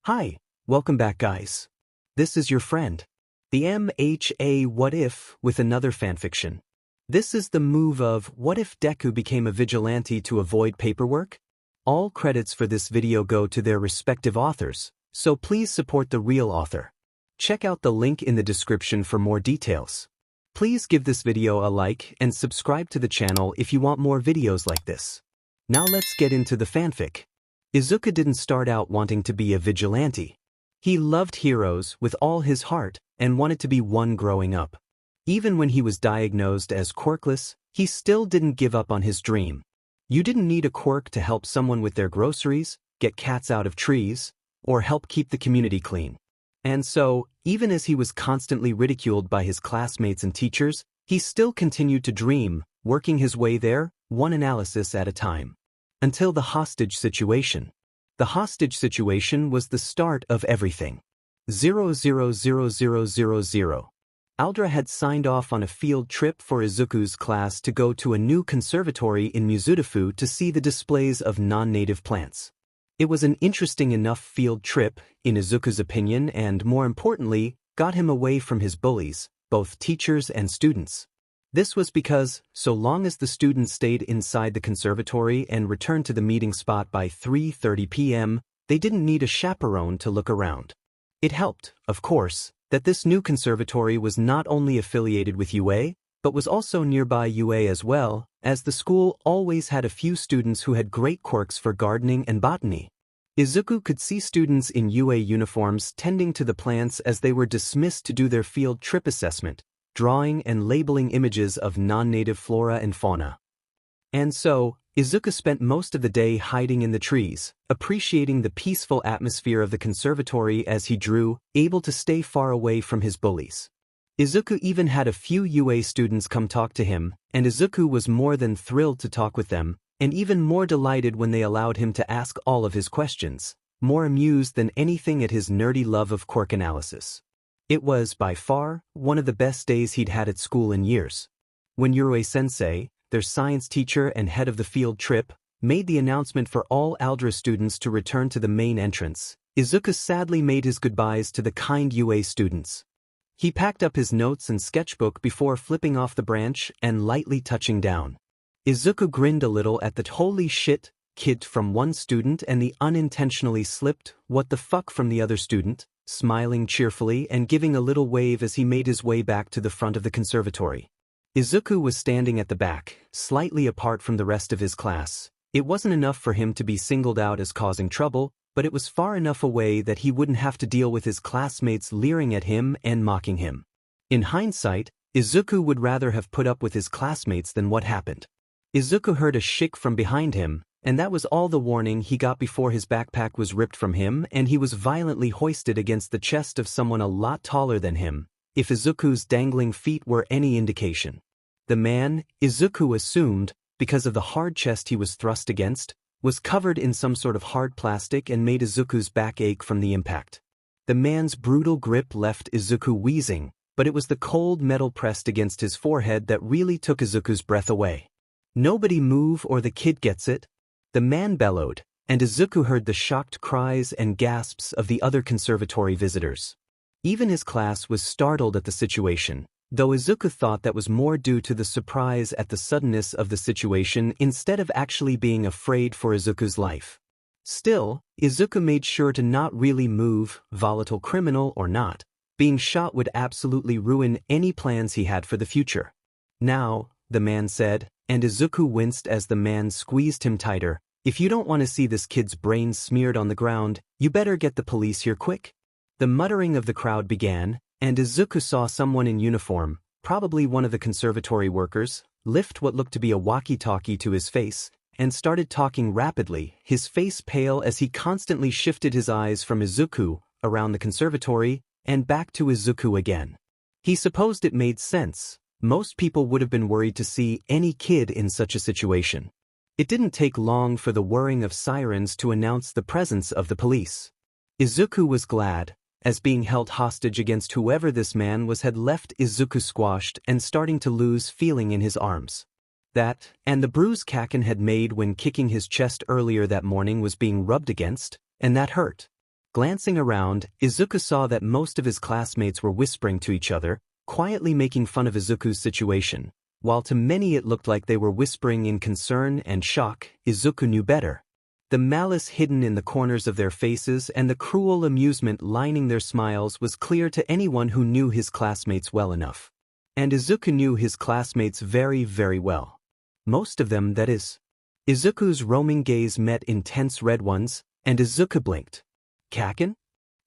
Hi, welcome back guys. This is your friend, the MHA What If with another fanfiction. This is the move of what if Deku became a vigilante to avoid paperwork? All credits for this video go to their respective authors, so please support the real author. Check out the link in the description for more details. Please give this video a like and subscribe to the channel if you want more videos like this. Now let's get into the fanfic. Izuku didn't start out wanting to be a vigilante. He loved heroes with all his heart and wanted to be one growing up. Even when he was diagnosed as quirkless, he still didn't give up on his dream. You didn't need a quirk to help someone with their groceries, get cats out of trees, or help keep the community clean. And so, even as he was constantly ridiculed by his classmates and teachers, he still continued to dream, working his way there, one analysis at a time. Until the hostage situation. The hostage situation was the start of everything. 000000. Aldra had signed off on a field trip for Izuku's class to go to a new conservatory in Mizudafu to see the displays of non-native plants. It was an interesting enough field trip, in Izuku's opinion, and more importantly, got him away from his bullies, both teachers and students. This was because, so long as the students stayed inside the conservatory and returned to the meeting spot by 3:30 p.m., they didn't need a chaperone to look around. It helped, of course, that this new conservatory was not only affiliated with UA, but was also nearby UA as well, as the school always had a few students who had great quirks for gardening and botany. Izuku could see students in UA uniforms tending to the plants as they were dismissed to do their field trip assessment, drawing and labeling images of non-native flora and fauna. And so, Izuku spent most of the day hiding in the trees, appreciating the peaceful atmosphere of the conservatory as he drew, able to stay far away from his bullies. Izuku even had a few UA students come talk to him, and Izuku was more than thrilled to talk with them, and even more delighted when they allowed him to ask all of his questions, more amused than anything at his nerdy love of quirk analysis. It was, by far, one of the best days he'd had at school in years. When Yurue-sensei, their science teacher and head of the field trip, made the announcement for all Aldra students to return to the main entrance, Izuku sadly made his goodbyes to the kind UA students. He packed up his notes and sketchbook before flipping off the branch and lightly touching down. Izuku grinned a little at the "holy shit" kid from one student and the unintentionally slipped "what the fuck" from the other student, smiling cheerfully and giving a little wave as he made his way back to the front of the conservatory. Izuku was standing at the back, slightly apart from the rest of his class. It wasn't enough for him to be singled out as causing trouble, but it was far enough away that he wouldn't have to deal with his classmates leering at him and mocking him. In hindsight, Izuku would rather have put up with his classmates than what happened. Izuku heard a shriek from behind him, and that was all the warning he got before his backpack was ripped from him and he was violently hoisted against the chest of someone a lot taller than him, if Izuku's dangling feet were any indication. The man, Izuku assumed, because of the hard chest he was thrust against, was covered in some sort of hard plastic and made Izuku's back ache from the impact. The man's brutal grip left Izuku wheezing, but it was the cold metal pressed against his forehead that really took Izuku's breath away. "Nobody move or the kid gets it," the man bellowed, and Izuku heard the shocked cries and gasps of the other conservatory visitors. Even his class was startled at the situation, though Izuku thought that was more due to the surprise at the suddenness of the situation instead of actually being afraid for Izuku's life. Still, Izuku made sure to not really move, volatile criminal or not. Being shot would absolutely ruin any plans he had for the future. "Now," the man said, and Izuku winced as the man squeezed him tighter, "if you don't want to see this kid's brains smeared on the ground, you better get the police here quick." The muttering of the crowd began, and Izuku saw someone in uniform, probably one of the conservatory workers, lift what looked to be a walkie-talkie to his face, and started talking rapidly, his face pale as he constantly shifted his eyes from Izuku, around the conservatory, and back to Izuku again. He supposed it made sense. Most people would have been worried to see any kid in such a situation. It didn't take long for the whirring of sirens to announce the presence of the police. Izuku was glad, as being held hostage against whoever this man was had left Izuku squashed and starting to lose feeling in his arms. That, and the bruise Kaken had made when kicking his chest earlier that morning was being rubbed against, and that hurt. Glancing around, Izuku saw that most of his classmates were whispering to each other, quietly making fun of Izuku's situation. While to many it looked like they were whispering in concern and shock, Izuku knew better. The malice hidden in the corners of their faces and the cruel amusement lining their smiles was clear to anyone who knew his classmates well enough. And Izuku knew his classmates very, very well. Most of them, that is. Izuku's roaming gaze met intense red ones, and Izuku blinked. Kaken?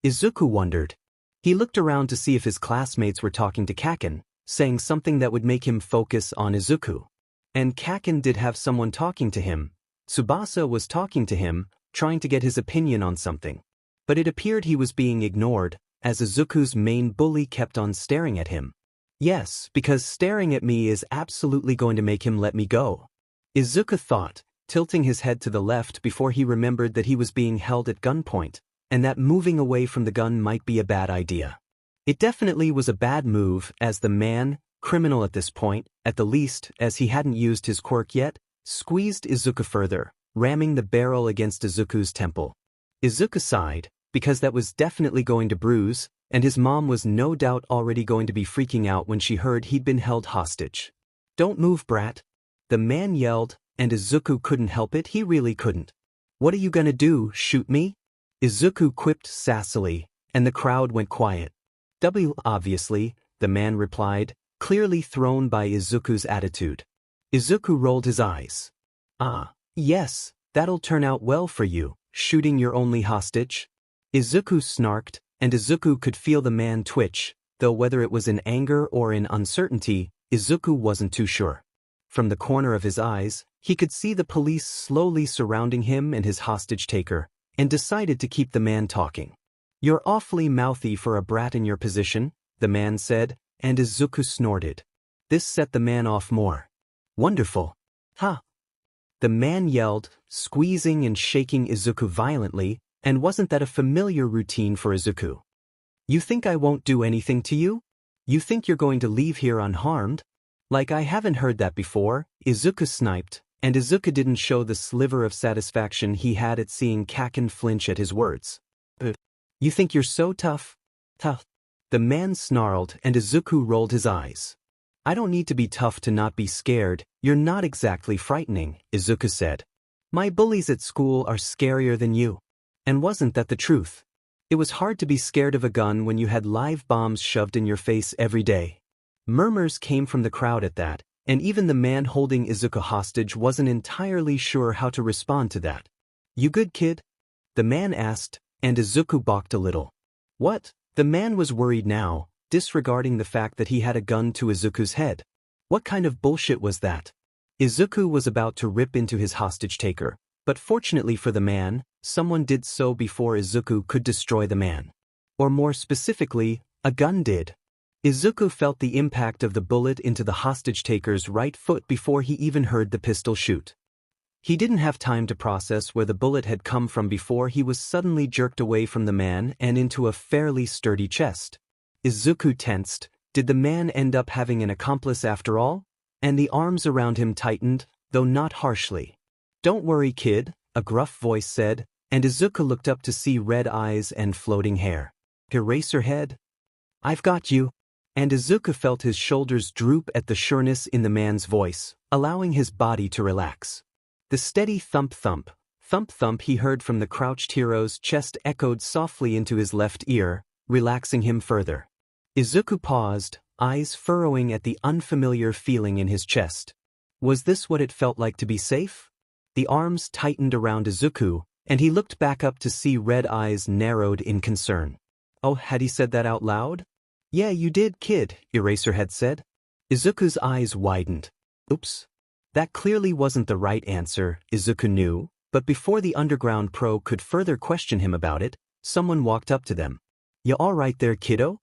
Izuku wondered. He looked around to see if his classmates were talking to Kaken, saying something that would make him focus on Izuku. And Kaken did have someone talking to him. Tsubasa was talking to him, trying to get his opinion on something. But it appeared he was being ignored, as Izuku's main bully kept on staring at him. Yes, because staring at me is absolutely going to make him let me go. Izuku thought, tilting his head to the left before he remembered that he was being held at gunpoint, and that moving away from the gun might be a bad idea. It definitely was a bad move, as the man, criminal at this point, at the least, as he hadn't used his quirk yet, squeezed Izuku further, ramming the barrel against Izuku's temple. Izuku sighed, because that was definitely going to bruise, and his mom was no doubt already going to be freaking out when she heard he'd been held hostage. "Don't move, brat," the man yelled, and Izuku couldn't help it, he really couldn't. "What are you gonna do, shoot me?" Izuku quipped sassily, and the crowd went quiet. Obviously, the man replied, clearly thrown by Izuku's attitude. Izuku rolled his eyes. "Ah, yes, that'll turn out well for you, shooting your only hostage." Izuku snarked, and Izuku could feel the man twitch, though whether it was in anger or in uncertainty, Izuku wasn't too sure. From the corner of his eyes, he could see the police slowly surrounding him and his hostage-taker, and decided to keep the man talking. "You're awfully mouthy for a brat in your position," the man said, and Izuku snorted. This set the man off more. "Wonderful. Ha!" The man yelled, squeezing and shaking Izuku violently, and wasn't that a familiar routine for Izuku? "You think I won't do anything to you? You think you're going to leave here unharmed?" "Like I haven't heard that before," Izuku sniped, and Izuku didn't show the sliver of satisfaction he had at seeing Kaken flinch at his words. "You think you're so tough?" "Tough?" The man snarled, and Izuku rolled his eyes. "I don't need to be tough to not be scared, you're not exactly frightening," Izuku said. "My bullies at school are scarier than you." And wasn't that the truth? It was hard to be scared of a gun when you had live bombs shoved in your face every day. Murmurs came from the crowd at that, and even the man holding Izuku hostage wasn't entirely sure how to respond to that. "You good, kid?" the man asked, and Izuku balked a little. "What?" The man was worried now, disregarding the fact that he had a gun to Izuku's head. What kind of bullshit was that? Izuku was about to rip into his hostage-taker, but fortunately for the man, someone did so before Izuku could destroy the man. Or more specifically, a gun did. Izuku felt the impact of the bullet into the hostage-taker's right foot before he even heard the pistol shoot. He didn't have time to process where the bullet had come from before he was suddenly jerked away from the man and into a fairly sturdy chest. Izuku tensed. Did the man end up having an accomplice after all? And the arms around him tightened, though not harshly. "Don't worry, kid," a gruff voice said, and Izuku looked up to see red eyes and floating hair. "Eraserhead? I've got you." And Izuku felt his shoulders droop at the sureness in the man's voice, allowing his body to relax. The steady thump-thump, thump-thump he heard from the crouched hero's chest echoed softly into his left ear, relaxing him further. Izuku paused, eyes furrowing at the unfamiliar feeling in his chest. Was this what it felt like to be safe? The arms tightened around Izuku, and he looked back up to see red eyes narrowed in concern. Oh, had he said that out loud? "Yeah, you did, kid," Eraserhead said. Izuku's eyes widened. Oops. That clearly wasn't the right answer, Izuku knew, but before the underground pro could further question him about it, someone walked up to them. "You all right there, kiddo?"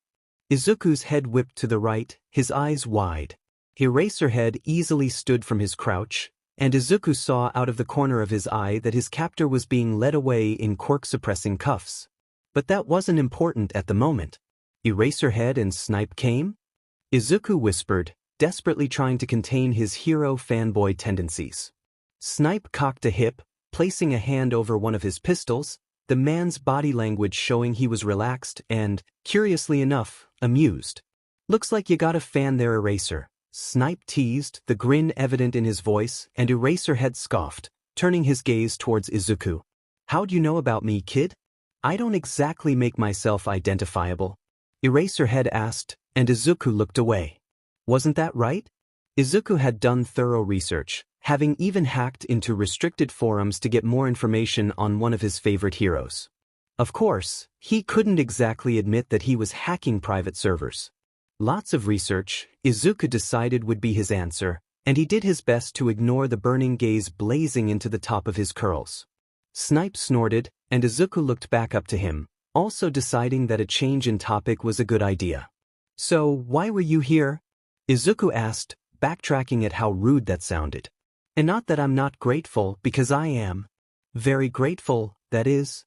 Izuku's head whipped to the right, his eyes wide. Eraserhead easily stood from his crouch, and Izuku saw out of the corner of his eye that his captor was being led away in quirk-suppressing cuffs. But that wasn't important at the moment. Eraserhead and Snipe came? Izuku whispered, desperately trying to contain his hero fanboy tendencies. Snipe cocked a hip, placing a hand over one of his pistols, the man's body language showing he was relaxed and, curiously enough, amused. "Looks like you got a fan there, Eraser," Snipe teased, the grin evident in his voice, and Eraserhead scoffed, turning his gaze towards Izuku. "How'd you know about me, kid? I don't exactly make myself identifiable," Eraserhead asked, and Izuku looked away. Wasn't that right? Izuku had done thorough research, having even hacked into restricted forums to get more information on one of his favorite heroes. Of course, he couldn't exactly admit that he was hacking private servers. Lots of research, Izuku decided would be his answer, and he did his best to ignore the burning gaze blazing into the top of his curls. Snipe snorted, and Izuku looked back up to him, also deciding that a change in topic was a good idea. "So, why were you here?" Izuku asked, backtracking at how rude that sounded. "And not that I'm not grateful, because I am. Very grateful, that is."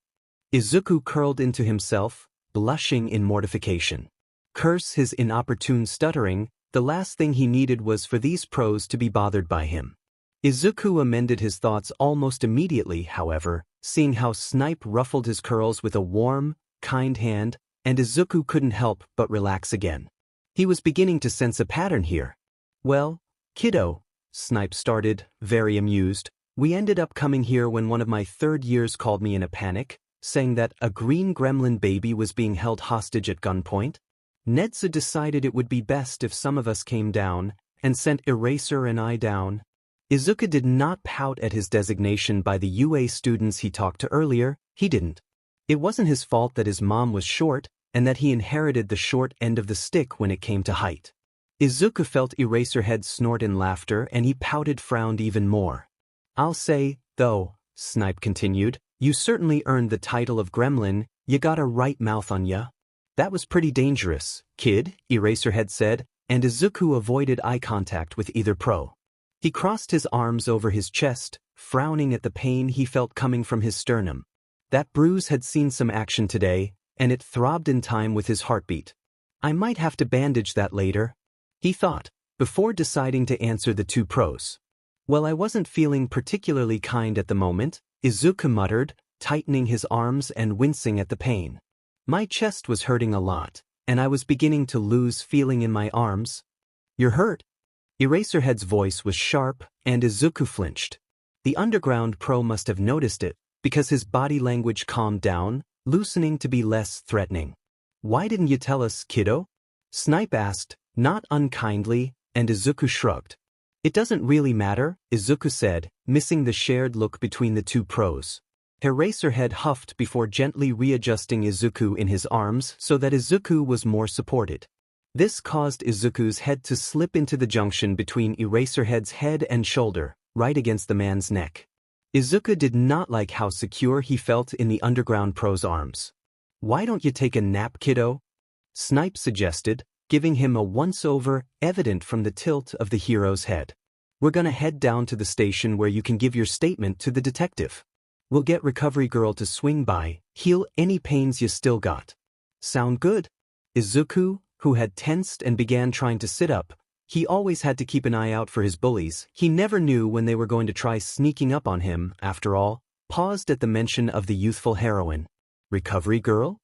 Izuku curled into himself, blushing in mortification. Curse his inopportune stuttering, the last thing he needed was for these pros to be bothered by him. Izuku amended his thoughts almost immediately, however, seeing how Snipe ruffled his curls with a warm, kind hand, and Izuku couldn't help but relax again. He was beginning to sense a pattern here. "Well, kiddo," Snipe started, very amused, "we ended up coming here when one of my third years called me in a panic, saying that a green gremlin baby was being held hostage at gunpoint. Nedza decided it would be best if some of us came down, and sent Eraser and I down." Izuku did not pout at his designation by the UA students he talked to earlier, he didn't. It wasn't his fault that his mom was short, and that he inherited the short end of the stick when it came to height. Izuku felt Eraserhead snort in laughter, and he frowned even more. "I'll say, though," Snipe continued, "you certainly earned the title of Gremlin, you got a right mouth on ya." "That was pretty dangerous, kid," Eraserhead said, and Izuku avoided eye contact with either pro. He crossed his arms over his chest, frowning at the pain he felt coming from his sternum. That bruise had seen some action today, and it throbbed in time with his heartbeat. "I might have to bandage that later," he thought, before deciding to answer the two pros. "Well, I wasn't feeling particularly kind at the moment," Izuku muttered, tightening his arms and wincing at the pain. "My chest was hurting a lot, and I was beginning to lose feeling in my arms." "You're hurt?" Eraserhead's voice was sharp, and Izuku flinched. The underground pro must have noticed it, because his body language calmed down, loosening to be less threatening. "Why didn't you tell us, kiddo?" Snipe asked, not unkindly, and Izuku shrugged. "It doesn't really matter," Izuku said, missing the shared look between the two pros. Eraserhead huffed before gently readjusting Izuku in his arms so that Izuku was more supported. This caused Izuku's head to slip into the junction between Eraserhead's head and shoulder, right against the man's neck. Izuku did not like how secure he felt in the underground pro's arms. "Why don't you take a nap, kiddo?" Snipe suggested, giving him a once-over, evident from the tilt of the hero's head. "We're gonna head down to the station where you can give your statement to the detective. We'll get Recovery Girl to swing by, heal any pains you still got." "Sound good?" Izuku, who had tensed and began trying to sit up, he always had to keep an eye out for his bullies. He never knew when they were going to try sneaking up on him, after all, paused at the mention of the youthful heroine. "Recovery Girl?"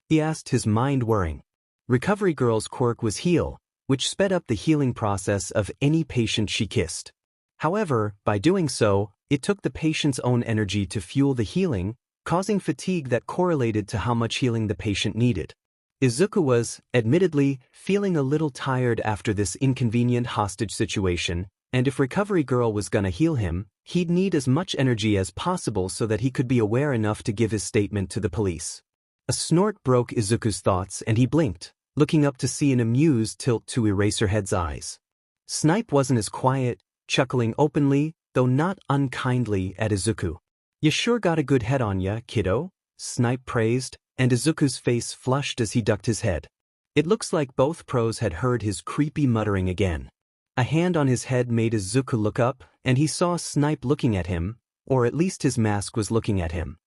he asked, his mind whirring. Recovery Girl's quirk was heal, which sped up the healing process of any patient she kissed. However, by doing so, it took the patient's own energy to fuel the healing, causing fatigue that correlated to how much healing the patient needed. Izuku was, admittedly, feeling a little tired after this inconvenient hostage situation, and if Recovery Girl was gonna heal him, he'd need as much energy as possible so that he could be aware enough to give his statement to the police. A snort broke Izuku's thoughts and he blinked, looking up to see an amused tilt to Eraserhead's eyes. Snipe wasn't as quiet, chuckling openly, though not unkindly, at Izuku. "You sure got a good head on ya, kiddo," Snipe praised, and Izuku's face flushed as he ducked his head. It looks like both pros had heard his creepy muttering again. A hand on his head made Izuku look up, and he saw Snipe looking at him, or at least his mask was looking at him.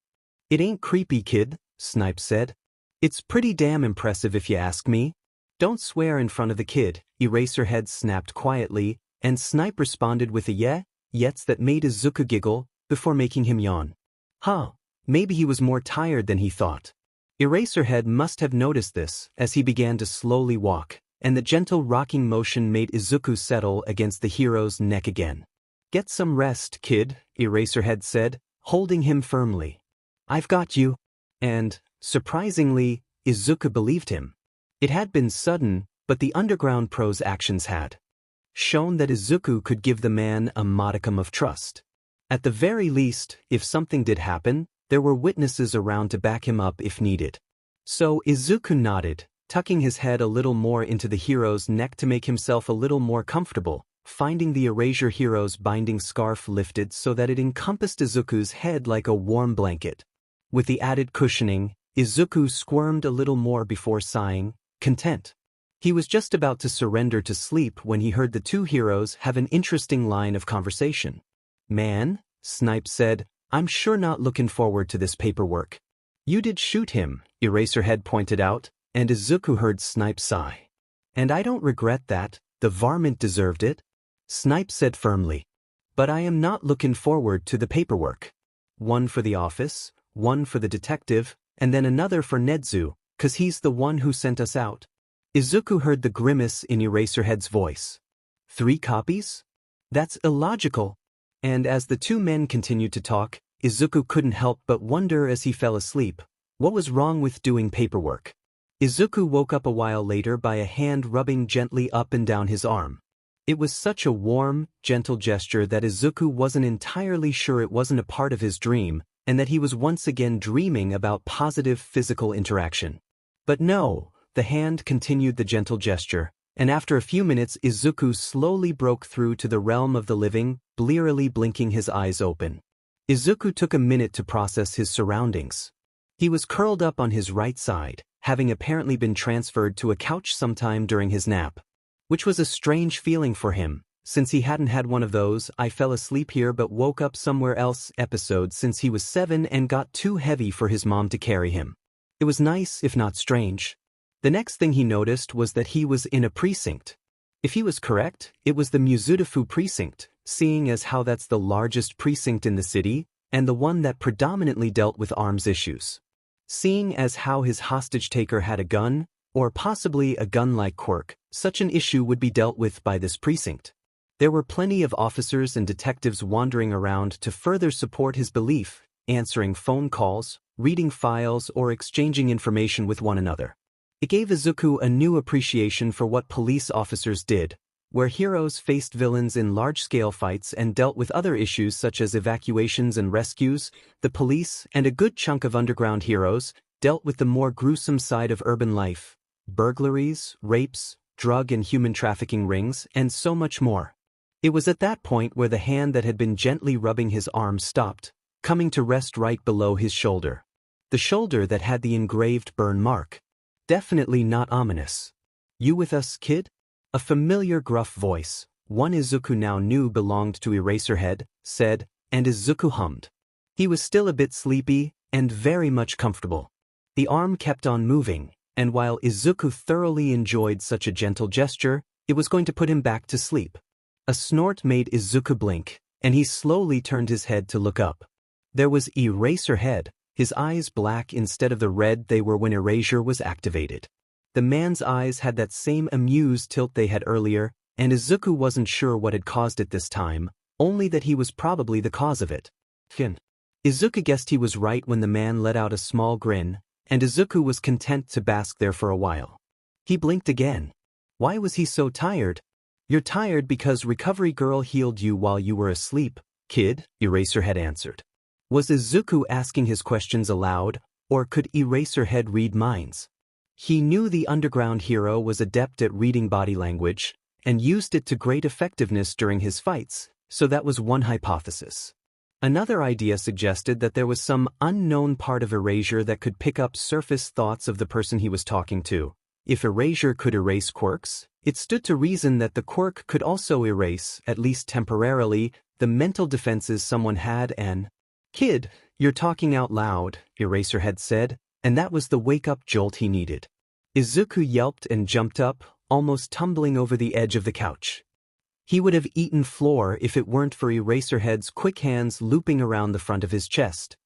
"It ain't creepy, kid," Snipe said. "It's pretty damn impressive if you ask me." "Don't swear in front of the kid," Eraserhead snapped quietly, and Snipe responded with a yets that made Izuku giggle, before making him yawn. "Huh, Maybe he was more tired than he thought. Eraserhead must have noticed this as he began to slowly walk, and the gentle rocking motion made Izuku settle against the hero's neck again. "Get some rest, kid," Eraserhead said, holding him firmly. "I've got you." And, surprisingly, Izuku believed him. It had been sudden, but the Underground Pro's actions had shown that Izuku could give the man a modicum of trust. At the very least, if something did happen, there were witnesses around to back him up if needed. So Izuku nodded, tucking his head a little more into the hero's neck to make himself a little more comfortable, finding the Erasure hero's binding scarf lifted so that it encompassed Izuku's head like a warm blanket. With the added cushioning, Izuku squirmed a little more before sighing, content. He was just about to surrender to sleep when he heard the two heroes have an interesting line of conversation. "Man," Snipe said, "I'm sure not looking forward to this paperwork." "You did shoot him," Eraserhead pointed out, and Izuku heard Snipe sigh. "And I don't regret that, the varmint deserved it," Snipe said firmly. "But I am not looking forward to the paperwork. One for the office, one for the detective, and then another for Nedzu, 'cause he's the one who sent us out." Izuku heard the grimace in Eraserhead's voice. 3 copies? That's illogical. And as the two men continued to talk, Izuku couldn't help but wonder as he fell asleep, what was wrong with doing paperwork? Izuku woke up a while later by a hand rubbing gently up and down his arm. It was such a warm, gentle gesture that Izuku wasn't entirely sure it wasn't a part of his dream, and that he was once again dreaming about positive physical interaction. But no, the hand continued the gentle gesture, and after a few minutes Izuku slowly broke through to the realm of the living, blearily blinking his eyes open. Izuku took a minute to process his surroundings. He was curled up on his right side, having apparently been transferred to a couch sometime during his nap. Which was a strange feeling for him, since he hadn't had one of those "I fell asleep here but woke up somewhere else" episodes since he was 7 and got too heavy for his mom to carry him. It was nice if not strange. The next thing he noticed was that he was in a precinct. If he was correct, it was the Mizudafu precinct, seeing as how that's the largest precinct in the city, and the one that predominantly dealt with arms issues. Seeing as how his hostage-taker had a gun, or possibly a gun-like quirk, such an issue would be dealt with by this precinct. There were plenty of officers and detectives wandering around to further support his belief, answering phone calls, reading files, or exchanging information with one another. It gave Izuku a new appreciation for what police officers did, where heroes faced villains in large-scale fights and dealt with other issues such as evacuations and rescues. The police, and a good chunk of underground heroes, dealt with the more gruesome side of urban life: burglaries, rapes, drug and human trafficking rings, and so much more. It was at that point where the hand that had been gently rubbing his arm stopped, coming to rest right below his shoulder. The shoulder that had the engraved burn mark. Definitely not ominous. "You with us, kid?" A familiar gruff voice, one Izuku now knew belonged to Eraserhead, said, and Izuku hummed. He was still a bit sleepy, and very much comfortable. The arm kept on moving, and while Izuku thoroughly enjoyed such a gentle gesture, it was going to put him back to sleep. A snort made Izuku blink, and he slowly turned his head to look up. There was Eraserhead, his eyes black instead of the red they were when Erasure was activated. The man's eyes had that same amused tilt they had earlier, and Izuku wasn't sure what had caused it this time, only that he was probably the cause of it. Izuku guessed he was right when the man let out a small grin, and Izuku was content to bask there for a while. He blinked again. Why was he so tired? "You're tired because Recovery Girl healed you while you were asleep, kid," Eraserhead answered. Was Izuku asking his questions aloud, or could Eraserhead read minds? He knew the underground hero was adept at reading body language, and used it to great effectiveness during his fights, so that was one hypothesis. Another idea suggested that there was some unknown part of Erasure that could pick up surface thoughts of the person he was talking to. If Erasure could erase quirks, it stood to reason that the quirk could also erase, at least temporarily, the mental defenses someone had. And "Kid, you're talking out loud," Eraserhead said, and that was the wake-up jolt he needed. Izuku yelped and jumped up, almost tumbling over the edge of the couch. He would have eaten floor if it weren't for Eraserhead's quick hands looping around the front of his chest.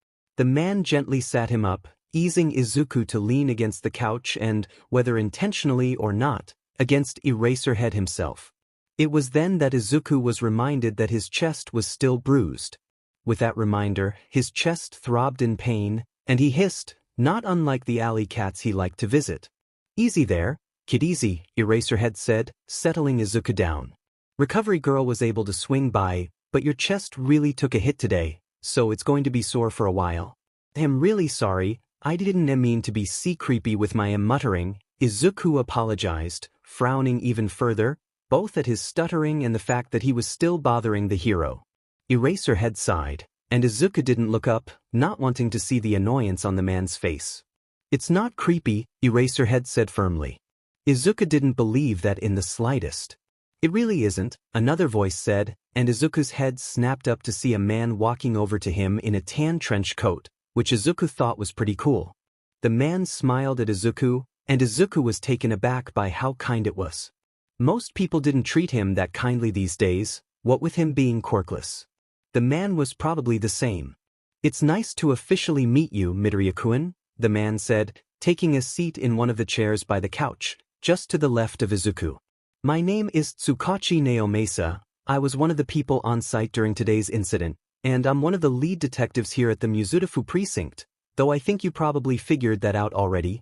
The man gently sat him up, easing Izuku to lean against the couch and, whether intentionally or not, against Eraserhead himself. It was then that Izuku was reminded that his chest was still bruised. With that reminder, his chest throbbed in pain, and he hissed, not unlike the alley cats he liked to visit. "Easy there, kid, easy," Eraserhead said, settling Izuku down. "Recovery girl was able to swing by, but your chest really took a hit today, so it's going to be sore for a while." "I'm really sorry, I didn't mean to be creepy with my muttering," Izuku apologized, frowning even further, both at his stuttering and the fact that he was still bothering the hero. Eraserhead sighed, and Izuku didn't look up, not wanting to see the annoyance on the man's face. "It's not creepy," Eraserhead said firmly. Izuku didn't believe that in the slightest. "It really isn't," another voice said, and Izuku's head snapped up to see a man walking over to him in a tan trench coat, which Izuku thought was pretty cool. The man smiled at Izuku, and Izuku was taken aback by how kind it was. Most people didn't treat him that kindly these days, what with him being quirkless. The man was probably the same. "It's nice to officially meet you, Midoriya-kun," the man said, taking a seat in one of the chairs by the couch, just to the left of Izuku. "My name is Tsukachi Naomasa. I was one of the people on site during today's incident, and I'm one of the lead detectives here at the Muzutafu precinct, though I think you probably figured that out already."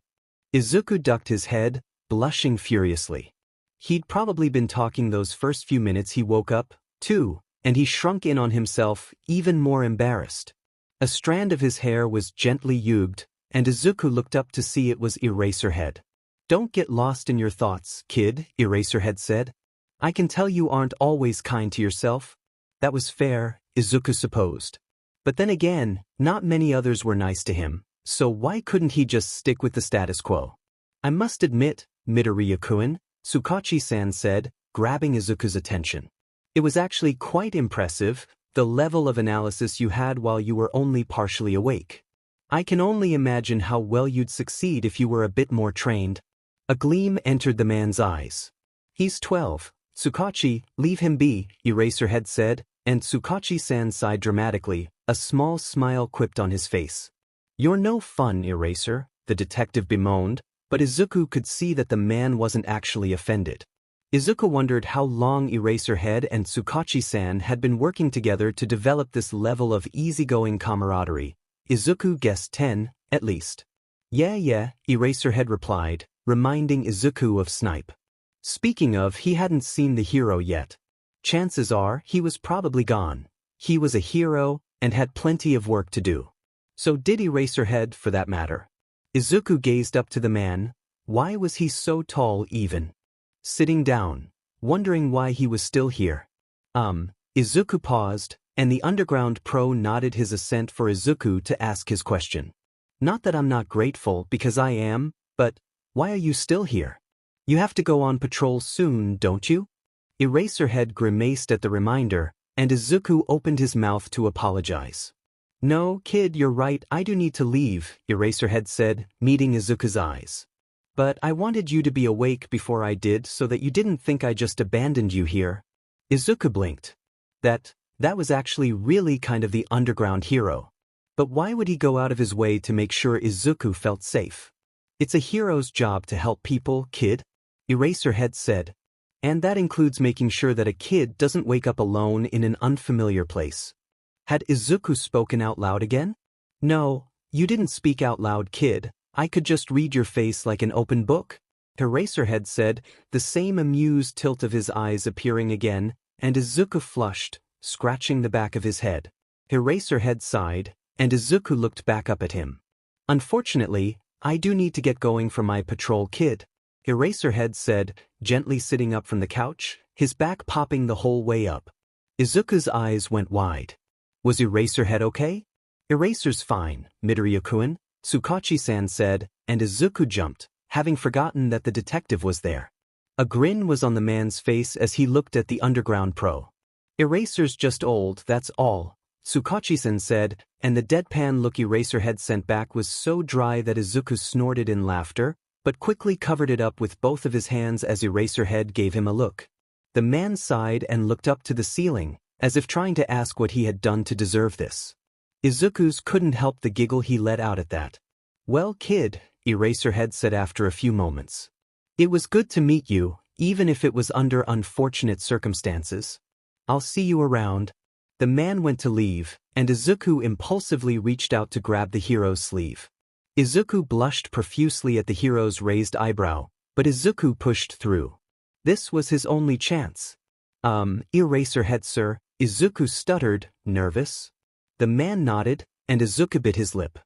Izuku ducked his head, blushing furiously. He'd probably been talking those first few minutes he woke up, too, and he shrunk in on himself, even more embarrassed. A strand of his hair was gently yugged, and Izuku looked up to see it was Eraserhead. "Don't get lost in your thoughts, kid," Eraserhead said. "I can tell you aren't always kind to yourself." That was fair, Izuku supposed. But then again, not many others were nice to him, so why couldn't he just stick with the status quo? "I must admit, Midoriya-kun," Tsukachi-san said, grabbing Izuku's attention. "It was actually quite impressive, the level of analysis you had while you were only partially awake. I can only imagine how well you'd succeed if you were a bit more trained." A gleam entered the man's eyes. "He's 12, Tsukachi, leave him be," Eraserhead said, and Tsukachi-san sighed dramatically, a small smile quipped on his face. "You're no fun, Eraser," the detective bemoaned, but Izuku could see that the man wasn't actually offended. Izuku wondered how long Eraserhead and Tsukachi-san had been working together to develop this level of easygoing camaraderie. Izuku guessed 10, at least. Yeah, Eraserhead replied, reminding Izuku of Snipe. Speaking of, he hadn't seen the hero yet. Chances are, he was probably gone. He was a hero, and had plenty of work to do. So did Eraserhead, for that matter. Izuku gazed up to the man. Why was he so tall even? Sitting down, wondering why he was still here. Izuku paused, and the underground pro nodded his assent for Izuku to ask his question. "Not that I'm not grateful, because I am, but why are you still here? You have to go on patrol soon, don't you?" Eraserhead grimaced at the reminder, and Izuku opened his mouth to apologize. "No, kid, you're right, I do need to leave," Eraserhead said, meeting Izuku's eyes. "But I wanted you to be awake before I did so that you didn't think I just abandoned you here." Izuku blinked. That was actually really kind of the underground hero. But why would he go out of his way to make sure Izuku felt safe? "It's a hero's job to help people, kid," Eraserhead said. "And that includes making sure that a kid doesn't wake up alone in an unfamiliar place." Had Izuku spoken out loud again? "No, you didn't speak out loud, kid. I could just read your face like an open book," Eraserhead said, the same amused tilt of his eyes appearing again, and Izuku flushed, scratching the back of his head. Eraserhead sighed, and Izuku looked back up at him. "Unfortunately, I do need to get going for my patrol, kid," Eraserhead said, gently sitting up from the couch, his back popping the whole way up. Izuku's eyes went wide. Was Eraserhead okay? "Eraser's fine, Midoriya-kun," Tsukachi-san said, and Izuku jumped, having forgotten that the detective was there. A grin was on the man's face as he looked at the underground pro. "Eraser's just old, that's all," Tsukachi-san said, and the deadpan look Eraserhead sent back was so dry that Izuku snorted in laughter, but quickly covered it up with both of his hands as Eraserhead gave him a look. The man sighed and looked up to the ceiling, as if trying to ask what he had done to deserve this. Izuku's couldn't help the giggle he let out at that. Well, kid, Eraserhead said after a few moments. It was good to meet you, even if it was under unfortunate circumstances. I'll see you around. The man went to leave, and Izuku impulsively reached out to grab the hero's sleeve. Izuku blushed profusely at the hero's raised eyebrow, but Izuku pushed through. This was his only chance. Eraserhead, sir, Izuku stuttered, nervous. The man nodded, and Izuku bit his lip.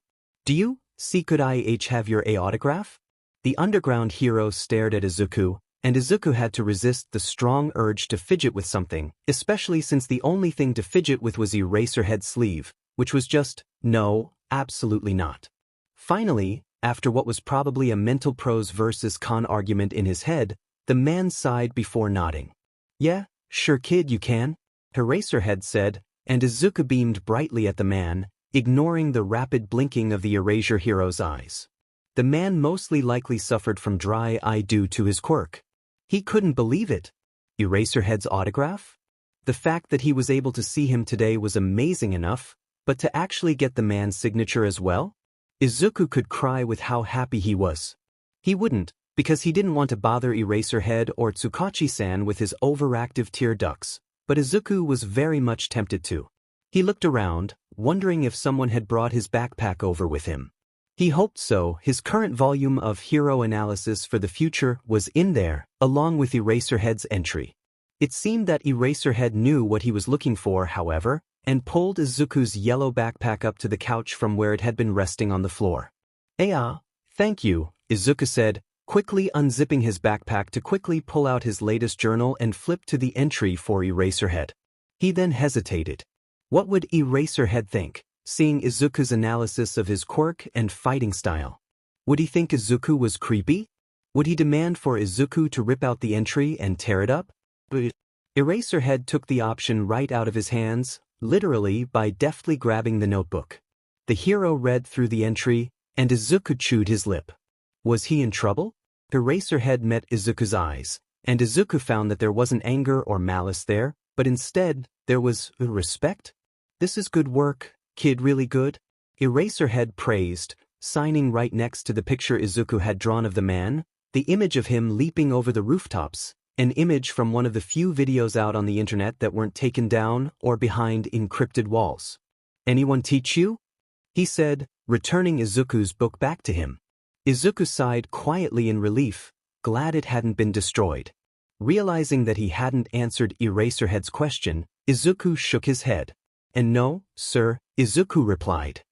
Do you, could I have your autograph? The underground hero stared at Izuku, and Izuku had to resist the strong urge to fidget with something, especially since the only thing to fidget with was Eraserhead's sleeve, which was just, no, absolutely not. Finally, after what was probably a mental pros versus con argument in his head, the man sighed before nodding. Yeah, sure kid, you can, Eraserhead said, and Izuku beamed brightly at the man, ignoring the rapid blinking of the Erasure hero's eyes. The man mostly likely suffered from dry eye due to his quirk. He couldn't believe it. Eraserhead's autograph? The fact that he was able to see him today was amazing enough, but to actually get the man's signature as well? Izuku could cry with how happy he was. He wouldn't, because he didn't want to bother Eraserhead or Tsukachi-san with his overactive tear ducts, but Izuku was very much tempted to. He looked around, wondering if someone had brought his backpack over with him. He hoped so. His current volume of Hero Analysis for the Future was in there, along with Eraserhead's entry. It seemed that Eraserhead knew what he was looking for, however, and pulled Izuku's yellow backpack up to the couch from where it had been resting on the floor. Thank you, Izuku said, quickly unzipping his backpack to quickly pull out his latest journal and flip to the entry for Eraserhead. He then hesitated. What would Eraserhead think, seeing Izuku's analysis of his quirk and fighting style? Would he think Izuku was creepy? Would he demand for Izuku to rip out the entry and tear it up? But Eraserhead took the option right out of his hands, literally by deftly grabbing the notebook. The hero read through the entry, and Izuku chewed his lip. Was he in trouble? Eraserhead met Izuku's eyes, and Izuku found that there wasn't anger or malice there, but instead, there was respect. This is good work, kid, really good. Eraserhead praised, signing right next to the picture Izuku had drawn of the man, the image of him leaping over the rooftops, an image from one of the few videos out on the internet that weren't taken down or behind encrypted walls. Anyone teach you? He said, returning Izuku's book back to him. Izuku sighed quietly in relief, glad it hadn't been destroyed. Realizing that he hadn't answered Eraserhead's question, Izuku shook his head. And no, sir, Izuku replied.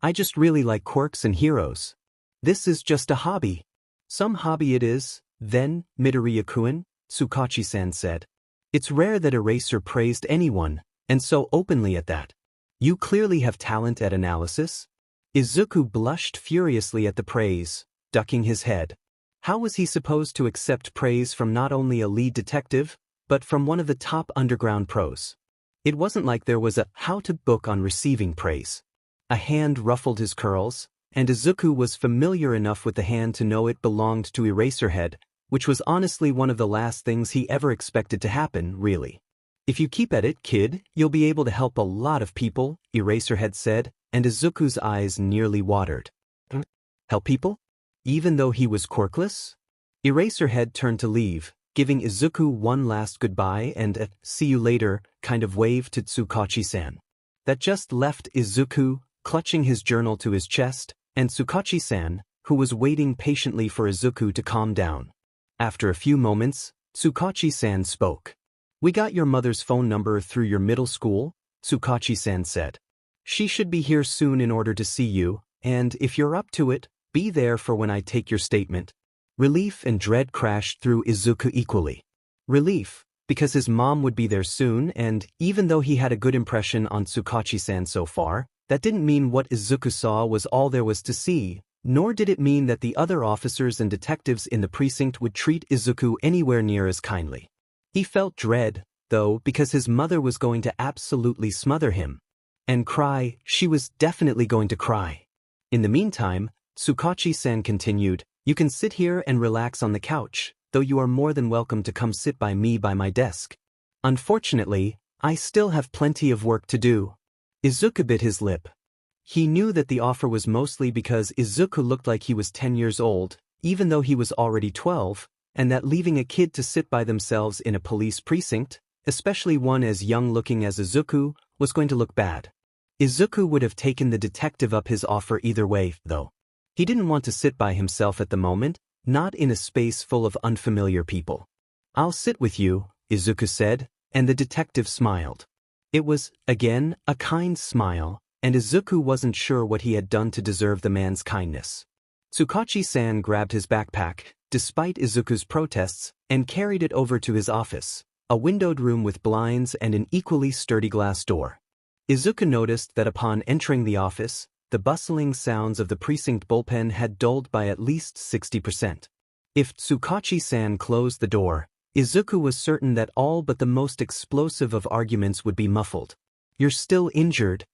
I just really like quirks and heroes. This is just a hobby. Some hobby it is, then, Midoriya-kun, Tsukachi-san said. It's rare that Eraser praised anyone, and so openly at that. You clearly have talent at analysis. Izuku blushed furiously at the praise, ducking his head. How was he supposed to accept praise from not only a lead detective, but from one of the top underground pros? It wasn't like there was a how-to book on receiving praise. A hand ruffled his curls, and Izuku was familiar enough with the hand to know it belonged to Eraserhead, which was honestly one of the last things he ever expected to happen, really. If you keep at it, kid, you'll be able to help a lot of people, Eraserhead said, and Izuku's eyes nearly watered. Help people? Even though he was quirkless? Eraserhead turned to leave, giving Izuku one last goodbye and a see you later kind of wave to Tsukachi-san. That just left Izuku, clutching his journal to his chest, and Tsukachi-san, who was waiting patiently for Izuku to calm down. After a few moments, Tsukachi-san spoke. We got your mother's phone number through your middle school, Tsukachi-san said. She should be here soon in order to see you, and if you're up to it, be there for when I take your statement. Relief and dread crashed through Izuku equally. Relief, because his mom would be there soon, and even though he had a good impression on Tsukachi-san so far, that didn't mean what Izuku saw was all there was to see, nor did it mean that the other officers and detectives in the precinct would treat Izuku anywhere near as kindly. He felt dread, though, because his mother was going to absolutely smother him. And cry, she was definitely going to cry. In the meantime, Tsukachi-san continued, you can sit here and relax on the couch, though you are more than welcome to come sit by me by my desk. Unfortunately, I still have plenty of work to do. Izuku bit his lip. He knew that the offer was mostly because Izuku looked like he was 10 years old, even though he was already 12, and that leaving a kid to sit by themselves in a police precinct, especially one as young-looking as Izuku, was going to look bad. Izuku would have taken the detective up his offer either way, though. He didn't want to sit by himself at the moment, not in a space full of unfamiliar people. "I'll sit with you," Izuku said, and the detective smiled. It was, again, a kind smile, and Izuku wasn't sure what he had done to deserve the man's kindness. Tsukachi-san grabbed his backpack, despite Izuku's protests, and carried it over to his office, a windowed room with blinds and an equally sturdy glass door. Izuku noticed that upon entering the office, the bustling sounds of the precinct bullpen had dulled by at least 60%. If Tsukachi-san closed the door, Izuku was certain that all but the most explosive of arguments would be muffled. "You're still injured?"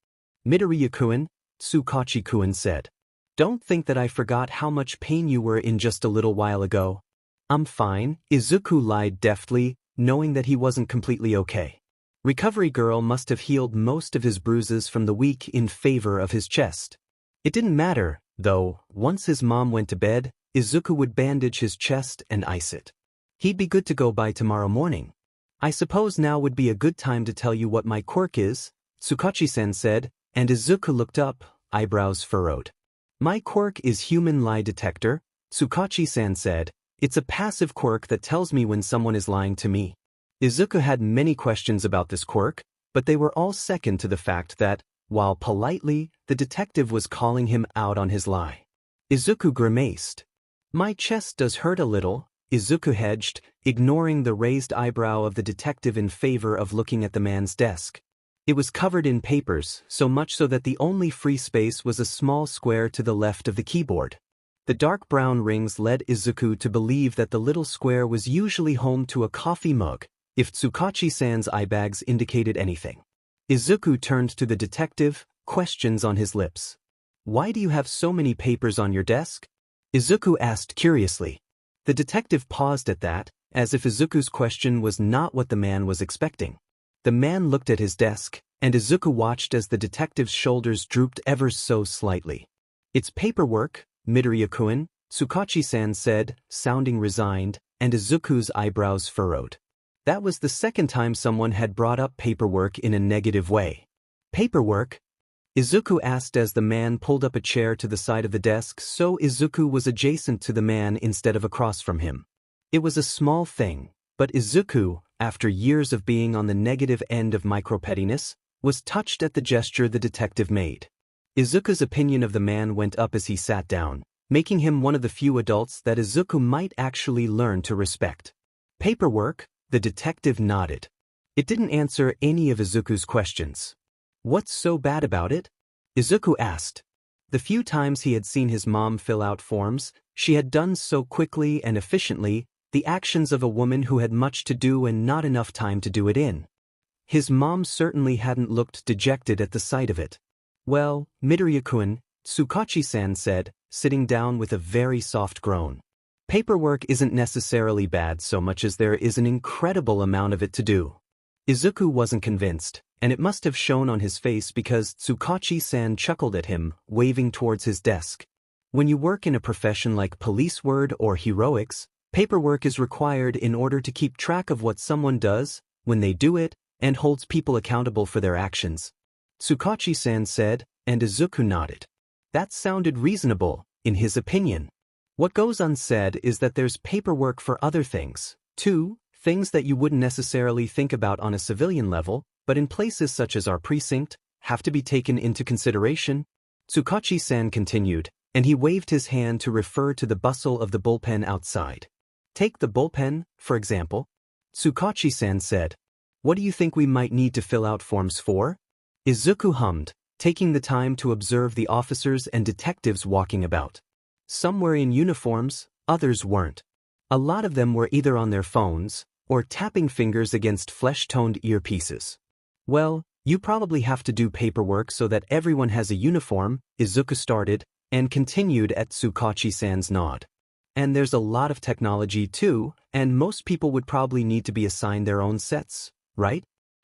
"Midoriya-kun," Tsukachi-kun said. "Don't think that I forgot how much pain you were in just a little while ago." "I'm fine," Izuku lied deftly, knowing that he wasn't completely okay. Recovery Girl must have healed most of his bruises from the week in favor of his chest. It didn't matter, though. Once his mom went to bed, Izuku would bandage his chest and ice it. He'd be good to go by tomorrow morning. "I suppose now would be a good time to tell you what my quirk is," Tsukachi-san said, and Izuku looked up, eyebrows furrowed. "My quirk is human lie detector," Tsukachi-san said. "It's a passive quirk that tells me when someone is lying to me." Izuku had many questions about this quirk, but they were all second to the fact that, while politely, the detective was calling him out on his lie. Izuku grimaced. "My chest does hurt a little," Izuku hedged, ignoring the raised eyebrow of the detective in favor of looking at the man's desk. It was covered in papers, so much so that the only free space was a small square to the left of the keyboard. The dark brown rings led Izuku to believe that the little square was usually home to a coffee mug, if Tsukachi-san's eyebags indicated anything. Izuku turned to the detective, questions on his lips. "Why do you have so many papers on your desk?" Izuku asked curiously. The detective paused at that, as if Izuku's question was not what the man was expecting. The man looked at his desk, and Izuku watched as the detective's shoulders drooped ever so slightly. "It's paperwork, Midoriya-kun," Tsukachi-san said, sounding resigned, and Izuku's eyebrows furrowed. That was the second time someone had brought up paperwork in a negative way. "Paperwork?" Izuku asked as the man pulled up a chair to the side of the desk so Izuku was adjacent to the man instead of across from him. It was a small thing, but Izuku, after years of being on the negative end of micropettiness, was touched at the gesture the detective made. Izuku's opinion of the man went up as he sat down, making him one of the few adults that Izuku might actually learn to respect. "Paperwork?" The detective nodded. It didn't answer any of Izuku's questions. "What's so bad about it?" Izuku asked. The few times he had seen his mom fill out forms, she had done so quickly and efficiently, the actions of a woman who had much to do and not enough time to do it in. His mom certainly hadn't looked dejected at the sight of it. "Well, Midoriya-kun," Tsukachi-san said, sitting down with a very soft groan. "Paperwork isn't necessarily bad so much as there is an incredible amount of it to do." Izuku wasn't convinced, and it must have shown on his face because Tsukachi-san chuckled at him, waving towards his desk. "When you work in a profession like police work or heroics, paperwork is required in order to keep track of what someone does, when they do it, and holds people accountable for their actions," Tsukachi-san said, and Izuku nodded. That sounded reasonable, in his opinion. What goes unsaid is that there's paperwork for other things, too, things that you wouldn't necessarily think about on a civilian level, but in places such as our precinct, have to be taken into consideration. Tsukachi-san continued, and he waved his hand to refer to the bustle of the bullpen outside. "Take the bullpen, for example," Tsukachi-san said. "What do you think we might need to fill out forms for?" Izuku hummed, taking the time to observe the officers and detectives walking about. Some were in uniforms, others weren't. A lot of them were either on their phones, or tapping fingers against flesh-toned earpieces. "Well, you probably have to do paperwork so that everyone has a uniform," Izuku started, and continued at Tsukachi-san's nod. "And there's a lot of technology too, and most people would probably need to be assigned their own sets, right?"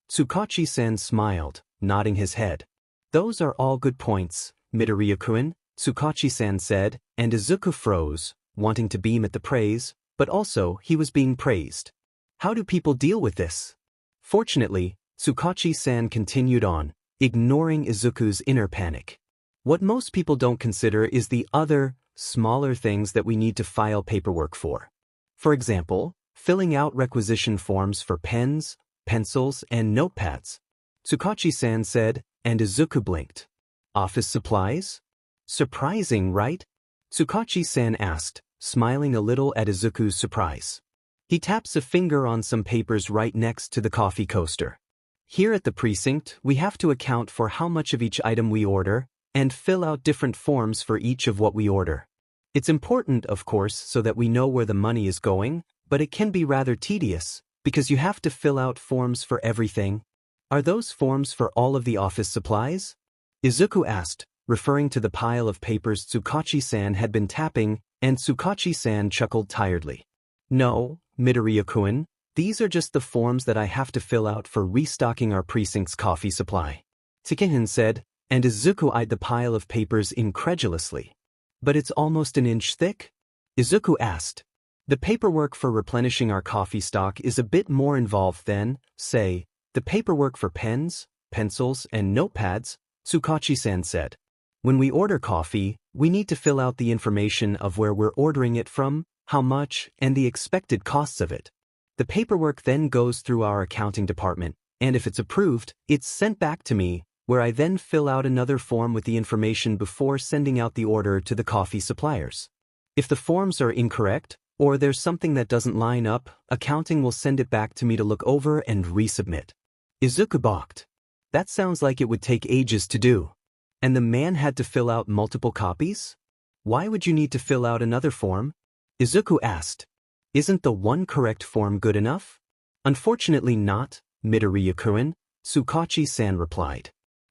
Tsukachi-san smiled, nodding his head. Those are all good points, Midoriya-kun, Tsukachi-san said, and Izuku froze, wanting to beam at the praise, but also he was being praised. How do people deal with this? Fortunately, Tsukachi-san continued on, ignoring Izuku's inner panic. What most people don't consider is the other, smaller things that we need to file paperwork for. For example, filling out requisition forms for pens, pencils, and notepads. Tsukachi-san said, and Izuku blinked. Office supplies? Surprising, right? Tsukachi-san asked, smiling a little at Izuku's surprise. He taps a finger on some papers right next to the coffee coaster. Here at the precinct, we have to account for how much of each item we order, and fill out different forms for each of what we order. It's important, of course, so that we know where the money is going, but it can be rather tedious, because you have to fill out forms for everything. Are those forms for all of the office supplies? Izuku asked, referring to the pile of papers Tsukachi-san had been tapping, and Tsukachi-san chuckled tiredly. No, Midoriya-kun, these are just the forms that I have to fill out for restocking our precinct's coffee supply. Tsukehen said, and Izuku eyed the pile of papers incredulously. But it's almost an inch thick? Izuku asked. The paperwork for replenishing our coffee stock is a bit more involved than, say, the paperwork for pens, pencils, and notepads, Tsukachi-san said. When we order coffee, we need to fill out the information of where we're ordering it from, how much, and the expected costs of it. The paperwork then goes through our accounting department, and if it's approved, it's sent back to me, where I then fill out another form with the information before sending out the order to the coffee suppliers. If the forms are incorrect, or there's something that doesn't line up, accounting will send it back to me to look over and resubmit. Izuku balked. That sounds like it would take ages to do. And the man had to fill out multiple copies? Why would you need to fill out another form? Izuku asked. Isn't the one correct form good enough? Unfortunately not, Midoriya-kun, Tsukachi-san replied.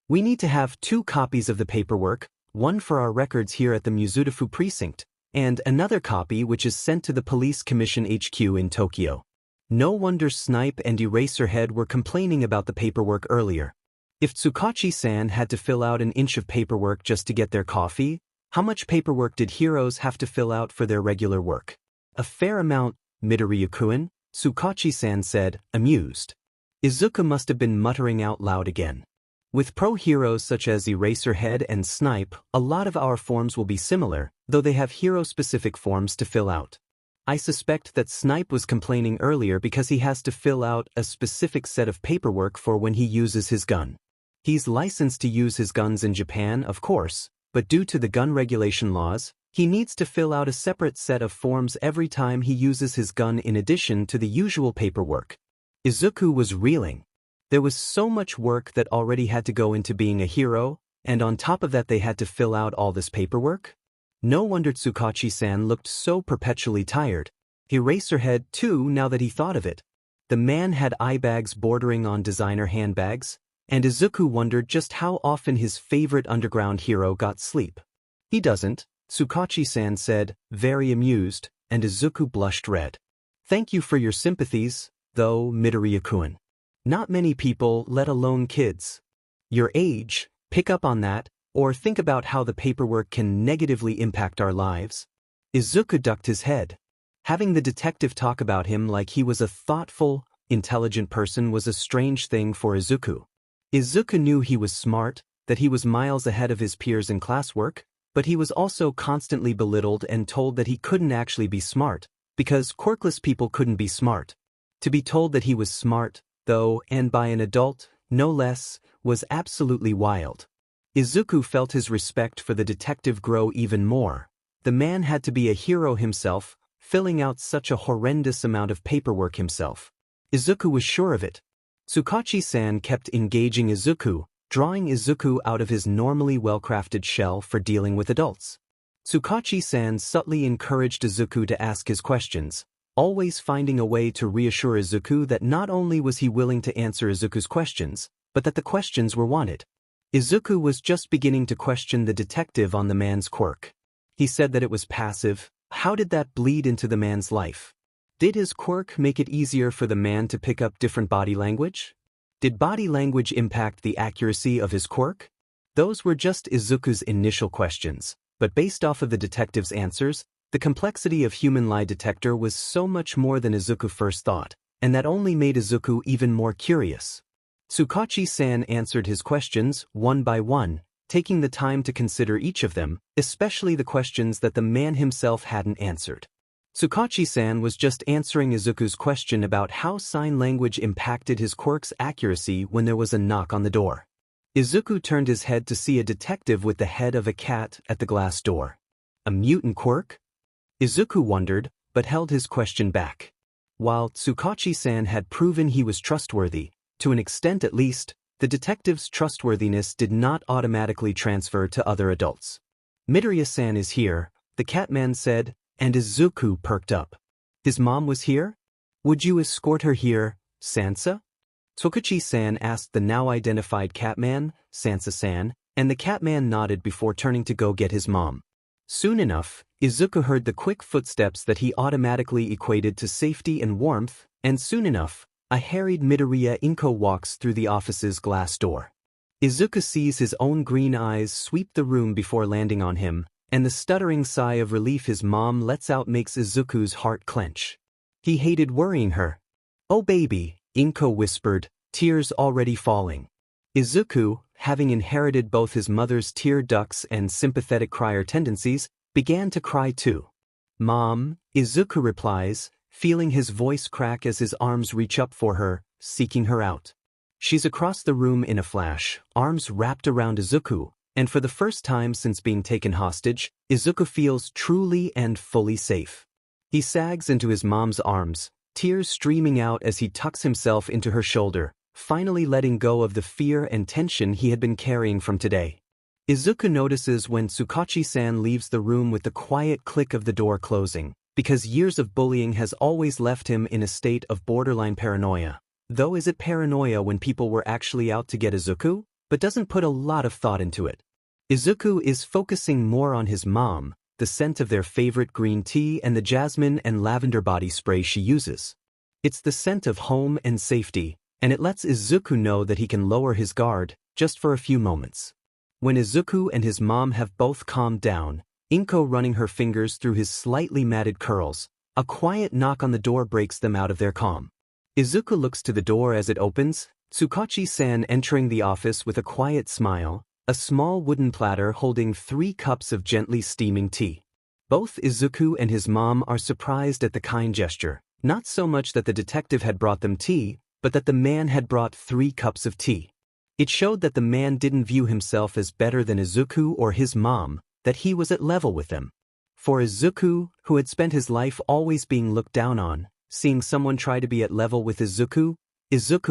We need to have 2 copies of the paperwork, one for our records here at the Mizudafu precinct, and another copy which is sent to the Police Commission HQ in Tokyo. No wonder Snipe and Eraserhead were complaining about the paperwork earlier. If Tsukachi-san had to fill out an inch of paperwork just to get their coffee, how much paperwork did heroes have to fill out for their regular work? A fair amount, Midoriya-kun, Tsukachi-san said, amused. Izuku must have been muttering out loud again. With pro heroes such as Eraserhead and Snipe, a lot of our forms will be similar, though they have hero-specific forms to fill out. I suspect that Snipe was complaining earlier because he has to fill out a specific set of paperwork for when he uses his gun. He's licensed to use his guns in Japan, of course, but due to the gun regulation laws, he needs to fill out a separate set of forms every time he uses his gun in addition to the usual paperwork. Izuku was reeling. There was so much work that already had to go into being a hero, and on top of that they had to fill out all this paperwork? No wonder Tsukachi-san looked so perpetually tired. Eraserhead too, now that he thought of it. The man had eye bags bordering on designer handbags, and Izuku wondered just how often his favorite underground hero got sleep. He doesn't, Tsukachi-san said, very amused, and Izuku blushed red. Thank you for your sympathies, though, Midoriya-kun. Not many people, let alone kids your age, pick up on that, or think about how the paperwork can negatively impact our lives. Izuku ducked his head. Having the detective talk about him like he was a thoughtful, intelligent person was a strange thing for Izuku. Izuku knew he was smart, that he was miles ahead of his peers in classwork, but he was also constantly belittled and told that he couldn't actually be smart, because quirkless people couldn't be smart. To be told that he was smart, though, and by an adult, no less, was absolutely wild. Izuku felt his respect for the detective grow even more. The man had to be a hero himself, filling out such a horrendous amount of paperwork himself. Izuku was sure of it. Tsukachi-san kept engaging Izuku, drawing Izuku out of his normally well-crafted shell for dealing with adults. Tsukachi-san subtly encouraged Izuku to ask his questions, always finding a way to reassure Izuku that not only was he willing to answer Izuku's questions, but that the questions were wanted. Izuku was just beginning to question the detective on the man's quirk. He said that it was passive. How did that bleed into the man's life? Did his quirk make it easier for the man to pick up different body language? Did body language impact the accuracy of his quirk? Those were just Izuku's initial questions, but based off of the detective's answers, the complexity of human lie detector was so much more than Izuku first thought, and that only made Izuku even more curious. Tsukachi-san answered his questions one by one, taking the time to consider each of them, especially the questions that the man himself hadn't answered. Tsukachi-san was just answering Izuku's question about how sign language impacted his quirk's accuracy when there was a knock on the door. Izuku turned his head to see a detective with the head of a cat at the glass door. A mutant quirk? Izuku wondered, but held his question back. While Tsukachi-san had proven he was trustworthy, to an extent at least, the detective's trustworthiness did not automatically transfer to other adults. Midoriya-san is here, the catman said, and Izuku perked up. His mom was here? Would you escort her here, Sansa? Tokuchi-san asked the now-identified catman, Sansa-san, and the catman nodded before turning to go get his mom. Soon enough, Izuku heard the quick footsteps that he automatically equated to safety and warmth, and soon enough, a harried Midoriya Inko walks through the office's glass door. Izuku sees his own green eyes sweep the room before landing on him, and the stuttering sigh of relief his mom lets out makes Izuku's heart clench. He hated worrying her. "Oh baby," Inko whispered, tears already falling. Izuku, having inherited both his mother's tear ducts and sympathetic crier tendencies, began to cry too. "Mom," Izuku replies, feeling his voice crack as his arms reach up for her, seeking her out. She's across the room in a flash, arms wrapped around Izuku, and for the first time since being taken hostage, Izuku feels truly and fully safe. He sags into his mom's arms, tears streaming out as he tucks himself into her shoulder, finally letting go of the fear and tension he had been carrying from today. Izuku notices when Tsukachi-san leaves the room with the quiet click of the door closing, because years of bullying has always left him in a state of borderline paranoia. Though is it paranoia when people were actually out to get Izuku? But doesn't put a lot of thought into it. Izuku is focusing more on his mom, the scent of their favorite green tea and the jasmine and lavender body spray she uses. It's the scent of home and safety, and it lets Izuku know that he can lower his guard, just for a few moments. When Izuku and his mom have both calmed down, Inko running her fingers through his slightly matted curls, a quiet knock on the door breaks them out of their calm. Izuku looks to the door as it opens, Tsukachi-san entering the office with a quiet smile, a small wooden platter holding 3 cups of gently steaming tea. Both Izuku and his mom are surprised at the kind gesture, not so much that the detective had brought them tea, but that the man had brought 3 cups of tea. It showed that the man didn't view himself as better than Izuku or his mom, that he was at level with them. For Izuku, who had spent his life always being looked down on, seeing someone try to be at level with Izuku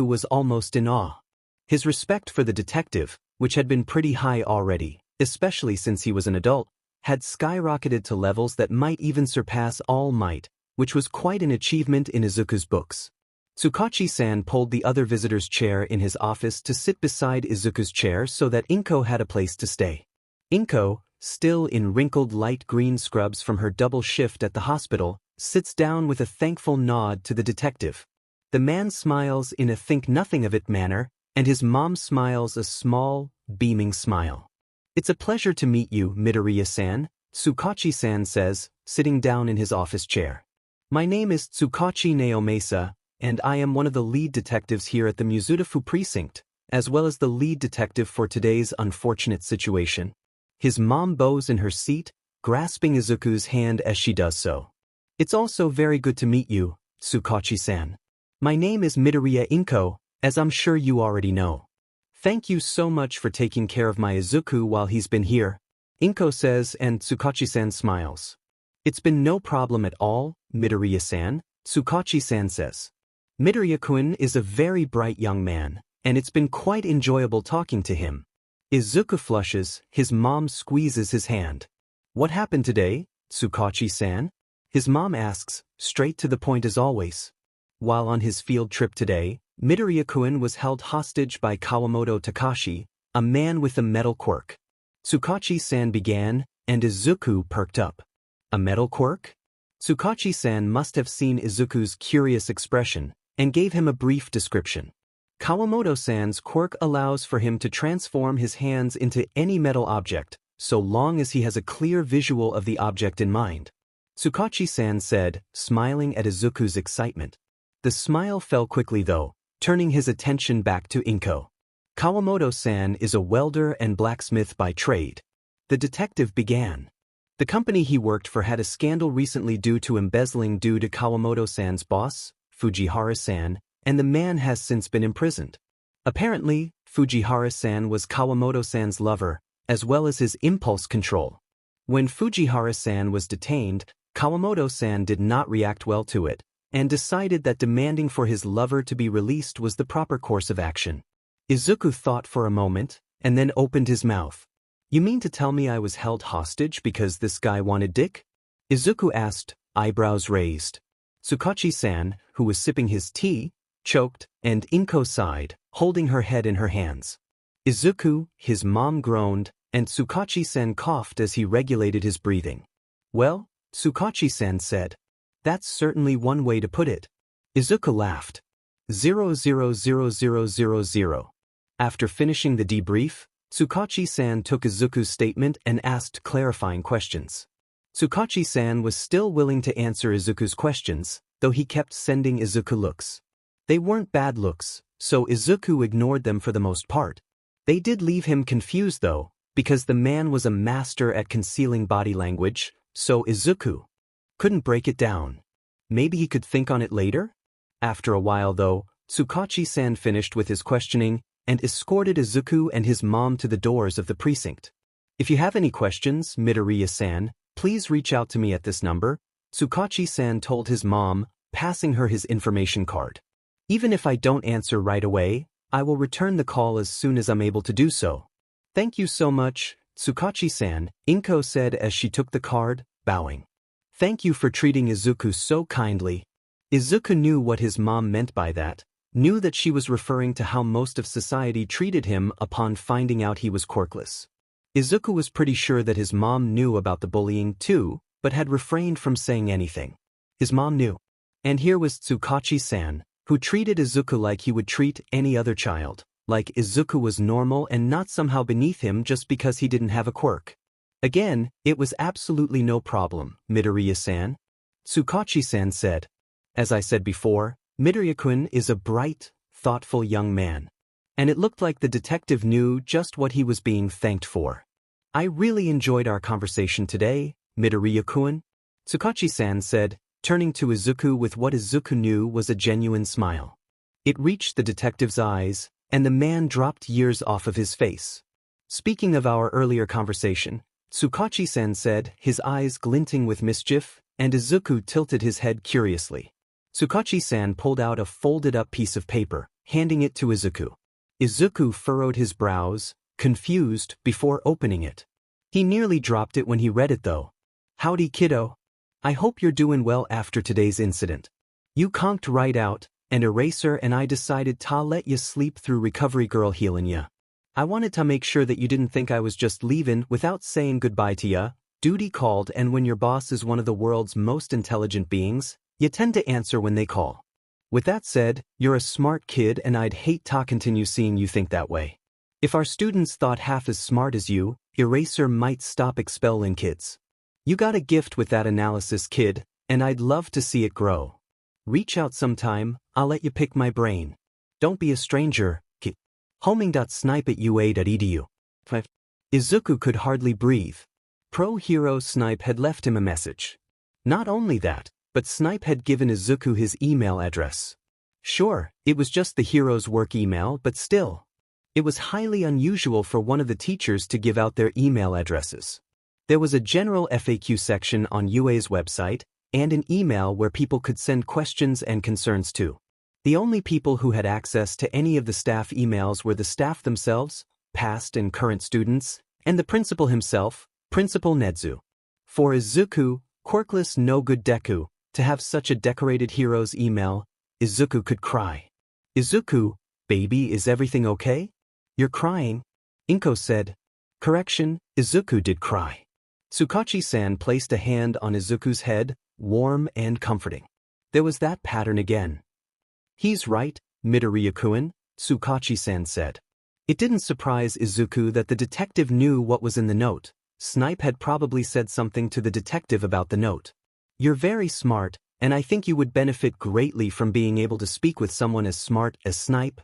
was almost in awe. His respect for the detective, which had been pretty high already, especially since he was an adult, had skyrocketed to levels that might even surpass All Might, which was quite an achievement in Izuku's books. Tsukachi-san pulled the other visitor's chair in his office to sit beside Izuku's chair so that Inko had a place to stay. Inko, still in wrinkled light green scrubs from her double shift at the hospital, sits down with a thankful nod to the detective. The man smiles in a think-nothing-of-it manner, and his mom smiles a small, beaming smile. "It's a pleasure to meet you, Midoriya-san," Tsukachi-san says, sitting down in his office chair. "My name is Tsukachi Naomesa, and I am one of the lead detectives here at the Muzutafu precinct, as well as the lead detective for today's unfortunate situation." His mom bows in her seat, grasping Izuku's hand as she does so. "It's also very good to meet you, Tsukachi-san. My name is Midoriya Inko, as I'm sure you already know. Thank you so much for taking care of my Izuku while he's been here," Inko says, and Tsukachi-san smiles. "It's been no problem at all, Midoriya-san," Tsukachi-san says. Midoriya-kun is a very bright young man, and it's been quite enjoyable talking to him. Izuku flushes, his mom squeezes his hand. "What happened today, Tsukachi-san?" His mom asks, straight to the point as always. While on his field trip today, Midoriya-kun was held hostage by Kawamoto Takashi, a man with a metal quirk. Tsukachi-san began, and Izuku perked up. "A metal quirk?" Tsukachi-san must have seen Izuku's curious expression, and gave him a brief description. Kawamoto-san's quirk allows for him to transform his hands into any metal object, so long as he has a clear visual of the object in mind. Tsukachi-san said, smiling at Izuku's excitement. The smile fell quickly though, turning his attention back to Inko. Kawamoto-san is a welder and blacksmith by trade. The detective began. The company he worked for had a scandal recently due to embezzling due to Kawamoto-san's boss, Fujihara-san, and the man has since been imprisoned. Apparently, Fujihara-san was Kawamoto-san's lover, as well as his impulse control. When Fujihara-san was detained, Kawamoto-san did not react well to it, and decided that demanding for his lover to be released was the proper course of action. Izuku thought for a moment, and then opened his mouth. You mean to tell me I was held hostage because this guy wanted dick? Izuku asked, eyebrows raised. Tsukachi-san, who was sipping his tea, choked, and Inko sighed, holding her head in her hands. Izuku, his mom groaned, and Tsukachi-san coughed as he regulated his breathing. Well, Tsukachi-san said. That's certainly one way to put it. Izuku laughed. 0000000. After finishing the debrief, Tsukachi-san took Izuku's statement and asked clarifying questions. Tsukachi-san was still willing to answer Izuku's questions, though he kept sending Izuku looks. They weren't bad looks, so Izuku ignored them for the most part. They did leave him confused though, because the man was a master at concealing body language, so Izuku couldn't break it down. Maybe he could think on it later? After a while though, Tsukachi-san finished with his questioning and escorted Izuku and his mom to the doors of the precinct. If you have any questions, Midoriya-san, please reach out to me at this number, Tsukachi-san told his mom, passing her his information card. Even if I don't answer right away, I will return the call as soon as I'm able to do so. Thank you so much, Tsukachi-san, Inko said as she took the card, bowing. Thank you for treating Izuku so kindly. Izuku knew what his mom meant by that, knew that she was referring to how most of society treated him upon finding out he was quirkless. Izuku was pretty sure that his mom knew about the bullying too, but had refrained from saying anything. His mom knew. And here was Tsukachi-san, who treated Izuku like he would treat any other child, like Izuku was normal and not somehow beneath him just because he didn't have a quirk. Again, it was absolutely no problem, Midoriya-san. Tsukachi-san said. As I said before, Midoriya-kun is a bright, thoughtful young man. And it looked like the detective knew just what he was being thanked for. I really enjoyed our conversation today, Midoriya-kun, Tsukachi-san said, turning to Izuku with what Izuku knew was a genuine smile. It reached the detective's eyes, and the man dropped years off of his face. Speaking of our earlier conversation, Tsukachi-san said, his eyes glinting with mischief, and Izuku tilted his head curiously. Tsukachi-san pulled out a folded-up piece of paper, handing it to Izuku. Izuku furrowed his brows, confused, before opening it. He nearly dropped it when he read it though. Howdy kiddo. I hope you're doing well after today's incident. You conked right out, and Eraser and I decided to let you sleep through Recovery Girl healing ya. I wanted to make sure that you didn't think I was just leaving without saying goodbye to ya. Duty called, and when your boss is one of the world's most intelligent beings, you tend to answer when they call. With that said, you're a smart kid and I'd hate to continue seeing you think that way. If our students thought half as smart as you, Eraser might stop expelling kids. You got a gift with that analysis, kid, and I'd love to see it grow. Reach out sometime, I'll let you pick my brain. Don't be a stranger, kid. Homing.snipe@ua.edu. Izuku could hardly breathe. Pro Hero Snipe had left him a message. Not only that, but Snipe had given Izuku his email address. Sure, it was just the hero's work email, but still. It was highly unusual for one of the teachers to give out their email addresses. There was a general FAQ section on UA's website, and an email where people could send questions and concerns to. The only people who had access to any of the staff emails were the staff themselves, past and current students, and the principal himself, Principal Nedzu. For Izuku, quirkless no-good Deku, to have such a decorated hero's email, Izuku could cry. Izuku, baby, is everything okay? You're crying? Inko said. Correction, Izuku did cry. Tsukachi-san placed a hand on Izuku's head, warm and comforting. There was that pattern again. He's right, Midoriya-kun, Tsukachi-san said. It didn't surprise Izuku that the detective knew what was in the note. Snipe had probably said something to the detective about the note. You're very smart, and I think you would benefit greatly from being able to speak with someone as smart as Snipe.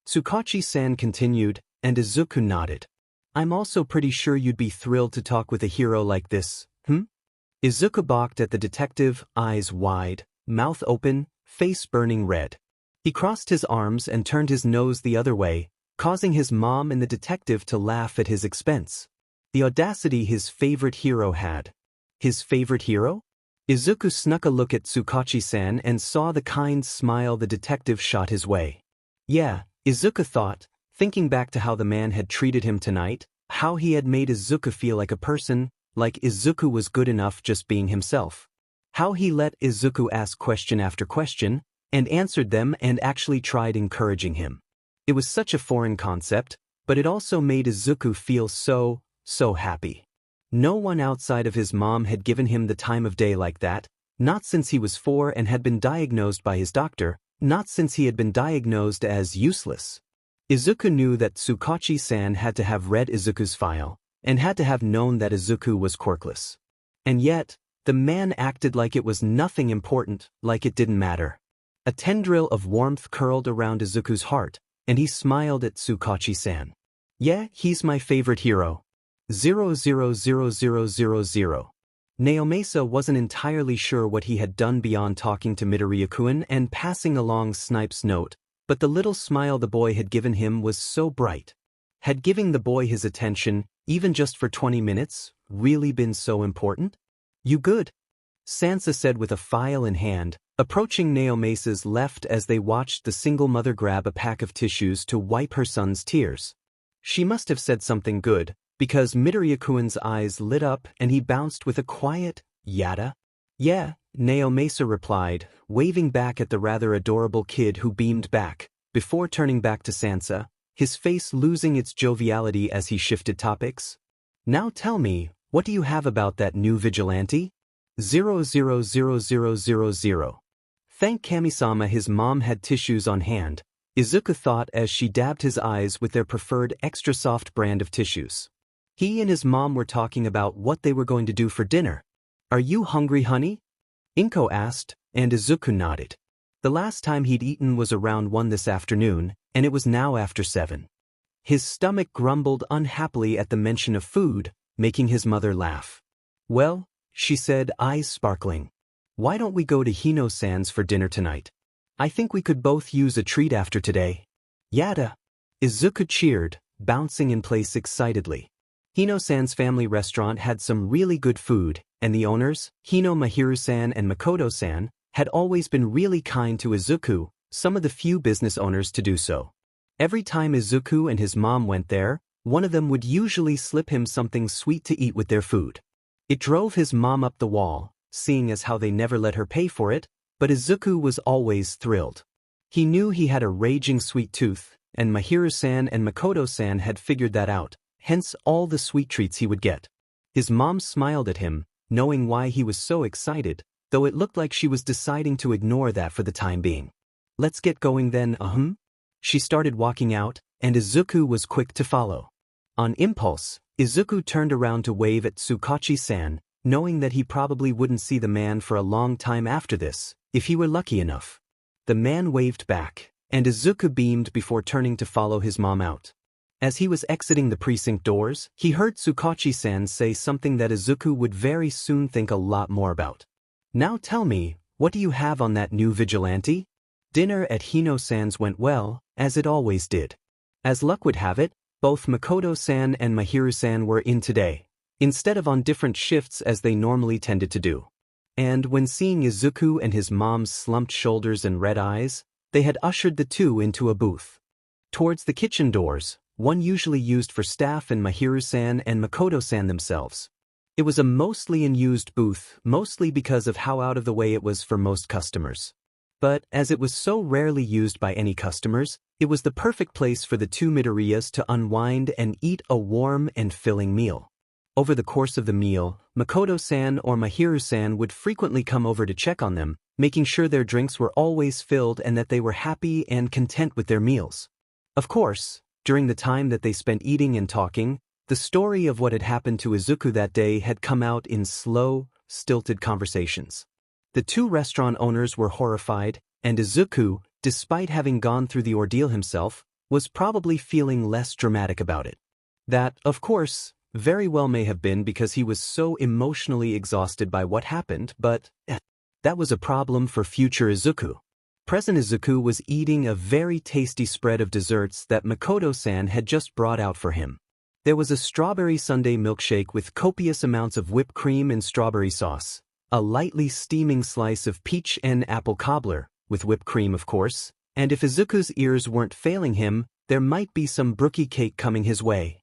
Tsukachi-san continued, and Izuku nodded. I'm also pretty sure you'd be thrilled to talk with a hero like this, Izuku balked at the detective, eyes wide, mouth open, face burning red. He crossed his arms and turned his nose the other way, causing his mom and the detective to laugh at his expense. The audacity his favorite hero had. His favorite hero? Izuku snuck a look at Tsukachi-san and saw the kind smile the detective shot his way. Yeah, Izuku thought, thinking back to how the man had treated him tonight, how he had made Izuku feel like a person, like Izuku was good enough just being himself. How he let Izuku ask question after question, and answered them and actually tried encouraging him. It was such a foreign concept, but it also made Izuku feel so happy. No one outside of his mom had given him the time of day like that, not since he was 4 and had been diagnosed by his doctor, not since he had been diagnosed as useless. Izuku knew that Tsukachi-san had to have read Izuku's file, and had to have known that Izuku was quirkless. And yet, the man acted like it was nothing important, like it didn't matter. A tendril of warmth curled around Izuku's heart, and he smiled at Tsukachi-san. Yeah, he's my favorite hero. 00000. Naomasa wasn't entirely sure what he had done beyond talking to Midoriya-kun and passing along Snipe's note, but the little smile the boy had given him was so bright. Had giving the boy his attention, even just for 20 minutes, really been so important? You good? Sansa said with a file in hand, approaching Naomasa's left as they watched the single mother grab a pack of tissues to wipe her son's tears. She must have said something good, because Midoriya-kun's eyes lit up and he bounced with a quiet, "Yada?" Yeah, Naomasa replied, waving back at the rather adorable kid who beamed back, before turning back to Sansa, his face losing its joviality as he shifted topics. Now tell me, what do you have about that new vigilante? 00000. Thank Kami-sama his mom had tissues on hand, Izuku thought as she dabbed his eyes with their preferred extra soft brand of tissues. He and his mom were talking about what they were going to do for dinner. Are you hungry, honey? Inko asked, and Izuku nodded. The last time he'd eaten was around 1 this afternoon, and it was now after 7. His stomach grumbled unhappily at the mention of food, making his mother laugh. Well, she said, eyes sparkling. Why don't we go to Hino-san's for dinner tonight? I think we could both use a treat after today. Yada! Izuku cheered, bouncing in place excitedly. Hino-san's family restaurant had some really good food, and the owners, Hino Mahiru-san and Makoto-san, had always been really kind to Izuku, some of the few business owners to do so. Every time Izuku and his mom went there, one of them would usually slip him something sweet to eat with their food. It drove his mom up the wall, seeing as how they never let her pay for it, but Izuku was always thrilled. He knew he had a raging sweet tooth, and Mahiru-san and Makoto-san had figured that out, hence all the sweet treats he would get. His mom smiled at him, knowing why he was so excited, though it looked like she was deciding to ignore that for the time being. Let's get going then, She started walking out, and Izuku was quick to follow. On impulse, Izuku turned around to wave at Tsukachi-san, knowing that he probably wouldn't see the man for a long time after this, if he were lucky enough. The man waved back, and Izuku beamed before turning to follow his mom out. As he was exiting the precinct doors, he heard Tsukachi-san say something that Izuku would very soon think a lot more about. Now tell me, what do you have on that new vigilante? Dinner at Hino-san's went well, as it always did. As luck would have it, both Makoto-san and Mahiru-san were in today, instead of on different shifts as they normally tended to do. And when seeing Izuku and his mom's slumped shoulders and red eyes, they had ushered the two into a booth. Towards the kitchen doors, one usually used for staff and Mahiru-san and Makoto-san themselves. It was a mostly unused booth, mostly because of how out of the way it was for most customers. But, as it was so rarely used by any customers, it was the perfect place for the two Midoriyas to unwind and eat a warm and filling meal. Over the course of the meal, Makoto-san or Mahiru-san would frequently come over to check on them, making sure their drinks were always filled and that they were happy and content with their meals. Of course, during the time that they spent eating and talking, the story of what had happened to Izuku that day had come out in slow, stilted conversations. The two restaurant owners were horrified, and Izuku, despite having gone through the ordeal himself, was probably feeling less dramatic about it. That, of course, very well may have been because he was so emotionally exhausted by what happened, but that was a problem for future Izuku. Present Izuku was eating a very tasty spread of desserts that Makoto-san had just brought out for him. There was a strawberry sundae milkshake with copious amounts of whipped cream and strawberry sauce, a lightly steaming slice of peach and apple cobbler, with whipped cream of course, and if Izuku's ears weren't failing him, there might be some brookie cake coming his way.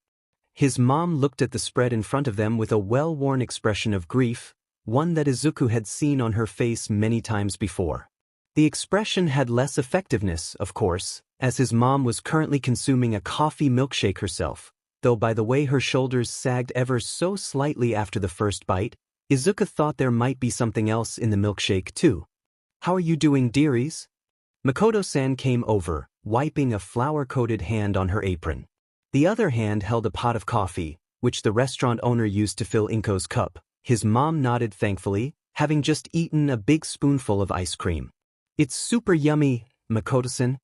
His mom looked at the spread in front of them with a well-worn expression of grief, one that Izuku had seen on her face many times before. The expression had less effectiveness, of course, as his mom was currently consuming a coffee milkshake herself, though by the way her shoulders sagged ever so slightly after the first bite, Izuku thought there might be something else in the milkshake too. "How are you doing, dearies?" Makoto-san came over, wiping a flour-coated hand on her apron. The other hand held a pot of coffee, which the restaurant owner used to fill Inko's cup. His mom nodded thankfully, having just eaten a big spoonful of ice cream. "It's super yummy, Makoto-san."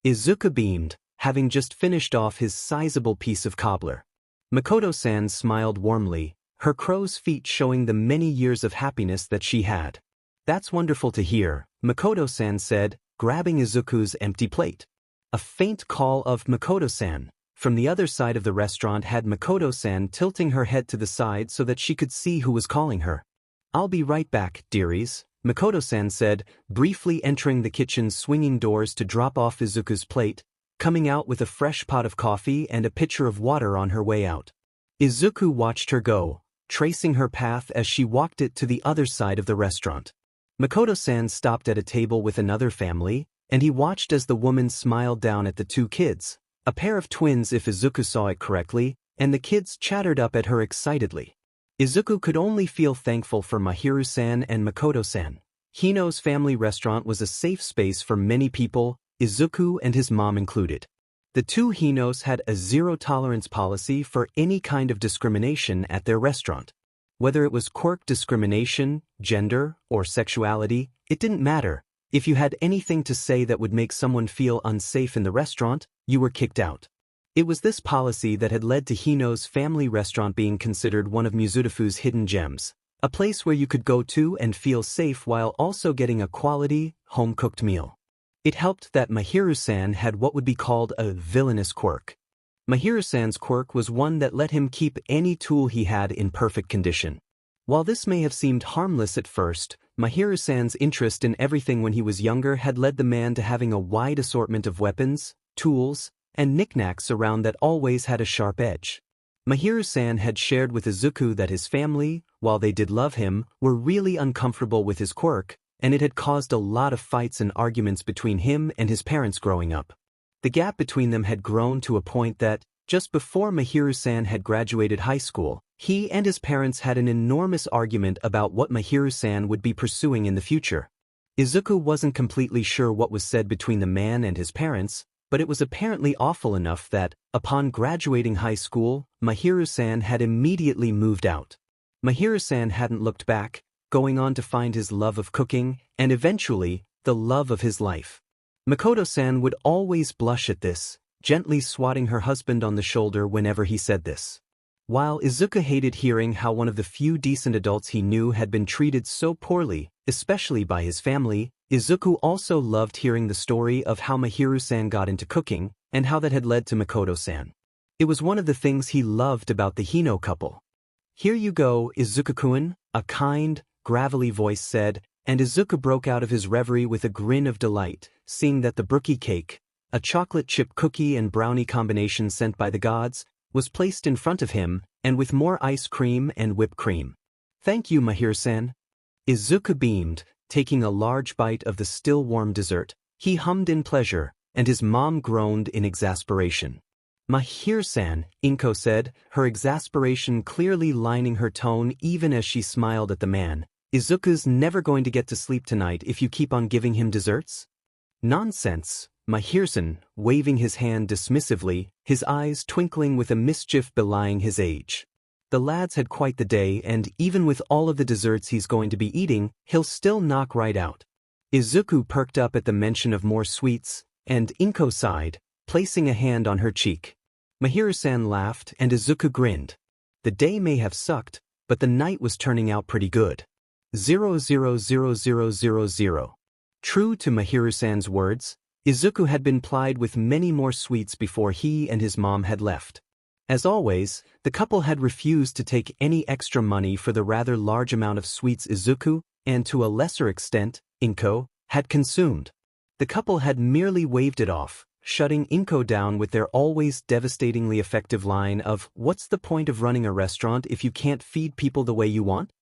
Izuku beamed, having just finished off his sizable piece of cobbler. Makoto-san smiled warmly, her crow's feet showing the many years of happiness that she had. "That's wonderful to hear," Makoto-san said, grabbing Izuku's empty plate. A faint call of "Makoto-san" from the other side of the restaurant had Makoto-san tilting her head to the side so that she could see who was calling her. "I'll be right back, dearies," Makoto-san said, briefly entering the kitchen's swinging doors to drop off Izuku's plate, coming out with a fresh pot of coffee and a pitcher of water on her way out. Izuku watched her go, tracing her path as she walked it to the other side of the restaurant. Makoto-san stopped at a table with another family, and he watched as the woman smiled down at the two kids, a pair of twins if Izuku saw it correctly, and the kids chattered up at her excitedly. Izuku could only feel thankful for Mahiru-san and Makoto-san. Hino's family restaurant was a safe space for many people, Izuku and his mom included. The two Hinos had a zero-tolerance policy for any kind of discrimination at their restaurant. Whether it was quirk discrimination, gender, or sexuality, it didn't matter. If you had anything to say that would make someone feel unsafe in the restaurant, you were kicked out. It was this policy that had led to Hino's family restaurant being considered one of Mizudafu's hidden gems, a place where you could go to and feel safe while also getting a quality, home-cooked meal. It helped that Mahiru-san had what would be called a villainous quirk. Mahiru-san's quirk was one that let him keep any tool he had in perfect condition. While this may have seemed harmless at first, Mahiru-san's interest in everything when he was younger had led the man to having a wide assortment of weapons, tools, and knickknacks around that always had a sharp edge. Mahiru-san had shared with Izuku that his family, while they did love him, were really uncomfortable with his quirk, and it had caused a lot of fights and arguments between him and his parents growing up. The gap between them had grown to a point that, just before Mahiru-san had graduated high school, he and his parents had an enormous argument about what Mahiru-san would be pursuing in the future. Izuku wasn't completely sure what was said between the man and his parents, but it was apparently awful enough that, upon graduating high school, Mahiru-san had immediately moved out. Mahiru-san hadn't looked back, going on to find his love of cooking, and eventually, the love of his life. Makoto-san would always blush at this, gently swatting her husband on the shoulder whenever he said this. While Izuku hated hearing how one of the few decent adults he knew had been treated so poorly, especially by his family, Izuku also loved hearing the story of how Mahiru-san got into cooking, and how that had led to Makoto-san. It was one of the things he loved about the Hino couple. "Here you go, Izuku-kun," a kind, gravelly voice said, and Izuku broke out of his reverie with a grin of delight, seeing that the brookie cake, a chocolate chip cookie and brownie combination sent by the gods, was placed in front of him, and with more ice cream and whipped cream. "Thank you, Mahiru-san." Izuku beamed, taking a large bite of the still-warm dessert. He hummed in pleasure, and his mom groaned in exasperation. "Mahiru-san," Inko said, her exasperation clearly lining her tone even as she smiled at the man. "Izuku's never going to get to sleep tonight if you keep on giving him desserts?" "Nonsense," Mahirsan, waving his hand dismissively, his eyes twinkling with a mischief belying his age. The lad's had quite the day, and even with all of the desserts he's going to be eating, he'll still knock right out. Izuku perked up at the mention of more sweets, and Inko sighed, placing a hand on her cheek. Mahiro-san laughed and Izuku grinned. The day may have sucked, but the night was turning out pretty good. 0000000. True to Mahiro-san's words, Izuku had been plied with many more sweets before he and his mom had left. As always, the couple had refused to take any extra money for the rather large amount of sweets Izuku, and to a lesser extent, Inko, had consumed. The couple had merely waved it off, shutting Inko down with their always devastatingly effective line of, "What's the point of running a restaurant if you can't feed people the way you want?"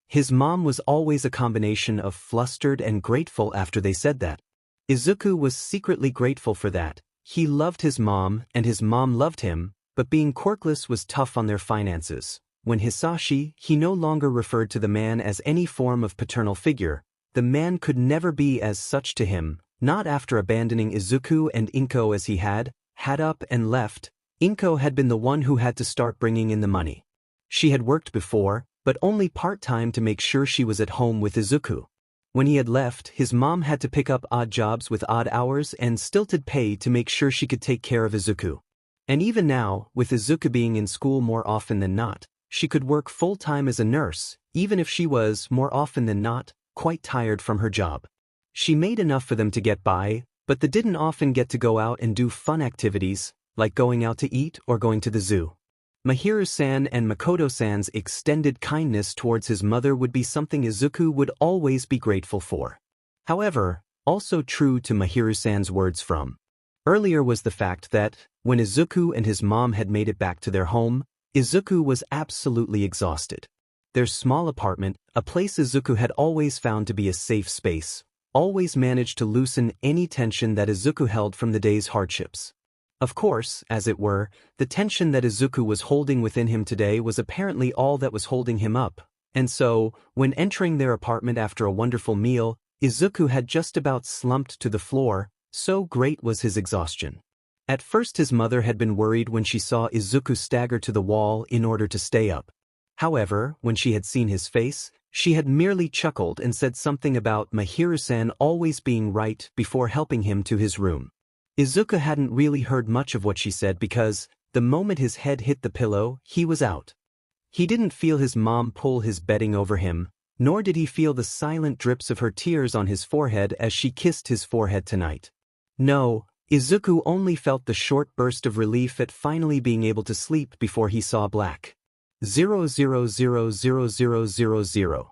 His mom was always a combination of flustered and grateful after they said that. Izuku was secretly grateful for that. He loved his mom and his mom loved him, but being quirkless was tough on their finances. When Hisashi, he no longer referred to the man as any form of paternal figure. The man could never be as such to him, not after abandoning Izuku and Inko as he had up and left. Inko had been the one who had to start bringing in the money. She had worked before, but only part-time to make sure she was at home with Izuku. When he had left, his mom had to pick up odd jobs with odd hours and stilted pay to make sure she could take care of Izuku. And even now, with Izuku being in school more often than not, she could work full-time as a nurse, even if she was, more often than not, quite tired from her job. She made enough for them to get by, but they didn't often get to go out and do fun activities, like going out to eat or going to the zoo. Mahiro-san and Makoto-san's extended kindness towards his mother would be something Izuku would always be grateful for. However, also true to Mahiro-san's words from earlier was the fact that, when Izuku and his mom had made it back to their home, Izuku was absolutely exhausted. Their small apartment, a place Izuku had always found to be a safe space, always managed to loosen any tension that Izuku held from the day's hardships. Of course, as it were, the tension that Izuku was holding within him today was apparently all that was holding him up, and so, when entering their apartment after a wonderful meal, Izuku had just about slumped to the floor, so great was his exhaustion. At first his mother had been worried when she saw Izuku stagger to the wall in order to stay up. However, when she had seen his face, she had merely chuckled and said something about Mahiro-san always being right before helping him to his room. Izuku hadn't really heard much of what she said because, the moment his head hit the pillow, he was out. He didn't feel his mom pull his bedding over him, nor did he feel the silent drips of her tears on his forehead as she kissed his forehead tonight. No, Izuku only felt the short burst of relief at finally being able to sleep before he saw black. 0000000.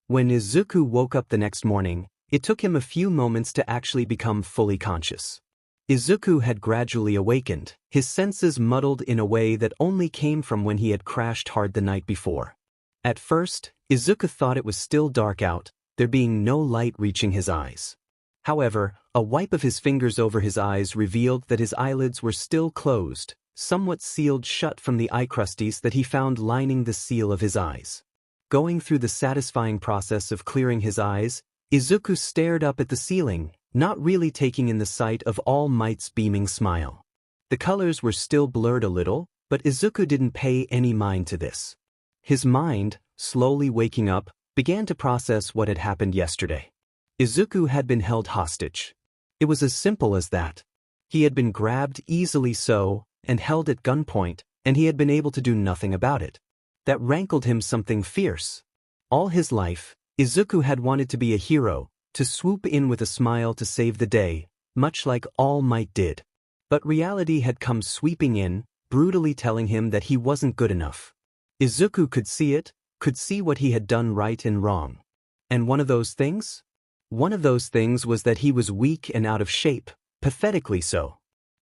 When Izuku woke up the next morning, it took him a few moments to actually become fully conscious. Izuku had gradually awakened, his senses muddled in a way that only came from when he had crashed hard the night before. At first, Izuku thought it was still dark out, there being no light reaching his eyes. However, a wipe of his fingers over his eyes revealed that his eyelids were still closed, somewhat sealed shut from the eye crusties that he found lining the seal of his eyes. Going through the satisfying process of clearing his eyes, Izuku stared up at the ceiling, not really taking in the sight of All Might's beaming smile. The colors were still blurred a little, but Izuku didn't pay any mind to this. His mind, slowly waking up, began to process what had happened yesterday. Izuku had been held hostage. It was as simple as that. He had been grabbed easily so, and held at gunpoint, and he had been able to do nothing about it. That rankled him something fierce. All his life, Izuku had wanted to be a hero, to swoop in with a smile to save the day, much like All Might did. But reality had come sweeping in, brutally telling him that he wasn't good enough. Izuku could see it, could see what he had done right and wrong. And one of those things? One of those things was that he was weak and out of shape, pathetically so.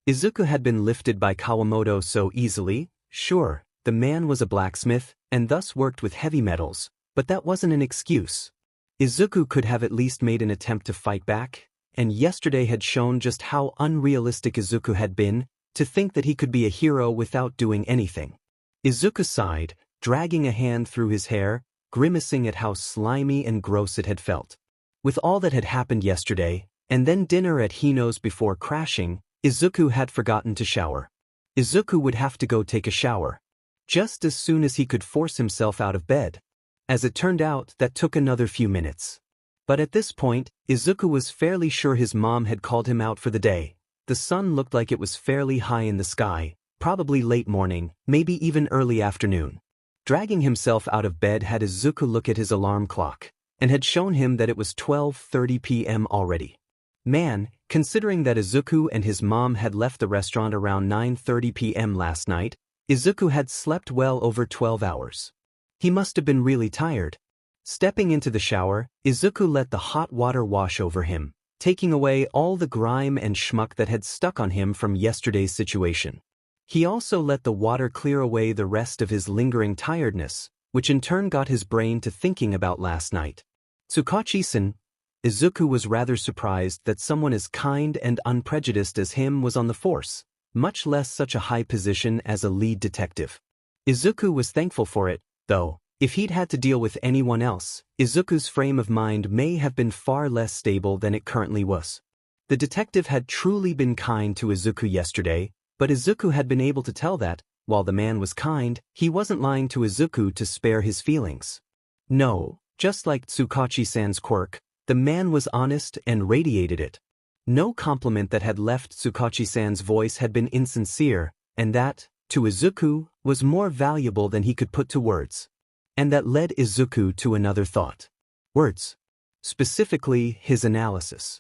Izuku had been lifted by Kawamoto so easily. Sure, the man was a blacksmith, and thus worked with heavy metals, but that wasn't an excuse. Izuku could have at least made an attempt to fight back, and yesterday had shown just how unrealistic Izuku had been, to think that he could be a hero without doing anything. Izuku sighed, dragging a hand through his hair, grimacing at how slimy and gross it had felt. With all that had happened yesterday, And then dinner at Hino's before crashing. Izuku had forgotten to shower. Izuku would have to go take a shower just as soon as he could force himself out of bed. As it turned out, that took another few minutes. But at this point, Izuku was fairly sure his mom had called him out for the day. The sun looked like it was fairly high in the sky, probably late morning, maybe even early afternoon. Dragging himself out of bed had Izuku look at his alarm clock, and had shown him that it was 12:30 p.m. already. Man, considering that Izuku and his mom had left the restaurant around 9:30 p.m. last night, Izuku had slept well over 12 hours. He must have been really tired. Stepping into the shower, Izuku let the hot water wash over him, taking away all the grime and schmuck that had stuck on him from yesterday's situation. He also let the water clear away the rest of his lingering tiredness, which in turn got his brain to thinking about last night. Tsukachi-san. Izuku was rather surprised that someone as kind and unprejudiced as him was on the force, much less such a high position as a lead detective. Izuku was thankful for it, though. If he'd had to deal with anyone else, Izuku's frame of mind may have been far less stable than it currently was. The detective had truly been kind to Izuku yesterday, but Izuku had been able to tell that, while the man was kind, he wasn't lying to Izuku to spare his feelings. No, just like Tsukachi-san's quirk, the man was honest and radiated it. No compliment that had left Tsukachi-san's voice had been insincere, and that, to Izuku, was more valuable than he could put to words. And that led Izuku to another thought. Words. Specifically, his analysis.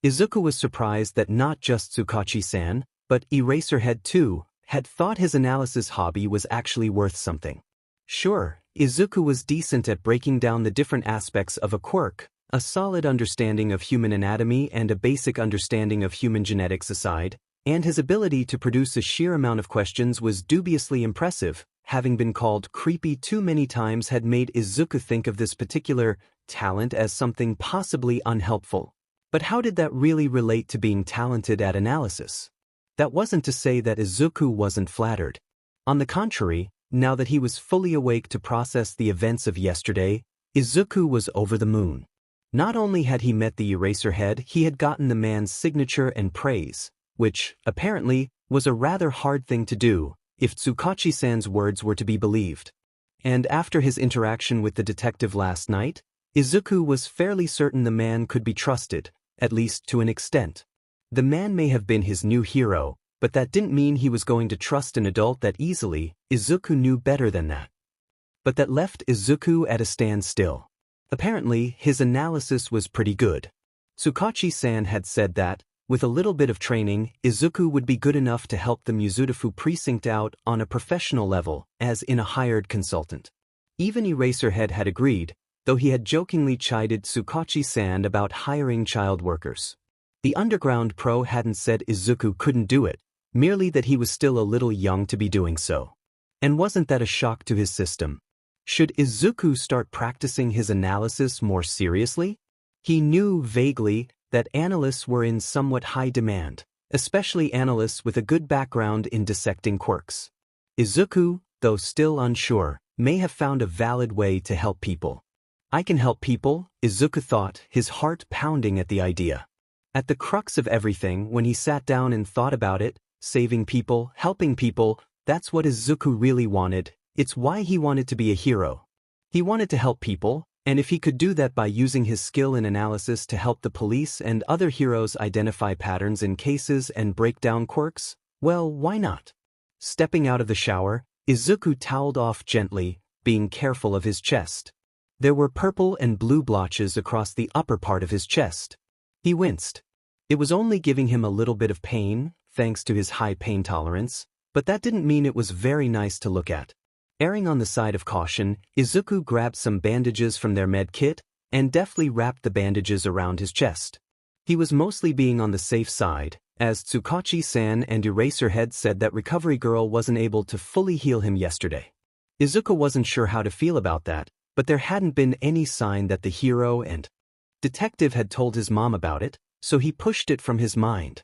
Izuku was surprised that not just Tsukachi-san, but Eraserhead too, had thought his analysis hobby was actually worth something. Sure, Izuku was decent at breaking down the different aspects of a quirk, a solid understanding of human anatomy and a basic understanding of human genetics aside, and his ability to produce a sheer amount of questions was dubiously impressive. Having been called creepy too many times had made Izuku think of this particular talent as something possibly unhelpful. But how did that really relate to being talented at analysis? That wasn't to say that Izuku wasn't flattered. On the contrary, now that he was fully awake to process the events of yesterday, Izuku was over the moon. Not only had he met the Eraserhead, he had gotten the man's signature and praise, which, apparently, was a rather hard thing to do, if Tsukachi-san's words were to be believed. And after his interaction with the detective last night, Izuku was fairly certain the man could be trusted, at least to an extent. The man may have been his new hero, but that didn't mean he was going to trust an adult that easily. Izuku knew better than that. But that left Izuku at a standstill. Apparently, his analysis was pretty good. Tsukachi-san had said that, with a little bit of training, Izuku would be good enough to help the Mizutofu precinct out on a professional level, as in a hired consultant. Even Eraserhead had agreed, though he had jokingly chided Tsukachi-san about hiring child workers. The underground pro hadn't said Izuku couldn't do it, merely that he was still a little young to be doing so. And wasn't that a shock to his system? Should Izuku start practicing his analysis more seriously? He knew vaguely that analysts were in somewhat high demand, especially analysts with a good background in dissecting quirks. Izuku, though still unsure, may have found a valid way to help people. I can help people, Izuku thought, his heart pounding at the idea. At the crux of everything, when he sat down and thought about it, saving people, helping people, that's what Izuku really wanted. It's why he wanted to be a hero. He wanted to help people, and if he could do that by using his skill in analysis to help the police and other heroes identify patterns in cases and break down quirks, well, why not? Stepping out of the shower, Izuku toweled off gently, being careful of his chest. There were purple and blue blotches across the upper part of his chest. He winced. It was only giving him a little bit of pain, thanks to his high pain tolerance, but that didn't mean it was very nice to look at. Erring on the side of caution, Izuku grabbed some bandages from their med kit and deftly wrapped the bandages around his chest. He was mostly being on the safe side, as Tsukachi-san and Eraserhead said that Recovery Girl wasn't able to fully heal him yesterday. Izuku wasn't sure how to feel about that, but there hadn't been any sign that the hero and detective had told his mom about it, so he pushed it from his mind.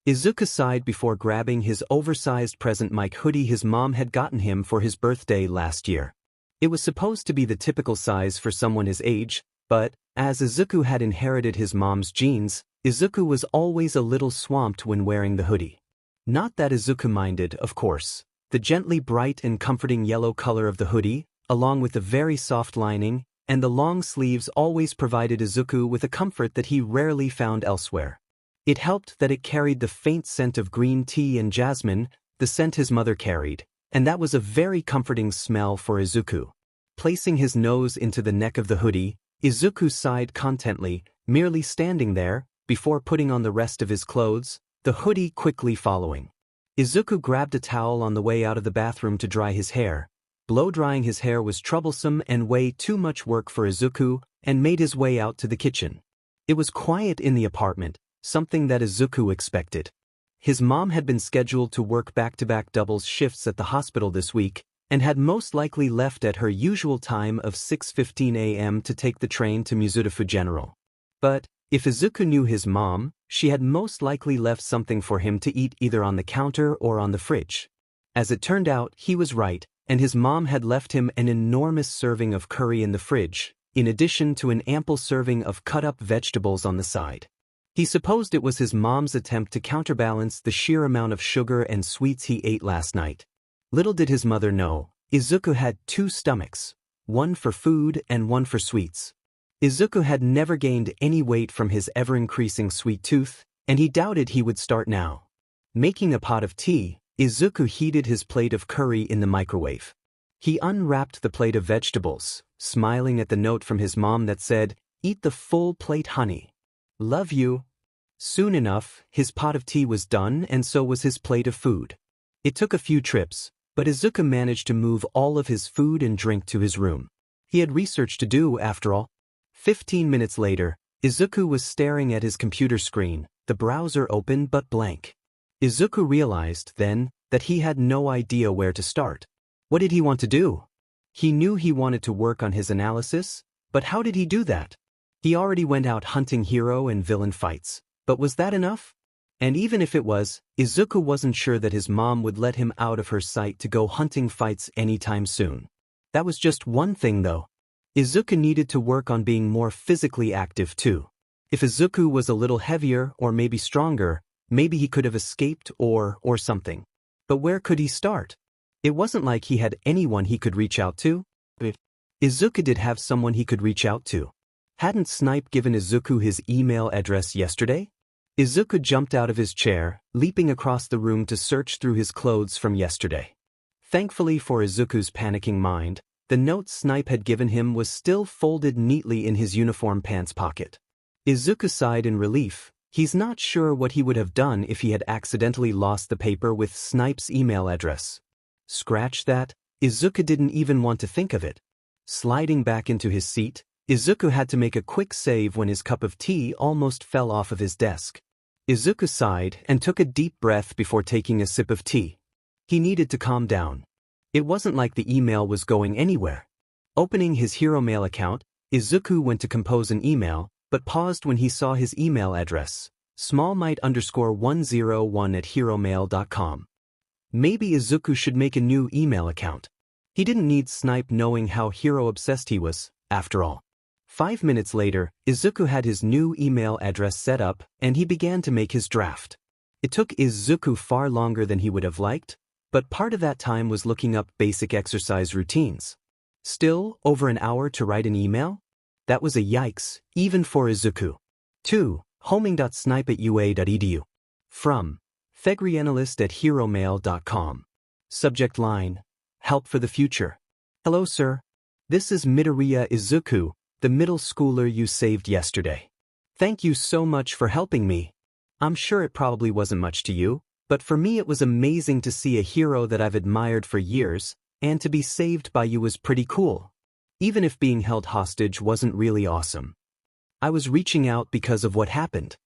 Izuku sighed before grabbing his oversized present Mike hoodie his mom had gotten him for his birthday last year. It was supposed to be the typical size for someone his age, but, as Izuku had inherited his mom's genes, Izuku was always a little swamped when wearing the hoodie. Not that Izuku minded, of course. The gently bright and comforting yellow color of the hoodie, along with the very soft lining, and the long sleeves always provided Izuku with a comfort that he rarely found elsewhere. It helped that it carried the faint scent of green tea and jasmine, the scent his mother carried, and that was a very comforting smell for Izuku. Placing his nose into the neck of the hoodie, Izuku sighed contently, merely standing there, before putting on the rest of his clothes, the hoodie quickly following. Izuku grabbed a towel on the way out of the bathroom to dry his hair. Blow-drying his hair was troublesome and way too much work for Izuku, and made his way out to the kitchen. It was quiet in the apartment, something that Izuku expected. His mom had been scheduled to work back-to-back doubles shifts at the hospital this week, and had most likely left at her usual time of 6:15 a.m. to take the train to Mizutofu General. But, if Izuku knew his mom, she had most likely left something for him to eat either on the counter or on the fridge. As it turned out, he was right, and his mom had left him an enormous serving of curry in the fridge, in addition to an ample serving of cut-up vegetables on the side. He supposed it was his mom's attempt to counterbalance the sheer amount of sugar and sweets he ate last night. Little did his mother know, Izuku had two stomachs, one for food and one for sweets. Izuku had never gained any weight from his ever-increasing sweet tooth, and he doubted he would start now. Making a pot of tea, Izuku heated his plate of curry in the microwave. He unwrapped the plate of vegetables, smiling at the note from his mom that said, "Eat the full plate, honey. Love you." Soon enough, his pot of tea was done and so was his plate of food. It took a few trips, but Izuku managed to move all of his food and drink to his room. He had research to do, after all. 15 minutes later, Izuku was staring at his computer screen, the browser open but blank. Izuku realized, then, that he had no idea where to start. What did he want to do? He knew he wanted to work on his analysis, but how did he do that? He already went out hunting hero and villain fights, but was that enough? And even if it was, Izuku wasn't sure that his mom would let him out of her sight to go hunting fights anytime soon. That was just one thing though. Izuku needed to work on being more physically active too. If Izuku was a little heavier or maybe stronger, maybe he could have escaped or something. But where could he start? It wasn't like he had anyone he could reach out to. Izuku did have someone he could reach out to. Hadn't Snipe given Izuku his email address yesterday? Izuku jumped out of his chair, leaping across the room to search through his clothes from yesterday. Thankfully for Izuku's panicking mind, the note Snipe had given him was still folded neatly in his uniform pants pocket. Izuku sighed in relief. He's not sure what he would have done if he had accidentally lost the paper with Snipe's email address. Scratch that, Izuku didn't even want to think of it. Sliding back into his seat, Izuku had to make a quick save when his cup of tea almost fell off of his desk. Izuku sighed and took a deep breath before taking a sip of tea. He needed to calm down. It wasn't like the email was going anywhere. Opening his Hero Mail account, Izuku went to compose an email, but paused when he saw his email address, smallmight_101@heromail.com. Maybe Izuku should make a new email account. He didn't need Snipe knowing how hero-obsessed he was, after all. 5 minutes later, Izuku had his new email address set up, and he began to make his draft. It took Izuku far longer than he would have liked, but part of that time was looking up basic exercise routines. Still, over an hour to write an email? That was a yikes, even for Izuku. 2. Homing.snipe@ua.edu. From thegrianalyst@heromail.com. Subject line: Help for the future. Hello, sir. This is Midoriya Izuku, the middle schooler you saved yesterday. Thank you so much for helping me. I'm sure it probably wasn't much to you, but for me it was amazing to see a hero that I've admired for years, and to be saved by you was pretty cool. Even if being held hostage wasn't really awesome. I was reaching out because of what happened.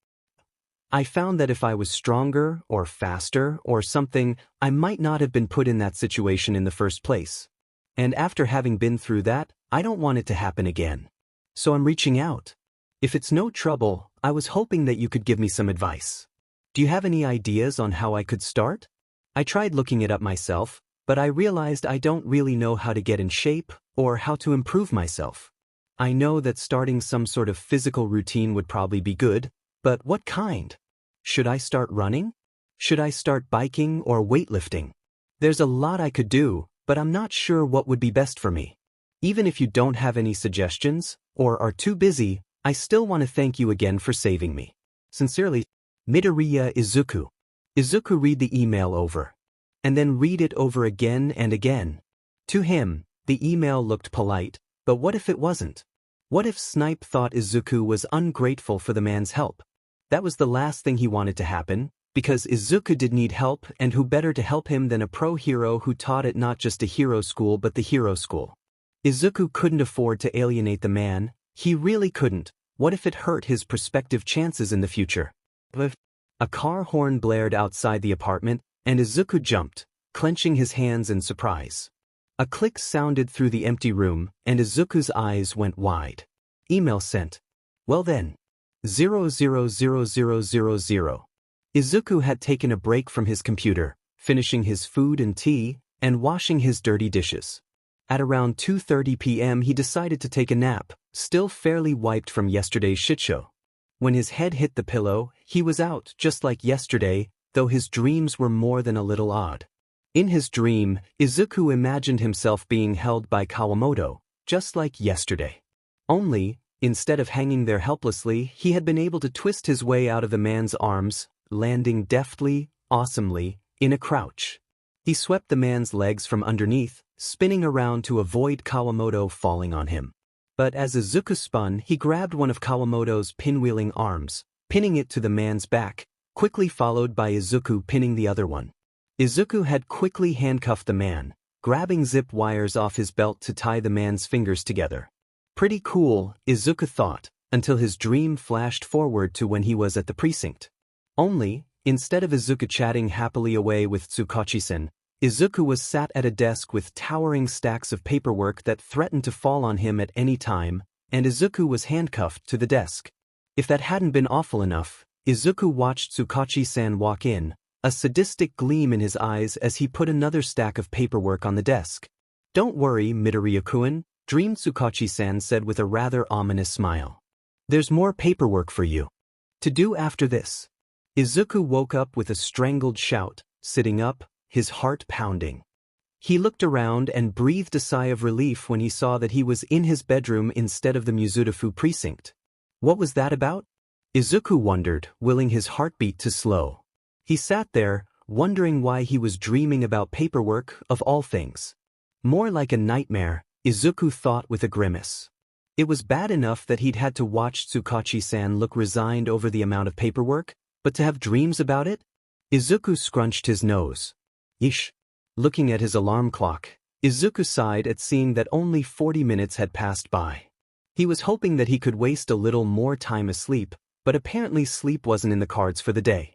I found that if I was stronger or faster or something, I might not have been put in that situation in the first place. And after having been through that, I don't want it to happen again. So I'm reaching out. If it's no trouble, I was hoping that you could give me some advice. Do you have any ideas on how I could start? I tried looking it up myself, but I realized I don't really know how to get in shape or how to improve myself. I know that starting some sort of physical routine would probably be good, But what kind? Should I start running? Should I start biking or weightlifting? There's a lot I could do, but I'm not sure what would be best for me. Even if you don't have any suggestions, or are too busy, I still want to thank you again for saving me. Sincerely, Midoriya Izuku. Izuku read the email over. And then read it over again and again. To him, the email looked polite, but what if it wasn't? What if Snipe thought Izuku was ungrateful for the man's help? That was the last thing he wanted to happen, because Izuku did need help, and who better to help him than a pro hero who taught at not just a hero school but the hero school. Izuku couldn't afford to alienate the man. He really couldn't. What if it hurt his prospective chances in the future? A car horn blared outside the apartment, and Izuku jumped, clenching his hands in surprise. A click sounded through the empty room, and Izuku's eyes went wide. Email sent. Well then. 000000. Izuku had taken a break from his computer, finishing his food and tea, and washing his dirty dishes. At around 2:30 p.m. he decided to take a nap, still fairly wiped from yesterday's shitshow. When his head hit the pillow, he was out just like yesterday, though his dreams were more than a little odd. In his dream, Izuku imagined himself being held by Kawamoto, just like yesterday. Only, instead of hanging there helplessly, he had been able to twist his way out of the man's arms, landing deftly, awesomely, in a crouch. He swept the man's legs from underneath, spinning around to avoid Kawamoto falling on him. But as Izuku spun, he grabbed one of Kawamoto's pinwheeling arms, pinning it to the man's back, quickly followed by Izuku pinning the other one. Izuku had quickly handcuffed the man, grabbing zip wires off his belt to tie the man's fingers together. Pretty cool, Izuku thought, until his dream flashed forward to when he was at the precinct. Only, instead of Izuku chatting happily away with Tsukachi-sen, Izuku was sat at a desk with towering stacks of paperwork that threatened to fall on him at any time, and Izuku was handcuffed to the desk. If that hadn't been awful enough, Izuku watched Tsukachi-san walk in, a sadistic gleam in his eyes as he put another stack of paperwork on the desk. "Don't worry, Midoriya-kun," dreamed Tsukachi-san said with a rather ominous smile. "There's more paperwork for you to do after this." Izuku woke up with a strangled shout, sitting up, his heart pounding. He looked around and breathed a sigh of relief when he saw that he was in his bedroom instead of the Mizudafu precinct. What was that about? Izuku wondered, willing his heartbeat to slow. He sat there, wondering why he was dreaming about paperwork, of all things. More like a nightmare, Izuku thought with a grimace. It was bad enough that he'd had to watch Tsukachi-san look resigned over the amount of paperwork, but to have dreams about it? Izuku scrunched his nose. Ish. Looking at his alarm clock, Izuku sighed at seeing that only 40 minutes had passed by. He was hoping that he could waste a little more time asleep, but apparently sleep wasn't in the cards for the day.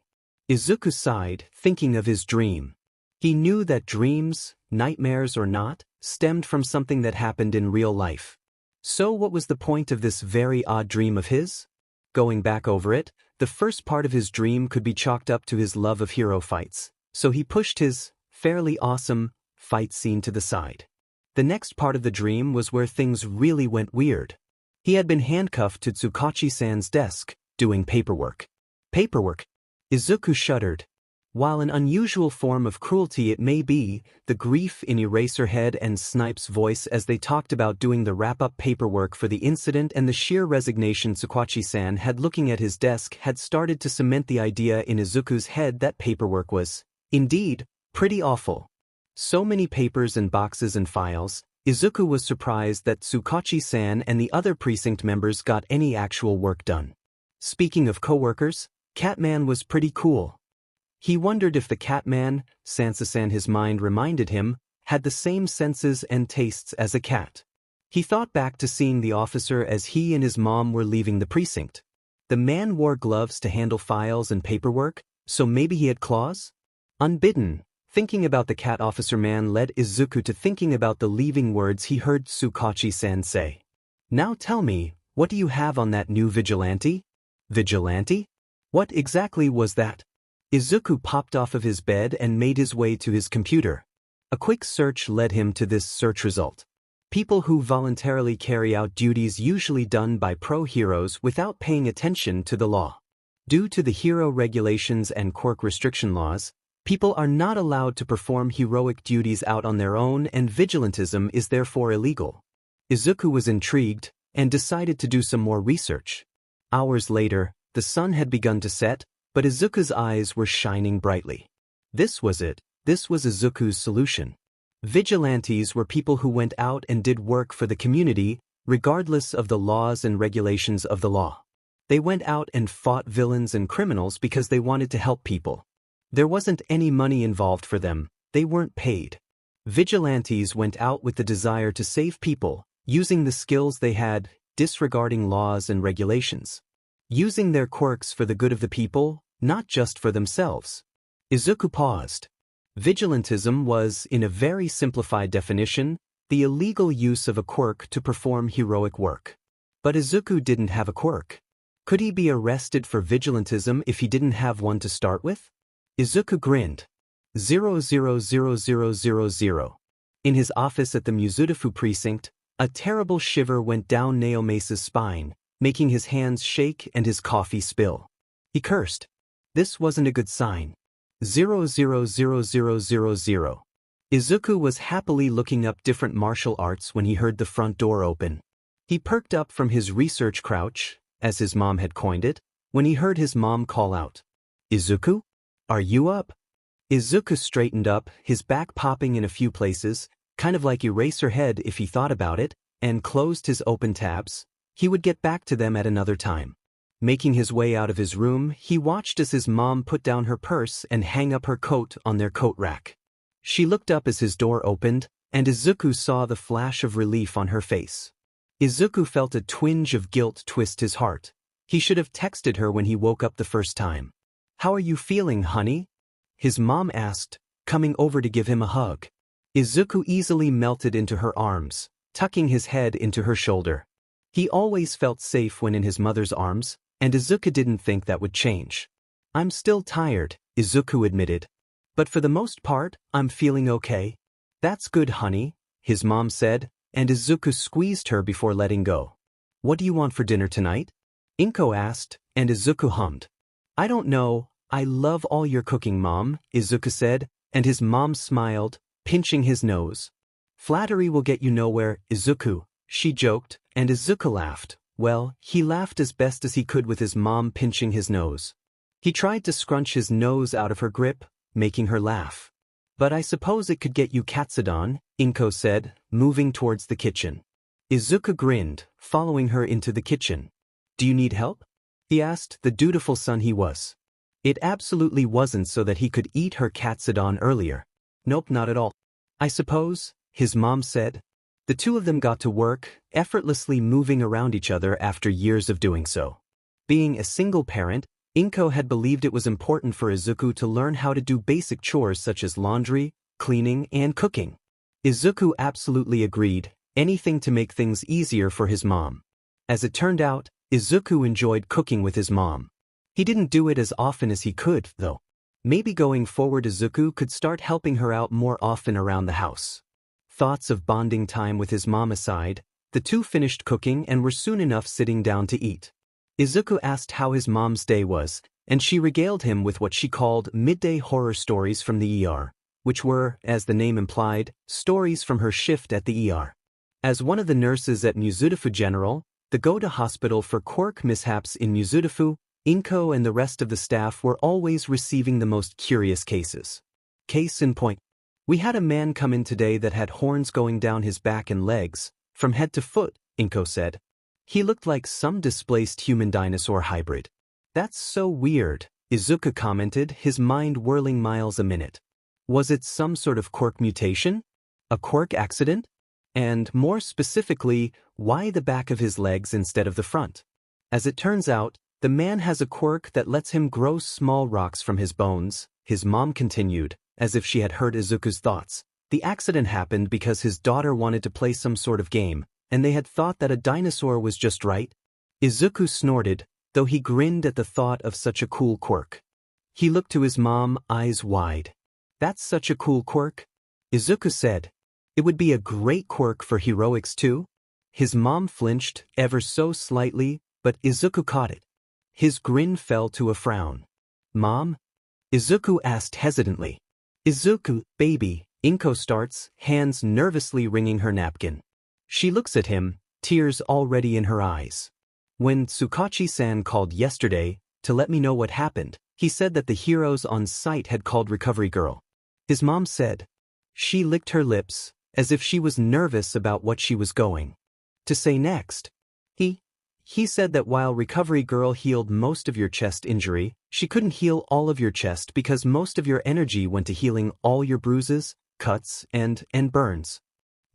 Izuku sighed, thinking of his dream. He knew that dreams, nightmares or not, stemmed from something that happened in real life. So what was the point of this very odd dream of his? Going back over it, the first part of his dream could be chalked up to his love of hero fights, so he pushed his fairly awesome fight scene to the side. The next part of the dream was where things really went weird. He had been handcuffed to Tsukachi-san's desk, doing paperwork. Paperwork? Izuku shuddered. While an unusual form of cruelty it may be, the grief in Eraserhead and Snipe's voice as they talked about doing the wrap-up paperwork for the incident and the sheer resignation Tsukachi-san had looking at his desk had started to cement the idea in Izuku's head that paperwork was, indeed, pretty awful. So many papers and boxes and files, Izuku was surprised that Tsukachi-san and the other precinct members got any actual work done. Speaking of co-workers, Catman was pretty cool. He wondered if the Catman, Sansa-san his mind reminded him, had the same senses and tastes as a cat. He thought back to seeing the officer as he and his mom were leaving the precinct. The man wore gloves to handle files and paperwork, so maybe he had claws? Unbidden, thinking about the cat officer man led Izuku to thinking about the leaving words he heard Tsukachi-san say. "Now tell me, what do you have on that new Vigilante?" Vigilante? What exactly was that? Izuku popped off of his bed and made his way to his computer. A quick search led him to this search result. People who voluntarily carry out duties usually done by pro heroes without paying attention to the law. Due to the hero regulations and quirk restriction laws, people are not allowed to perform heroic duties out on their own, and vigilantism is therefore illegal. Izuku was intrigued and decided to do some more research. Hours later, the sun had begun to set, but Izuku's eyes were shining brightly. This was it. This was Izuku's solution. Vigilantes were people who went out and did work for the community, regardless of the laws and regulations of the law. They went out and fought villains and criminals because they wanted to help people. There wasn't any money involved for them, they weren't paid. Vigilantes went out with the desire to save people, using the skills they had, disregarding laws and regulations. Using their quirks for the good of the people, not just for themselves. Izuku paused. Vigilantism was, in a very simplified definition, the illegal use of a quirk to perform heroic work. But Izuku didn't have a quirk. Could he be arrested for vigilantism if he didn't have one to start with? Izuku grinned. 000000. In his office at the Mizudafu precinct, a terrible shiver went down Naomesa's spine, making his hands shake and his coffee spill. He cursed. This wasn't a good sign. 000000. Izuku was happily looking up different martial arts when he heard the front door open. He perked up from his research crouch, as his mom had coined it, when he heard his mom call out, "Izuku? Are you up?" Izuku straightened up, his back popping in a few places, kind of like Eraserhead if he thought about it, and closed his open tabs. He would get back to them at another time. Making his way out of his room, he watched as his mom put down her purse and hang up her coat on their coat rack. She looked up as his door opened, and Izuku saw the flash of relief on her face. Izuku felt a twinge of guilt twist his heart. He should have texted her when he woke up the first time. "How are you feeling, honey?" his mom asked, coming over to give him a hug. Izuku easily melted into her arms, tucking his head into her shoulder. He always felt safe when in his mother's arms, and Izuku didn't think that would change. "I'm still tired," Izuku admitted. "But for the most part, I'm feeling okay." "That's good, honey," his mom said, and Izuku squeezed her before letting go. "What do you want for dinner tonight?" Inko asked, and Izuku hummed. "I don't know, I love all your cooking, Mom," Izuku said, and his mom smiled, pinching his nose. "Flattery will get you nowhere, Izuku," she joked, and Izuku laughed. Well, he laughed as best as he could with his mom pinching his nose. He tried to scrunch his nose out of her grip, making her laugh. "But I suppose it could get you katsudon," Inko said, moving towards the kitchen. Izuku grinned, following her into the kitchen. "Do you need help?" he asked, the dutiful son he was. It absolutely wasn't so that he could eat her katsudon earlier. "Nope, not at all. I suppose," his mom said. The two of them got to work, effortlessly moving around each other after years of doing so. Being a single parent, Inko had believed it was important for Izuku to learn how to do basic chores such as laundry, cleaning, and cooking. Izuku absolutely agreed, anything to make things easier for his mom. As it turned out, Izuku enjoyed cooking with his mom. He didn't do it as often as he could, though. Maybe going forward Izuku could start helping her out more often around the house. Thoughts of bonding time with his mom aside, the two finished cooking and were soon enough sitting down to eat. Izuku asked how his mom's day was, and she regaled him with what she called midday horror stories from the ER, which were, as the name implied, stories from her shift at the ER. As one of the nurses at Mizudafu General, the go-to hospital for quirk mishaps in Mizudafu, Inko and the rest of the staff were always receiving the most curious cases. Case in point. "We had a man come in today that had horns going down his back and legs, from head to foot," Inko said. "He looked like some displaced human-dinosaur hybrid." "That's so weird," Izuku commented, his mind whirling miles a minute. Was it some sort of quirk mutation? A quirk accident? And, more specifically, why the back of his legs instead of the front? As it turns out, the man has a quirk that lets him grow small rocks from his bones, his mom continued, as if she had heard Izuku's thoughts. The accident happened because his daughter wanted to play some sort of game, and they had thought that a dinosaur was just right. Izuku snorted, though he grinned at the thought of such a cool quirk. He looked to his mom, eyes wide. "That's such a cool quirk," Izuku said. "It would be a great quirk for heroics too." His mom flinched, ever so slightly, but Izuku caught it. his grin fell to a frown. "Mom?" Izuku asked hesitantly. "Izuku, baby," Inko starts, hands nervously wringing her napkin. She looks at him, tears already in her eyes. "When Tsukachi-san called yesterday to let me know what happened, he said that the heroes on site had called Recovery Girl. His mom said." She licked her lips, as if she was nervous about what she was going to say next. He said that while Recovery Girl healed most of your chest injury, she couldn't heal all of your chest because most of your energy went to healing all your bruises, cuts, and burns."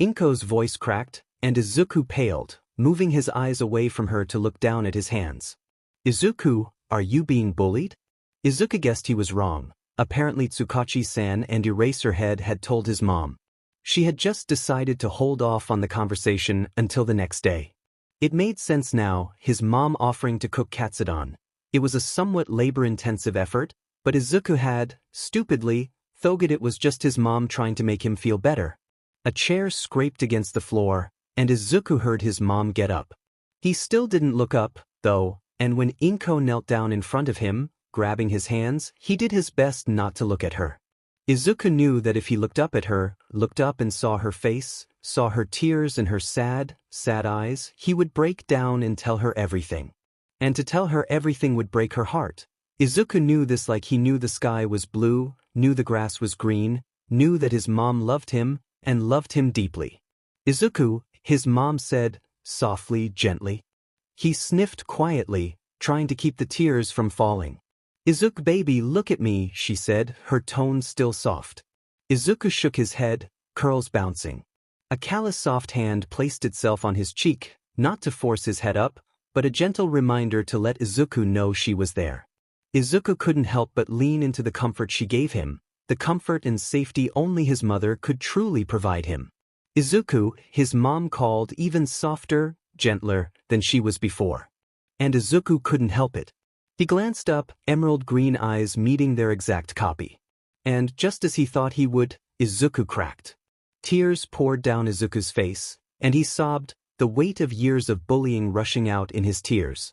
Inko's voice cracked, and Izuku paled, moving his eyes away from her to look down at his hands. "Izuku, are you being bullied?" Izuku guessed he was wrong. Apparently Tsukachi-san and Eraserhead had told his mom. She had just decided to hold off on the conversation until the next day. It made sense now, his mom offering to cook katsudon. It was a somewhat labor-intensive effort, but Izuku had, stupidly, thought it was just his mom trying to make him feel better. A chair scraped against the floor, and Izuku heard his mom get up. He still didn't look up, though, and when Inko knelt down in front of him, grabbing his hands, he did his best not to look at her. Izuku knew that if he looked up at her, looked up and saw her face, saw her tears and her sad, sad eyes, he would break down and tell her everything. And to tell her everything would break her heart. Izuku knew this like he knew the sky was blue, knew the grass was green, knew that his mom loved him, and loved him deeply. "Izuku," his mom said, softly, gently. He sniffed quietly, trying to keep the tears from falling. "Izuku baby, look at me," she said, her tone still soft. Izuku shook his head, curls bouncing. A callous soft hand placed itself on his cheek, not to force his head up, but a gentle reminder to let Izuku know she was there. Izuku couldn't help but lean into the comfort she gave him, the comfort and safety only his mother could truly provide him. "Izuku," his mom called, even softer, gentler than she was before. And Izuku couldn't help it. He glanced up, emerald green eyes meeting their exact copy. And just as he thought he would, Izuku cracked. Tears poured down Izuku's face, and he sobbed, the weight of years of bullying rushing out in his tears.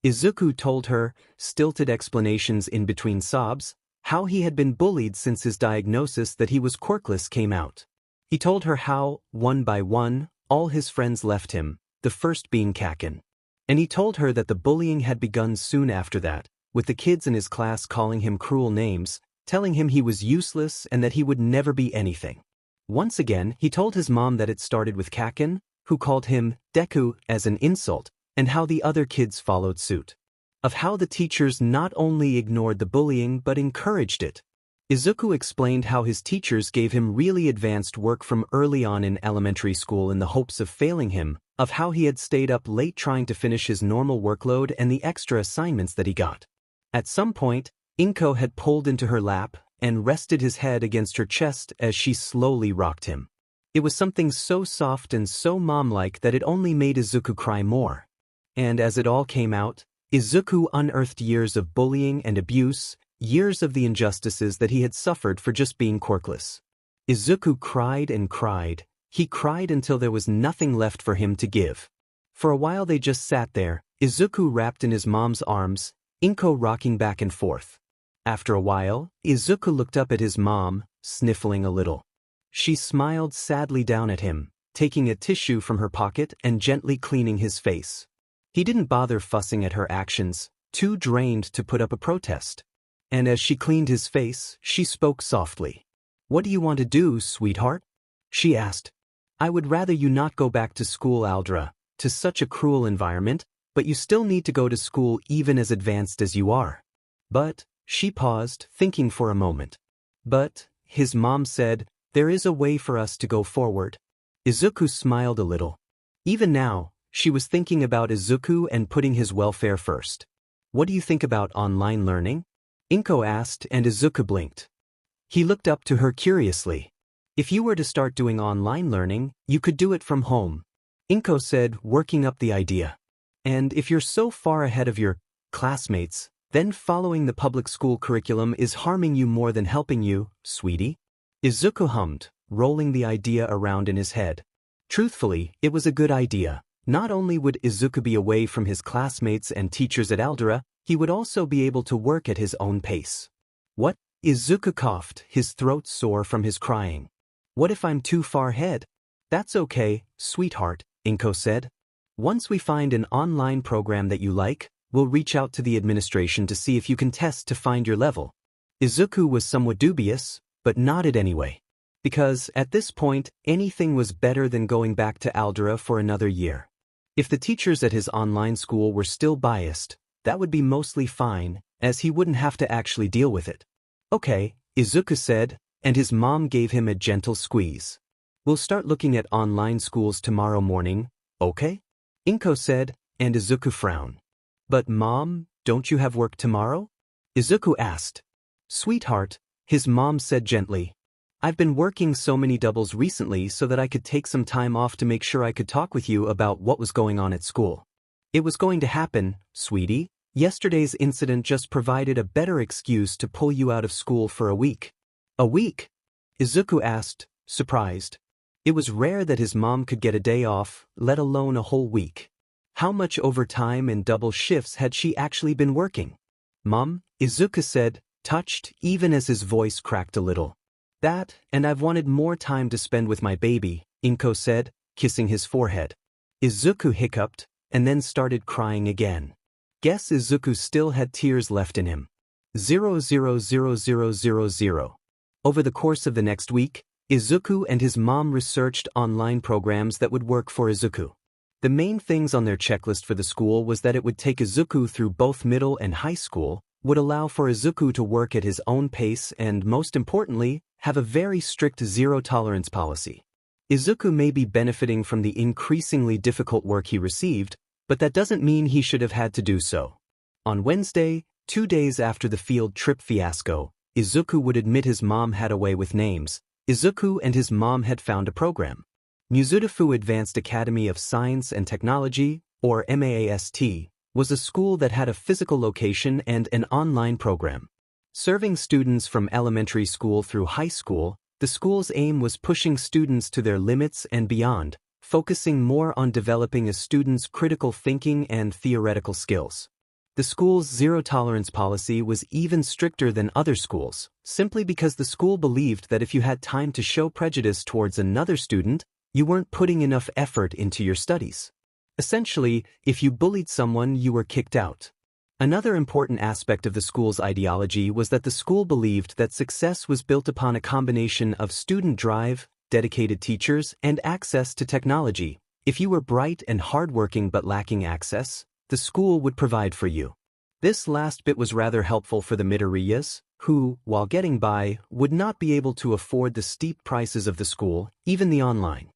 Izuku told her, stilted explanations in between sobs, how he had been bullied since his diagnosis that he was quirkless came out. He told her how, one by one, all his friends left him, the first being Kaken. And he told her that the bullying had begun soon after that, with the kids in his class calling him cruel names, telling him he was useless and that he would never be anything. Once again, he told his mom that it started with Kaken, who called him Deku as an insult, and how the other kids followed suit. Of how the teachers not only ignored the bullying but encouraged it. Izuku explained how his teachers gave him really advanced work from early on in elementary school in the hopes of failing him, of how he had stayed up late trying to finish his normal workload and the extra assignments that he got. At some point, Inko had pulled into her lap and rested his head against her chest as she slowly rocked him. It was something so soft and so mom-like that it only made Izuku cry more. And as it all came out, Izuku unearthed years of bullying and abuse, years of the injustices that he had suffered for just being quirkless. Izuku cried and cried. He cried until there was nothing left for him to give. For a while they just sat there, Izuku wrapped in his mom's arms, Inko rocking back and forth. After a while, Izuku looked up at his mom, sniffling a little. She smiled sadly down at him, taking a tissue from her pocket and gently cleaning his face. He didn't bother fussing at her actions, too drained to put up a protest. And as she cleaned his face, she spoke softly. "What do you want to do, sweetheart?" she asked. "I would rather you not go back to school, Aldra, to such a cruel environment, but you still need to go to school even as advanced as you are." But, she paused, thinking for a moment. "But," his mom said, "there is a way for us to go forward." Izuku smiled a little. Even now, she was thinking about Izuku and putting his welfare first. "What do you think about online learning?" Inko asked, and Izuku blinked. He looked up to her curiously. "If you were to start doing online learning, you could do it from home," Inko said, working up the idea. "And if you're so far ahead of your classmates, then following the public school curriculum is harming you more than helping you, sweetie." Izuku hummed, rolling the idea around in his head. Truthfully, it was a good idea. Not only would Izuku be away from his classmates and teachers at Aldera, He would also be able to work at his own pace. What? Izuku coughed, his throat sore from his crying. What if I'm too far ahead? That's okay, sweetheart, Inko said. Once we find an online program that you like, we'll reach out to the administration to see if you can test to find your level. Izuku was somewhat dubious, but nodded anyway. Because, at this point, anything was better than going back to Aldera for another year. If the teachers at his online school were still biased, that would be mostly fine, as he wouldn't have to actually deal with it. Okay, Izuku said, and his mom gave him a gentle squeeze. We'll start looking at online schools tomorrow morning, okay? Inko said, and Izuku frowned. But Mom, don't you have work tomorrow? Izuku asked. Sweetheart, his mom said gently. I've been working so many doubles recently so that I could take some time off to make sure I could talk with you about what was going on at school. It was going to happen, sweetie. Yesterday's incident just provided a better excuse to pull you out of school for a week. A week? Izuku asked, surprised. It was rare that his mom could get a day off, let alone a whole week. How much overtime and double shifts had she actually been working? Mom, Izuku said, touched even as his voice cracked a little. That, and I've wanted more time to spend with my baby, Inko said, kissing his forehead. Izuku hiccuped, and then started crying again. Guess Izuku still had tears left in him. 00000. Over the course of the next week, Izuku and his mom researched online programs that would work for Izuku. The main things on their checklist for the school was that it would take Izuku through both middle and high school, would allow for Izuku to work at his own pace and, most importantly, have a very strict zero-tolerance policy. Izuku may be benefiting from the increasingly difficult work he received, but that doesn't mean he should have had to do so. On Wednesday, 2 days after the field trip fiasco, Izuku would admit his mom had a way with names. Izuku and his mom had found a program. Muzutafu Advanced Academy of Science and Technology, or MAAST, was a school that had a physical location and an online program. Serving students from elementary school through high school, the school's aim was pushing students to their limits and beyond, focusing more on developing a student's critical thinking and theoretical skills. The school's zero-tolerance policy was even stricter than other schools, simply because the school believed that if you had time to show prejudice towards another student, you weren't putting enough effort into your studies. Essentially, if you bullied someone, you were kicked out. Another important aspect of the school's ideology was that the school believed that success was built upon a combination of student drive, dedicated teachers, and access to technology. If you were bright and hardworking but lacking access, the school would provide for you. This last bit was rather helpful for the Midoriyas, who, while getting by, would not be able to afford the steep prices of the school, even the online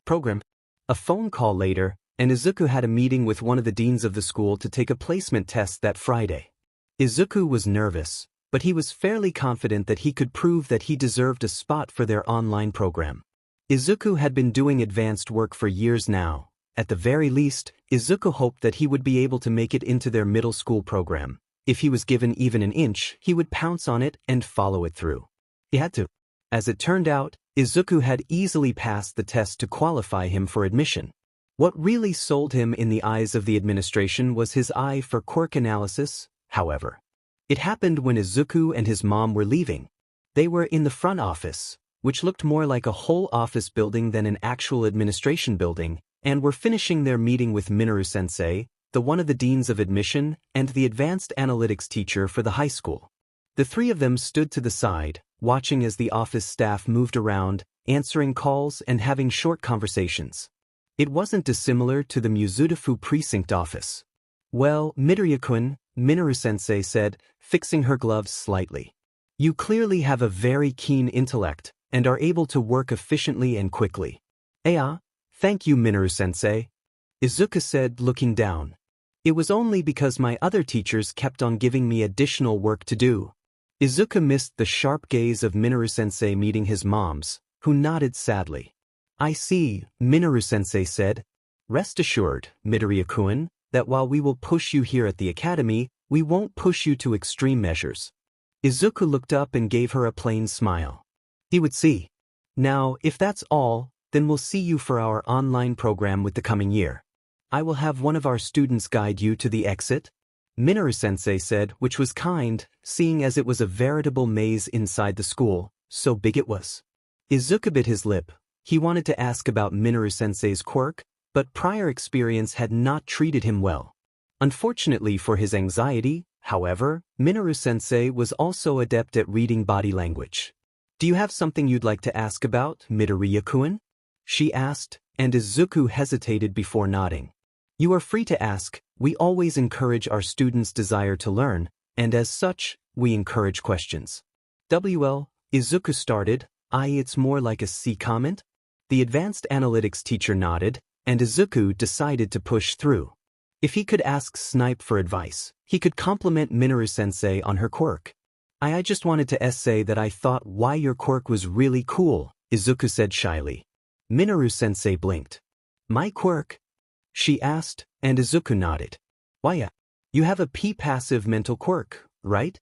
program. A phone call later, and Izuku had a meeting with one of the deans of the school to take a placement test that Friday. Izuku was nervous, but he was fairly confident that he could prove that he deserved a spot for their online program. Izuku had been doing advanced work for years now. At the very least, Izuku hoped that he would be able to make it into their middle school program. If he was given even an inch, he would pounce on it and follow it through. He had to. As it turned out, Izuku had easily passed the test to qualify him for admission. What really sold him in the eyes of the administration was his eye for quirk analysis, however. It happened when Izuku and his mom were leaving. They were in the front office, which looked more like a whole office building than an actual administration building, and were finishing their meeting with Minoru-sensei, the one of the deans of admission, and the advanced analytics teacher for the high school. The three of them stood to the side, watching as the office staff moved around, answering calls and having short conversations. It wasn't dissimilar to the Muzutafu precinct office. Well, Midoriya-kun, Minoru-sensei said, fixing her gloves slightly. You clearly have a very keen intellect, and are able to work efficiently and quickly. Thank you, Minoru-sensei. Izuku said, looking down. It was only because my other teachers kept on giving me additional work to do. Izuku missed the sharp gaze of Minoru-sensei meeting his mom's, who nodded sadly. I see, Minoru-sensei said. Rest assured, Midoriya-kun, that while we will push you here at the academy, we won't push you to extreme measures. Izuku looked up and gave her a plain smile. He would see. Now, if that's all, then we'll see you for our online program with the coming year. I will have one of our students guide you to the exit. Minoru-sensei said, which was kind, seeing as it was a veritable maze inside the school, so big it was. Izuku bit his lip. He wanted to ask about Minoru-sensei's quirk, but prior experience had not treated him well. Unfortunately for his anxiety, however, Minoru-sensei was also adept at reading body language. "Do you have something you'd like to ask about, Midoriya-kun?" she asked, and Izuku hesitated before nodding. "You are free to ask. We always encourage our students' desire to learn, and as such, we encourage questions." Izuku started. It's more like a C comment?" The advanced analytics teacher nodded, and Izuku decided to push through. If he could ask Snipe for advice, he could compliment Minoru-sensei on her quirk. I just wanted to say that I thought why your quirk was really cool," Izuku said shyly. Minoru-sensei blinked. "My quirk?" she asked, and Izuku nodded. "Why, you have a P-passive mental quirk, right?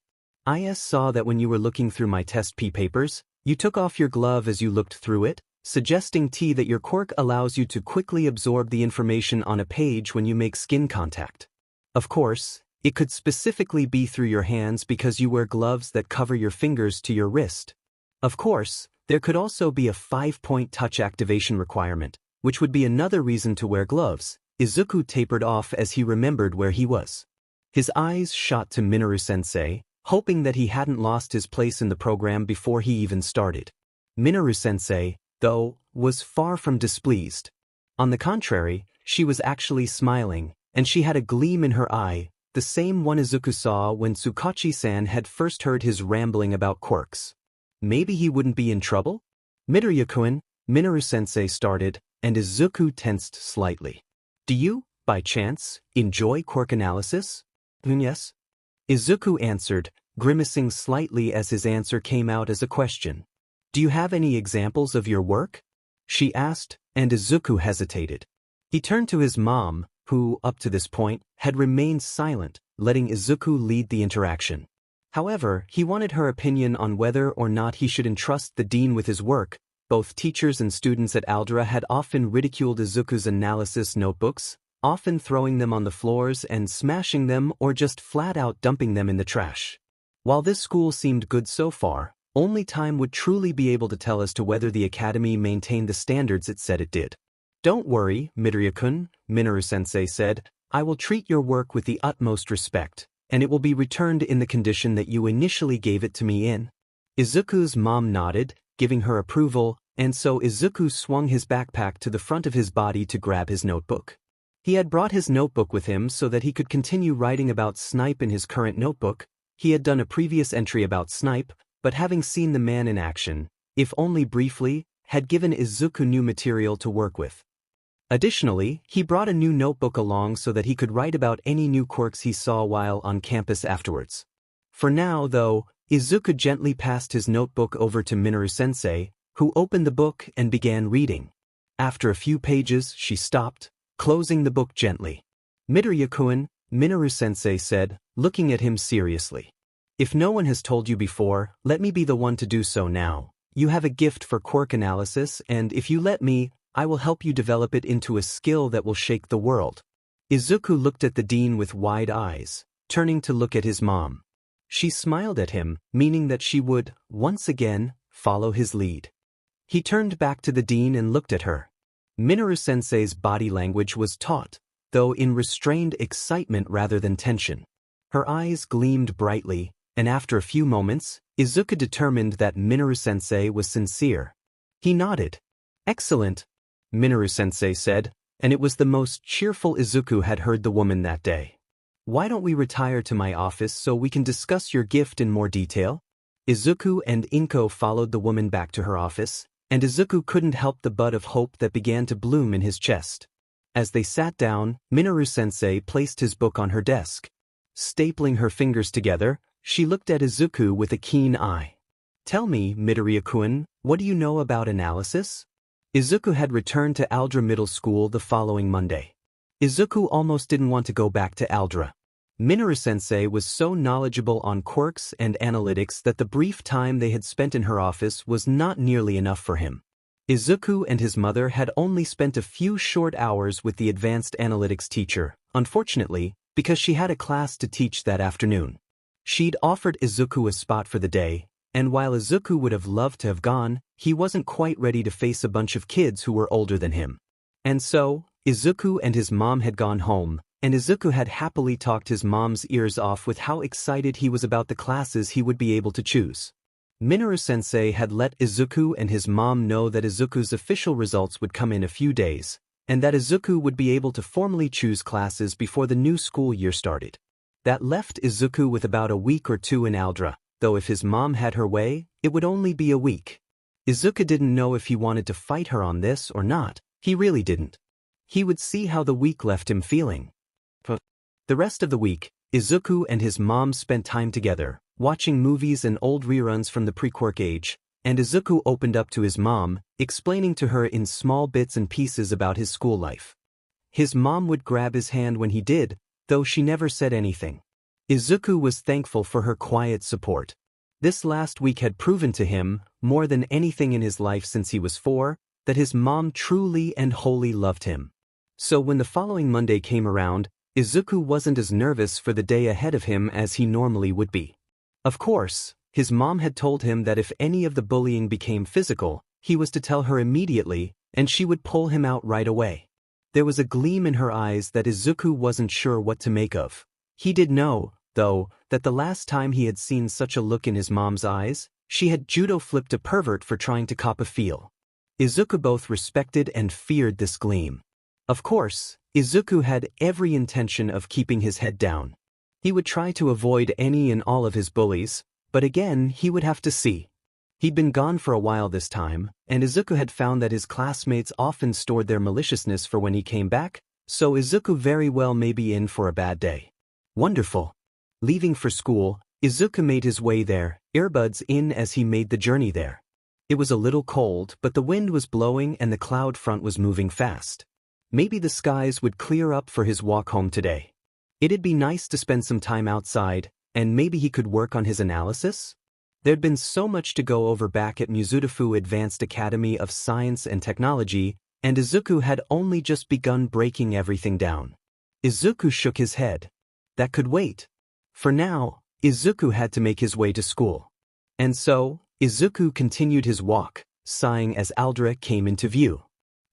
I saw that when you were looking through my test P papers, you took off your glove as you looked through it, suggesting that your quirk allows you to quickly absorb the information on a page when you make skin contact. Of course, it could specifically be through your hands because you wear gloves that cover your fingers to your wrist. Of course, there could also be a 5-point touch activation requirement, which would be another reason to wear gloves." Izuku tapered off as he remembered where he was. His eyes shot to Minoru-sensei, hoping that he hadn't lost his place in the program before he even started. Minoru-sensei, though, was far from displeased. On the contrary, she was actually smiling, and she had a gleam in her eye, the same one Izuku saw when Tsukachi-san had first heard his rambling about quirks. Maybe he wouldn't be in trouble? "Midoriya-kun," Minoru-sensei started, and Izuku tensed slightly. "Do you, by chance, enjoy quirk analysis?" "Yes." Izuku answered, grimacing slightly as his answer came out as a question. "Do you have any examples of your work?" she asked, and Izuku hesitated. He turned to his mom, who, up to this point, had remained silent, letting Izuku lead the interaction. However, he wanted her opinion on whether or not he should entrust the dean with his work. Both teachers and students at Aldra had often ridiculed Izuku's analysis notebooks, often throwing them on the floors and smashing them or just flat out dumping them in the trash. While this school seemed good so far, only time would truly be able to tell as to whether the academy maintained the standards it said it did. "Don't worry, Midoriya-kun," Minoru-sensei said. "I will treat your work with the utmost respect, and it will be returned in the condition that you initially gave it to me in." Izuku's mom nodded, giving her approval, and so Izuku swung his backpack to the front of his body to grab his notebook. He had brought his notebook with him so that he could continue writing about Snipe in his current notebook. He had done a previous entry about Snipe, but having seen the man in action, if only briefly, had given Izuku new material to work with. Additionally, he brought a new notebook along so that he could write about any new quirks he saw while on campus afterwards. For now, though, Izuku gently passed his notebook over to Minoru-sensei, who opened the book and began reading. After a few pages, she stopped, closing the book gently. "Midoriya-kun," Minoru-sensei said, looking at him seriously. "If no one has told you before, let me be the one to do so now. You have a gift for quirk analysis, and if you let me, I will help you develop it into a skill that will shake the world." Izuku looked at the dean with wide eyes, turning to look at his mom. She smiled at him, meaning that she would, once again, follow his lead. He turned back to the dean and looked at her. Minoru-sensei's body language was taut, though in restrained excitement rather than tension. Her eyes gleamed brightly, and after a few moments, Izuku determined that Minoru-sensei was sincere. He nodded. "Excellent," Minoru-sensei said, and it was the most cheerful Izuku had heard the woman that day. "Why don't we retire to my office so we can discuss your gift in more detail?" Izuku and Inko followed the woman back to her office, and Izuku couldn't help the bud of hope that began to bloom in his chest. As they sat down, Minoru-sensei placed his book on her desk. Stapling her fingers together, she looked at Izuku with a keen eye. "Tell me, Midoriya-kun, what do you know about analysis?" Izuku had returned to Aldra Middle School the following Monday. Izuku almost didn't want to go back to Aldra. Minoru-sensei was so knowledgeable on quirks and analytics that the brief time they had spent in her office was not nearly enough for him. Izuku and his mother had only spent a few short hours with the advanced analytics teacher. Unfortunately, because she had a class to teach that afternoon. She'd offered Izuku a spot for the day, and while Izuku would have loved to have gone, he wasn't quite ready to face a bunch of kids who were older than him. And so, Izuku and his mom had gone home, and Izuku had happily talked his mom's ears off with how excited he was about the classes he would be able to choose. Minoru-sensei had let Izuku and his mom know that Izuku's official results would come in a few days, and that Izuku would be able to formally choose classes before the new school year started. That left Izuku with about a week or two in Aldra, though if his mom had her way, it would only be a week. Izuku didn't know if he wanted to fight her on this or not. He really didn't. He would see how the week left him feeling. For the rest of the week, Izuku and his mom spent time together, watching movies and old reruns from the pre-quirk age, and Izuku opened up to his mom, explaining to her in small bits and pieces about his school life. His mom would grab his hand when he did, though she never said anything. Izuku was thankful for her quiet support. This last week had proven to him, more than anything in his life since he was 4, that his mom truly and wholly loved him. So when the following Monday came around, Izuku wasn't as nervous for the day ahead of him as he normally would be. Of course, his mom had told him that if any of the bullying became physical, he was to tell her immediately, and she would pull him out right away. There was a gleam in her eyes that Izuku wasn't sure what to make of. He did know, though, that the last time he had seen such a look in his mom's eyes, she had judo flipped a pervert for trying to cop a feel. Izuku both respected and feared this gleam. Of course, Izuku had every intention of keeping his head down. He would try to avoid any and all of his bullies, but again he would have to see. He'd been gone for a while this time, and Izuku had found that his classmates often stored their maliciousness for when he came back, so Izuku very well may be in for a bad day. Wonderful. Leaving for school, Izuku made his way there, earbuds in as he made the journey there. It was a little cold, but the wind was blowing and the cloud front was moving fast. Maybe the skies would clear up for his walk home today. It'd be nice to spend some time outside, and maybe he could work on his analysis? There'd been so much to go over back at Mizutofu Advanced Academy of Science and Technology, and Izuku had only just begun breaking everything down. Izuku shook his head. That could wait. For now, Izuku had to make his way to school. And so, Izuku continued his walk, sighing as Aldra came into view.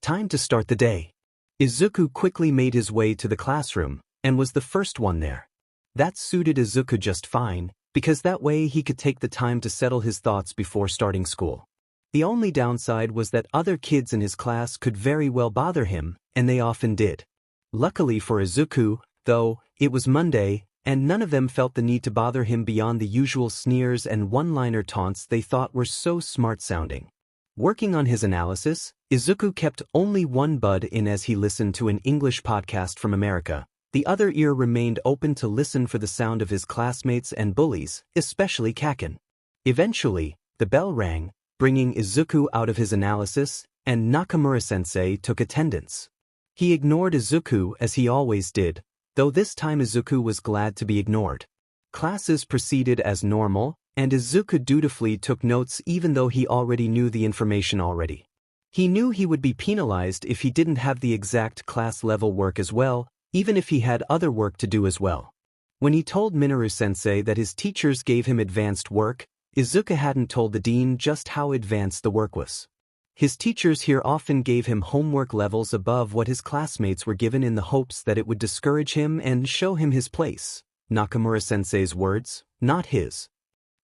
Time to start the day. Izuku quickly made his way to the classroom, and was the first one there. That suited Izuku just fine, because that way he could take the time to settle his thoughts before starting school. The only downside was that other kids in his class could very well bother him, and they often did. Luckily for Izuku, though, it was Monday, and none of them felt the need to bother him beyond the usual sneers and one-liner taunts they thought were so smart-sounding. Working on his analysis, Izuku kept only one bud in as he listened to an English podcast from America. The other ear remained open to listen for the sound of his classmates and bullies, especially Kaken. Eventually, the bell rang, bringing Izuku out of his analysis, and Nakamura-sensei took attendance. He ignored Izuku as he always did, though this time Izuku was glad to be ignored. Classes proceeded as normal, and Izuku dutifully took notes even though he already knew the information already. He knew he would be penalized if he didn't have the exact class-level work as well, even if he had other work to do as well. When he told Minoru-sensei that his teachers gave him advanced work, Izuku hadn't told the dean just how advanced the work was. His teachers here often gave him homework levels above what his classmates were given in the hopes that it would discourage him and show him his place. Nakamura-sensei's words, not his.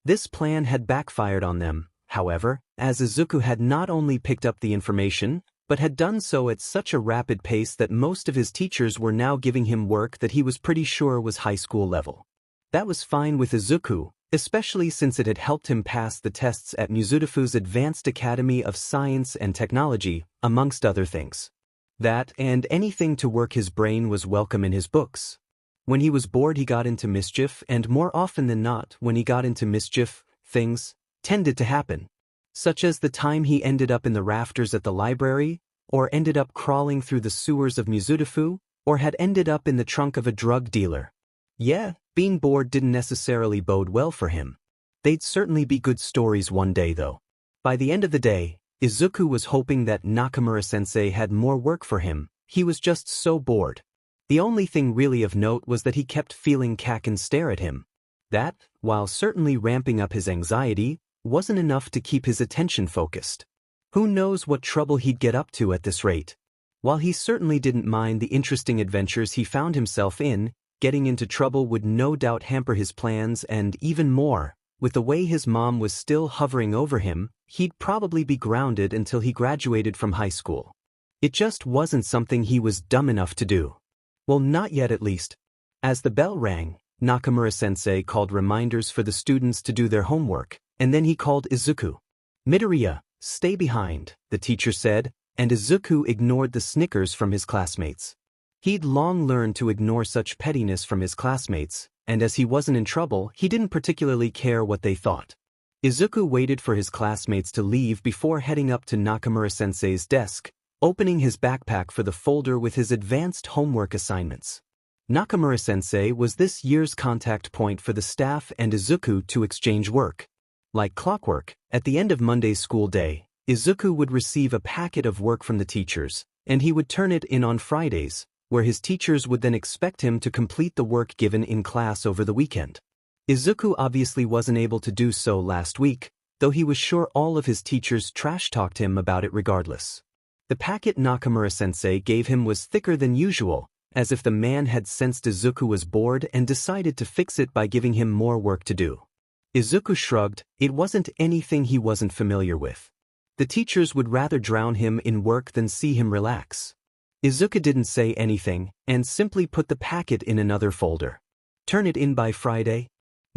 This plan had backfired on them, however, as Izuku had not only picked up the information, but had done so at such a rapid pace that most of his teachers were now giving him work that he was pretty sure was high school level. That was fine with Izuku, especially since it had helped him pass the tests at Mizutofu's Advanced Academy of Science and Technology, amongst other things. That and anything to work his brain was welcome in his books. When he was bored he got into mischief, and more often than not when he got into mischief, things tended to happen. Such as the time he ended up in the rafters at the library, or ended up crawling through the sewers of Mizutofu, or had ended up in the trunk of a drug dealer. Yeah, being bored didn't necessarily bode well for him. They'd certainly be good stories one day though. By the end of the day, Izuku was hoping that Nakamura-sensei had more work for him. He was just so bored. The only thing really of note was that he kept feeling Kaken stare at him. That, while certainly ramping up his anxiety, wasn't enough to keep his attention focused. Who knows what trouble he'd get up to at this rate? While he certainly didn't mind the interesting adventures he found himself in, getting into trouble would no doubt hamper his plans, and even more, with the way his mom was still hovering over him, he'd probably be grounded until he graduated from high school. It just wasn't something he was dumb enough to do. Well, not yet at least. As the bell rang, Nakamura-sensei called reminders for the students to do their homework, and then he called Izuku. "Midoriya, stay behind," the teacher said, and Izuku ignored the snickers from his classmates. He'd long learned to ignore such pettiness from his classmates, and as he wasn't in trouble, he didn't particularly care what they thought. Izuku waited for his classmates to leave before heading up to Nakamura-sensei's desk, opening his backpack for the folder with his advanced homework assignments. Nakamura-sensei was this year's contact point for the staff and Izuku to exchange work. Like clockwork, at the end of Monday's school day, Izuku would receive a packet of work from the teachers, and he would turn it in on Fridays, where his teachers would then expect him to complete the work given in class over the weekend. Izuku obviously wasn't able to do so last week, though he was sure all of his teachers trash-talked him about it regardless. The packet Nakamura-sensei gave him was thicker than usual, as if the man had sensed Izuku was bored and decided to fix it by giving him more work to do. Izuku shrugged. It wasn't anything he wasn't familiar with. The teachers would rather drown him in work than see him relax. Izuku didn't say anything, and simply put the packet in another folder. "Turn it in by Friday,"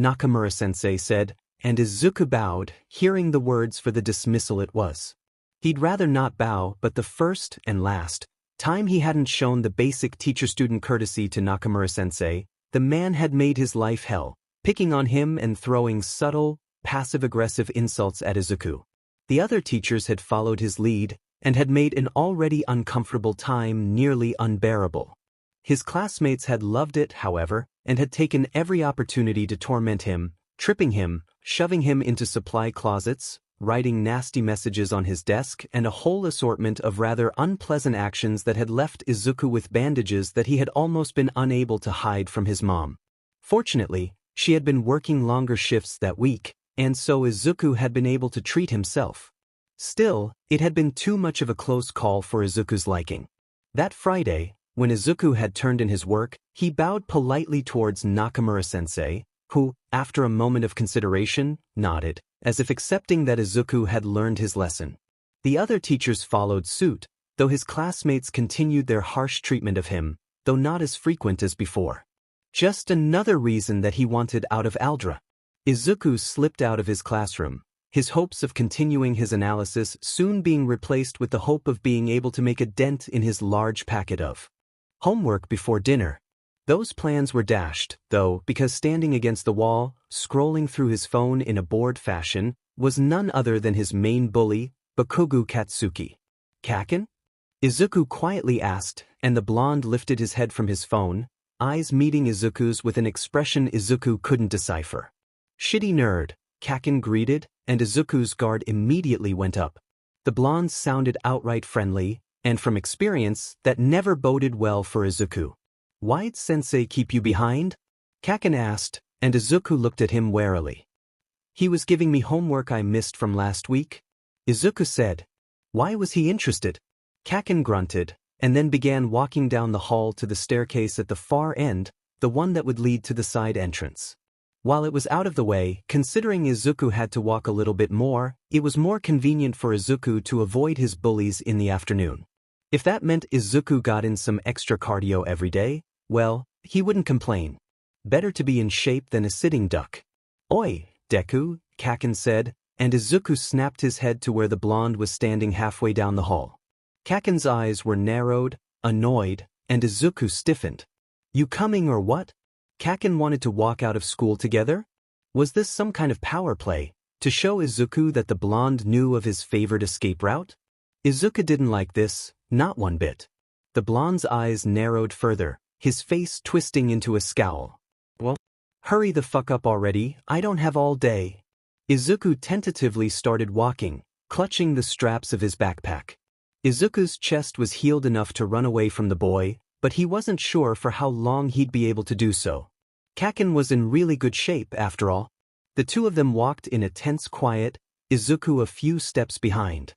Nakamura-sensei said, and Izuku bowed, hearing the words for the dismissal it was. He'd rather not bow, but the first and last time he hadn't shown the basic teacher-student courtesy to Nakamura-sensei, the man had made his life hell, picking on him and throwing subtle, passive-aggressive insults at Izuku. The other teachers had followed his lead, and had made an already uncomfortable time nearly unbearable. His classmates had loved it, however, and had taken every opportunity to torment him, tripping him, shoving him into supply closets, writing nasty messages on his desk, and a whole assortment of rather unpleasant actions that had left Izuku with bandages that he had almost been unable to hide from his mom. Fortunately, she had been working longer shifts that week, and so Izuku had been able to treat himself. Still, it had been too much of a close call for Izuku's liking. That Friday, when Izuku had turned in his work, he bowed politely towards Nakamura-sensei, who, after a moment of consideration, nodded, as if accepting that Izuku had learned his lesson. The other teachers followed suit, though his classmates continued their harsh treatment of him, though not as frequent as before. Just another reason that he wanted out of Aldra. Izuku slipped out of his classroom, his hopes of continuing his analysis soon being replaced with the hope of being able to make a dent in his large packet of homework before dinner. Those plans were dashed, though, because standing against the wall, scrolling through his phone in a bored fashion, was none other than his main bully, Bakugo Katsuki. "Kaken?" Izuku quietly asked, and the blonde lifted his head from his phone, eyes meeting Izuku's with an expression Izuku couldn't decipher. "Shitty nerd," Kaken greeted, and Izuku's guard immediately went up. The blonde sounded outright friendly, and from experience, that never boded well for Izuku. "Why'd sensei keep you behind?" Kaken asked, and Izuku looked at him warily. "He was giving me homework I missed from last week," Izuku said. "Why was he interested?" Kaken grunted, and then began walking down the hall to the staircase at the far end, the one that would lead to the side entrance. While it was out of the way, considering Izuku had to walk a little bit more, it was more convenient for Izuku to avoid his bullies in the afternoon. If that meant Izuku got in some extra cardio every day, well, he wouldn't complain. Better to be in shape than a sitting duck. "Oi, Deku," Kaken said, and Izuku snapped his head to where the blonde was standing halfway down the hall. Kaken's eyes were narrowed, annoyed, and Izuku stiffened. "You coming or what?" Kaken wanted to walk out of school together? Was this some kind of power play, to show Izuku that the blonde knew of his favored escape route? Izuku didn't like this, not one bit. The blonde's eyes narrowed further, his face twisting into a scowl. "Well, hurry the fuck up already, I don't have all day." Izuku tentatively started walking, clutching the straps of his backpack. Izuku's chest was healed enough to run away from the boy, but he wasn't sure for how long he'd be able to do so. Kaken was in really good shape, after all. The two of them walked in a tense quiet, Izuku a few steps behind.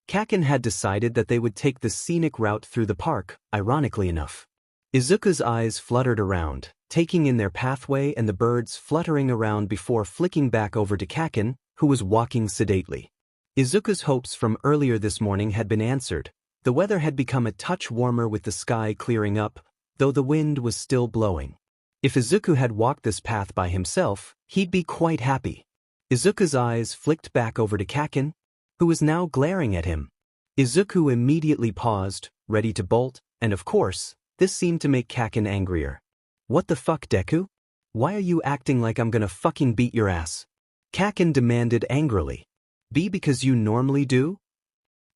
Kaken had decided that they would take the scenic route through the park, ironically enough. Izuku's eyes fluttered around, taking in their pathway and the birds fluttering around before flicking back over to Kaken, who was walking sedately. Izuku's hopes from earlier this morning had been answered. The weather had become a touch warmer with the sky clearing up, though the wind was still blowing. If Izuku had walked this path by himself, he'd be quite happy. Izuku's eyes flicked back over to Kaken, who was now glaring at him. Izuku immediately paused, ready to bolt, and of course, this seemed to make Kaken angrier. "What the fuck, Deku? Why are you acting like I'm gonna fucking beat your ass?" Kaken demanded angrily. "Be because you normally do?"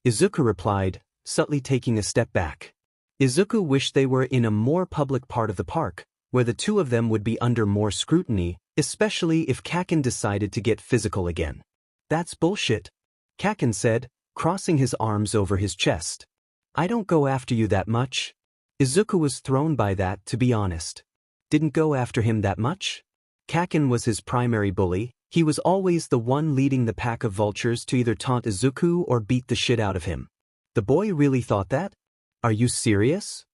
Izuku replied, subtly taking a step back. Izuku wished they were in a more public part of the park, where the two of them would be under more scrutiny, especially if Kaken decided to get physical again. "That's bullshit," Kaken said, crossing his arms over his chest. "I don't go after you that much." Izuku was thrown by that, to be honest. Didn't go after him that much? Kaken was his primary bully. He was always the one leading the pack of vultures to either taunt Izuku or beat the shit out of him. The boy really thought that? "Are you serious?"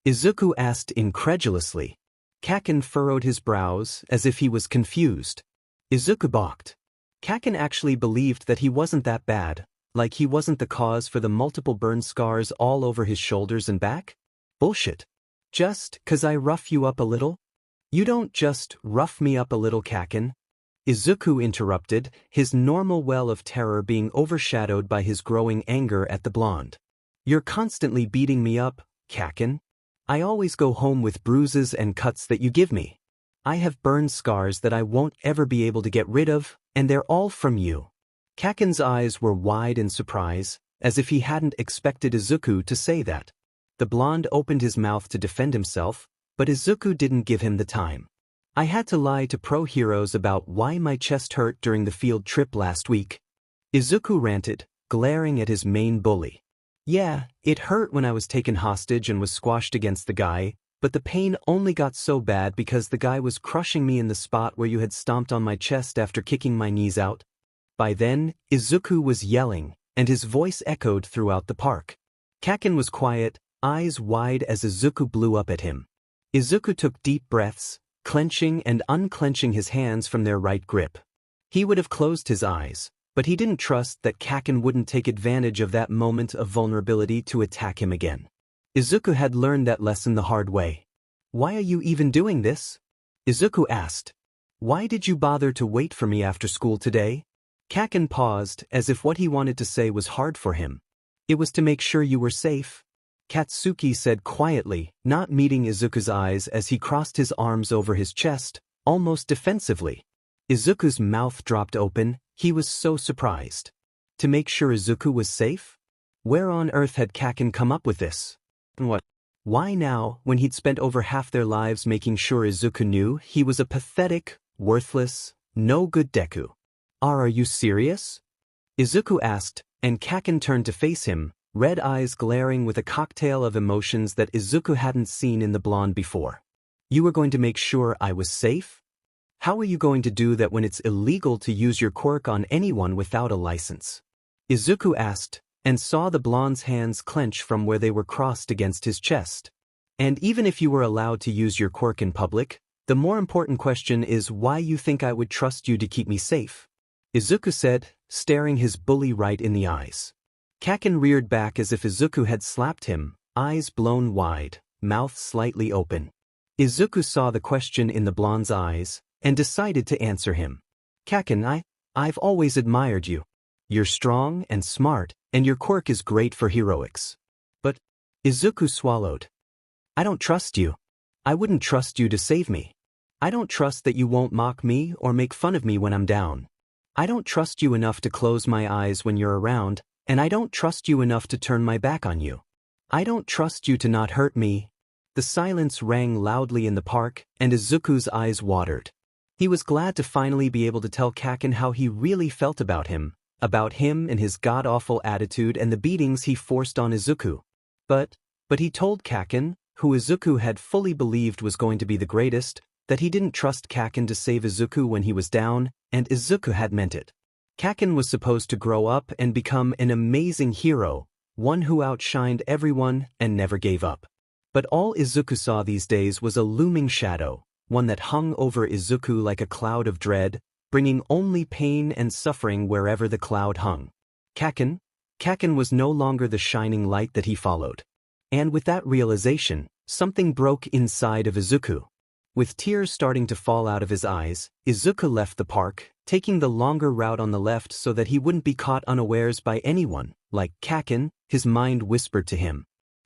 Izuku asked incredulously. Kaken furrowed his brows as if he was confused. Izuku balked. Kaken actually believed that he wasn't that bad, like he wasn't the cause for the multiple burn scars all over his shoulders and back? Bullshit. "Just 'cause I rough you up a little?" "You don't just rough me up a little, Kaken," Izuku interrupted, his normal well of terror being overshadowed by his growing anger at the blonde. "You're constantly beating me up, Kaken. I always go home with bruises and cuts that you give me. I have burn scars that I won't ever be able to get rid of, and they're all from you." Kaken's eyes were wide in surprise, as if he hadn't expected Izuku to say that. The blonde opened his mouth to defend himself, but Izuku didn't give him the time. "I had to lie to pro heroes about why my chest hurt during the field trip last week," Izuku ranted, glaring at his main bully. "Yeah, it hurt when I was taken hostage and was squashed against the guy, but the pain only got so bad because the guy was crushing me in the spot where you had stomped on my chest after kicking my knees out." By then, Izuku was yelling, and his voice echoed throughout the park. Kaken was quiet, eyes wide as Izuku blew up at him. Izuku took deep breaths, clenching and unclenching his hands from their right grip. He would have closed his eyes, but he didn't trust that Kaken wouldn't take advantage of that moment of vulnerability to attack him again. Izuku had learned that lesson the hard way. "Why are you even doing this?" Izuku asked. "Why did you bother to wait for me after school today?" Kaken paused, as if what he wanted to say was hard for him. "It was to make sure you were safe," Katsuki said quietly, not meeting Izuku's eyes as he crossed his arms over his chest, almost defensively. Izuku's mouth dropped open, he was so surprised. To make sure Izuku was safe? Where on earth had Kaken come up with this? What? Why now, when he'd spent over half their lives making sure Izuku knew he was a pathetic, worthless, no-good Deku? Are you serious?" Izuku asked, and Kaken turned to face him, red eyes glaring with a cocktail of emotions that Izuku hadn't seen in the blonde before. "You were going to make sure I was safe? How are you going to do that when it's illegal to use your quirk on anyone without a license?" Izuku asked, and saw the blonde's hands clench from where they were crossed against his chest. "And even if you were allowed to use your quirk in public, the more important question is why you think I would trust you to keep me safe," Izuku said, staring his bully right in the eyes. Kaken reared back as if Izuku had slapped him, eyes blown wide, mouth slightly open. Izuku saw the question in the blonde's eyes, and decided to answer him. "Kaken, I've always admired you. You're strong and smart, and your quirk is great for heroics. But," Izuku swallowed. "I don't trust you. I wouldn't trust you to save me. I don't trust that you won't mock me or make fun of me when I'm down. I don't trust you enough to close my eyes when you're around, and I don't trust you enough to turn my back on you. I don't trust you to not hurt me." The silence rang loudly in the park, and Izuku's eyes watered. He was glad to finally be able to tell Kaken how he really felt about him and his god-awful attitude and the beatings he forced on Izuku. But he told Kaken, who Izuku had fully believed was going to be the greatest, that he didn't trust Kaken to save Izuku when he was down, and Izuku had meant it. Kaken was supposed to grow up and become an amazing hero, one who outshined everyone and never gave up. But all Izuku saw these days was a looming shadow, one that hung over Izuku like a cloud of dread, bringing only pain and suffering wherever the cloud hung. Kaken was no longer the shining light that he followed. And with that realization, something broke inside of Izuku. With tears starting to fall out of his eyes, Izuku left the park, taking the longer route on the left so that he wouldn't be caught unawares by anyone, like Kaken, his mind whispered to him.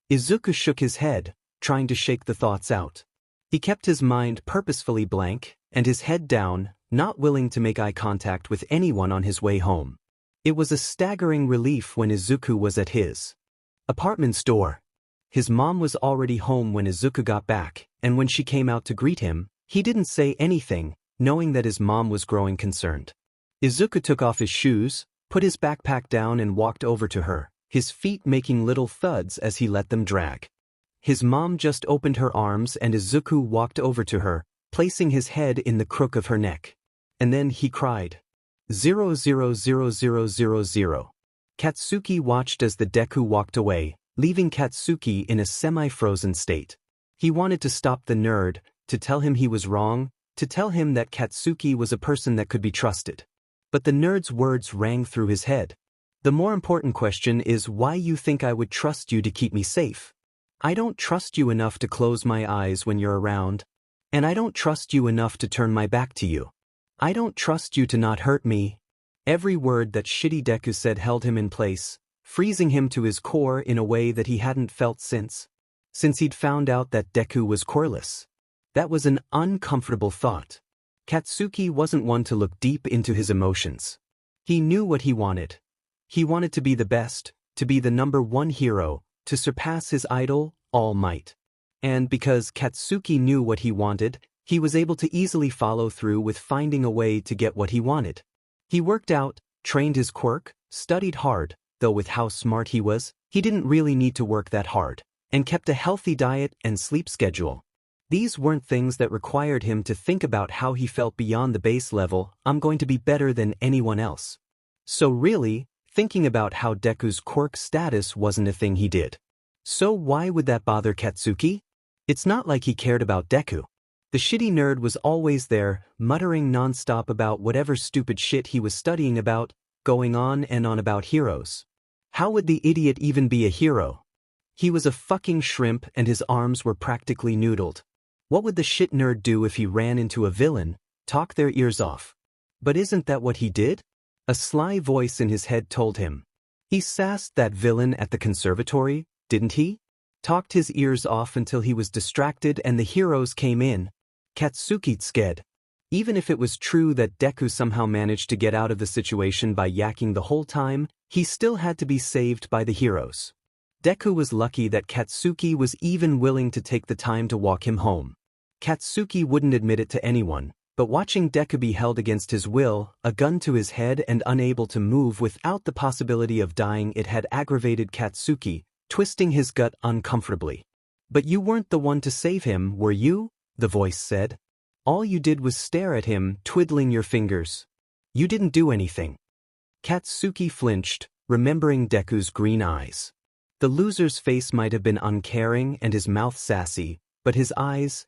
Izuku shook his head, trying to shake the thoughts out. He kept his mind purposefully blank, and his head down, not willing to make eye contact with anyone on his way home. It was a staggering relief when Izuku was at his apartment's door. His mom was already home when Izuku got back, and when she came out to greet him, he didn't say anything, knowing that his mom was growing concerned. Izuku took off his shoes, put his backpack down and walked over to her, his feet making little thuds as he let them drag. His mom just opened her arms and Izuku walked over to her, placing his head in the crook of her neck. And then he cried. 00000. Katsuki watched as the Deku walked away, leaving Katsuki in a semi-frozen state. He wanted to stop the nerd, to tell him he was wrong, to tell him that Katsuki was a person that could be trusted. But the nerd's words rang through his head. The more important question is why you think I would trust you to keep me safe. I don't trust you enough to close my eyes when you're around. And I don't trust you enough to turn my back to you. I don't trust you to not hurt me. Every word that shitty Deku said held him in place, freezing him to his core in a way that he hadn't felt since he'd found out that Deku was coreless. That was an uncomfortable thought. Katsuki wasn't one to look deep into his emotions. He knew what he wanted. He wanted to be the best, to be the #1 hero, to surpass his idol, All Might. And because Katsuki knew what he wanted, he was able to easily follow through with finding a way to get what he wanted. He worked out, trained his quirk, studied hard, though with how smart he was, he didn't really need to work that hard, and kept a healthy diet and sleep schedule. These weren't things that required him to think about how he felt beyond the base level, I'm going to be better than anyone else. So really, thinking about how Deku's quirk status wasn't a thing he did. So why would that bother Katsuki? It's not like he cared about Deku. The shitty nerd was always there, muttering nonstop about whatever stupid shit he was studying about, going on and on about heroes. How would the idiot even be a hero? He was a fucking shrimp and his arms were practically noodled. What would the shit nerd do if he ran into a villain, talk their ears off? But isn't that what he did? A sly voice in his head told him. He sassed that villain at the conservatory, didn't he? Talked his ears off until he was distracted and the heroes came in. Katsuki scared. Even if it was true that Deku somehow managed to get out of the situation by yakking the whole time, he still had to be saved by the heroes. Deku was lucky that Katsuki was even willing to take the time to walk him home. Katsuki wouldn't admit it to anyone, but watching Deku be held against his will, a gun to his head and unable to move without the possibility of dying, it had aggravated Katsuki, twisting his gut uncomfortably. But you weren't the one to save him, were you? The voice said. All you did was stare at him, twiddling your fingers. You didn't do anything. Katsuki flinched, remembering Deku's green eyes. The loser's face might have been uncaring and his mouth sassy, but his eyes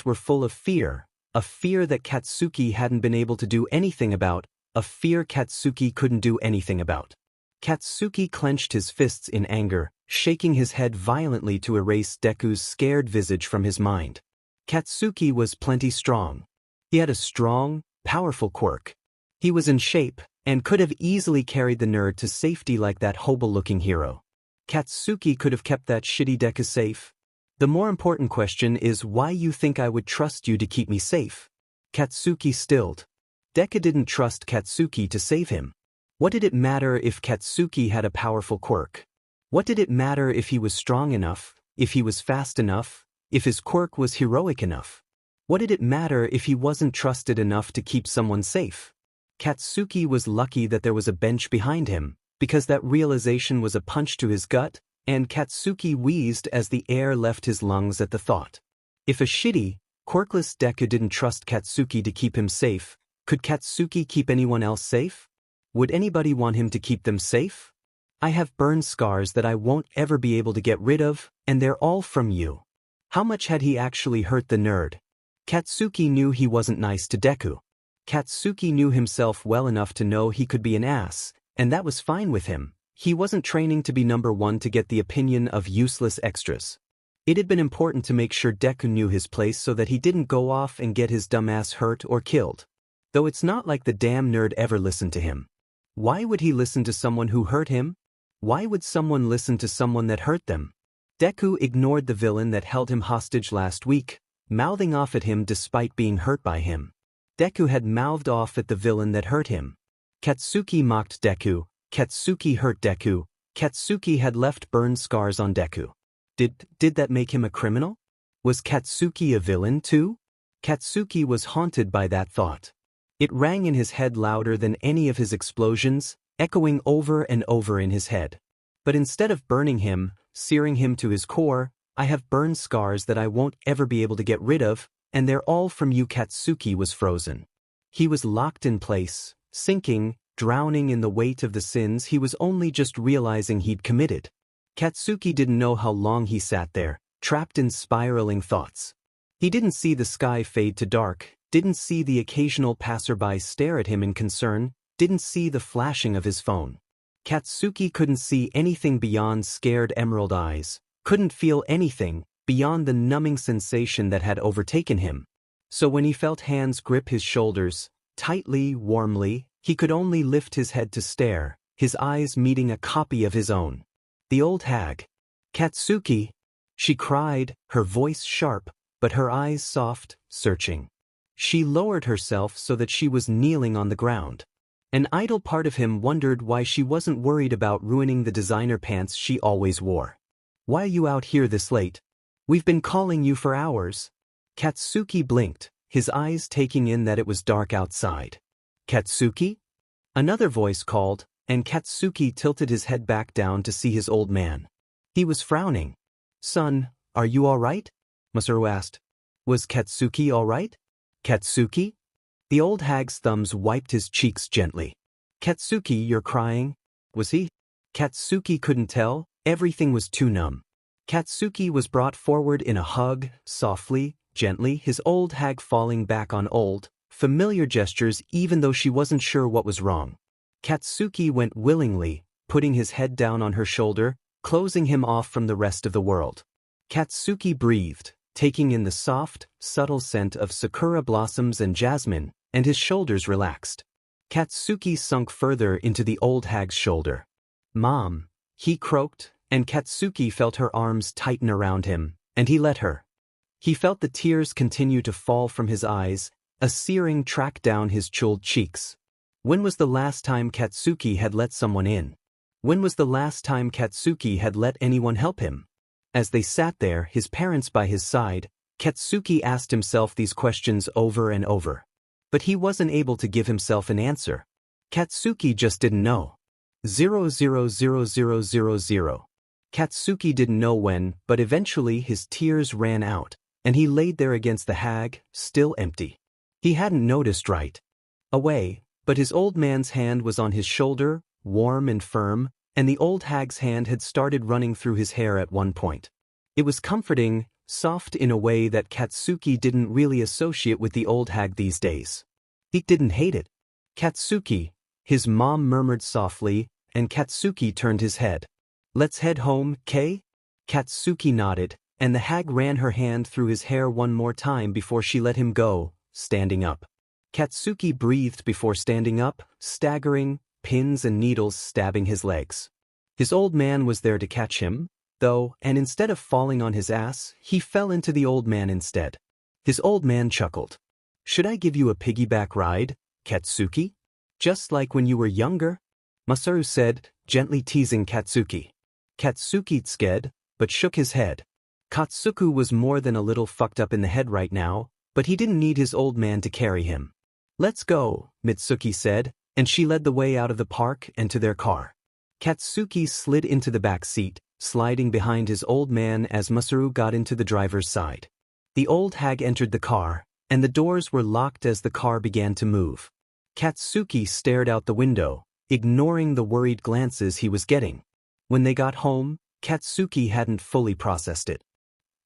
were full of fear, a fear that Katsuki hadn't been able to do anything about, a fear Katsuki couldn't do anything about. Katsuki clenched his fists in anger, shaking his head violently to erase Deku's scared visage from his mind. Katsuki was plenty strong. He had a strong, powerful quirk. He was in shape, and could have easily carried the nerd to safety like that hobo-looking hero. Katsuki could have kept that shitty Deku safe. The more important question is why you think I would trust you to keep me safe. Katsuki stilled. Deku didn't trust Katsuki to save him. What did it matter if Katsuki had a powerful quirk? What did it matter if he was strong enough, if he was fast enough, if his quirk was heroic enough? What did it matter if he wasn't trusted enough to keep someone safe? Katsuki was lucky that there was a bench behind him, because that realization was a punch to his gut, And Katsuki wheezed as the air left his lungs at the thought. If a shitty, quirkless Deku didn't trust Katsuki to keep him safe, could Katsuki keep anyone else safe? Would anybody want him to keep them safe? I have burn scars that I won't ever be able to get rid of, and they're all from you. How much had he actually hurt the nerd? Katsuki knew he wasn't nice to Deku. Katsuki knew himself well enough to know he could be an ass, and that was fine with him. He wasn't training to be number one to get the opinion of useless extras. It had been important to make sure Deku knew his place so that he didn't go off and get his dumbass hurt or killed. Though it's not like the damn nerd ever listened to him. Why would he listen to someone who hurt him? Why would someone listen to someone that hurt them? Deku ignored the villain that held him hostage last week, mouthing off at him despite being hurt by him. Deku had mouthed off at the villain that hurt him. Katsuki mocked Deku. Katsuki hurt Deku. Katsuki had left burn scars on Deku. Did that make him a criminal? Was Katsuki a villain too? Katsuki was haunted by that thought. It rang in his head louder than any of his explosions, echoing over and over in his head. But instead of burning him, searing him to his core, I have burn scars that I won't ever be able to get rid of, and they're all from you. Katsuki was frozen. He was locked in place, sinking, drowning in the weight of the sins he was only just realizing he'd committed. Katsuki didn't know how long he sat there, trapped in spiraling thoughts. He didn't see the sky fade to dark, didn't see the occasional passerby stare at him in concern, didn't see the flashing of his phone. Katsuki couldn't see anything beyond scared emerald eyes, couldn't feel anything beyond the numbing sensation that had overtaken him. So when he felt hands grip his shoulders, tightly, warmly, he could only lift his head to stare, his eyes meeting a copy of his own. The old hag. Katsuki! She cried, her voice sharp, but her eyes soft, searching. She lowered herself so that she was kneeling on the ground. An idle part of him wondered why she wasn't worried about ruining the designer pants she always wore. Why are you out here this late? We've been calling you for hours. Katsuki blinked, his eyes taking in that it was dark outside. Katsuki? Another voice called, and Katsuki tilted his head back down to see his old man. He was frowning. Son, are you all right? Masaru asked. Was Katsuki all right? Katsuki? The old hag's thumbs wiped his cheeks gently. Katsuki, you're crying? Was he? Katsuki couldn't tell, everything was too numb. Katsuki was brought forward in a hug, softly, gently, his old hag falling back on old, familiar gestures even though she wasn't sure what was wrong. Katsuki went willingly, putting his head down on her shoulder, closing him off from the rest of the world. Katsuki breathed, taking in the soft, subtle scent of sakura blossoms and jasmine, and his shoulders relaxed. Katsuki sunk further into the old hag's shoulder. Mom, he croaked, and Katsuki felt her arms tighten around him, and he let her. He felt the tears continue to fall from his eyes, a searing track down his chilled cheeks. When was the last time Katsuki had let someone in? When was the last time Katsuki had let anyone help him? As they sat there, his parents by his side, Katsuki asked himself these questions over and over. But he wasn't able to give himself an answer. Katsuki just didn't know. 00000. Katsuki didn't know when, but eventually his tears ran out, and he laid there against the hag, still empty. He hadn't noticed right away, but his old man's hand was on his shoulder, warm and firm, and the old hag's hand had started running through his hair at one point. It was comforting, soft in a way that Katsuki didn't really associate with the old hag these days. He didn't hate it. Katsuki, his mom murmured softly, and Katsuki turned his head. Let's head home, Kay? Katsuki nodded, and the hag ran her hand through his hair one more time before she let him go, standing up. Katsuki breathed before standing up, staggering, pins and needles stabbing his legs. His old man was there to catch him, though, and instead of falling on his ass, he fell into the old man instead. His old man chuckled. Should I give you a piggyback ride, Katsuki? Just like when you were younger? Masaru said, gently teasing Katsuki. Katsuki tskeed, but shook his head. Katsuku was more than a little fucked up in the head right now, but he didn't need his old man to carry him. Let's go, Mitsuki said, and she led the way out of the park and to their car. Katsuki slid into the back seat, sliding behind his old man as Masaru got into the driver's side. The old hag entered the car, and the doors were locked as the car began to move. Katsuki stared out the window, ignoring the worried glances he was getting. When they got home, Katsuki hadn't fully processed it.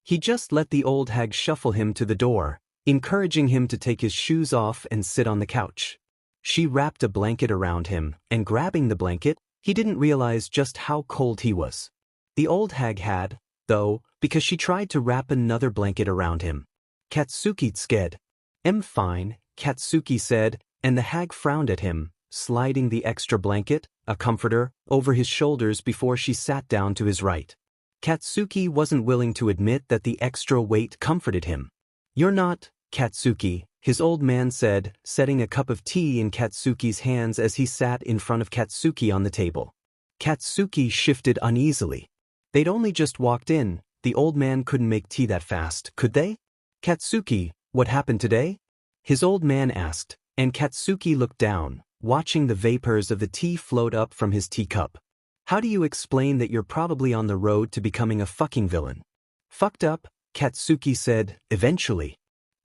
He just let the old hag shuffle him to the door, encouraging him to take his shoes off and sit on the couch. She wrapped a blanket around him, and grabbing the blanket, he didn't realize just how cold he was. The old hag had, though, because she tried to wrap another blanket around him. Katsuki sked. "I'm fine," Katsuki said, and the hag frowned at him, sliding the extra blanket, a comforter, over his shoulders before she sat down to his right. Katsuki wasn't willing to admit that the extra weight comforted him. "You're not, Katsuki," his old man said, setting a cup of tea in Katsuki's hands as he sat in front of Katsuki on the table. Katsuki shifted uneasily. They'd only just walked in, the old man couldn't make tea that fast, could they? "Katsuki, what happened today?" his old man asked, and Katsuki looked down, watching the vapors of the tea float up from his teacup. "How do you explain that you're probably on the road to becoming a fucking villain?" "Fucked up," Katsuki said, eventually.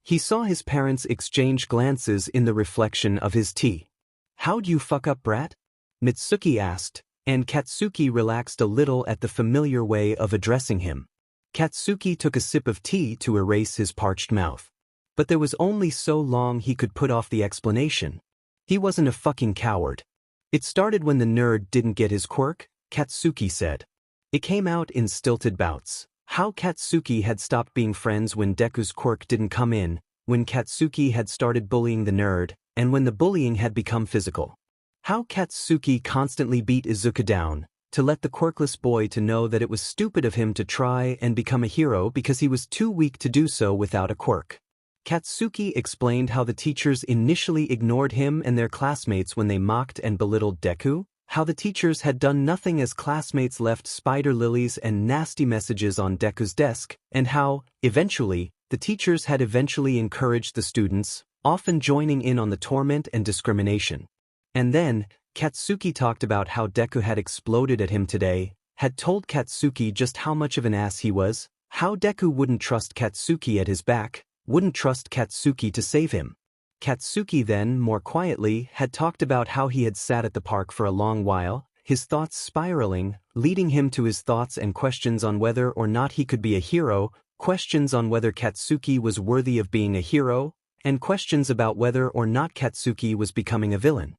He saw his parents exchange glances in the reflection of his tea. "How'd you fuck up, brat?" Mitsuki asked, and Katsuki relaxed a little at the familiar way of addressing him. Katsuki took a sip of tea to erase his parched mouth. But there was only so long he could put off the explanation. He wasn't a fucking coward. "It started when the nerd didn't get his quirk," Katsuki said. It came out in stilted bouts. How Katsuki had stopped being friends when Deku's quirk didn't come in, when Katsuki had started bullying the nerd, and when the bullying had become physical. How Katsuki constantly beat Izuku down, to let the quirkless boy to know that it was stupid of him to try and become a hero because he was too weak to do so without a quirk. Katsuki explained how the teachers initially ignored him and their classmates when they mocked and belittled Deku, how the teachers had done nothing as classmates left spider lilies and nasty messages on Deku's desk, and how, eventually, the teachers had encouraged the students, often joining in on the torment and discrimination. And then, Katsuki talked about how Deku had exploded at him today, had told Katsuki just how much of an ass he was, how Deku wouldn't trust Katsuki at his back, wouldn't trust Katsuki to save him. Katsuki then, more quietly, had talked about how he had sat at the park for a long while, his thoughts spiraling, leading him to his thoughts and questions on whether or not he could be a hero, questions on whether Katsuki was worthy of being a hero, and questions about whether or not Katsuki was becoming a villain.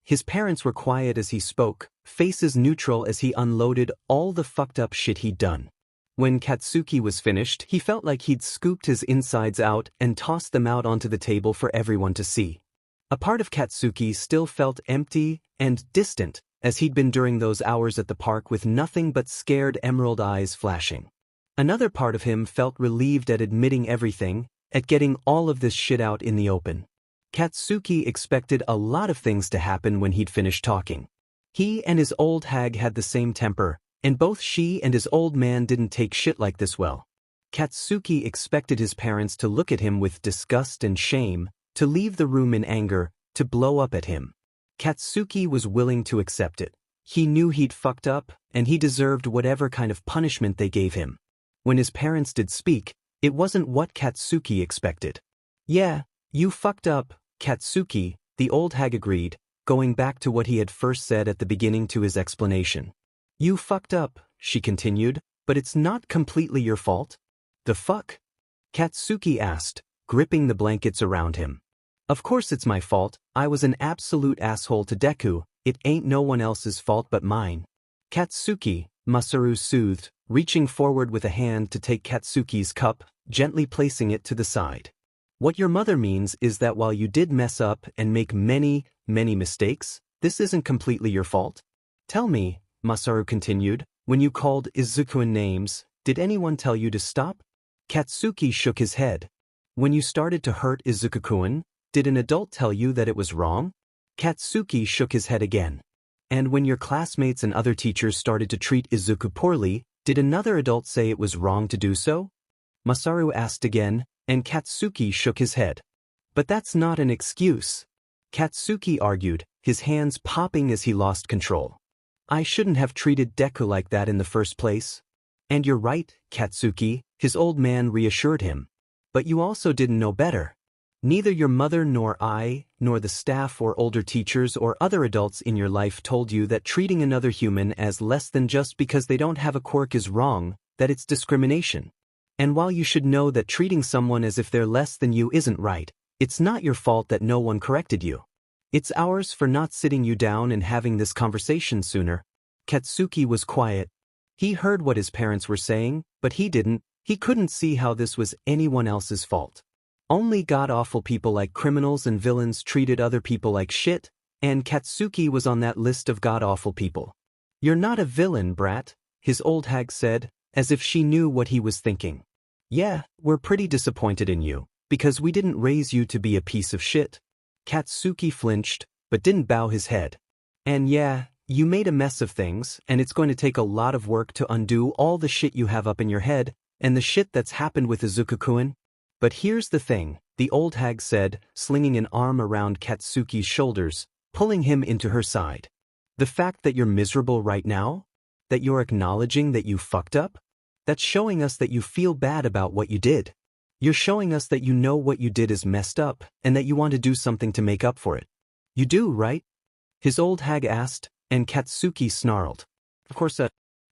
His parents were quiet as he spoke, faces neutral as he unloaded all the fucked up shit he'd done. When Katsuki was finished, he felt like he'd scooped his insides out and tossed them out onto the table for everyone to see. A part of Katsuki still felt empty and distant, as he'd been during those hours at the park with nothing but scared emerald eyes flashing. Another part of him felt relieved at admitting everything, at getting all of this shit out in the open. Katsuki expected a lot of things to happen when he'd finished talking. He and his old hag had the same temper, and both she and his old man didn't take shit like this well. Katsuki expected his parents to look at him with disgust and shame, to leave the room in anger, to blow up at him. Katsuki was willing to accept it. He knew he'd fucked up, and he deserved whatever kind of punishment they gave him. When his parents did speak, it wasn't what Katsuki expected. "Yeah, you fucked up, Katsuki," the old hag agreed, going back to what he had first said at the beginning to his explanation. "You fucked up," she continued, "but it's not completely your fault." "The fuck?" Katsuki asked, gripping the blankets around him. "Of course it's my fault. I was an absolute asshole to Deku. It ain't no one else's fault but mine." "Katsuki," Masaru soothed, reaching forward with a hand to take Katsuki's cup, gently placing it to the side. "What your mother means is that while you did mess up and make many, many mistakes, this isn't completely your fault. Tell me," Masaru continued, "when you called Izuku names, did anyone tell you to stop?" Katsuki shook his head. "When you started to hurt Izuku-kun, did an adult tell you that it was wrong?" Katsuki shook his head again. "And when your classmates and other teachers started to treat Izuku poorly, did another adult say it was wrong to do so?" Masaru asked again, and Katsuki shook his head. "But that's not an excuse," Katsuki argued, his hands popping as he lost control. I shouldn't have treated Deku like that in the first place. And you're right, Katsuki, his old man reassured him. But you also didn't know better. Neither your mother nor I, nor the staff or older teachers or other adults in your life told you that treating another human as less than just because they don't have a quirk is wrong, that it's discrimination. And while you should know that treating someone as if they're less than you isn't right, it's not your fault that no one corrected you. It's ours for not sitting you down and having this conversation sooner. Katsuki was quiet. He heard what his parents were saying, but he didn't. He couldn't see how this was anyone else's fault. Only god-awful people like criminals and villains treated other people like shit, and Katsuki was on that list of god-awful people. You're not a villain, brat, his old hag said, as if she knew what he was thinking. Yeah, we're pretty disappointed in you, because we didn't raise you to be a piece of shit. Katsuki flinched, but didn't bow his head. And yeah, you made a mess of things, and it's going to take a lot of work to undo all the shit you have up in your head, and the shit that's happened with Izuku-kun. But here's the thing, the old hag said, slinging an arm around Katsuki's shoulders, pulling him into her side. The fact that you're miserable right now? That you're acknowledging that you fucked up? That's showing us that you feel bad about what you did. You're showing us that you know what you did is messed up, and that you want to do something to make up for it. You do, right? His old hag asked, and Katsuki snarled. Of course I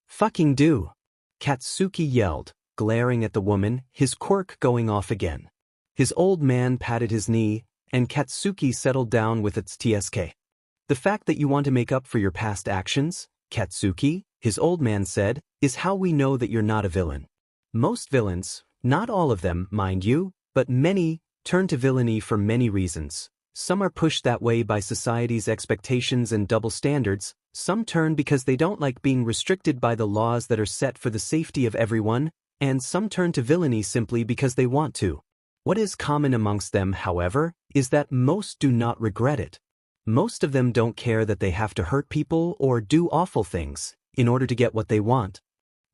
fucking do. Katsuki yelled, glaring at the woman, his quirk going off again. His old man patted his knee, and Katsuki settled down with its TSK. The fact that you want to make up for your past actions, Katsuki, his old man said, is how we know that you're not a villain. Most villains, not all of them, mind you, but many, turn to villainy for many reasons. Some are pushed that way by society's expectations and double standards, some turn because they don't like being restricted by the laws that are set for the safety of everyone, and some turn to villainy simply because they want to. What is common amongst them, however, is that most do not regret it. Most of them don't care that they have to hurt people or do awful things in order to get what they want.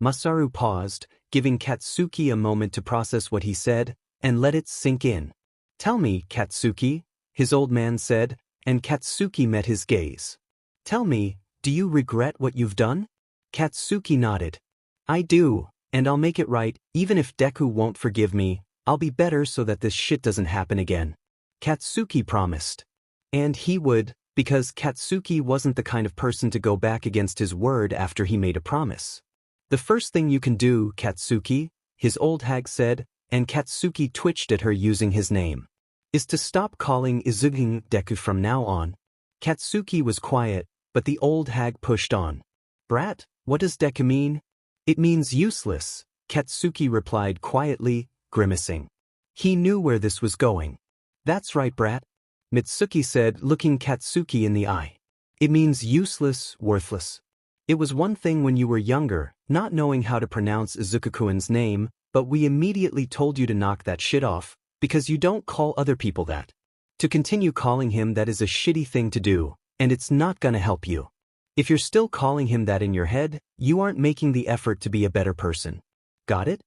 Masaru paused, giving Katsuki a moment to process what he said, and let it sink in. Tell me, Katsuki, his old man said, and Katsuki met his gaze. Tell me, do you regret what you've done? Katsuki nodded. I do. And I'll make it right, even if Deku won't forgive me, I'll be better so that this shit doesn't happen again. Katsuki promised. And he would, because Katsuki wasn't the kind of person to go back against his word after he made a promise. The first thing you can do, Katsuki, his old hag said, and Katsuki twitched at her using his name, is to stop calling Izuku Deku from now on. Katsuki was quiet, but the old hag pushed on. Brat, what does Deku mean? It means useless, Katsuki replied quietly, grimacing. He knew where this was going. That's right, brat, Mitsuki said, looking Katsuki in the eye. It means useless, worthless. It was one thing when you were younger, not knowing how to pronounce Izuku-kun's name, but we immediately told you to knock that shit off, because you don't call other people that. To continue calling him that is a shitty thing to do, and it's not gonna help you. If you're still calling him that in your head, you aren't making the effort to be a better person. Got it?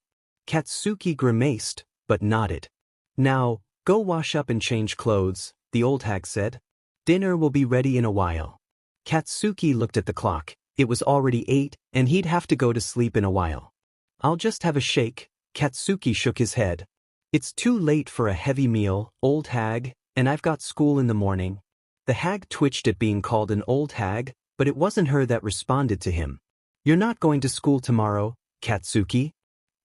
Katsuki grimaced, but nodded. Now, go wash up and change clothes, the old hag said. Dinner will be ready in a while. Katsuki looked at the clock. It was already 8, and he'd have to go to sleep in a while. I'll just have a shake, Katsuki shook his head. It's too late for a heavy meal, old hag, and I've got school in the morning. The hag twitched at being called an old hag, but it wasn't her that responded to him. You're not going to school tomorrow, Katsuki?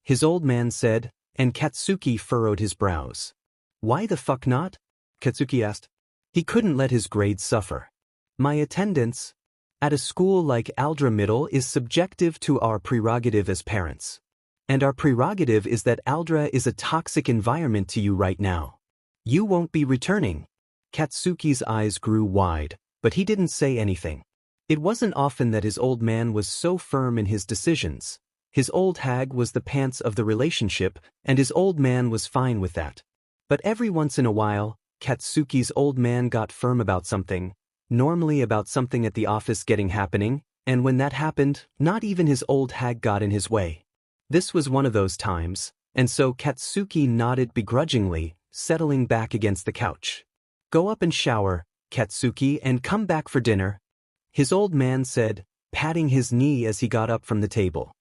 His old man said, and Katsuki furrowed his brows. Why the fuck not? Katsuki asked. He couldn't let his grades suffer. My attendance at a school like Aldra Middle is subjective to our prerogative as parents. And our prerogative is that Aldra is a toxic environment to you right now. You won't be returning. Katsuki's eyes grew wide, but he didn't say anything. It wasn't often that his old man was so firm in his decisions. His old hag was the pants of the relationship, and his old man was fine with that. But every once in a while, Katsuki's old man got firm about something, normally about something at the office getting happening, and when that happened, not even his old hag got in his way. This was one of those times, and so Katsuki nodded begrudgingly, settling back against the couch. Go up and shower, Katsuki, and come back for dinner. His old man said, patting his knee as he got up from the table.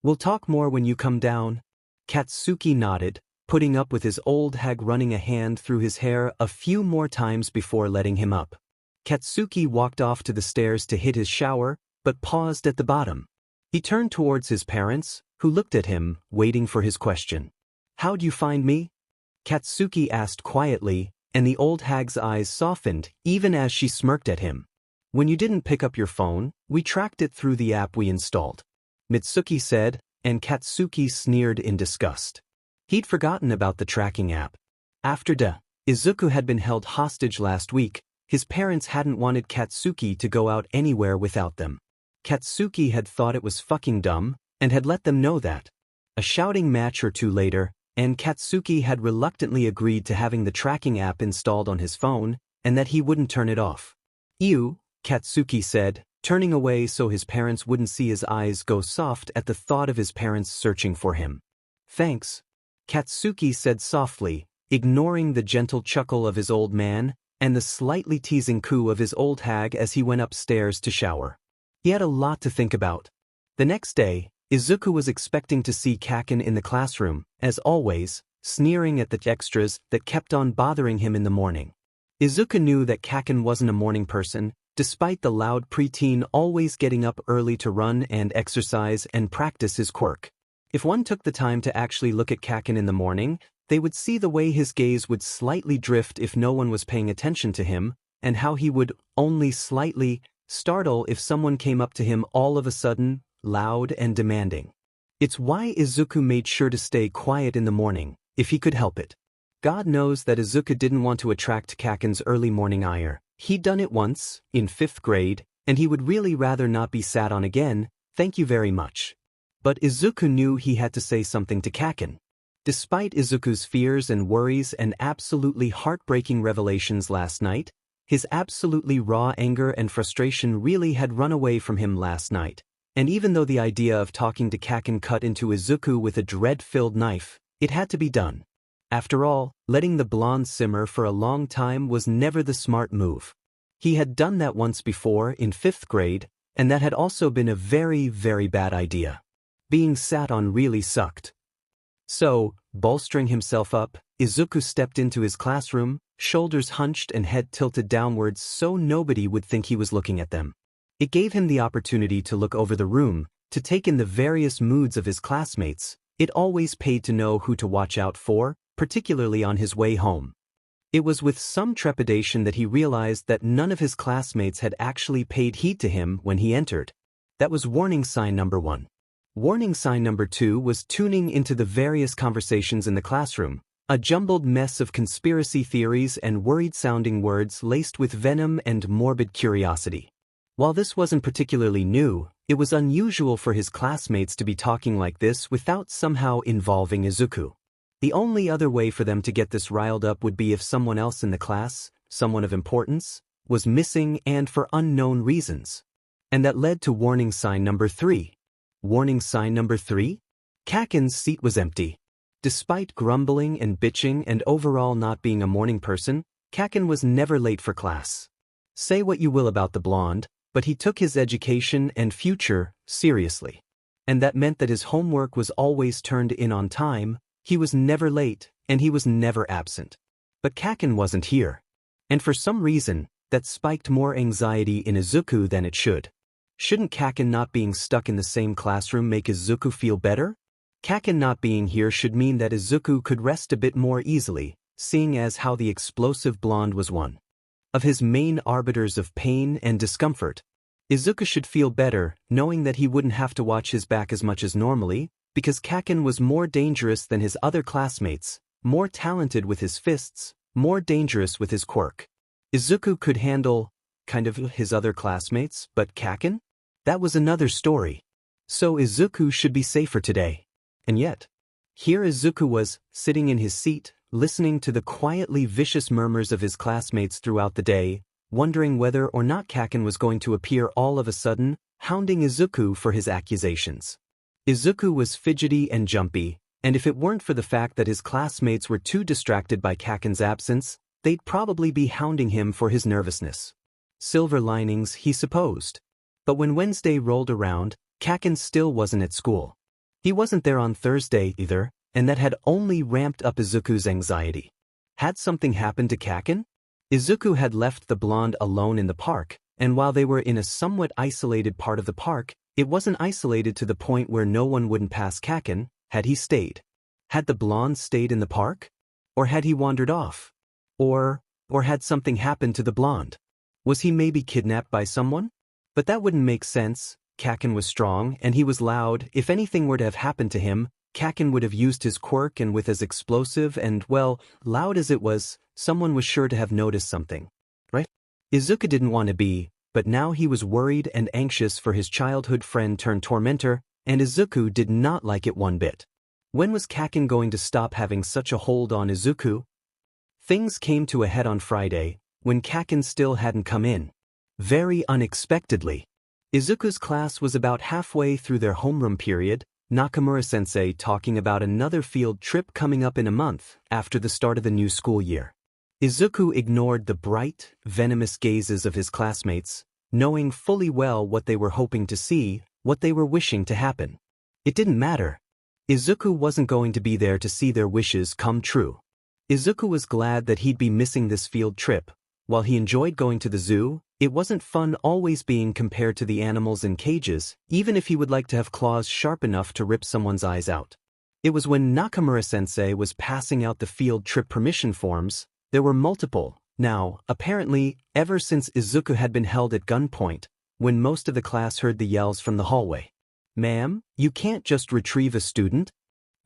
"We'll talk more when you come down." Katsuki nodded, putting up with his old hag running a hand through his hair a few more times before letting him up. Katsuki walked off to the stairs to hit his shower, but paused at the bottom. He turned towards his parents, who looked at him, waiting for his question. "How'd you find me?" Katsuki asked quietly, and the old hag's eyes softened even as she smirked at him. "When you didn't pick up your phone, we tracked it through the app we installed," Mitsuki said, and Katsuki sneered in disgust. He'd forgotten about the tracking app. After Izuku had been held hostage last week, his parents hadn't wanted Katsuki to go out anywhere without them. Katsuki had thought it was fucking dumb, and had let them know that. A shouting match or two later, and Katsuki had reluctantly agreed to having the tracking app installed on his phone, and that he wouldn't turn it off. "Ew," Katsuki said, turning away so his parents wouldn't see his eyes go soft at the thought of his parents searching for him. "Thanks," Katsuki said softly, ignoring the gentle chuckle of his old man, and the slightly teasing coo of his old hag as he went upstairs to shower. He had a lot to think about. The next day, Izuku was expecting to see Kaken in the classroom, as always, sneering at the extras that kept on bothering him in the morning. Izuku knew that Kaken wasn't a morning person, despite the loud preteen always getting up early to run and exercise and practice his quirk. If one took the time to actually look at Kaken in the morning, they would see the way his gaze would slightly drift if no one was paying attention to him, and how he would only slightly startle if someone came up to him all of a sudden, loud and demanding. It's why Izuku made sure to stay quiet in the morning, if he could help it. God knows that Izuku didn't want to attract Kaken's early morning ire. He'd done it once, in 5th grade, and he would really rather not be sat on again, thank you very much. But Izuku knew he had to say something to Kaken. Despite Izuku's fears and worries and absolutely heartbreaking revelations last night, his absolutely raw anger and frustration really had run away from him last night, and even though the idea of talking to Kaken cut into Izuku with a dread-filled knife, it had to be done. After all, letting the blonde simmer for a long time was never the smart move. He had done that once before in 5th grade, and that had also been a very, very bad idea. Being sat on really sucked. So, bolstering himself up, Izuku stepped into his classroom, shoulders hunched and head tilted downwards so nobody would think he was looking at them. It gave him the opportunity to look over the room, to take in the various moods of his classmates. It always paid to know who to watch out for, particularly on his way home. It was with some trepidation that he realized that none of his classmates had actually paid heed to him when he entered. That was warning sign number 1. Warning sign number 2 was tuning into the various conversations in the classroom, a jumbled mess of conspiracy theories and worried-sounding words laced with venom and morbid curiosity. While this wasn't particularly new, it was unusual for his classmates to be talking like this without somehow involving Izuku. The only other way for them to get this riled up would be if someone else in the class, someone of importance, was missing and for unknown reasons. And that led to warning sign number 3. Warning sign number 3? Kaken's seat was empty. Despite grumbling and bitching and overall not being a morning person, Kaken was never late for class. Say what you will about the blonde, but he took his education and future seriously. And that meant that his homework was always turned in on time, he was never late, and he was never absent. But Kaken wasn't here. And for some reason, that spiked more anxiety in Izuku than it should. Shouldn't Kaken not being stuck in the same classroom make Izuku feel better? Kaken not being here should mean that Izuku could rest a bit more easily, seeing as how the explosive blonde was one of his main arbiters of pain and discomfort. Izuku should feel better, knowing that he wouldn't have to watch his back as much as normally, because Kaken was more dangerous than his other classmates, more talented with his fists, more dangerous with his quirk. Izuku could handle, kind of, his other classmates, but Kaken? That was another story. So Izuku should be safer today. And yet, here Izuku was, sitting in his seat, listening to the quietly vicious murmurs of his classmates throughout the day, wondering whether or not Kaken was going to appear all of a sudden, hounding Izuku for his accusations. Izuku was fidgety and jumpy, and if it weren't for the fact that his classmates were too distracted by Kaken's absence, they'd probably be hounding him for his nervousness. Silver linings, he supposed. But when Wednesday rolled around, Kaken still wasn't at school. He wasn't there on Thursday either, and that had only ramped up Izuku's anxiety. Had something happened to Kaken? Izuku had left the blonde alone in the park, and while they were in a somewhat isolated part of the park, it wasn't isolated to the point where no one wouldn't pass Kaken. Had he stayed? Had the blonde stayed in the park? Or had he wandered off? Or had something happened to the blonde? Was he maybe kidnapped by someone? But that wouldn't make sense. Kaken was strong, and he was loud. If anything were to have happened to him, Kaken would have used his quirk, and with as explosive and, well, loud as it was, someone was sure to have noticed something. Right? Izuku didn't want to be, but now he was worried and anxious for his childhood friend turned tormentor, and Izuku did not like it one bit. When was Kaken going to stop having such a hold on Izuku? Things came to a head on Friday, when Kaken still hadn't come in. Very unexpectedly. Izuku's class was about halfway through their homeroom period, Nakamura-sensei talking about another field trip coming up in a month, after the start of the new school year. Izuku ignored the bright, venomous gazes of his classmates, knowing fully well what they were hoping to see, what they were wishing to happen. It didn't matter. Izuku wasn't going to be there to see their wishes come true. Izuku was glad that he'd be missing this field trip. While he enjoyed going to the zoo, it wasn't fun always being compared to the animals in cages, even if he would like to have claws sharp enough to rip someone's eyes out. It was when Nakamura-sensei was passing out the field trip permission forms. There were multiple, now, apparently, ever since Izuku had been held at gunpoint, when most of the class heard the yells from the hallway. "Ma'am, you can't just retrieve a student?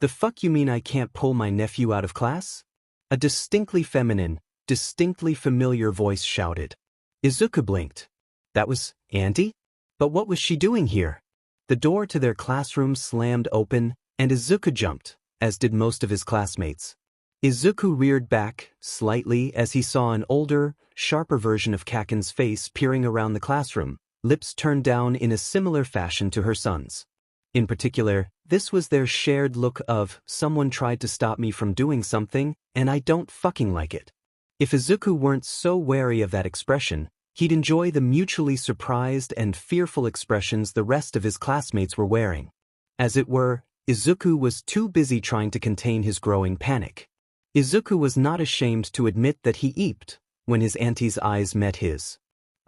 The fuck you mean I can't pull my nephew out of class?" A distinctly feminine, distinctly familiar voice shouted. Izuku blinked. That was Auntie? But what was she doing here? The door to their classroom slammed open, and Izuku jumped, as did most of his classmates. Izuku reared back, slightly, as he saw an older, sharper version of Kaken's face peering around the classroom, lips turned down in a similar fashion to her son's. In particular, this was their shared look of, someone tried to stop me from doing something, and I don't fucking like it. If Izuku weren't so wary of that expression, he'd enjoy the mutually surprised and fearful expressions the rest of his classmates were wearing. As it were, Izuku was too busy trying to contain his growing panic. Izuku was not ashamed to admit that he eeped when his auntie's eyes met his.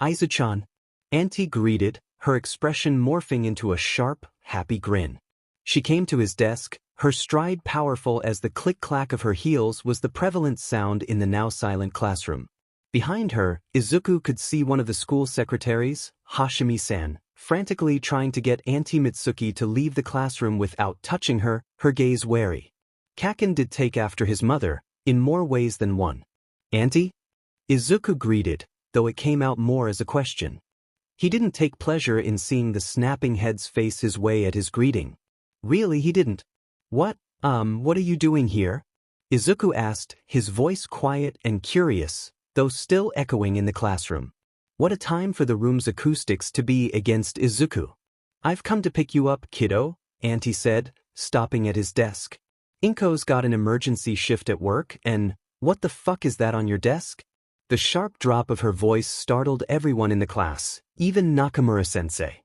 "Aizu-chan." Auntie greeted, her expression morphing into a sharp, happy grin. She came to his desk, her stride powerful as the click-clack of her heels was the prevalent sound in the now-silent classroom. Behind her, Izuku could see one of the school secretaries, Hashimi-san, frantically trying to get Auntie Mitsuki to leave the classroom without touching her, her gaze wary. Kaken did take after his mother, in more ways than one. "Auntie?" Izuku greeted, though it came out more as a question. He didn't take pleasure in seeing the snapping heads face his way at his greeting. Really, he didn't. What are you doing here?" Izuku asked, his voice quiet and curious, though still echoing in the classroom. What a time for the room's acoustics to be against Izuku. "I've come to pick you up, kiddo," Auntie said, stopping at his desk. "Inko's got an emergency shift at work, and what the fuck is that on your desk?" The sharp drop of her voice startled everyone in the class, even Nakamura-sensei.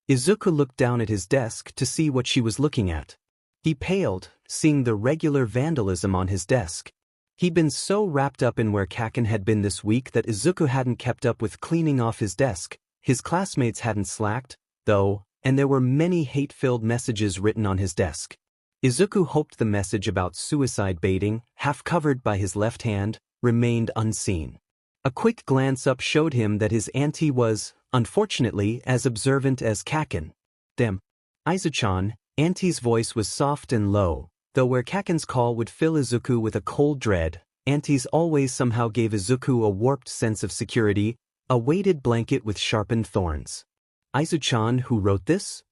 Izuku looked down at his desk to see what she was looking at. He paled, seeing the regular vandalism on his desk. He'd been so wrapped up in where Kaken had been this week that Izuku hadn't kept up with cleaning off his desk. His classmates hadn't slacked, though, and there were many hate-filled messages written on his desk. Izuku hoped the message about suicide baiting, half covered by his left hand, remained unseen. A quick glance up showed him that his auntie was, unfortunately, as observant as Kaken. "Damn. Aizu-chan," Auntie's voice was soft and low, though where Kaken's call would fill Izuku with a cold dread, Auntie's always somehow gave Izuku a warped sense of security, a weighted blanket with sharpened thorns. "Aizu-chan, who wrote this?"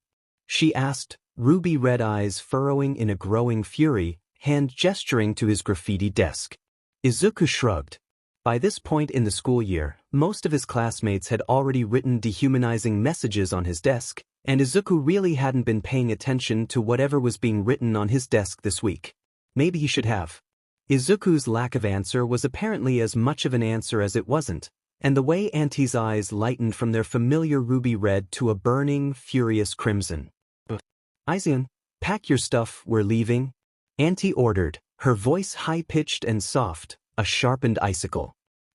she asked, ruby red eyes furrowing in a growing fury, hand gesturing to his graffiti desk. Izuku shrugged. By this point in the school year, most of his classmates had already written dehumanizing messages on his desk, and Izuku really hadn't been paying attention to whatever was being written on his desk this week. Maybe he should have. Izuku's lack of answer was apparently as much of an answer as it wasn't, and the way Auntie's eyes lightened from their familiar ruby red to a burning, furious crimson. "Aizen, pack your stuff, we're leaving," Auntie ordered, her voice high-pitched and soft, a sharpened icicle.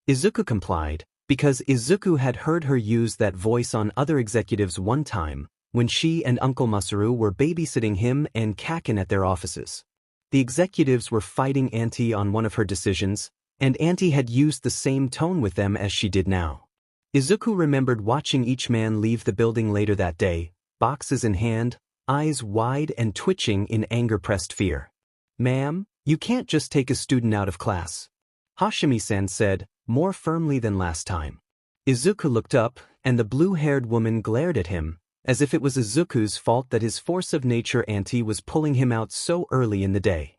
Izuku complied, because Izuku had heard her use that voice on other executives one time, when she and Uncle Masaru were babysitting him and Kakin at their offices. The executives were fighting Auntie on one of her decisions, and Auntie had used the same tone with them as she did now. Izuku remembered watching each man leave the building later that day, boxes in hand, eyes wide and twitching in anger-pressed fear. "Ma'am, you can't just take a student out of class," Hashimi-san said, more firmly than last time. Izuku looked up, and the blue-haired woman glared at him, as if it was Izuku's fault that his force of nature auntie was pulling him out so early in the day.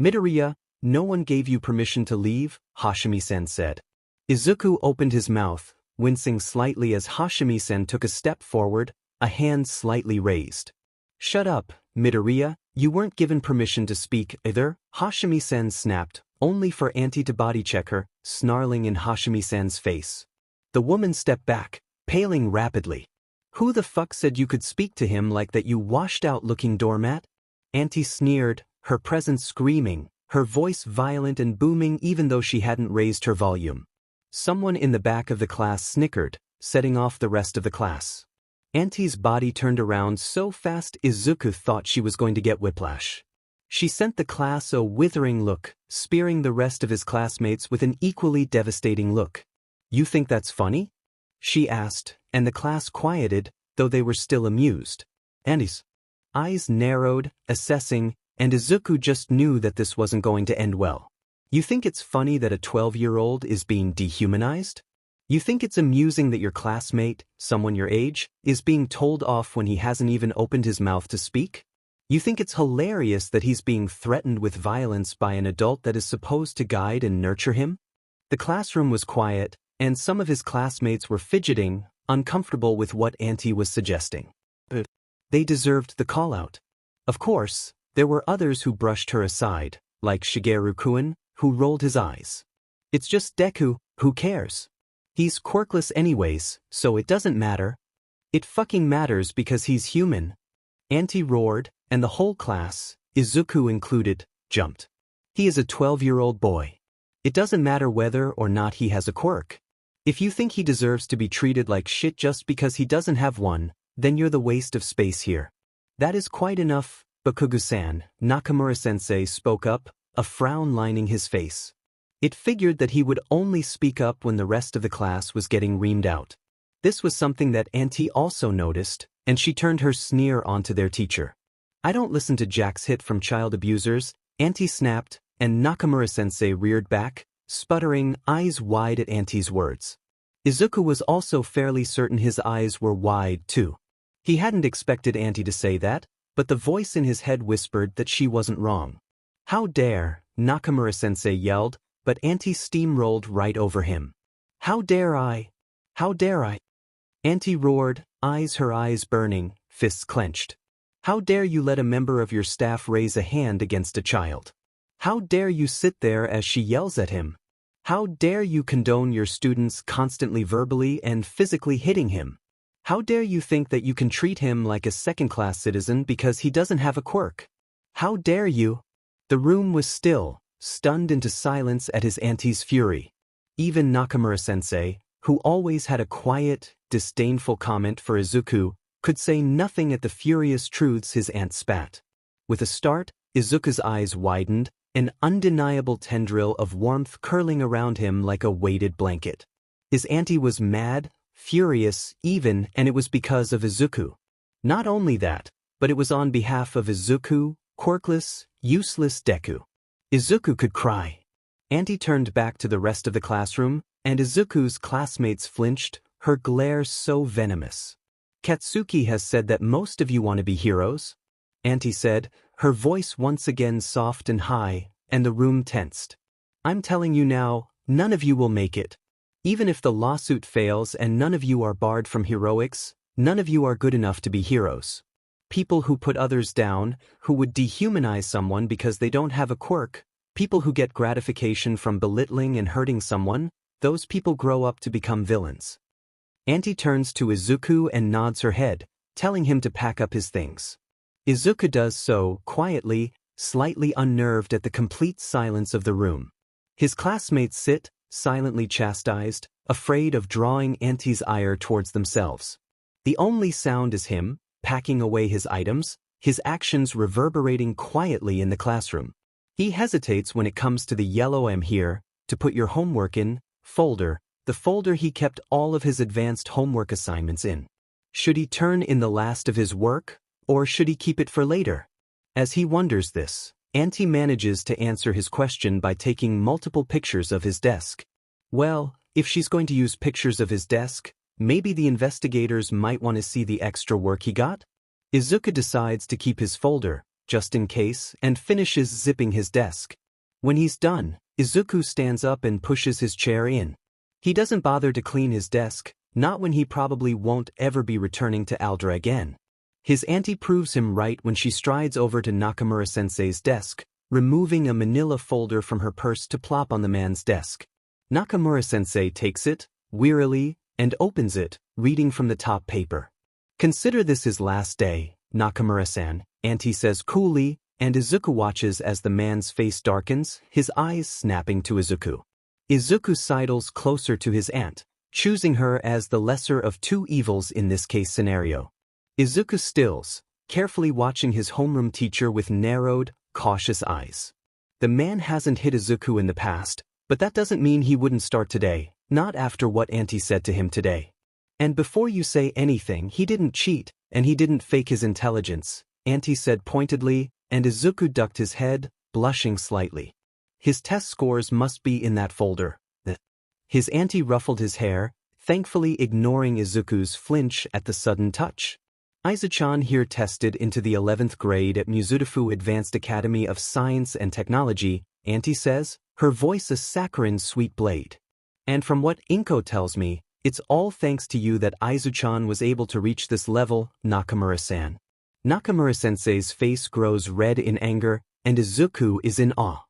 "Midoriya, no one gave you permission to leave," Hashimi-san said. Izuku opened his mouth, wincing slightly as Hashimi-san took a step forward, a hand slightly raised. "Shut up, Midoriya, you weren't given permission to speak either," Hashimi-san snapped, only for Auntie to body-check her, snarling in Hashimi-san's face. The woman stepped back, paling rapidly. "Who the fuck said you could speak to him like that, you washed-out-looking doormat?" Auntie sneered, her presence screaming, her voice violent and booming even though she hadn't raised her volume. Someone in the back of the class snickered, setting off the rest of the class. Auntie's body turned around so fast Izuku thought she was going to get whiplash. She sent the class a withering look, spearing the rest of his classmates with an equally devastating look. "You think that's funny?" she asked, and the class quieted, though they were still amused. Auntie's eyes narrowed, assessing, and Izuku just knew that this wasn't going to end well. "You think it's funny that a 12-year-old is being dehumanized? You think it's amusing that your classmate, someone your age, is being told off when he hasn't even opened his mouth to speak? You think it's hilarious that he's being threatened with violence by an adult that is supposed to guide and nurture him?" The classroom was quiet, and some of his classmates were fidgeting, uncomfortable with what Auntie was suggesting. But they deserved the call-out. Of course, there were others who brushed her aside, like Shigeru-kun, who rolled his eyes. "It's just Deku, who cares? He's quirkless anyways, so it doesn't matter." "It fucking matters because he's human," Auntie roared, and the whole class, Izuku included, jumped. "He is a 12-year-old boy. It doesn't matter whether or not he has a quirk. If you think he deserves to be treated like shit just because he doesn't have one, then you're the waste of space here." "That is quite enough, Bakugu-san," Nakamura-sensei spoke up, a frown lining his face. It figured that he would only speak up when the rest of the class was getting reamed out. This was something that Auntie also noticed, and she turned her sneer onto their teacher. "I don't listen to Jack's hit from child abusers," Auntie snapped, and Nakamura-sensei reared back, sputtering, eyes wide at Auntie's words. Izuku was also fairly certain his eyes were wide too. He hadn't expected Auntie to say that, but the voice in his head whispered that she wasn't wrong. "How dare," Nakamura-sensei yelled, but Auntie steamrolled right over him. "How dare I? How dare I?" Auntie roared, her eyes burning, fists clenched. "How dare you let a member of your staff raise a hand against a child? How dare you sit there as she yells at him? How dare you condone your students constantly verbally and physically hitting him? How dare you think that you can treat him like a second-class citizen because he doesn't have a quirk? How dare you?" The room was still, stunned into silence at his auntie's fury. Even Nakamura-sensei, who always had a quiet, disdainful comment for Izuku, could say nothing at the furious truths his aunt spat. With a start, Izuku's eyes widened, an undeniable tendril of warmth curling around him like a weighted blanket. His auntie was mad, furious, even, and it was because of Izuku. Not only that, but it was on behalf of Izuku, quirkless, useless Deku. Izuku could cry. Auntie turned back to the rest of the classroom, and Izuku's classmates flinched, her glare so venomous. "Katsuki has said that most of you want to be heroes," Auntie said, her voice once again soft and high, and the room tensed. "I'm telling you now, none of you will make it. Even if the lawsuit fails and none of you are barred from heroics, none of you are good enough to be heroes. People who put others down, who would dehumanize someone because they don't have a quirk, people who get gratification from belittling and hurting someone, those people grow up to become villains. Auntie turns to Izuku and nods her head, telling him to pack up his things. Izuku does so, quietly, slightly unnerved at the complete silence of the room. His classmates sit, silently chastised, afraid of drawing Auntie's ire towards themselves. The only sound is him, packing away his items, his actions reverberating quietly in the classroom. He hesitates when it comes to the yellow "I'm here to put your homework in" folder, the folder he kept all of his advanced homework assignments in. Should he turn in the last of his work, or should he keep it for later? As he wonders this, Auntie manages to answer his question by taking multiple pictures of his desk. Well, if she's going to use pictures of his desk, maybe the investigators might want to see the extra work he got? Izuku decides to keep his folder, just in case, and finishes zipping his desk. When he's done, Izuku stands up and pushes his chair in. He doesn't bother to clean his desk, not when he probably won't ever be returning to Aldra again. His auntie proves him right when she strides over to Nakamura-sensei's desk, removing a manila folder from her purse to plop on the man's desk. Nakamura-sensei takes it, wearily, and opens it, reading from the top paper. "Consider this his last day, Nakamura-san," Auntie says coolly, and Izuku watches as the man's face darkens, his eyes snapping to Izuku. Izuku sidles closer to his aunt, choosing her as the lesser of two evils in this case scenario. Izuku stills, carefully watching his homeroom teacher with narrowed, cautious eyes. The man hasn't hit Izuku in the past, but that doesn't mean he wouldn't start today, not after what Auntie said to him today. "And before you say anything, he didn't cheat, and he didn't fake his intelligence," Auntie said pointedly, and Izuku ducked his head, blushing slightly. "His test scores must be in that folder." His auntie ruffled his hair, thankfully ignoring Izuku's flinch at the sudden touch. "Aizu-chan here tested into the 11th grade at Mizutofu Advanced Academy of Science and Technology," Auntie says, her voice a saccharine sweet blade. "And from what Inko tells me, it's all thanks to you that Aizu-chan was able to reach this level, Nakamura-san." Nakamura-sensei's face grows red in anger, and Izuku is in awe.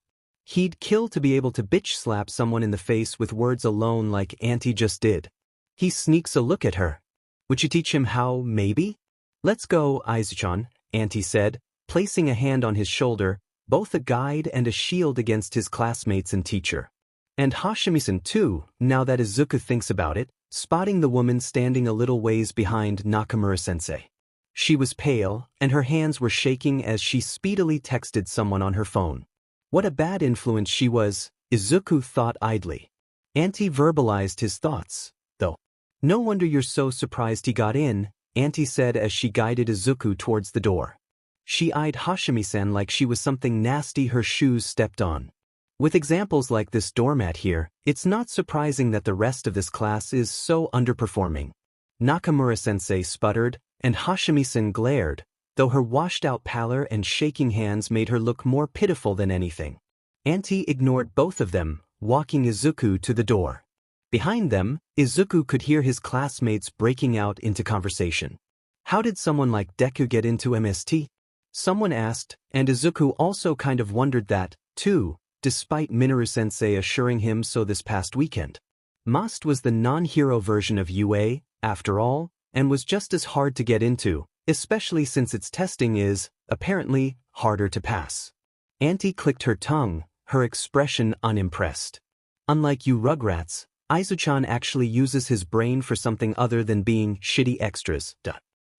He'd kill to be able to bitch slap someone in the face with words alone like Auntie just did. He sneaks a look at her. "Would you teach him how, maybe?" "Let's go, Aizu-chan," Auntie said, placing a hand on his shoulder, both a guide and a shield against his classmates and teacher. And Hashimi-san too, now that Izuku thinks about it, spotting the woman standing a little ways behind Nakamura-sensei. She was pale, and her hands were shaking as she speedily texted someone on her phone. What a bad influence she was, Izuku thought idly. Auntie verbalized his thoughts, though. "No wonder you're so surprised he got in," Auntie said as she guided Izuku towards the door. She eyed Hashimi-san like she was something nasty her shoes stepped on. With examples like this doormat here, it's not surprising that the rest of this class is so underperforming. Nakamura-sensei sputtered, and Hashimi-san glared, though her washed-out pallor and shaking hands made her look more pitiful than anything. Auntie ignored both of them, walking Izuku to the door. Behind them, Izuku could hear his classmates breaking out into conversation. "How did someone like Deku get into MST?" someone asked, and Izuku also kind of wondered that, too, despite Minoru-sensei assuring him so this past weekend. Mast was the non-hero version of UA, after all, and was just as hard to get into, especially since its testing is, apparently, harder to pass. Auntie clicked her tongue, her expression unimpressed. "Unlike you Rugrats, Aizu-chan actually uses his brain for something other than being shitty extras,"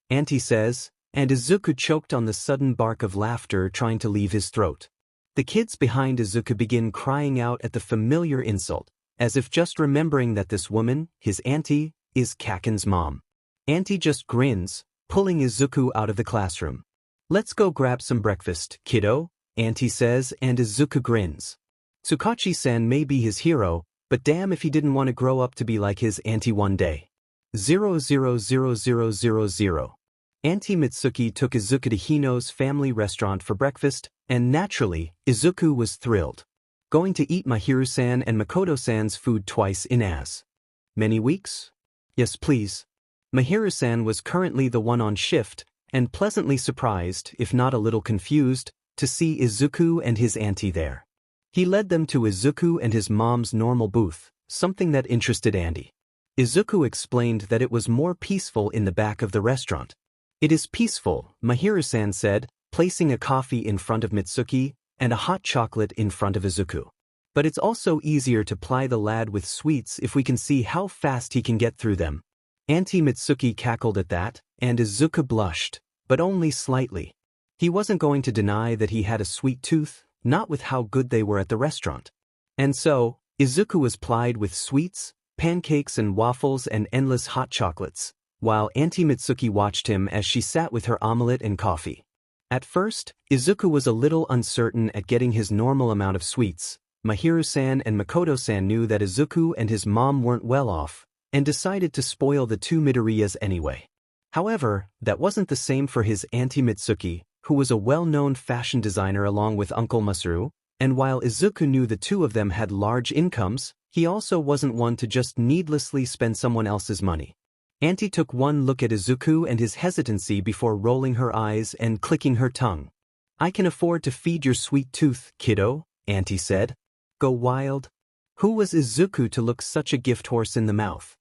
Auntie says, and Izuku choked on the sudden bark of laughter trying to leave his throat. The kids behind Izuku begin crying out at the familiar insult, as if just remembering that this woman, his auntie, is Kaken's mom. Auntie just grins, pulling Izuku out of the classroom. "Let's go grab some breakfast, kiddo," Auntie says, and Izuku grins. Tsukachi-san may be his hero, but damn if he didn't want to grow up to be like his auntie one day. 00000. Auntie Mitsuki took Izuku to Hino's family restaurant for breakfast, and naturally, Izuku was thrilled. Going to eat Mahiru-san and Makoto-san's food twice in as many weeks? Yes, please. Mahiru-san was currently the one on shift, and pleasantly surprised, if not a little confused, to see Izuku and his auntie there. He led them to Izuku and his mom's normal booth, something that interested Andy. Izuku explained that it was more peaceful in the back of the restaurant. It is peaceful, Mahiru-san said, placing a coffee in front of Mitsuki and a hot chocolate in front of Izuku. But it's also easier to ply the lad with sweets if we can see how fast he can get through them. Auntie Mitsuki cackled at that, and Izuku blushed, but only slightly. He wasn't going to deny that he had a sweet tooth, not with how good they were at the restaurant. And so, Izuku was plied with sweets, pancakes and waffles and endless hot chocolates, while Auntie Mitsuki watched him as she sat with her omelette and coffee. At first, Izuku was a little uncertain at getting his normal amount of sweets. Mahiru-san and Makoto-san knew that Izuku and his mom weren't well off, and decided to spoil the two Midoriyas anyway. However, that wasn't the same for his Auntie Mitsuki, who was a well-known fashion designer along with Uncle Masaru, and while Izuku knew the two of them had large incomes, he also wasn't one to just needlessly spend someone else's money. Auntie took one look at Izuku and his hesitancy before rolling her eyes and clicking her tongue. "I can afford to feed your sweet tooth, kiddo," Auntie said. "Go wild." Who was Izuku to look such a gift horse in the mouth?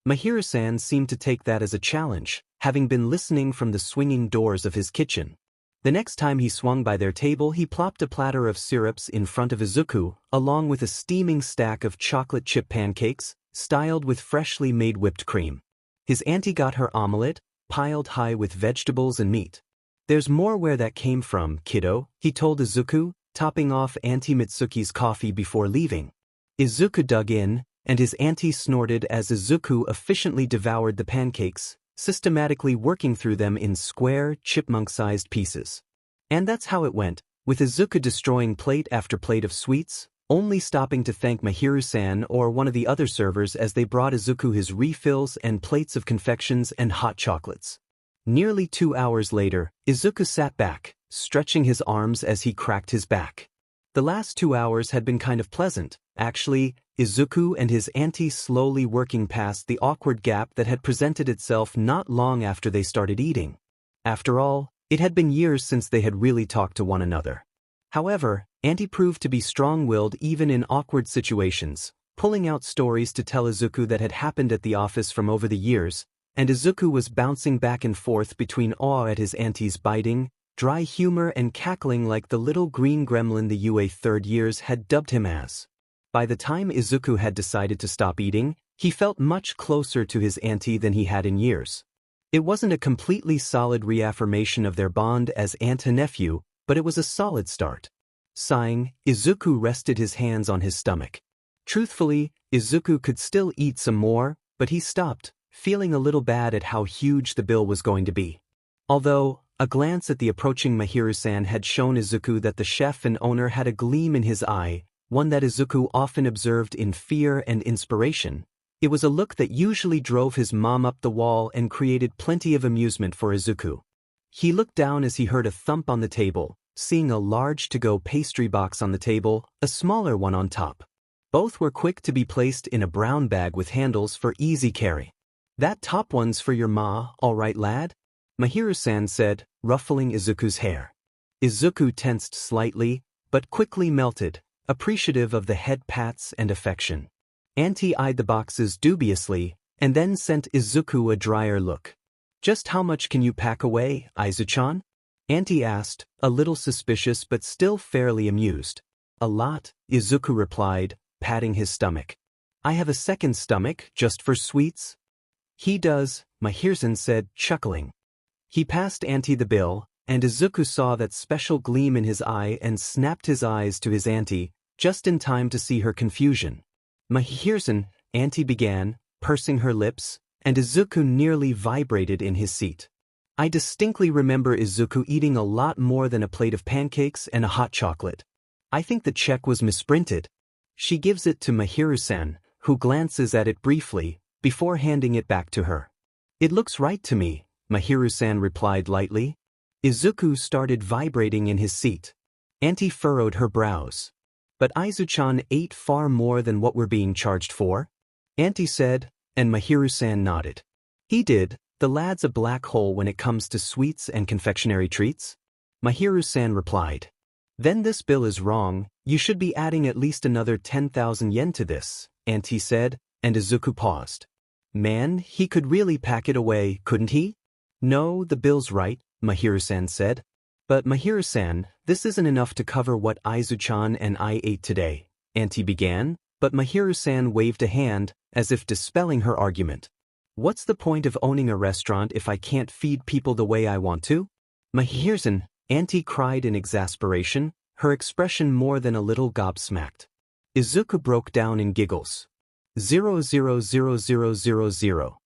Mahiru-san seemed to take that as a challenge, having been listening from the swinging doors of his kitchen. The next time he swung by their table, he plopped a platter of syrups in front of Izuku, along with a steaming stack of chocolate chip pancakes, styled with freshly made whipped cream. His auntie got her omelette, piled high with vegetables and meat. "There's more where that came from, kiddo," he told Izuku, topping off Auntie Mitsuki's coffee before leaving. Izuku dug in, and his auntie snorted as Izuku efficiently devoured the pancakes, systematically working through them in square, chipmunk-sized pieces. And that's how it went, with Izuku destroying plate after plate of sweets, only stopping to thank Mahiru-san or one of the other servers as they brought Izuku his refills and plates of confections and hot chocolates. Nearly 2 hours later, Izuku sat back, stretching his arms as he cracked his back. The last 2 hours had been kind of pleasant, actually, Izuku and his auntie slowly working past the awkward gap that had presented itself not long after they started eating. After all, it had been years since they had really talked to one another. However, Auntie proved to be strong-willed even in awkward situations, pulling out stories to tell Izuku that had happened at the office from over the years, and Izuku was bouncing back and forth between awe at his auntie's biting, dry humor and cackling like the little green gremlin the UA third years had dubbed him as. By the time Izuku had decided to stop eating, he felt much closer to his auntie than he had in years. It wasn't a completely solid reaffirmation of their bond as aunt and nephew, but it was a solid start. Sighing, Izuku rested his hands on his stomach. Truthfully, Izuku could still eat some more, but he stopped, feeling a little bad at how huge the bill was going to be. Although, a glance at the approaching Mahiru-san had shown Izuku that the chef and owner had a gleam in his eye, one that Izuku often observed in fear and inspiration. It was a look that usually drove his mom up the wall and created plenty of amusement for Izuku. He looked down as he heard a thump on the table, seeing a large to-go pastry box on the table, a smaller one on top. Both were quick to be placed in a brown bag with handles for easy carry. "That top one's for your ma, all right, lad?" Mahiru-san said, ruffling Izuku's hair. Izuku tensed slightly, but quickly melted, appreciative of the head pats and affection. Auntie eyed the boxes dubiously, and then sent Izuku a drier look. "Just how much can you pack away, Izu-chan?" Auntie asked, a little suspicious but still fairly amused. "A lot," Izuku replied, patting his stomach. "I have a second stomach, just for sweets." "He does," Mahiru-san said, chuckling. He passed Auntie the bill, and Izuku saw that special gleam in his eye and snapped his eyes to his auntie, just in time to see her confusion. "Mahiru-san," Auntie began, pursing her lips, and Izuku nearly vibrated in his seat. "I distinctly remember Izuku eating a lot more than a plate of pancakes and a hot chocolate. I think the check was misprinted." She gives it to Mahiru-san, who glances at it briefly, before handing it back to her. "It looks right to me," Mahiru-san replied lightly. Izuku started vibrating in his seat. Auntie furrowed her brows. "But Izu-chan ate far more than what we're being charged for?" Auntie said, and Mahiru-san nodded. "He did. The lad's a black hole when it comes to sweets and confectionery treats." Mahiru-san replied. "Then this bill is wrong, you should be adding at least another 10,000 yen to this," Auntie said, and Izuku paused. Man, he could really pack it away, couldn't he? No, the bill's right, Mahiru-san said. But Mahiru-san, this isn't enough to cover what Aizu-chan and I ate today, Auntie began, but Mahiru-san waved a hand, as if dispelling her argument. What's the point of owning a restaurant if I can't feed people the way I want to? Mahiru-san, Auntie cried in exasperation, her expression more than a little gobsmacked. Izuku broke down in giggles. 0,000,000.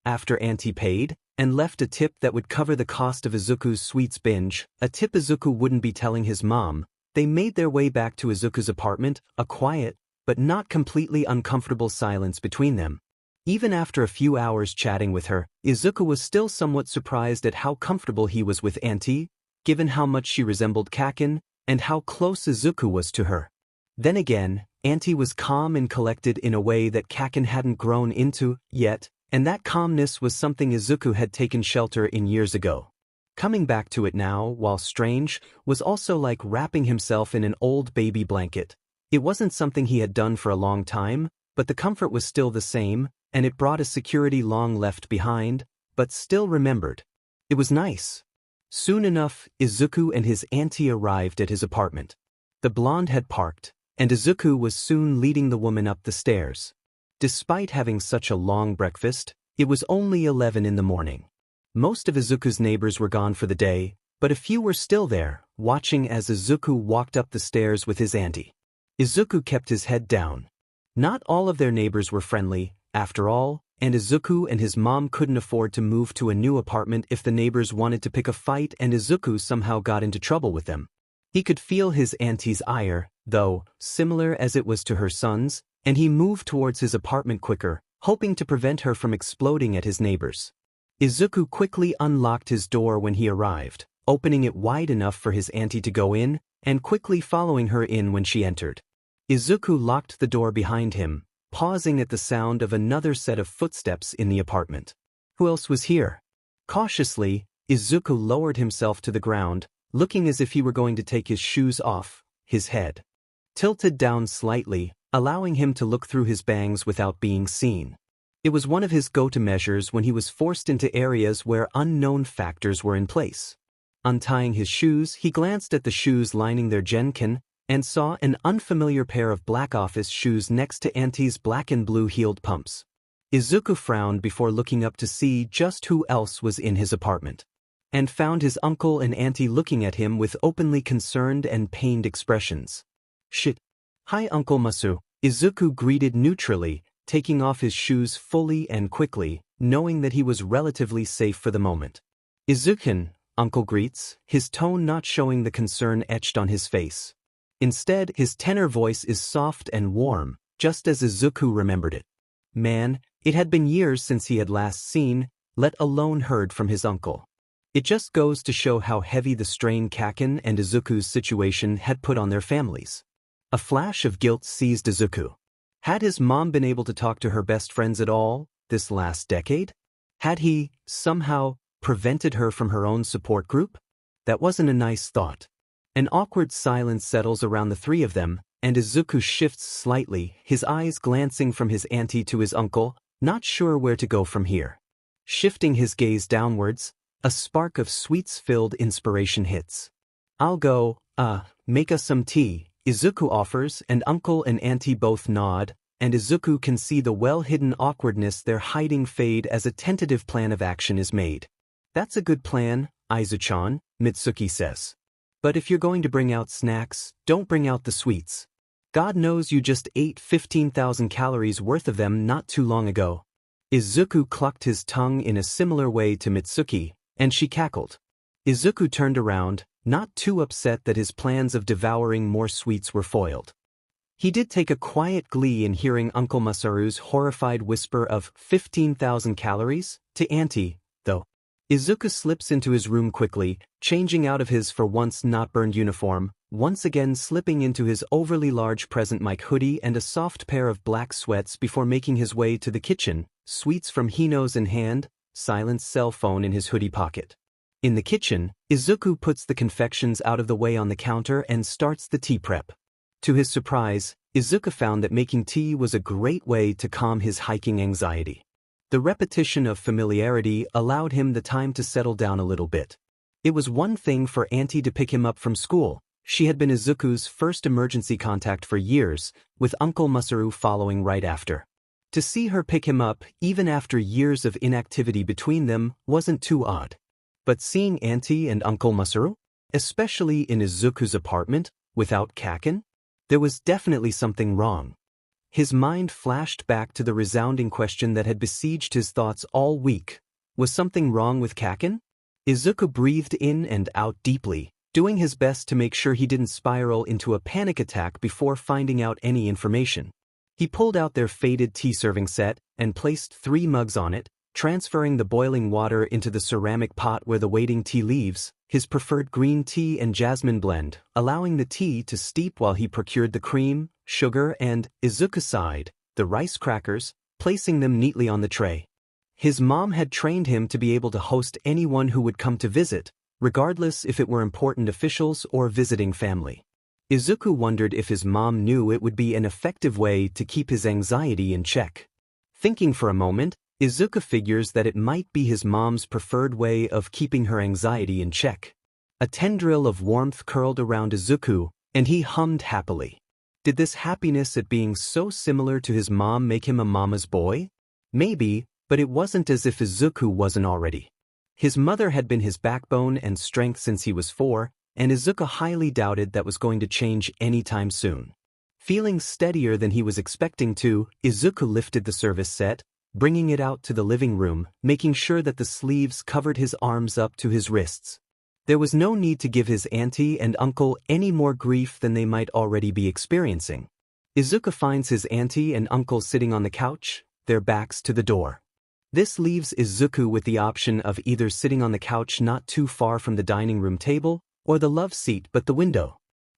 After Auntie paid, and left a tip that would cover the cost of Izuku's sweets binge, a tip Izuku wouldn't be telling his mom, they made their way back to Izuku's apartment, a quiet, but not completely uncomfortable silence between them. Even after a few hours chatting with her, Izuku was still somewhat surprised at how comfortable he was with Auntie, given how much she resembled Kaken, and how close Izuku was to her. Then again, Auntie was calm and collected in a way that Kaken hadn't grown into yet, and that calmness was something Izuku had taken shelter in years ago. Coming back to it now, while strange, was also like wrapping himself in an old baby blanket. It wasn't something he had done for a long time, but the comfort was still the same, and it brought a security long left behind, but still remembered. It was nice. Soon enough, Izuku and his auntie arrived at his apartment. The blonde had parked, and Izuku was soon leading the woman up the stairs. Despite having such a long breakfast, it was only 11 in the morning. Most of Izuku's neighbors were gone for the day, but a few were still there, watching as Izuku walked up the stairs with his auntie. Izuku kept his head down. Not all of their neighbors were friendly, after all, and Izuku and his mom couldn't afford to move to a new apartment if the neighbors wanted to pick a fight and Izuku somehow got into trouble with them. He could feel his auntie's ire, though, similar as it was to her son's, and he moved towards his apartment quicker, hoping to prevent her from exploding at his neighbors. Izuku quickly unlocked his door when he arrived, opening it wide enough for his auntie to go in, and quickly following her in when she entered. Izuku locked the door behind him, pausing at the sound of another set of footsteps in the apartment. Who else was here? Cautiously, Izuku lowered himself to the ground, looking as if he were going to take his shoes off, his head tilted down slightly, allowing him to look through his bangs without being seen. It was one of his go-to measures when he was forced into areas where unknown factors were in place. Untying his shoes, he glanced at the shoes lining their genkin, and saw an unfamiliar pair of black office shoes next to Auntie's black and blue heeled pumps. Izuku frowned before looking up to see just who else was in his apartment, and found his uncle and auntie looking at him with openly concerned and pained expressions. Shit. Hi Uncle Masu, Izuku greeted neutrally, taking off his shoes fully and quickly, knowing that he was relatively safe for the moment. Izuku, Uncle greets, his tone not showing the concern etched on his face. Instead, his tenor voice is soft and warm, just as Izuku remembered it. Man, it had been years since he had last seen, let alone heard from his uncle. It just goes to show how heavy the strain Kaken and Izuku's situation had put on their families. A flash of guilt seized Izuku. Had his mom been able to talk to her best friends at all, this last decade? Had he, somehow, prevented her from her own support group? That wasn't a nice thought. An awkward silence settles around the three of them, and Izuku shifts slightly, his eyes glancing from his auntie to his uncle, not sure where to go from here. Shifting his gaze downwards, a spark of sweets-filled inspiration hits. I'll go, make us some tea, Izuku offers, and uncle and auntie both nod, and Izuku can see the well-hidden awkwardness they're hiding fade as a tentative plan of action is made. That's a good plan, Aizu-chan, Mitsuki says. But if you're going to bring out snacks, don't bring out the sweets. God knows you just ate 15,000 calories worth of them not too long ago. Izuku clucked his tongue in a similar way to Mitsuki, and she cackled. Izuku turned around, not too upset that his plans of devouring more sweets were foiled. He did take a quiet glee in hearing Uncle Masaru's horrified whisper of 15,000 calories to Auntie, though. Izuku slips into his room quickly, changing out of his for once not burned uniform, once again slipping into his overly large present Mike hoodie and a soft pair of black sweats before making his way to the kitchen, sweets from Hino's in hand, silenced cell phone in his hoodie pocket. In the kitchen, Izuku puts the confections out of the way on the counter and starts the tea prep. To his surprise, Izuku found that making tea was a great way to calm his hiking anxiety. The repetition of familiarity allowed him the time to settle down a little bit. It was one thing for Auntie to pick him up from school. She had been Izuku's first emergency contact for years, with Uncle Masaru following right after. To see her pick him up, even after years of inactivity between them, wasn't too odd. But seeing Auntie and Uncle Masaru, especially in Izuku's apartment, without Kaken, there was definitely something wrong. His mind flashed back to the resounding question that had besieged his thoughts all week. Was something wrong with Kaken? Izuku breathed in and out deeply, doing his best to make sure he didn't spiral into a panic attack before finding out any information. He pulled out their faded tea-serving set and placed 3 mugs on it, transferring the boiling water into the ceramic pot where the waiting tea leaves, his preferred green tea and jasmine blend, allowing the tea to steep while he procured the cream, sugar and, Izuku sighed, the rice crackers, placing them neatly on the tray. His mom had trained him to be able to host anyone who would come to visit, regardless if it were important officials or visiting family. Izuku wondered if his mom knew it would be an effective way to keep his anxiety in check. Thinking for a moment, Izuku figures that it might be his mom's preferred way of keeping her anxiety in check. A tendril of warmth curled around Izuku, and he hummed happily. Did this happiness at being so similar to his mom make him a mama's boy? Maybe, but it wasn't as if Izuku wasn't already. His mother had been his backbone and strength since he was 4, and Izuku highly doubted that was going to change anytime soon. Feeling steadier than he was expecting to, Izuku lifted the service set, bringing it out to the living room, making sure that the sleeves covered his arms up to his wrists. There was no need to give his auntie and uncle any more grief than they might already be experiencing. Izuku finds his auntie and uncle sitting on the couch, their backs to the door. This leaves Izuku with the option of either sitting on the couch not too far from the dining room table, or the love seat but the window.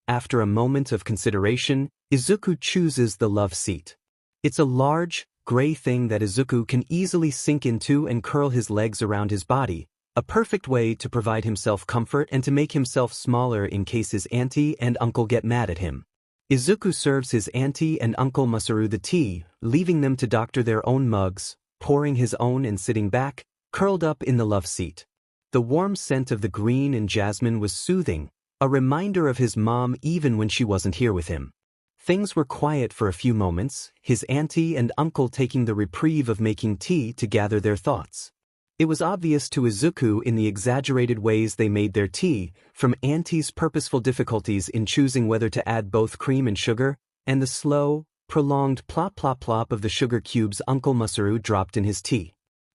After a moment of consideration, Izuku chooses the love seat. It's a large, gray thing that Izuku can easily sink into and curl his legs around his body, a perfect way to provide himself comfort and to make himself smaller in case his auntie and uncle get mad at him. Izuku serves his auntie and Uncle Masaru the tea, leaving them to doctor their own mugs, pouring his own and sitting back, curled up in the love seat. The warm scent of the green and jasmine was soothing, a reminder of his mom even when she wasn't here with him. Things were quiet for a few moments, his auntie and uncle taking the reprieve of making tea to gather their thoughts. It was obvious to Izuku in the exaggerated ways they made their tea, from auntie's purposeful difficulties in choosing whether to add both cream and sugar, and the slow, prolonged plop plop plop of the sugar cubes Uncle Masaru dropped in his tea.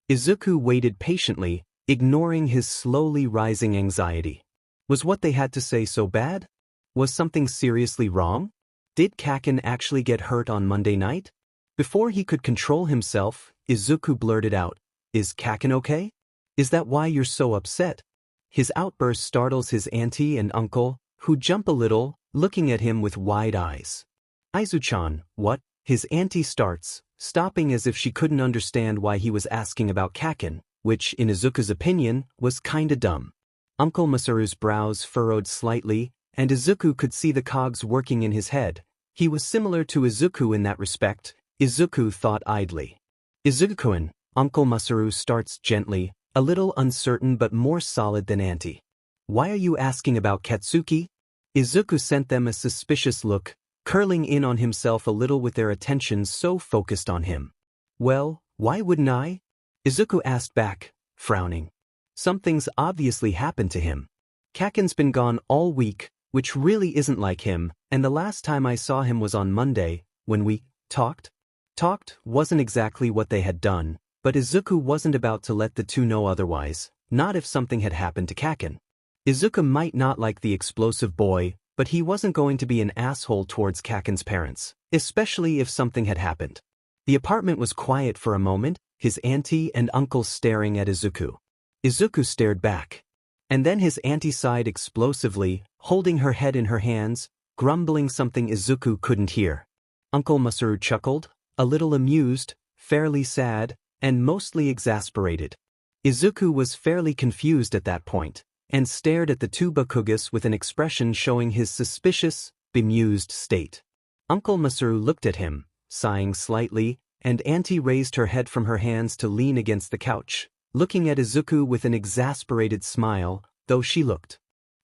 Izuku waited patiently, ignoring his slowly rising anxiety. Was what they had to say so bad? Was something seriously wrong? Did Kaken actually get hurt on Monday night? Before he could control himself, Izuku blurted out, "Is Kaken okay? Is that why you're so upset?" His outburst startles his auntie and uncle, who jump a little, looking at him with wide eyes. "Aizu-chan, what?" His auntie starts, stopping as if she couldn't understand why he was asking about Kaken, which, in Izuku's opinion, was kinda dumb. Uncle Masaru's brows furrowed slightly, and Izuku could see the cogs working in his head. He was similar to Izuku in that respect, Izuku thought idly. "Izuku-kun," Uncle Masaru starts gently, a little uncertain but more solid than auntie. "Why are you asking about Katsuki?" Izuku sent them a suspicious look, curling in on himself a little with their attention so focused on him. "Well, why wouldn't I?" Izuku asked back, frowning. Something's obviously happened to him. Kaken's been gone all week, which really isn't like him, and the last time I saw him was on Monday, when we talked. Talked wasn't exactly what they had done, but Izuku wasn't about to let the two know otherwise, not if something had happened to Kaken. Izuku might not like the explosive boy, but he wasn't going to be an asshole towards Kaken's parents, especially if something had happened. The apartment was quiet for a moment, his auntie and uncle staring at Izuku. Izuku stared back. And then his auntie sighed explosively, holding her head in her hands, grumbling something Izuku couldn't hear. Uncle Masaru chuckled, a little amused, fairly sad, and mostly exasperated. Izuku was fairly confused at that point, and stared at the two Bakugas with an expression showing his suspicious, bemused state. Uncle Masaru looked at him, sighing slightly, and Auntie raised her head from her hands to lean against the couch, looking at Izuku with an exasperated smile, though she looked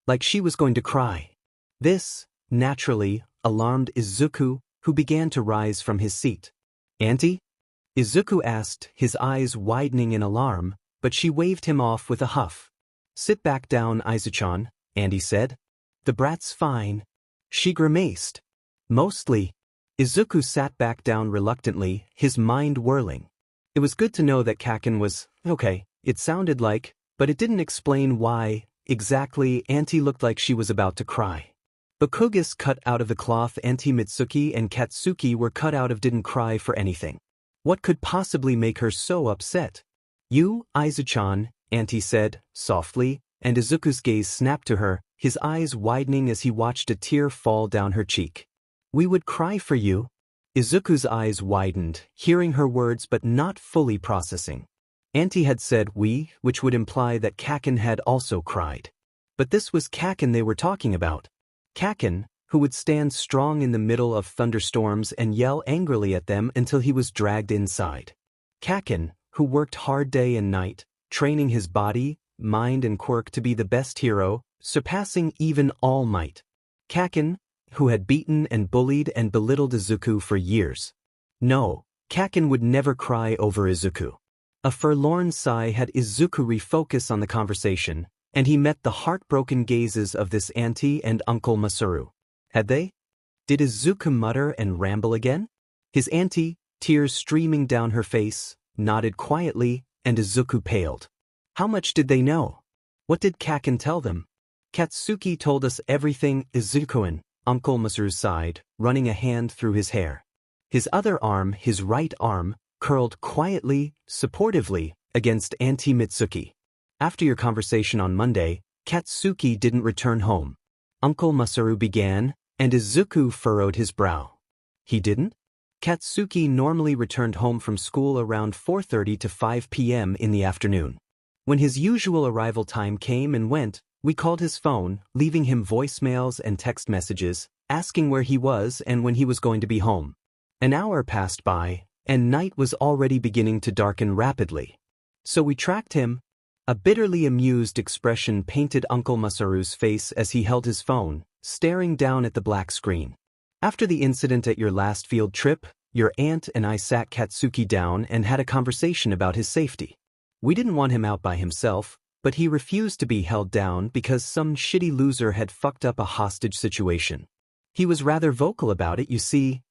like she was going to cry. This, naturally, alarmed Izuku, who began to rise from his seat. "Auntie?" Izuku asked, his eyes widening in alarm, but she waved him off with a huff. "Sit back down, Izuchan," Auntie said. "The brat's fine." She grimaced. "Mostly." Izuku sat back down reluctantly, his mind whirling. It was good to know that Kaken was okay, it sounded like, but it didn't explain why, exactly. Auntie looked like she was about to cry. Bakugas cut out of the cloth Auntie Mitsuki and Katsuki were cut out of didn't cry for anything. What could possibly make her so upset? "You, Izuchan," Auntie said, softly, and Izuku's gaze snapped to her, his eyes widening as he watched a tear fall down her cheek. "We would cry for you." Izuku's eyes widened, hearing her words but not fully processing. Auntie had said we, which would imply that Kaken had also cried. But this was Kaken they were talking about. Kaken, who would stand strong in the middle of thunderstorms and yell angrily at them until he was dragged inside. Kaken, who worked hard day and night, training his body, mind and quirk to be the best hero, surpassing even All Might. Kaken, who had beaten and bullied and belittled Izuku for years. No, Kaken would never cry over Izuku. A forlorn sigh had Izuku refocus on the conversation, and he met the heartbroken gazes of this auntie and Uncle Masaru. Had they? Did Izuku mutter and ramble again? His auntie, tears streaming down her face, nodded quietly, and Izuku paled. How much did they know? What did Kaken tell them? "Katsuki told us everything." Izuku-an, Uncle Masaru sighed, running a hand through his hair. His other arm, his right arm, curled quietly, supportively, against Auntie Mitsuki. "After your conversation on Monday, Katsuki didn't return home." Uncle Masaru began, and Izuku furrowed his brow. "He didn't?" Katsuki normally returned home from school around 4:30 to 5 p.m. in the afternoon. When his usual arrival time came and went, we called his phone, leaving him voicemails and text messages, asking where he was and when he was going to be home. An hour passed by, and night was already beginning to darken rapidly. So we tracked him. A bitterly amused expression painted Uncle Masaru's face as he held his phone, staring down at the black screen. "After the incident at your last field trip, your aunt and I sat Katsuki down and had a conversation about his safety. We didn't want him out by himself, but he refused to be held down because some shitty loser had fucked up a hostage situation. He was rather vocal about it, you see."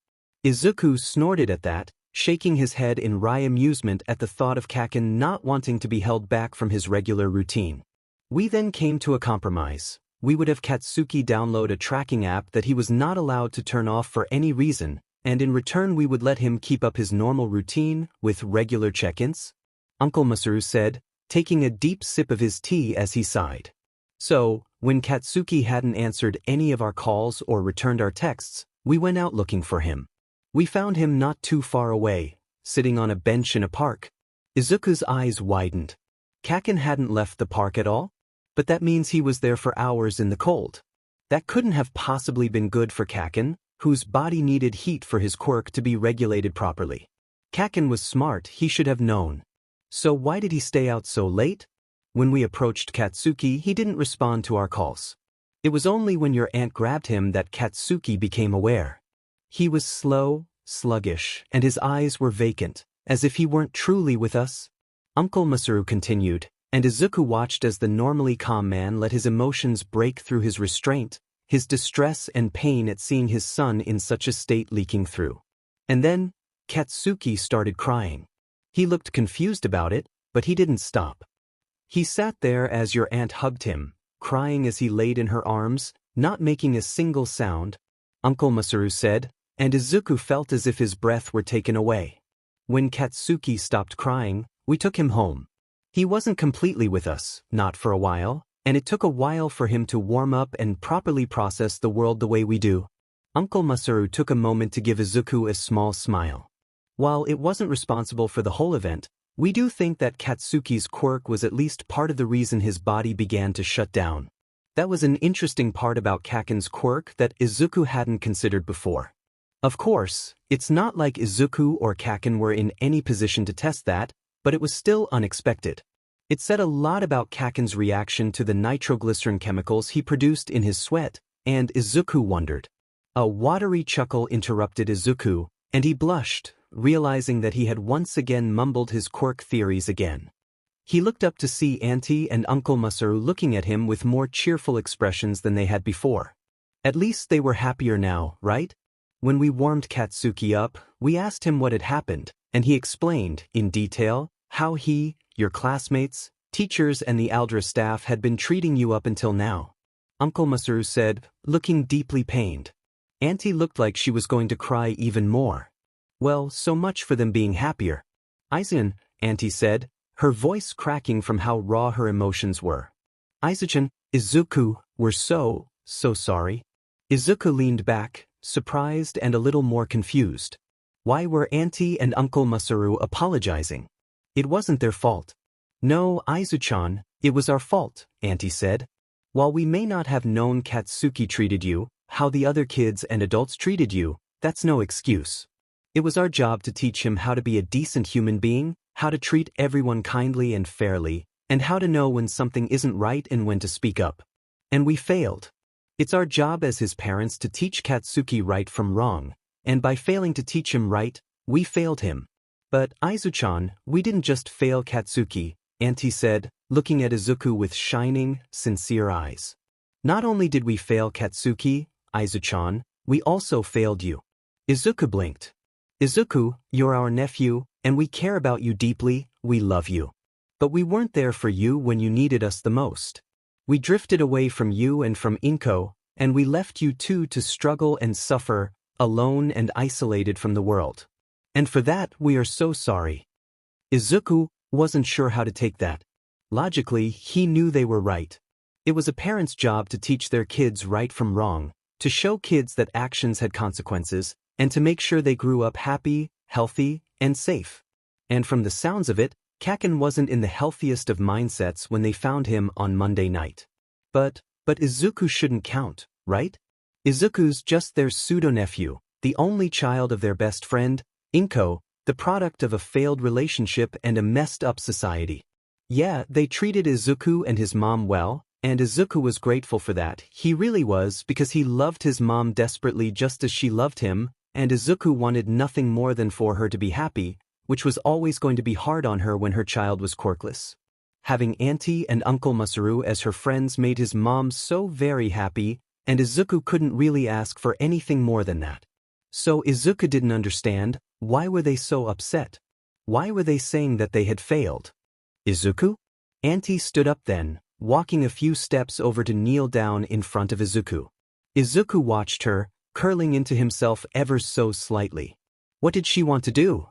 Izuku snorted at that, shaking his head in wry amusement at the thought of Kaken not wanting to be held back from his regular routine. We then came to a compromise. We would have Katsuki download a tracking app that he was not allowed to turn off for any reason, and in return we would let him keep up his normal routine with regular check-ins. Uncle Masaru said, taking a deep sip of his tea as he sighed. "So, when Katsuki hadn't answered any of our calls or returned our texts, we went out looking for him. We found him not too far away, sitting on a bench in a park." Izuku's eyes widened. Kaken hadn't left the park at all? But that means he was there for hours in the cold. That couldn't have possibly been good for Kaken, whose body needed heat for his quirk to be regulated properly. Kaken was smart, he should have known. So why did he stay out so late? When we approached Katsuki, he didn't respond to our calls. It was only when your aunt grabbed him that Katsuki became aware. He was slow, sluggish, and his eyes were vacant, as if he weren't truly with us. Uncle Masaru continued, and Izuku watched as the normally calm man let his emotions break through his restraint, his distress and pain at seeing his son in such a state leaking through. And then, Katsuki started crying. He looked confused about it, but he didn't stop. He sat there as your aunt hugged him, crying as he laid in her arms, not making a single sound. Uncle Masaru said, and Izuku felt as if his breath were taken away. When Katsuki stopped crying, we took him home. He wasn't completely with us, not for a while, and it took a while for him to warm up and properly process the world the way we do. Uncle Masaru took a moment to give Izuku a small smile. While it wasn't responsible for the whole event, we do think that Katsuki's quirk was at least part of the reason his body began to shut down. That was an interesting part about Kaken's quirk that Izuku hadn't considered before. Of course, it's not like Izuku or Kaken were in any position to test that, but it was still unexpected. It said a lot about Kaken's reaction to the nitroglycerin chemicals he produced in his sweat, and Izuku wondered. A watery chuckle interrupted Izuku, and he blushed, realizing that he had once again mumbled his quirk theories again. He looked up to see Auntie and Uncle Masaru looking at him with more cheerful expressions than they had before. At least they were happier now, right? When we warmed Katsuki up, we asked him what had happened, and he explained, in detail, how he, your classmates, teachers and the Aldra staff had been treating you up until now. Uncle Masaru said, looking deeply pained. Auntie looked like she was going to cry even more. Well, so much for them being happier. Aizen, Auntie said, her voice cracking from how raw her emotions were. Aizen, Izuku, we're so sorry. Izuku leaned back, surprised and a little more confused. Why were Auntie and Uncle Masaru apologizing? It wasn't their fault. No, Aizu-chan, it was our fault, Auntie said. While we may not have known Katsuki treated you, how the other kids and adults treated you, that's no excuse. It was our job to teach him how to be a decent human being, how to treat everyone kindly and fairly, and how to know when something isn't right and when to speak up. And we failed. It's our job as his parents to teach Katsuki right from wrong, and by failing to teach him right, we failed him. But, Aizu-chan, we didn't just fail Katsuki, Auntie said, looking at Izuku with shining, sincere eyes. Not only did we fail Katsuki, Aizu-chan, we also failed you. Izuku blinked. Izuku, you're our nephew, and we care about you deeply, we love you. But we weren't there for you when you needed us the most. We drifted away from you and from Inko, and we left you two to struggle and suffer, alone and isolated from the world. And for that we are so sorry. Izuku wasn't sure how to take that. Logically, he knew they were right. It was a parent's job to teach their kids right from wrong, to show kids that actions had consequences, and to make sure they grew up happy, healthy, and safe. And from the sounds of it, Kaken wasn't in the healthiest of mindsets when they found him on Monday night. But Izuku shouldn't count, right? Izuku's just their pseudo-nephew, the only child of their best friend, Inko, the product of a failed relationship and a messed-up society. Yeah, they treated Izuku and his mom well, and Izuku was grateful for that. He really was, because he loved his mom desperately just as she loved him, and Izuku wanted nothing more than for her to be happy, which was always going to be hard on her when her child was quirkless. Having Auntie and Uncle Masaru as her friends made his mom so very happy, and Izuku couldn't really ask for anything more than that. So Izuku didn't understand, why were they so upset? Why were they saying that they had failed? Izuku? Auntie stood up then, walking a few steps over to kneel down in front of Izuku. Izuku watched her, curling into himself ever so slightly. What did she want to do?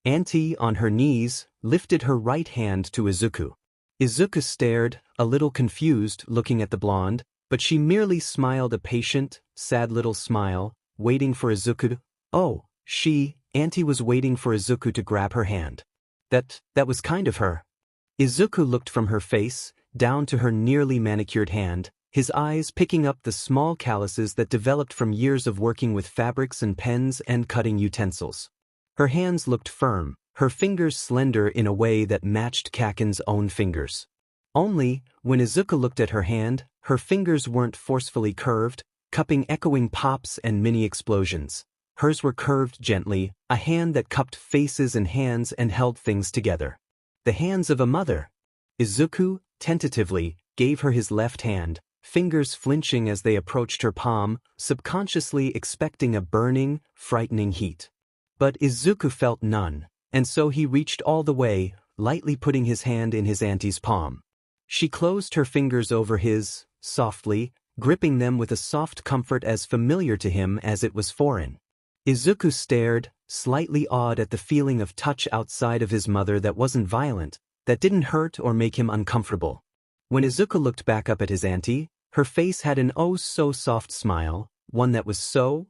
Auntie, on her knees, lifted her right hand to Izuku. Izuku stared, a little confused, looking at the blonde, but she merely smiled a patient, sad little smile, waiting for Izuku to— Auntie was waiting for Izuku to grab her hand. That was kind of her. Izuku looked from her face, down to her nearly manicured hand, his eyes picking up the small calluses that developed from years of working with fabrics and pens and cutting utensils. Her hands looked firm, her fingers slender in a way that matched Kaken's own fingers. Only, when Izuku looked at her hand, her fingers weren't forcefully curved, cupping echoing pops and mini explosions. Hers were curved gently, a hand that cupped faces and hands and held things together. The hands of a mother. Izuku, tentatively, gave her his left hand, fingers flinching as they approached her palm, subconsciously expecting a burning, frightening heat. But Izuku felt none, and so he reached all the way, lightly putting his hand in his auntie's palm. She closed her fingers over his, softly, gripping them with a soft comfort as familiar to him as it was foreign. Izuku stared, slightly awed at the feeling of touch outside of his mother that wasn't violent, that didn't hurt or make him uncomfortable. When Izuku looked back up at his auntie, her face had an oh-so-soft smile, one that was so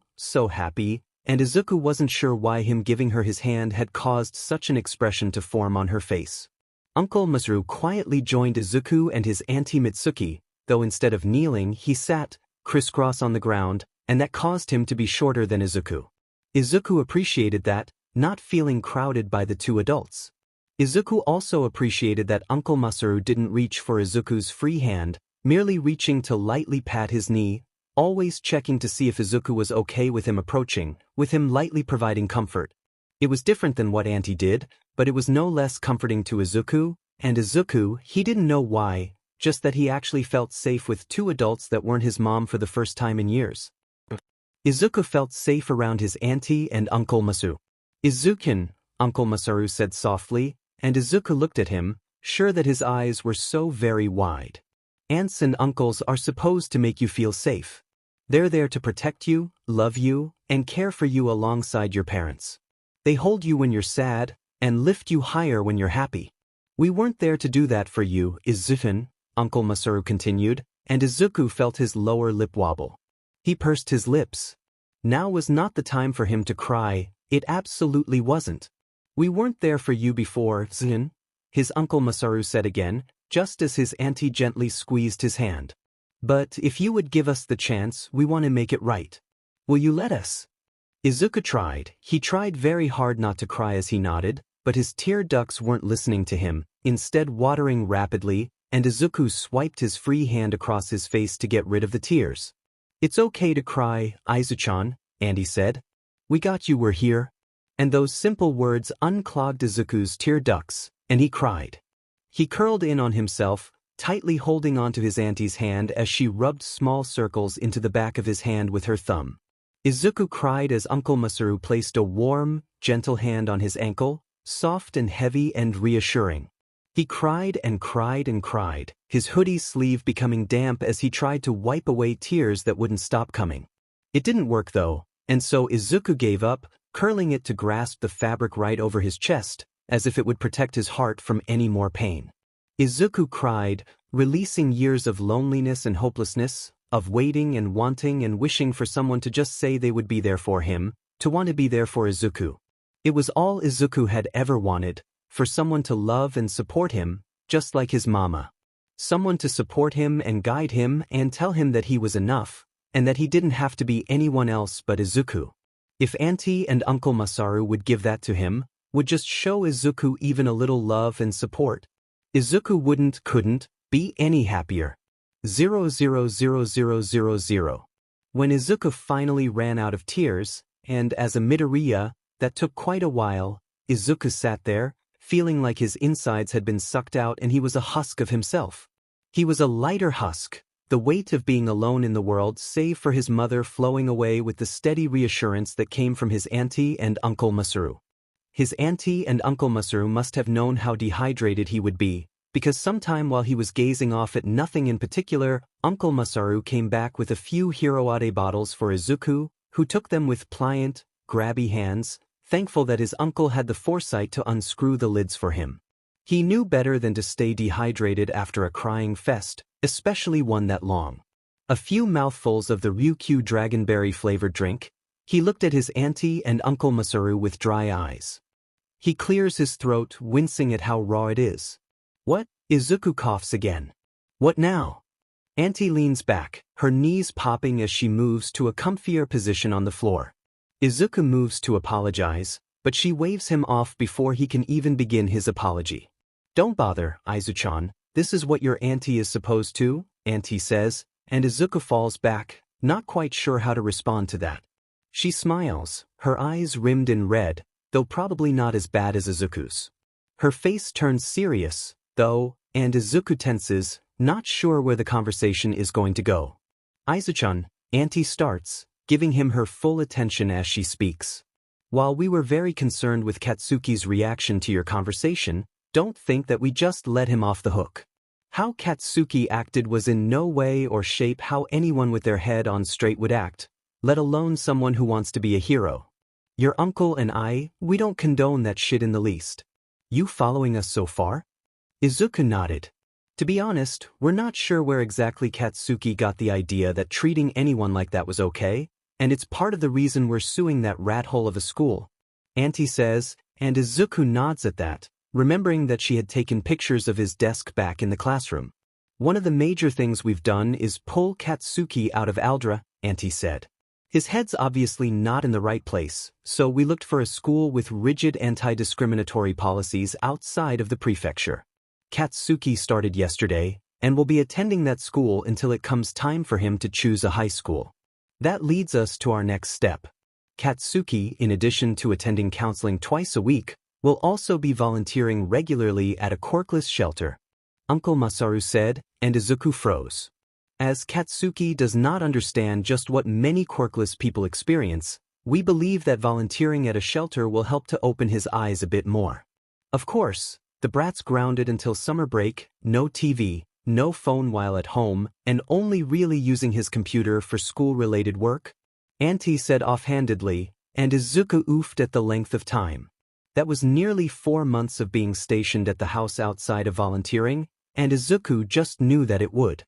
happy, and Izuku wasn't sure why him giving her his hand had caused such an expression to form on her face. Uncle Masaru quietly joined Izuku and his auntie Mitsuki, though instead of kneeling he sat, crisscross on the ground, and that caused him to be shorter than Izuku. Izuku appreciated that, not feeling crowded by the two adults. Izuku also appreciated that Uncle Masaru didn't reach for Izuku's free hand, merely reaching to lightly pat his knee, always checking to see if Izuku was okay with him approaching, with him lightly providing comfort. It was different than what Auntie did, but it was no less comforting to Izuku, and Izuku, he didn't know why, just that he actually felt safe with two adults that weren't his mom for the first time in years. Izuku felt safe around his auntie and Uncle Masaru. "Izukin," Uncle Masaru said softly, and Izuku looked at him, sure that his eyes were so very wide. Aunts and uncles are supposed to make you feel safe. They're there to protect you, love you, and care for you alongside your parents. They hold you when you're sad, and lift you higher when you're happy. We weren't there to do that for you, Izukin, Uncle Masaru continued, and Izuku felt his lower lip wobble. He pursed his lips. Now was not the time for him to cry, it absolutely wasn't. "We weren't there for you before, Zin," his Uncle Masaru said again, just as his auntie gently squeezed his hand. "But if you would give us the chance, we want to make it right. Will you let us?" Izuku tried. He tried very hard not to cry as he nodded, but his tear ducts weren't listening to him, instead watering rapidly, and Izuku swiped his free hand across his face to get rid of the tears. "It's okay to cry, Izu-chan," Andy said. "We got you, we're here." And those simple words unclogged Izuku's tear ducts, and he cried. He curled in on himself, tightly holding onto his auntie's hand as she rubbed small circles into the back of his hand with her thumb. Izuku cried as Uncle Masaru placed a warm, gentle hand on his ankle, soft and heavy and reassuring. He cried and cried and cried, his hoodie sleeve becoming damp as he tried to wipe away tears that wouldn't stop coming. It didn't work though, and so Izuku gave up, curling it to grasp the fabric right over his chest, as if it would protect his heart from any more pain. Izuku cried, releasing years of loneliness and hopelessness, of waiting and wanting and wishing for someone to just say they would be there for him, to want to be there for Izuku. It was all Izuku had ever wanted, for someone to love and support him, just like his mama. Someone to support him and guide him and tell him that he was enough, and that he didn't have to be anyone else but Izuku. If Auntie and Uncle Masaru would give that to him, would just show Izuku even a little love and support, Izuku couldn't be any happier. 00000. When Izuku finally ran out of tears, and as a Midoriya, that took quite a while, Izuku sat there, feeling like his insides had been sucked out and he was a husk of himself. He was a lighter husk, the weight of being alone in the world save for his mother flowing away with the steady reassurance that came from his auntie and Uncle Masaru. His auntie and Uncle Masaru must have known how dehydrated he would be, because sometime while he was gazing off at nothing in particular, Uncle Masaru came back with a few Hiroade bottles for Izuku, who took them with pliant, grabby hands, thankful that his uncle had the foresight to unscrew the lids for him. He knew better than to stay dehydrated after a crying fest, especially one that long. A few mouthfuls of the Ryukyu dragonberry-flavored drink, he looked at his auntie and Uncle Masaru with dry eyes. He clears his throat, wincing at how raw it is. "What?" Izuku coughs again. "What now?" Auntie leans back, her knees popping as she moves to a comfier position on the floor. Izuku moves to apologize, but she waves him off before he can even begin his apology. "Don't bother, Izu-chan, this is what your auntie is supposed to," Auntie says, and Izuku falls back, not quite sure how to respond to that. She smiles, her eyes rimmed in red, though probably not as bad as Izuku's. Her face turns serious, though, and Izuku tenses, not sure where the conversation is going to go. "Izu-chan," Auntie starts, giving him her full attention as she speaks. "While we were very concerned with Katsuki's reaction to your conversation, don't think that we just let him off the hook. How Katsuki acted was in no way or shape how anyone with their head on straight would act, let alone someone who wants to be a hero. Your uncle and we don't condone that shit in the least. You following us so far?" Izuku nodded. "To be honest, we're not sure where exactly Katsuki got the idea that treating anyone like that was okay, and it's part of the reason we're suing that rat hole of a school," Auntie says, and Izuku nods at that, remembering that she had taken pictures of his desk back in the classroom. "One of the major things we've done is pull Katsuki out of Aldra," Auntie said. His head's obviously not in the right place, so we looked for a school with rigid anti-discriminatory policies outside of the prefecture. Katsuki started yesterday, and will be attending that school until it comes time for him to choose a high school. That leads us to our next step. Katsuki, in addition to attending counseling twice a week, will also be volunteering regularly at a quirkless shelter, Uncle Masaru said, and Izuku froze. As Katsuki does not understand just what many quirkless people experience, we believe that volunteering at a shelter will help to open his eyes a bit more. Of course, the brat's grounded until summer break, no TV, no phone while at home, and only really using his computer for school-related work, Auntie said offhandedly, and Izuku oofed at the length of time. That was nearly 4 months of being stationed at the house outside of volunteering, and Izuku just knew that it would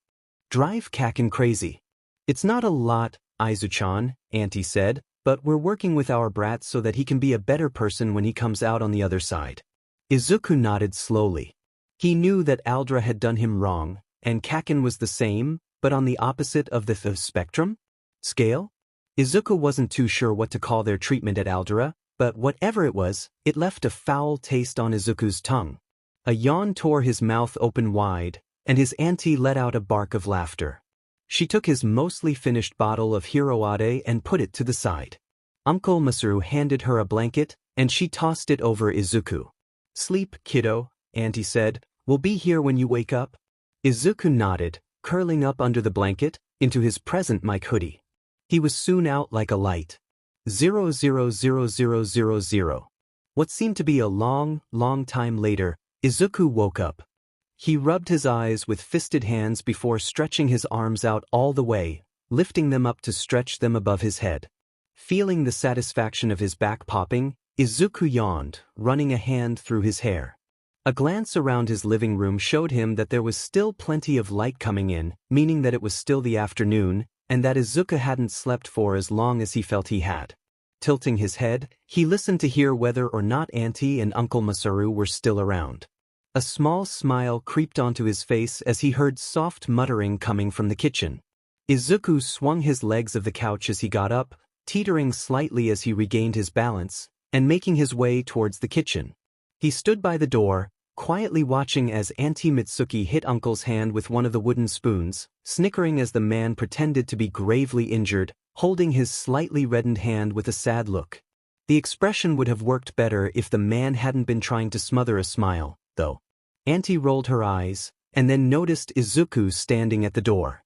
drive Kaken crazy. It's not a lot, Aizu-chan, Auntie said, but we're working with our brat so that he can be a better person when he comes out on the other side. Izuku nodded slowly. He knew that Aldra had done him wrong, and Kaken was the same, but on the opposite of the spectrum? Scale? Izuku wasn't too sure what to call their treatment at Aldra, but whatever it was, it left a foul taste on Izuku's tongue. A yawn tore his mouth open wide, and his auntie let out a bark of laughter. She took his mostly finished bottle of Hiroade and put it to the side. Uncle Masaru handed her a blanket, and she tossed it over Izuku. "Sleep, kiddo," Auntie said. "We'll be here when you wake up." Izuku nodded, curling up under the blanket, into his present mic hoodie. He was soon out like a light. 000000. What seemed to be a long, long time later, Izuku woke up. He rubbed his eyes with fisted hands before stretching his arms out all the way, lifting them up to stretch them above his head. Feeling the satisfaction of his back popping, Izuku yawned, running a hand through his hair. A glance around his living room showed him that there was still plenty of light coming in, meaning that it was still the afternoon, and that Izuku hadn't slept for as long as he felt he had. Tilting his head, he listened to hear whether or not Auntie and Uncle Masaru were still around. A small smile creeped onto his face as he heard soft muttering coming from the kitchen. Izuku swung his legs of the couch as he got up, teetering slightly as he regained his balance, and making his way towards the kitchen. He stood by the door, quietly watching as Auntie Mitsuki hit Uncle's hand with one of the wooden spoons, snickering as the man pretended to be gravely injured, holding his slightly reddened hand with a sad look. The expression would have worked better if the man hadn't been trying to smother a smile, though. Auntie rolled her eyes, and then noticed Izuku standing at the door.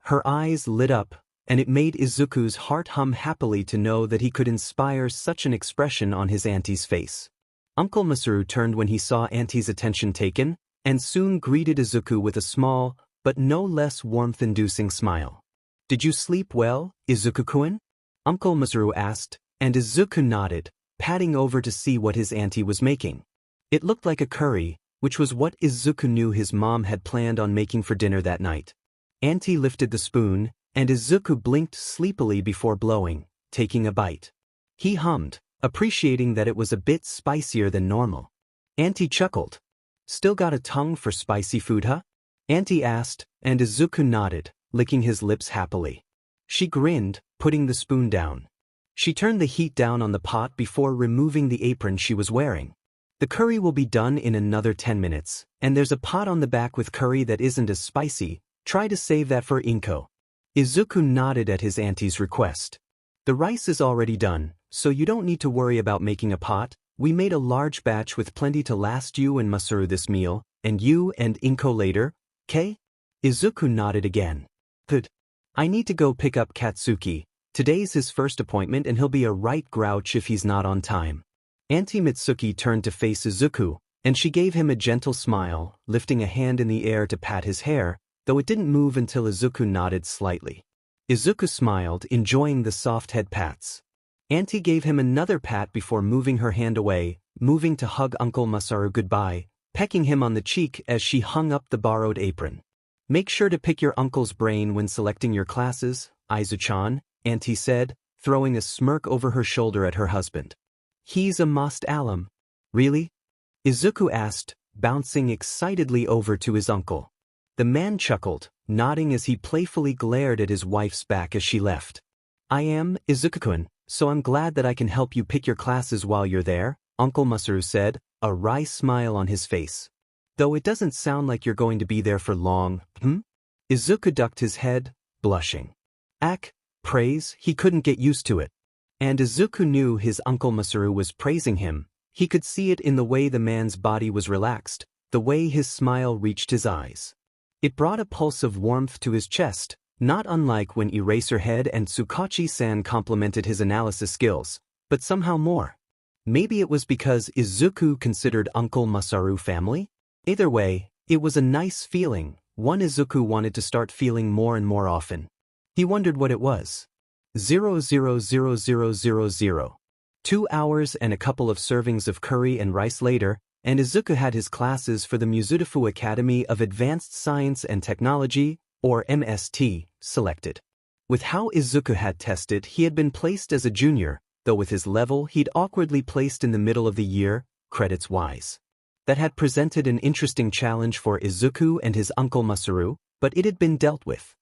Her eyes lit up, and it made Izuku's heart hum happily to know that he could inspire such an expression on his auntie's face. Uncle Masaru turned when he saw Auntie's attention taken, and soon greeted Izuku with a small, but no less warmth-inducing smile. "Did you sleep well, Izuku-kun?" Uncle Masaru asked, and Izuku nodded, patting over to see what his auntie was making. It looked like a curry, which was what Izuku knew his mom had planned on making for dinner that night. Auntie lifted the spoon, and Izuku blinked sleepily before blowing, taking a bite. He hummed, appreciating that it was a bit spicier than normal. Auntie chuckled. "Still got a tongue for spicy food, huh?" Auntie asked, and Izuku nodded, licking his lips happily. She grinned, putting the spoon down. She turned the heat down on the pot before removing the apron she was wearing. "The curry will be done in another 10 minutes, and there's a pot on the back with curry that isn't as spicy. Try to save that for Inko." Izuku nodded at his auntie's request. "The rice is already done, so you don't need to worry about making a pot. We made a large batch with plenty to last you and Masaru this meal, and you and Inko later, 'kay?" Izuku nodded again. "Good. I need to go pick up Katsuki. Today's his first appointment and he'll be a right grouch if he's not on time." Auntie Mitsuki turned to face Izuku, and she gave him a gentle smile, lifting a hand in the air to pat his hair, though it didn't move until Izuku nodded slightly. Izuku smiled, enjoying the soft head pats. Auntie gave him another pat before moving her hand away, moving to hug Uncle Masaru goodbye, pecking him on the cheek as she hung up the borrowed apron. "Make sure to pick your uncle's brain when selecting your classes, Aizu-chan," Auntie said, throwing a smirk over her shoulder at her husband. "He's a must alum." "Really?" Izuku asked, bouncing excitedly over to his uncle. The man chuckled, nodding as he playfully glared at his wife's back as she left. I am, Izuku-kun, so I'm glad that I can help you pick your classes while you're there, Uncle Masaru said, a wry smile on his face. Though it doesn't sound like you're going to be there for long, Izuku ducked his head, blushing. Praise, he couldn't get used to it. And Izuku knew his Uncle Masaru was praising him. He could see it in the way the man's body was relaxed, the way his smile reached his eyes. It brought a pulse of warmth to his chest, not unlike when Eraserhead and Tsukachi-san complimented his analysis skills, but somehow more. Maybe it was because Izuku considered Uncle Masaru family? Either way, it was a nice feeling, one Izuku wanted to start feeling more and more often. He wondered what it was. 000000. 2 hours and a couple of servings of curry and rice later, and Izuku had his classes for the Mizudafu Academy of Advanced Science and Technology, or MST, selected. With how Izuku had tested, he had been placed as a junior, though with his level he'd awkwardly placed in the middle of the year, credits-wise. That had presented an interesting challenge for Izuku and his Uncle Masaru, but it had been dealt with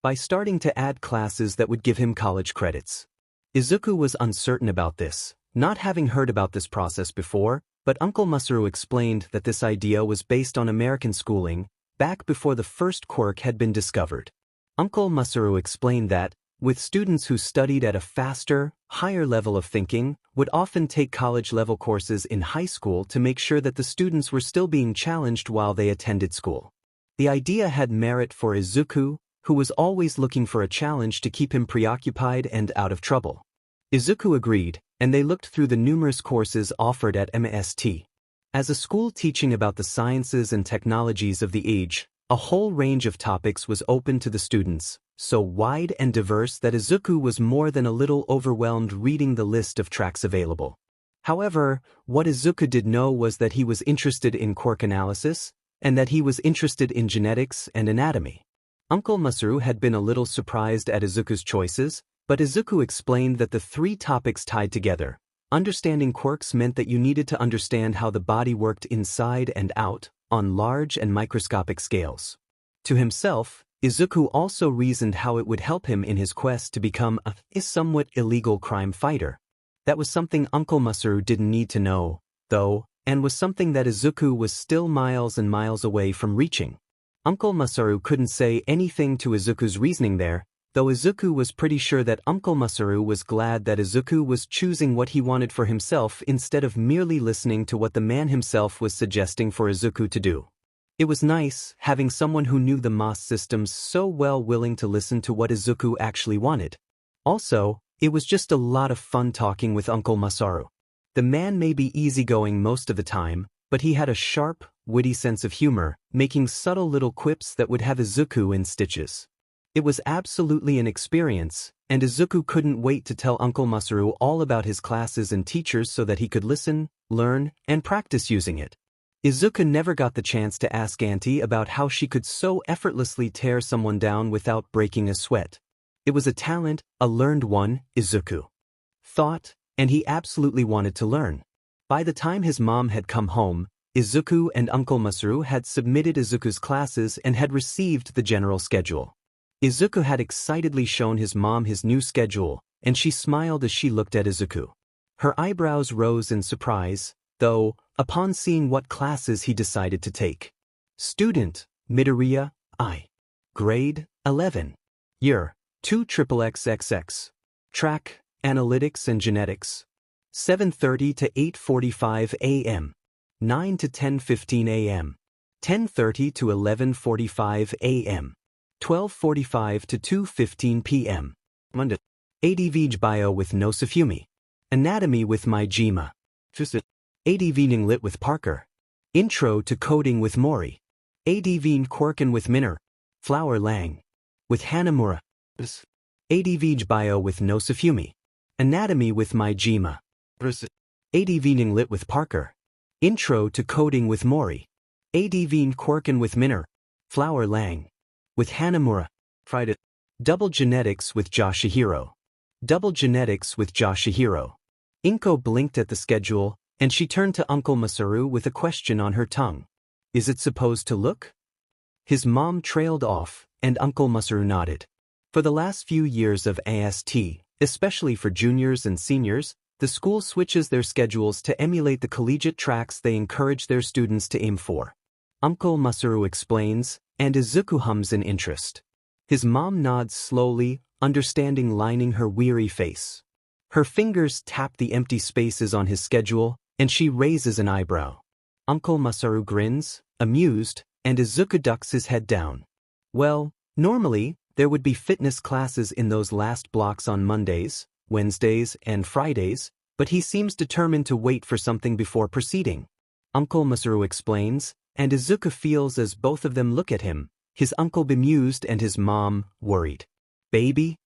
by starting to add classes that would give him college credits. Izuku was uncertain about this, not having heard about this process before, but Uncle Masaru explained that this idea was based on American schooling, back before the first quirk had been discovered. Uncle Masaru explained that, with students who studied at a faster, higher level of thinking, would often take college-level courses in high school to make sure that the students were still being challenged while they attended school. The idea had merit for Izuku, who was always looking for a challenge to keep him preoccupied and out of trouble. Izuku agreed, and they looked through the numerous courses offered at MST. As a school teaching about the sciences and technologies of the age, a whole range of topics was open to the students, so wide and diverse that Izuku was more than a little overwhelmed reading the list of tracks available. However, what Izuku did know was that he was interested in quirk analysis, and that he was interested in genetics and anatomy. Uncle Masaru had been a little surprised at Izuku's choices, but Izuku explained that the 3 topics tied together. Understanding quirks meant that you needed to understand how the body worked inside and out, on large and microscopic scales. To himself, Izuku also reasoned how it would help him in his quest to become a somewhat illegal crime fighter. That was something Uncle Masaru didn't need to know, though, and was something that Izuku was still miles and miles away from reaching. Uncle Masaru couldn't say anything to Izuku's reasoning there, though Izuku was pretty sure that Uncle Masaru was glad that Izuku was choosing what he wanted for himself instead of merely listening to what the man himself was suggesting for Izuku to do. It was nice, having someone who knew the MAS systems so well willing to listen to what Izuku actually wanted. Also, it was just a lot of fun talking with Uncle Masaru. The man may be easygoing most of the time, but he had a sharp, witty sense of humor, making subtle little quips that would have Izuku in stitches. It was absolutely an experience, and Izuku couldn't wait to tell Uncle Masaru all about his classes and teachers so that he could listen, learn, and practice using it. Izuku never got the chance to ask Auntie about how she could so effortlessly tear someone down without breaking a sweat. It was a talent, a learned one, Izuku thought, and he absolutely wanted to learn. By the time his mom had come home, Izuku and Uncle Masaru had submitted Izuku's classes and had received the general schedule. Izuku had excitedly shown his mom his new schedule, and she smiled as she looked at Izuku. Her eyebrows rose in surprise, though, upon seeing what classes he decided to take. Student, Midoriya, I. Grade, 11. Year, 2XXXXX. Track, Analytics and Genetics. 7:30 to 8:45 a.m. 9 to 10:15 a.m. 10:30 to 11:45 a.m. 12:45 to 2:15 p.m. Monday. ADV Bio with Nosafumi. Anatomy with Maijima. ADV Lit with Parker. Intro to Coding with Mori. ADV Quirkin with Minner. Flower Lang. With Hanamura. ADV Bio with Nosafumi. Anatomy with Maijima. ADV Lit with Parker. Intro to Coding with Mori. ADV Quirkin with Minner. Flower Lang. With Hanamura. Friday. Double Genetics with Yoshihiro. Double Genetics with Yoshihiro. Inko blinked at the schedule, and she turned to Uncle Masaru with a question on her tongue. Is it supposed to look? His mom trailed off, and Uncle Masaru nodded. For the last few years of AST, especially for juniors and seniors, the school switches their schedules to emulate the collegiate tracks they encourage their students to aim for. Uncle Masaru explains, and Izuku hums in interest. His mom nods slowly, understanding lining her weary face. Her fingers tap the empty spaces on his schedule, and she raises an eyebrow. Uncle Masaru grins, amused, and Izuku ducks his head down. Well, normally, there would be fitness classes in those last blocks on Mondays, Wednesdays, and Fridays, but he seems determined to wait for something before proceeding. Uncle Masaru explains, and Izuku feels as both of them look at him, his uncle bemused and his mom worried. Baby?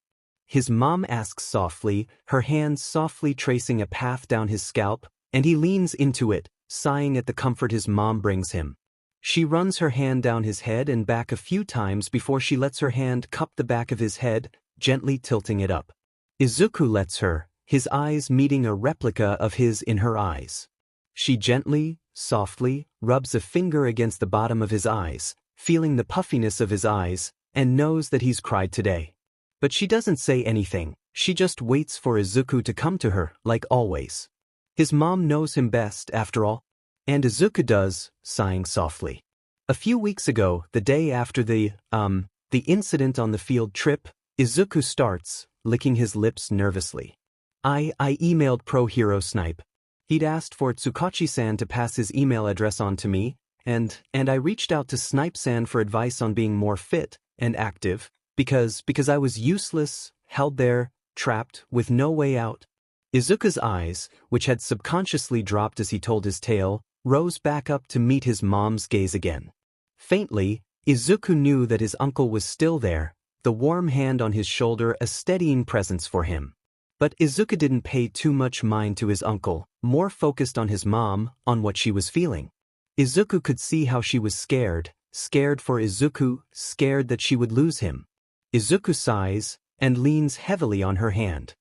His mom asks softly, her hands softly tracing a path down his scalp, and he leans into it, sighing at the comfort his mom brings him. She runs her hand down his head and back a few times before she lets her hand cup the back of his head, gently tilting it up. Izuku lets her, his eyes meeting a replica of his in her eyes. She gently, softly, rubs a finger against the bottom of his eyes, feeling the puffiness of his eyes, and knows that he's cried today. But she doesn't say anything, she just waits for Izuku to come to her, like always. His mom knows him best, after all. And Izuku does, sighing softly. A few weeks ago, the day after the incident on the field trip, Izuku starts, licking his lips nervously. I emailed Pro Hero Snipe. He'd asked for Tsukachi-san to pass his email address on to me, and I reached out to Snipe-san for advice on being more fit and active, because I was useless, held there, trapped, with no way out. Izuku's eyes, which had subconsciously dropped as he told his tale, rose back up to meet his mom's gaze again. Faintly, Izuku knew that his uncle was still there, the warm hand on his shoulder a steadying presence for him. But Izuku didn't pay too much mind to his uncle, more focused on his mom, on what she was feeling. Izuku could see how she was scared for Izuku, scared that she would lose him. Izuku sighs, and leans heavily on her hand.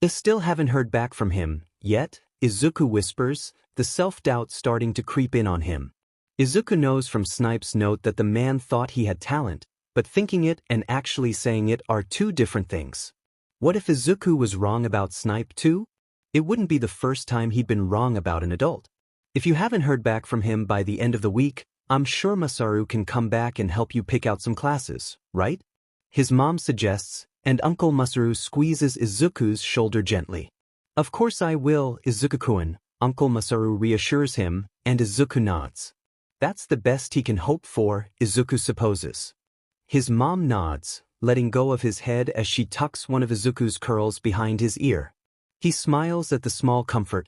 I still haven't heard back from him, yet, Izuku whispers, the self-doubt starting to creep in on him. Izuku knows from Snipe's note that the man thought he had talent, but thinking it and actually saying it are two different things. What if Izuku was wrong about Snipe too? It wouldn't be the first time he'd been wrong about an adult. If you haven't heard back from him by the end of the week, I'm sure Masaru can come back and help you pick out some classes, right? His mom suggests, and Uncle Masaru squeezes Izuku's shoulder gently. Of course I will, Izuku-kun, Uncle Masaru reassures him, and Izuku nods. That's the best he can hope for, Izuku supposes. His mom nods, letting go of his head as she tucks one of Izuku's curls behind his ear. He smiles at the small comfort.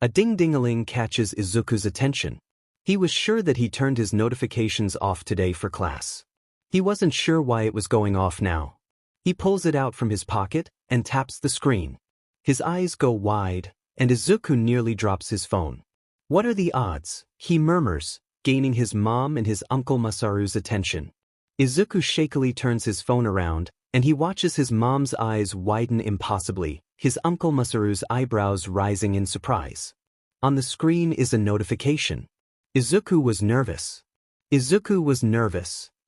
A ding-ding-a-ling catches Izuku's attention. He was sure that he turned his notifications off today for class. He wasn't sure why it was going off now. He pulls it out from his pocket and taps the screen. His eyes go wide, and Izuku nearly drops his phone. What are the odds? He murmurs, gaining his mom and his Uncle Masaru's attention. Izuku shakily turns his phone around, and he watches his mom's eyes widen impossibly, his Uncle Masaru's eyebrows rising in surprise. On the screen is a notification. Izuku was nervous.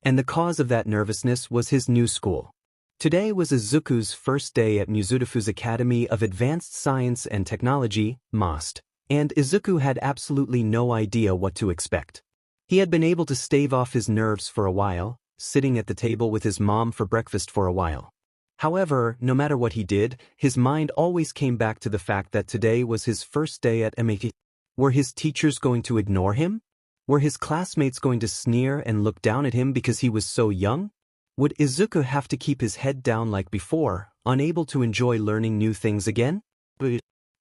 And the cause of that nervousness was his new school. Today was Izuku's first day at Mizudafu's Academy of Advanced Science and Technology, MAST, and Izuku had absolutely no idea what to expect. He had been able to stave off his nerves for a while, sitting at the table with his mom for breakfast for a while. However, no matter what he did, his mind always came back to the fact that today was his first day at MAT. Were his teachers going to ignore him? Were his classmates going to sneer and look down at him because he was so young? Would Izuku have to keep his head down like before, unable to enjoy learning new things again?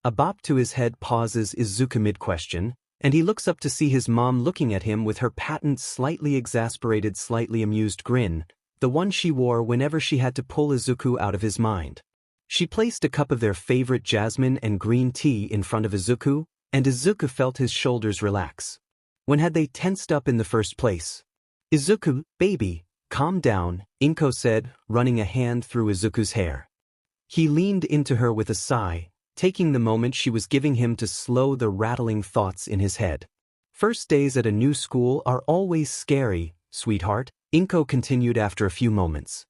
A bop to his head pauses Izuku mid-question, and he looks up to see his mom looking at him with her patent slightly exasperated, slightly amused grin, the one she wore whenever she had to pull Izuku out of his mind. She placed a cup of their favorite jasmine and green tea in front of Izuku, and Izuku felt his shoulders relax. When had they tensed up in the first place? Izuku, baby, calm down, Inko said, running a hand through Izuku's hair. He leaned into her with a sigh, taking the moment she was giving him to slow the rattling thoughts in his head. First days at a new school are always scary, sweetheart, Inko continued after a few moments.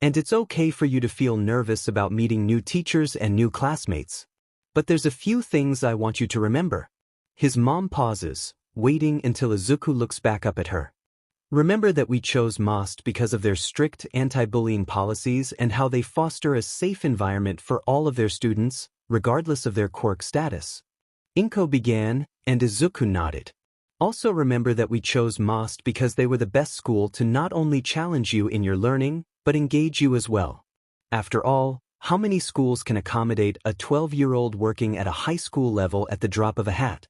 And it's okay for you to feel nervous about meeting new teachers and new classmates. But there's a few things I want you to remember. His mom pauses, waiting until Izuku looks back up at her. Remember that we chose MOST because of their strict anti-bullying policies and how they foster a safe environment for all of their students, regardless of their quirk status. Inko began, and Izuku nodded. Also remember that we chose MOST because they were the best school to not only challenge you in your learning, but engage you as well. After all, how many schools can accommodate a 12-year-old working at a high school level at the drop of a hat?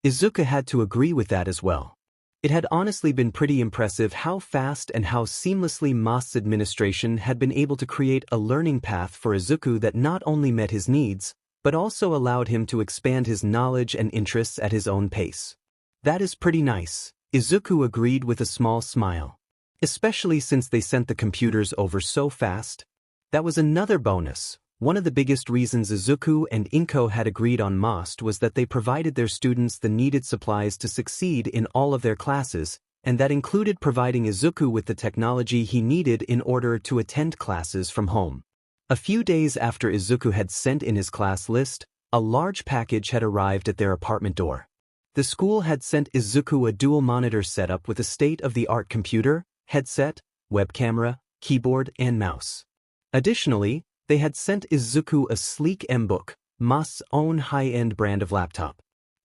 Izuku had to agree with that as well. It had honestly been pretty impressive how fast and how seamlessly MOST's administration had been able to create a learning path for Izuku that not only met his needs, but also allowed him to expand his knowledge and interests at his own pace. That is pretty nice, Izuku agreed with a small smile. Especially since they sent the computers over so fast. That was another bonus. One of the biggest reasons Izuku and Inko had agreed on MOST was that they provided their students the needed supplies to succeed in all of their classes, and that included providing Izuku with the technology he needed in order to attend classes from home. A few days after Izuku had sent in his class list, a large package had arrived at their apartment door. The school had sent Izuku a dual monitor setup with a state-of-the-art computer, headset, web camera, keyboard, and mouse. Additionally, they had sent Izuku a sleek M-Book, MOST's own high-end brand of laptop.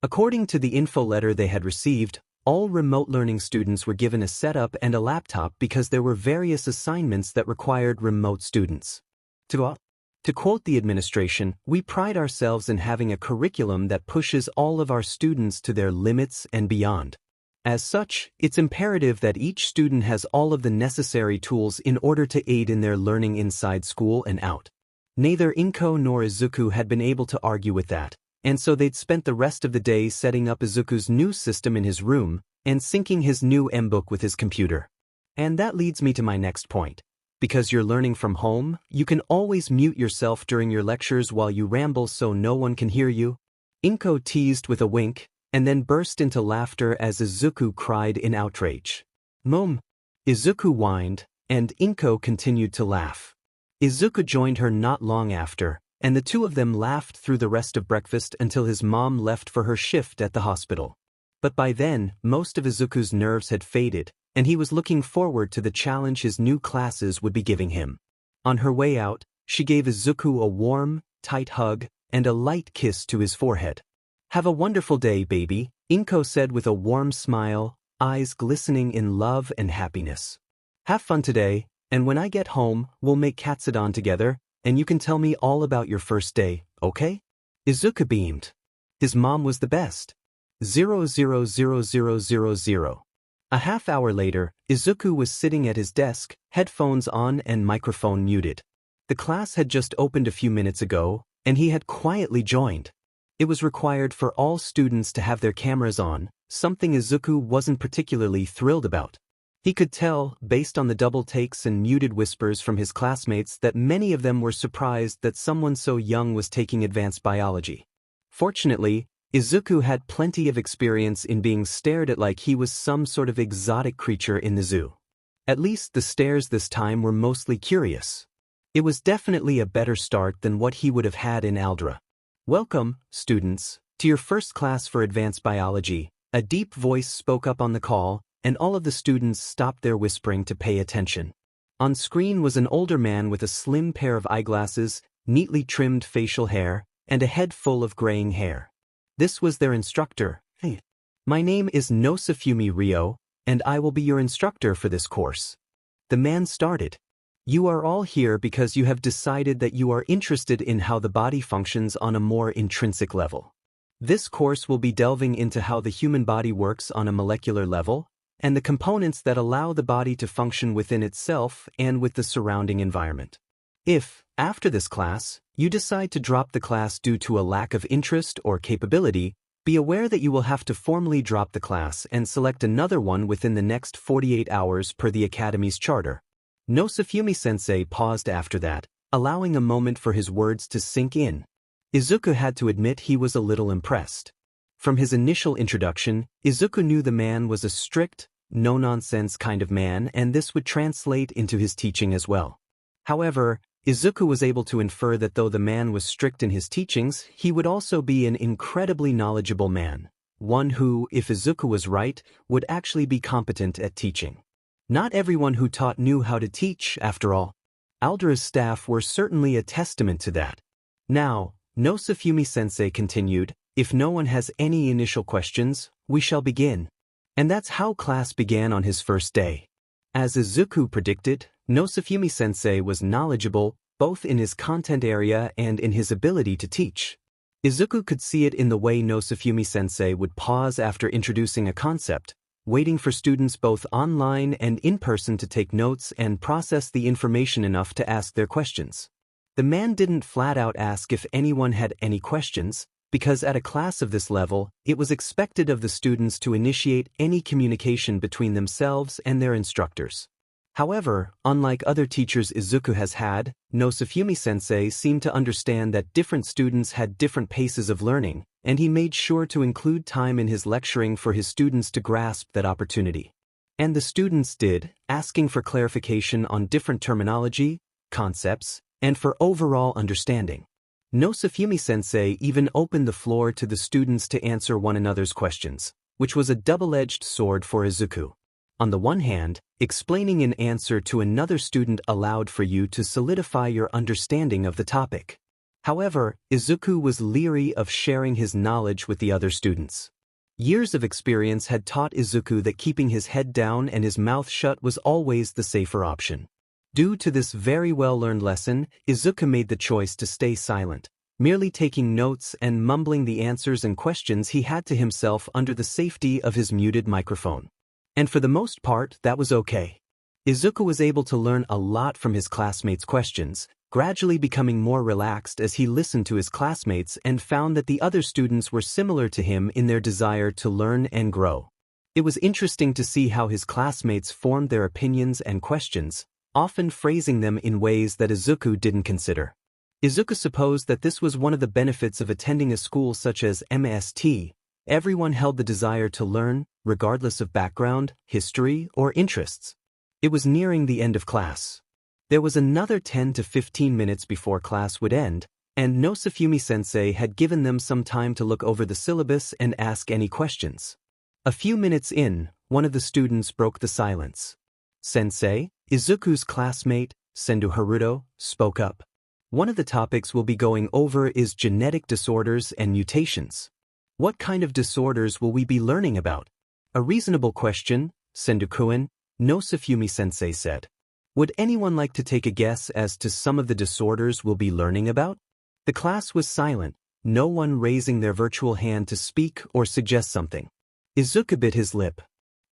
According to the info letter they had received, all remote learning students were given a setup and a laptop because there were various assignments that required remote students. To quote the administration, we pride ourselves in having a curriculum that pushes all of our students to their limits and beyond. As such, it's imperative that each student has all of the necessary tools in order to aid in their learning inside school and out. Neither Inko nor Izuku had been able to argue with that, and so they'd spent the rest of the day setting up Izuku's new system in his room and syncing his new M-Book with his computer. And that leads me to my next point. Because you're learning from home, you can always mute yourself during your lectures while you ramble so no one can hear you. Inko teased with a wink, and then burst into laughter as Izuku cried in outrage. Mom! Izuku whined, and Inko continued to laugh. Izuku joined her not long after, and the two of them laughed through the rest of breakfast until his mom left for her shift at the hospital. But by then, most of Izuku's nerves had faded, and he was looking forward to the challenge his new classes would be giving him. On her way out, she gave Izuku a warm, tight hug and a light kiss to his forehead. Have a wonderful day, baby, Inko said with a warm smile, eyes glistening in love and happiness. Have fun today, and when I get home, we'll make katsudon together, and you can tell me all about your first day, okay? Izuku beamed. His mom was the best. 00000. A half hour later, Izuku was sitting at his desk, headphones on and microphone muted. The class had just opened a few minutes ago, and he had quietly joined. It was required for all students to have their cameras on, something Izuku wasn't particularly thrilled about. He could tell, based on the double takes and muted whispers from his classmates, that many of them were surprised that someone so young was taking advanced biology. Fortunately, Izuku had plenty of experience in being stared at like he was some sort of exotic creature in the zoo. At least the stares this time were mostly curious. It was definitely a better start than what he would have had in Aldra. Welcome, students, to your first class for advanced biology. A deep voice spoke up on the call, and all of the students stopped their whispering to pay attention. On screen was an older man with a slim pair of eyeglasses, neatly trimmed facial hair, and a head full of graying hair. This was their instructor. Hey. My name is Nosafumi Ryo, and I will be your instructor for this course. The man started. You are all here because you have decided that you are interested in how the body functions on a more intrinsic level. This course will be delving into how the human body works on a molecular level, and the components that allow the body to function within itself and with the surrounding environment. If, after this class, you decide to drop the class due to a lack of interest or capability, be aware that you will have to formally drop the class and select another one within the next 48 hours per the Academy's charter. Nosafumi-sensei paused after that, allowing a moment for his words to sink in. Izuku had to admit he was a little impressed. From his initial introduction, Izuku knew the man was a strict, no-nonsense kind of man, and this would translate into his teaching as well. However, Izuku was able to infer that though the man was strict in his teachings, he would also be an incredibly knowledgeable man, one who, if Izuku was right, would actually be competent at teaching. Not everyone who taught knew how to teach, after all. Aldra's staff were certainly a testament to that. Now, Nosafumi-sensei continued, if no one has any initial questions, we shall begin. And that's how class began on his first day. As Izuku predicted, Nosafumi-sensei was knowledgeable, both in his content area and in his ability to teach. Izuku could see it in the way Nosafumi-sensei would pause after introducing a concept, waiting for students both online and in person to take notes and process the information enough to ask their questions. The man didn't flat out ask if anyone had any questions, because at a class of this level, it was expected of the students to initiate any communication between themselves and their instructors. However, unlike other teachers Izuku has had, Nosafumi-sensei seemed to understand that different students had different paces of learning, and he made sure to include time in his lecturing for his students to grasp that opportunity. And the students did, asking for clarification on different terminology, concepts, and for overall understanding. Nosafumi-sensei even opened the floor to the students to answer one another's questions, which was a double-edged sword for Izuku. On the one hand, explaining an answer to another student allowed for you to solidify your understanding of the topic. However, Izuku was leery of sharing his knowledge with the other students. Years of experience had taught Izuku that keeping his head down and his mouth shut was always the safer option. Due to this very well-learned lesson, Izuku made the choice to stay silent, merely taking notes and mumbling the answers and questions he had to himself under the safety of his muted microphone. And for the most part, that was okay. Izuku was able to learn a lot from his classmates' questions, gradually becoming more relaxed as he listened to his classmates and found that the other students were similar to him in their desire to learn and grow. It was interesting to see how his classmates formed their opinions and questions, often phrasing them in ways that Izuku didn't consider. Izuku supposed that this was one of the benefits of attending a school such as MST. Everyone held the desire to learn, regardless of background, history, or interests. It was nearing the end of class. There was another 10 to 15 minutes before class would end, and Nosafumi-sensei had given them some time to look over the syllabus and ask any questions. A few minutes in, one of the students broke the silence. Sensei, Izuku's classmate, Sendu Haruto, spoke up. One of the topics we'll be going over is genetic disorders and mutations. What kind of disorders will we be learning about? A reasonable question, Sendu-kun, Nosafumi-sensei said. Would anyone like to take a guess as to some of the disorders we'll be learning about? The class was silent, no one raising their virtual hand to speak or suggest something. Izuku bit his lip.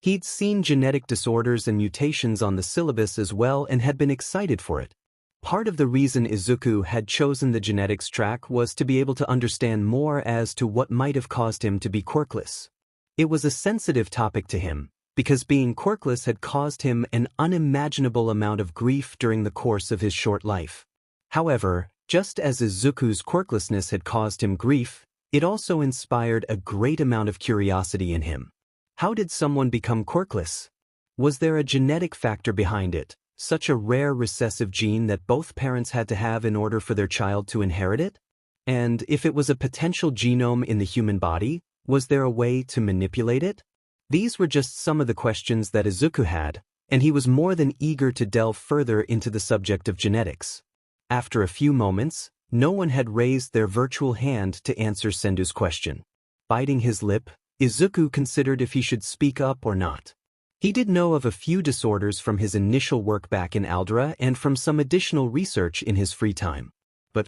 He'd seen genetic disorders and mutations on the syllabus as well and had been excited for it. Part of the reason Izuku had chosen the genetics track was to be able to understand more as to what might have caused him to be quirkless. It was a sensitive topic to him, because being quirkless had caused him an unimaginable amount of grief during the course of his short life. However, just as Izuku's quirklessness had caused him grief, it also inspired a great amount of curiosity in him. How did someone become quirkless? Was there a genetic factor behind it, such a rare recessive gene that both parents had to have in order for their child to inherit it? And if it was a potential genome in the human body, was there a way to manipulate it? These were just some of the questions that Izuku had, and he was more than eager to delve further into the subject of genetics. After a few moments, no one had raised their virtual hand to answer Sendu's question. Biting his lip, Izuku considered if he should speak up or not. He did know of a few disorders from his initial work back in Aldra and from some additional research in his free time. But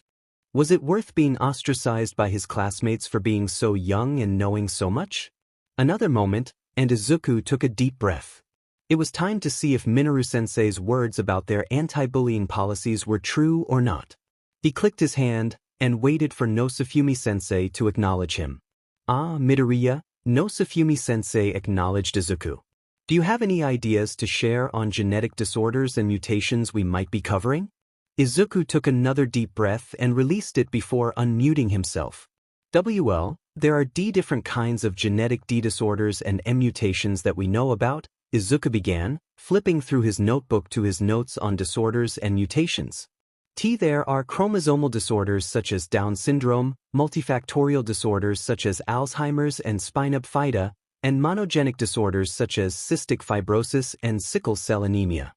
was it worth being ostracized by his classmates for being so young and knowing so much? Another moment, and Izuku took a deep breath. It was time to see if Minoru-sensei's words about their anti-bullying policies were true or not. He clicked his hand and waited for Nosafumi-sensei to acknowledge him. Ah, Midoriya, Nosafumi-sensei acknowledged Izuku. Do you have any ideas to share on genetic disorders and mutations we might be covering? Izuku took another deep breath and released it before unmuting himself. Well, there are different kinds of genetic disorders and M mutations that we know about, Izuku began, flipping through his notebook to his notes on disorders and mutations. There are chromosomal disorders such as Down syndrome, multifactorial disorders such as Alzheimer's and spina bifida, and monogenic disorders such as cystic fibrosis and sickle cell anemia.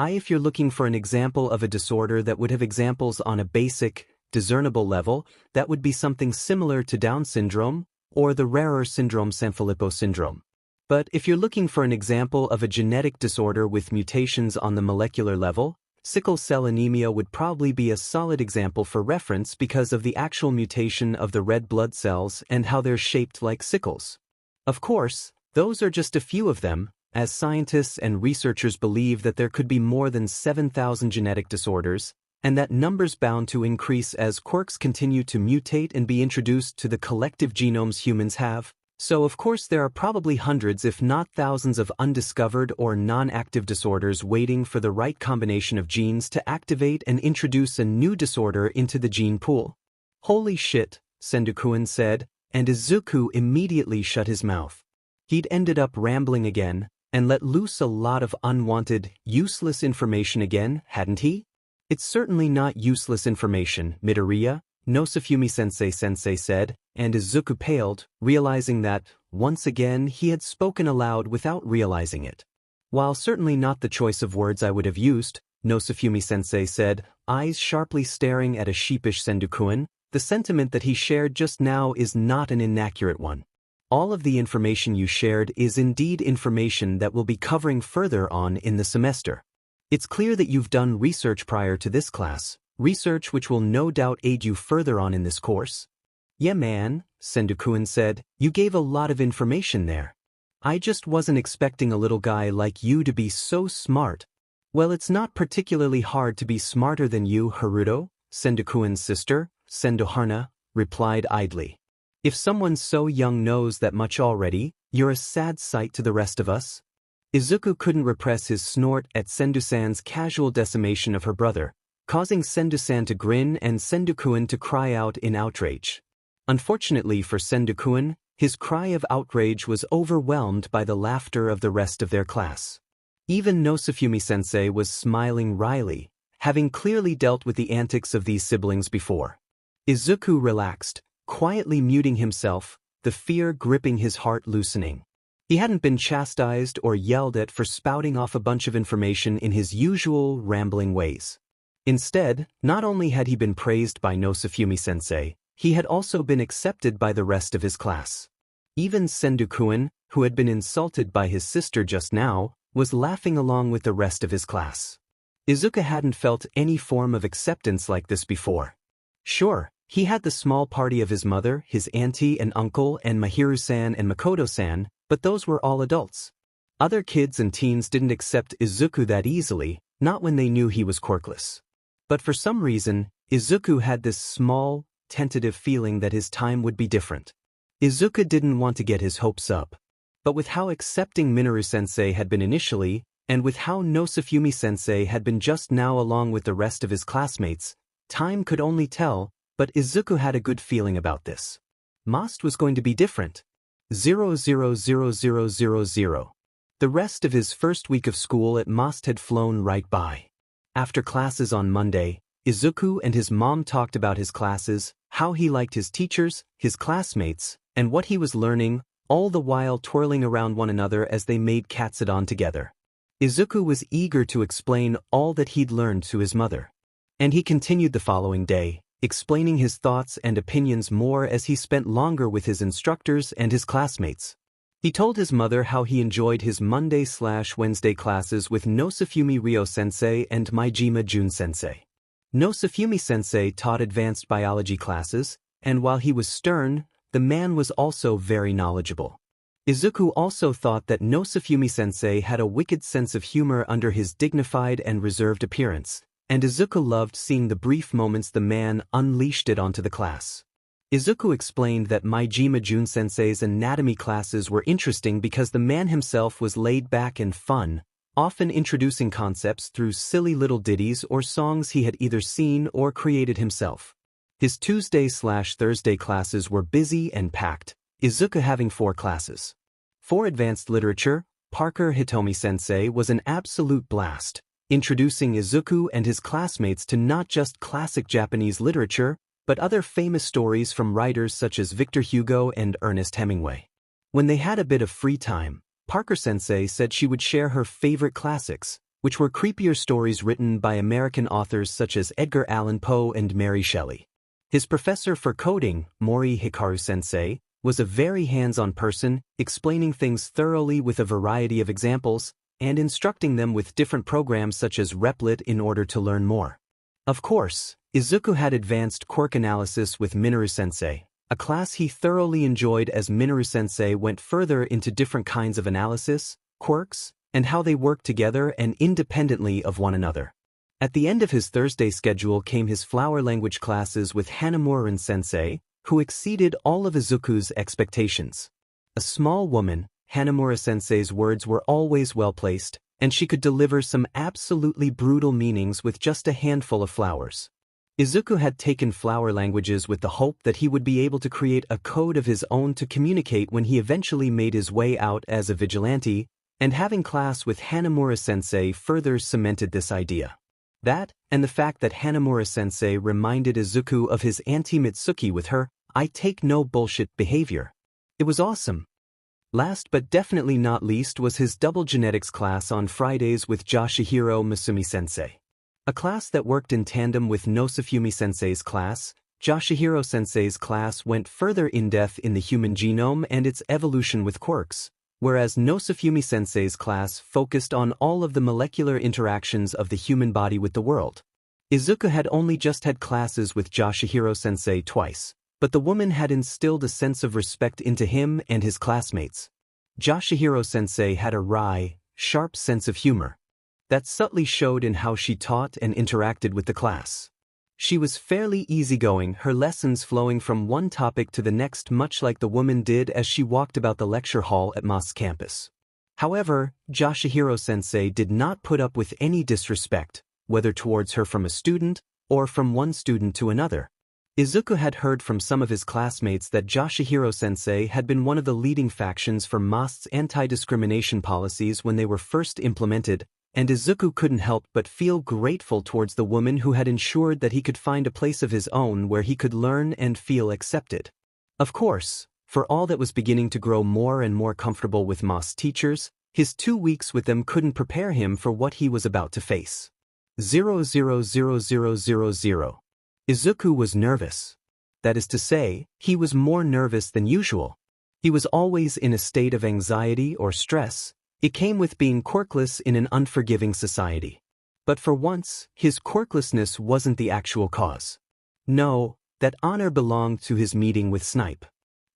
If you're looking for an example of a disorder that would have examples on a basic, discernible level, that would be something similar to Down syndrome, or the rarer syndrome Sanfilippo syndrome. But if you're looking for an example of a genetic disorder with mutations on the molecular level, sickle cell anemia would probably be a solid example for reference because of the actual mutation of the red blood cells and how they're shaped like sickles. Of course, those are just a few of them, as scientists and researchers believe that there could be more than 7,000 genetic disorders, and that number's bound to increase as quirks continue to mutate and be introduced to the collective genomes humans have. So of course there are probably hundreds if not thousands of undiscovered or non-active disorders waiting for the right combination of genes to activate and introduce a new disorder into the gene pool. Holy shit, Sendokuin said, and Izuku immediately shut his mouth. He'd ended up rambling again, and let loose a lot of unwanted, useless information again, hadn't he? It's certainly not useless information, Midoriya, Nosafumi-sensei said, and Izuku paled, realizing that, once again, he had spoken aloud without realizing it. While certainly not the choice of words I would have used, Nosafumi-sensei said, eyes sharply staring at a sheepish Sendokuin, the sentiment that he shared just now is not an inaccurate one. All of the information you shared is indeed information that we'll be covering further on in the semester. It's clear that you've done research prior to this class, research which will no doubt aid you further on in this course. Yeah man, Sendokuin said, you gave a lot of information there. I just wasn't expecting a little guy like you to be so smart. Well, it's not particularly hard to be smarter than you, Haruto, Sendokuin's sister, Sendohana, replied idly. If someone so young knows that much already, you're a sad sight to the rest of us. Izuku couldn't repress his snort at Sendu-san's casual decimation of her brother, causing Sendu-san to grin and Sendokuin to cry out in outrage. Unfortunately for Sendokuin, his cry of outrage was overwhelmed by the laughter of the rest of their class. Even Nosafumi-sensei was smiling wryly, having clearly dealt with the antics of these siblings before. Izuku relaxed, quietly muting himself, the fear gripping his heart loosening. He hadn't been chastised or yelled at for spouting off a bunch of information in his usual rambling ways. Instead, not only had he been praised by Nosafumi-sensei, he had also been accepted by the rest of his class. Even Sendokuin, who had been insulted by his sister just now, was laughing along with the rest of his class. Izuku hadn't felt any form of acceptance like this before. Sure, he had the small party of his mother, his auntie and uncle, and Mahiru-san and Makoto-san, but those were all adults. Other kids and teens didn't accept Izuku that easily, not when they knew he was quirkless. But for some reason, Izuku had this small, tentative feeling that his time would be different. Izuku didn't want to get his hopes up. But with how accepting Minoru-sensei had been initially, and with how Nosafumi-sensei had been just now along with the rest of his classmates, time could only tell, but Izuku had a good feeling about this. Most was going to be different. 00000. The rest of his first week of school at Most had flown right by. After classes on Monday, Izuku and his mom talked about his classes, how he liked his teachers, his classmates, and what he was learning, all the while twirling around one another as they made katsudon together. Izuku was eager to explain all that he'd learned to his mother. And he continued the following day, explaining his thoughts and opinions more as he spent longer with his instructors and his classmates. He told his mother how he enjoyed his Monday/Wednesday classes with Nosafumi Ryo-sensei and Maijima Jun-sensei. Nosafumi-sensei taught advanced biology classes, and while he was stern, the man was also very knowledgeable. Izuku also thought that Nosafumi-sensei had a wicked sense of humor under his dignified and reserved appearance, and Izuku loved seeing the brief moments the man unleashed it onto the class. Izuku explained that Maijima Jun-sensei's anatomy classes were interesting because the man himself was laid back and fun, often introducing concepts through silly little ditties or songs he had either seen or created himself. His Tuesday/Thursday classes were busy and packed, Izuku having 4 classes. 4 advanced literature, Parker Hitomi-sensei was an absolute blast, introducing Izuku and his classmates to not just classic Japanese literature, but other famous stories from writers such as Victor Hugo and Ernest Hemingway. When they had a bit of free time, Parker-sensei said she would share her favorite classics, which were creepier stories written by American authors such as Edgar Allan Poe and Mary Shelley. His professor for coding, Mori Hikaru-sensei, was a very hands-on person, explaining things thoroughly with a variety of examples, and instructing them with different programs such as Replit in order to learn more. Of course, Izuku had advanced quirk analysis with Minoru-sensei, a class he thoroughly enjoyed as Minoru-sensei went further into different kinds of analysis, quirks, and how they work together and independently of one another. At the end of his Thursday schedule came his flower language classes with Hanamura-sensei, who exceeded all of Izuku's expectations. A small woman, Hanamura-sensei's words were always well-placed, and she could deliver some absolutely brutal meanings with just a handful of flowers. Izuku had taken flower languages with the hope that he would be able to create a code of his own to communicate when he eventually made his way out as a vigilante, and having class with Hanamura-sensei further cemented this idea. That, and the fact that Hanamura-sensei reminded Izuku of his Auntie Mitsuki with her "I take no bullshit" behavior. It was awesome. Last but definitely not least was his double genetics class on Fridays with Yoshihiro Masumi-sensei. A class that worked in tandem with Nosafumi-sensei's class. Yoshihiro-sensei's class went further in-depth in the human genome and its evolution with quirks, whereas Nosafumi-sensei's class focused on all of the molecular interactions of the human body with the world. Izuku had only just had classes with Yoshihiro-sensei twice, but the woman had instilled a sense of respect into him and his classmates. Yoshihiro-sensei had a wry, sharp sense of humor that subtly showed in how she taught and interacted with the class. She was fairly easygoing, her lessons flowing from one topic to the next much like the woman did as she walked about the lecture hall at Moss campus. However, Yoshihiro-sensei did not put up with any disrespect, whether towards her from a student or from one student to another. Izuku had heard from some of his classmates that Yoshihiro-sensei had been one of the leading factions for Most's anti-discrimination policies when they were first implemented, and Izuku couldn't help but feel grateful towards the woman who had ensured that he could find a place of his own where he could learn and feel accepted. Of course, for all that was beginning to grow more and more comfortable with Moss teachers, his 2 weeks with them couldn't prepare him for what he was about to face. 00000. Izuku was nervous. That is to say, he was more nervous than usual. He was always in a state of anxiety or stress. It came with being quirkless in an unforgiving society. But for once, his quirklessness wasn't the actual cause. No, that honor belonged to his meeting with Snipe.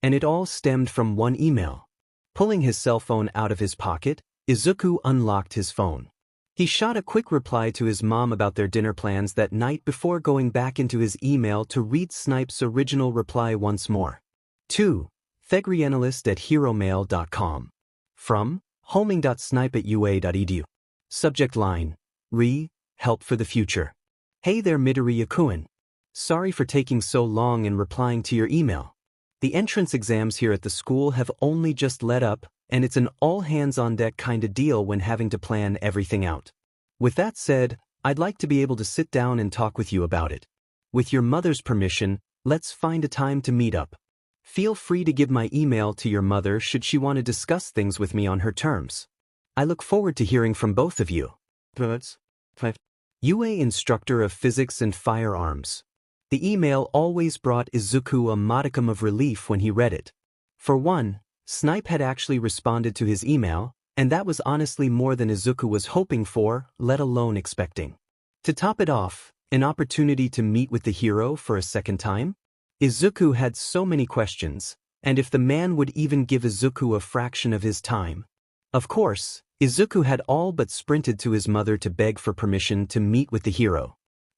And it all stemmed from one email. Pulling his cell phone out of his pocket, Izuku unlocked his phone. He shot a quick reply to his mom about their dinner plans that night before going back into his email to read Snipe's original reply once more. 2. thegrianalyst@heromail.com. From homing.snipe@ua.edu. Subject line: help for the future. Hey there Midori Yakuin. Sorry for taking so long in replying to your email. The entrance exams here at the school have only just let up, and it's an all-hands-on-deck kind of deal when having to plan everything out. With that said, I'd like to be able to sit down and talk with you about it. With your mother's permission, let's find a time to meet up. Feel free to give my email to your mother should she want to discuss things with me on her terms. I look forward to hearing from both of you. UA Instructor of Physics and Firearms. The email always brought Izuku a modicum of relief when he read it. For one, Snipe had actually responded to his email, and that was honestly more than Izuku was hoping for, let alone expecting. To top it off, an opportunity to meet with the hero for a second time? Izuku had so many questions, and if the man would even give Izuku a fraction of his time. Of course, Izuku had all but sprinted to his mother to beg for permission to meet with the hero.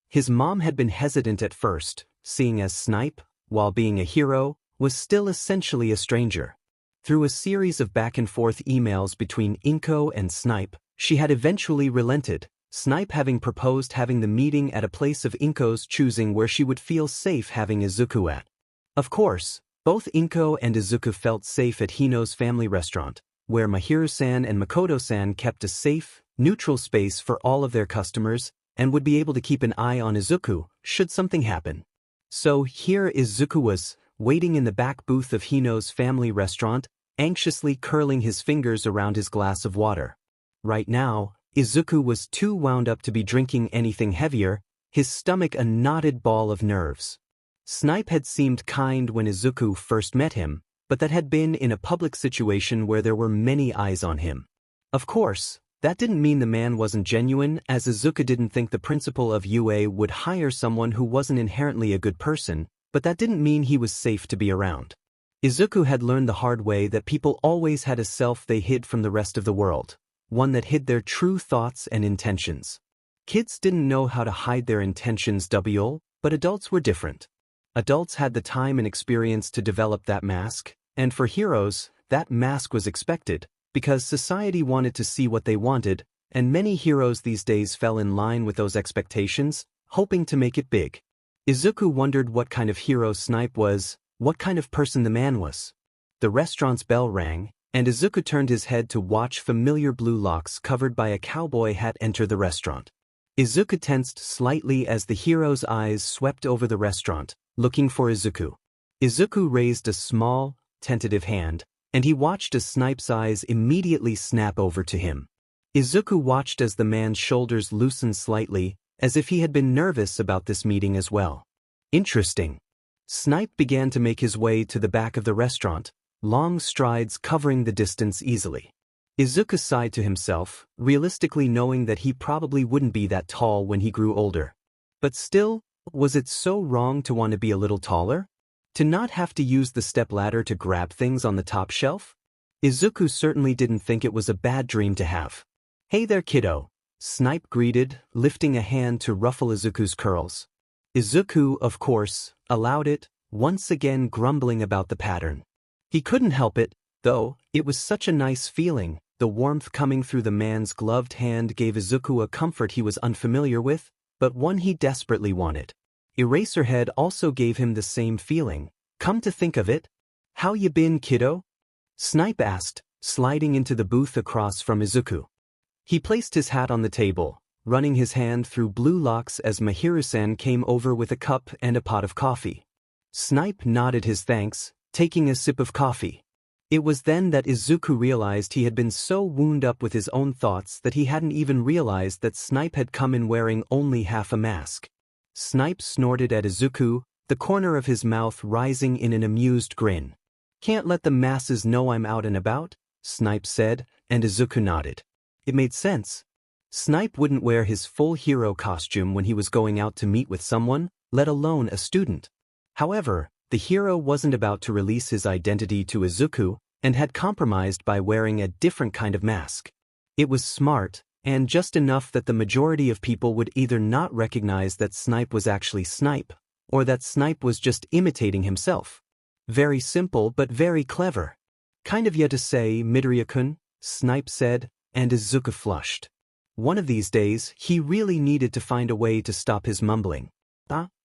His mom had been hesitant at first, seeing as Snipe, while being a hero, was still essentially a stranger. Through a series of back-and-forth emails between Inko and Snipe, she had eventually relented, Snipe having proposed having the meeting at a place of Inko's choosing where she would feel safe having Izuku at. Of course, both Inko and Izuku felt safe at Hino's family restaurant, where Mahiru-san and Makoto-san kept a safe, neutral space for all of their customers and would be able to keep an eye on Izuku should something happen. So here Izuku was, waiting in the back booth of Hino's family restaurant, anxiously curling his fingers around his glass of water. Right now, Izuku was too wound up to be drinking anything heavier, his stomach a knotted ball of nerves. Snipe had seemed kind when Izuku first met him, but that had been in a public situation where there were many eyes on him. Of course, that didn't mean the man wasn't genuine, as Izuku didn't think the principal of UA would hire someone who wasn't inherently a good person, but that didn't mean he was safe to be around. Izuku had learned the hard way that people always had a self they hid from the rest of the world, one that hid their true thoughts and intentions. Kids didn't know how to hide their intentions, but adults were different. Adults had the time and experience to develop that mask, and for heroes, that mask was expected, because society wanted to see what they wanted, and many heroes these days fell in line with those expectations, hoping to make it big. Izuku wondered what kind of hero Snipe was, what kind of person the man was. The restaurant's bell rang, and Izuku turned his head to watch familiar blue locks covered by a cowboy hat enter the restaurant. Izuku tensed slightly as the hero's eyes swept over the restaurant, looking for Izuku. Izuku raised a small, tentative hand, and he watched as Snipe's eyes immediately snap over to him. Izuku watched as the man's shoulders loosened slightly, as if he had been nervous about this meeting as well. Interesting. Snipe began to make his way to the back of the restaurant, long strides covering the distance easily. Izuku sighed to himself, realistically knowing that he probably wouldn't be that tall when he grew older. But still, was it so wrong to want to be a little taller? To not have to use the stepladder to grab things on the top shelf? Izuku certainly didn't think it was a bad dream to have. "Hey there, kiddo," Snipe greeted, lifting a hand to ruffle Izuku's curls. Izuku, of course, allowed it, once again grumbling about the pattern. He couldn't help it, though. It was such a nice feeling. The warmth coming through the man's gloved hand gave Izuku a comfort he was unfamiliar with, but one he desperately wanted. Eraserhead also gave him the same feeling. "Come to think of it, how you been, kiddo?" Snipe asked, sliding into the booth across from Izuku. He placed his hat on the table, running his hand through blue locks as Mahiru-san came over with a cup and a pot of coffee. Snipe nodded his thanks, taking a sip of coffee. It was then that Izuku realized he had been so wound up with his own thoughts that he hadn't even realized that Snipe had come in wearing only half a mask. Snipe snorted at Izuku, the corner of his mouth rising in an amused grin. "Can't let the masses know I'm out and about," Snipe said, and Izuku nodded. It made sense. Snipe wouldn't wear his full hero costume when he was going out to meet with someone, let alone a student. However, the hero wasn't about to release his identity to Izuku, and had compromised by wearing a different kind of mask. It was smart, and just enough that the majority of people would either not recognize that Snipe was actually Snipe, or that Snipe was just imitating himself. Very simple but very clever. "Kind of you to say, Midoriya-kun," Snipe said, and Izuku flushed. One of these days, he really needed to find a way to stop his mumbling.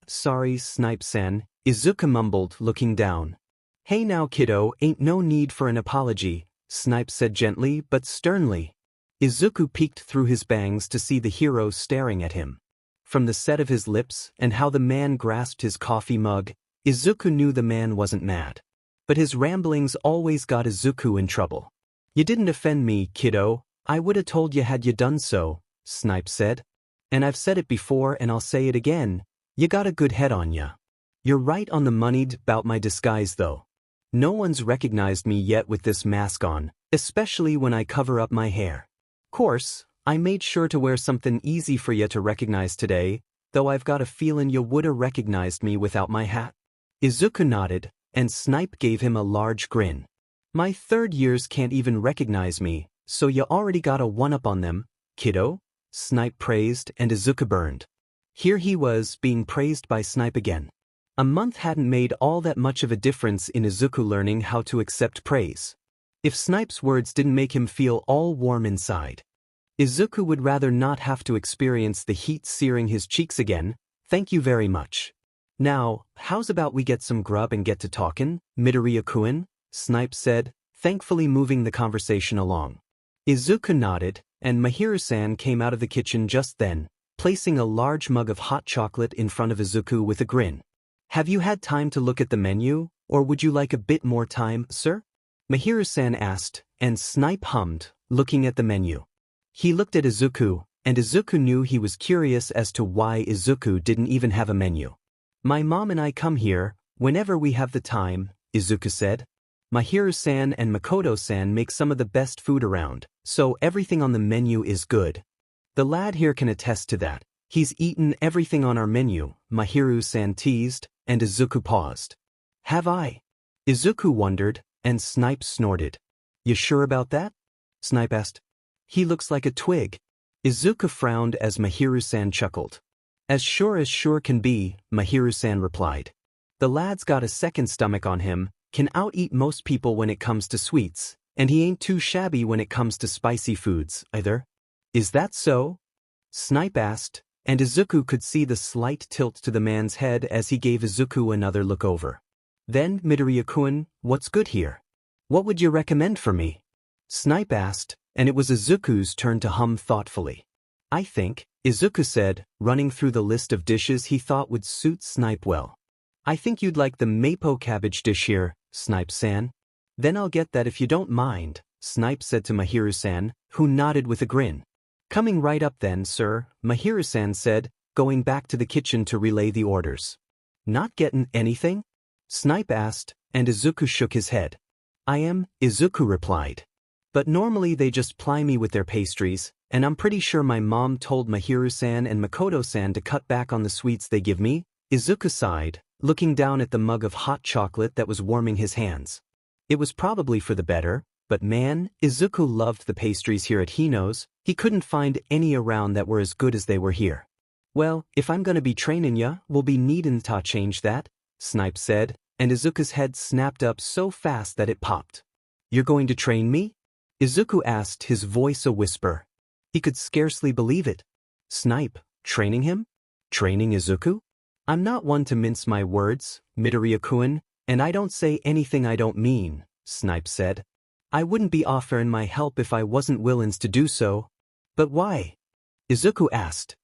Sorry, Snipe-san," Izuku mumbled, looking down. "Hey now, kiddo, ain't no need for an apology," Snipe said gently but sternly. Izuku peeked through his bangs to see the hero staring at him. From the set of his lips and how the man grasped his coffee mug, Izuku knew the man wasn't mad. But his ramblings always got Izuku in trouble. "You didn't offend me, kiddo. I woulda told you had you done so," Snipe said. "And I've said it before and I'll say it again, you got a good head on ya. You're right on the money 'bout my disguise though. No one's recognized me yet with this mask on, especially when I cover up my hair. Course, I made sure to wear something easy for you to recognize today, though I've got a feelin' you woulda recognized me without my hat." Izuku nodded, and Snipe gave him a large grin. "My third years can't even recognize me, so you already got a one-up on them, kiddo," Snipe praised, and Izuku burned. Here he was, being praised by Snipe again. A month hadn't made all that much of a difference in Izuku learning how to accept praise. If Snipe's words didn't make him feel all warm inside, Izuku would rather not have to experience the heat searing his cheeks again. "Thank you very much. Now, how's about we get some grub and get to talkin', Midoriya-kun?" Snipe said, thankfully moving the conversation along. Izuku nodded, and Mahiru-san came out of the kitchen just then, placing a large mug of hot chocolate in front of Izuku with a grin. "Have you had time to look at the menu, or would you like a bit more time, sir?" Mahiru-san asked, and Snipe hummed, looking at the menu. He looked at Izuku, and Izuku knew he was curious as to why Izuku didn't even have a menu. "My mom and I come here whenever we have the time," Izuku said. "Mahiru-san and Makoto-san make some of the best food around, so everything on the menu is good. The lad here can attest to that. He's eaten everything on our menu," Mahiru-san teased, and Izuku paused. "Have I?" Izuku wondered, and Snipe snorted. "You sure about that?" Snipe asked. "He looks like a twig." Izuku frowned as Mahiru-san chuckled. "As sure can be," Mahiru-san replied. "The lad's got a second stomach on him, can out-eat most people when it comes to sweets, and he ain't too shabby when it comes to spicy foods, either." "Is that so?" Snipe asked, and Izuku could see the slight tilt to the man's head as he gave Izuku another look over. "Then, Midoriya-kun, what's good here? What would you recommend for me?" Snipe asked, and it was Izuku's turn to hum thoughtfully. "I think," Izuku said, running through the list of dishes he thought would suit Snipe well. "I think you'd like the mapo cabbage dish here, Snipe-san." "Then I'll get that if you don't mind," Snipe said to Mahiru-san, who nodded with a grin. "Coming right up then, sir," Mahiru-san said, going back to the kitchen to relay the orders. "Not getting anything?" Snipe asked, and Izuku shook his head. "I am," Izuku replied. "But normally they just ply me with their pastries, and I'm pretty sure my mom told Mahiru-san and Makoto-san to cut back on the sweets they give me." Izuku sighed, looking down at the mug of hot chocolate that was warming his hands. It was probably for the better, but man, Izuku loved the pastries here at Hino's. He couldn't find any around that were as good as they were here. "Well, if I'm gonna be trainin' ya, we'll be needin' to change that," Snipe said, and Izuku's head snapped up so fast that it popped. "You're going to train me?" Izuku asked, his voice a whisper. He could scarcely believe it. Snipe, training him? Training Izuku? "I'm not one to mince my words, Midoriya-kun, and I don't say anything I don't mean," Snipe said. "I wouldn't be offerin' my help if I wasn't willin' to do so." "But why?" Izuku asked.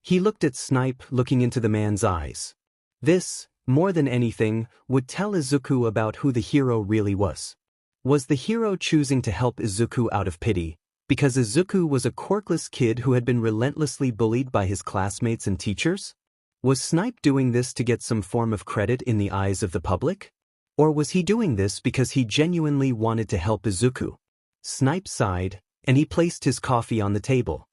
He looked at Snipe, looking into the man's eyes. This, more than anything, would tell Izuku about who the hero really was. Was the hero choosing to help Izuku out of pity, because Izuku was a quirkless kid who had been relentlessly bullied by his classmates and teachers? Was Snipe doing this to get some form of credit in the eyes of the public? Or was he doing this because he genuinely wanted to help Izuku? Snipe sighed, and he placed his coffee on the table.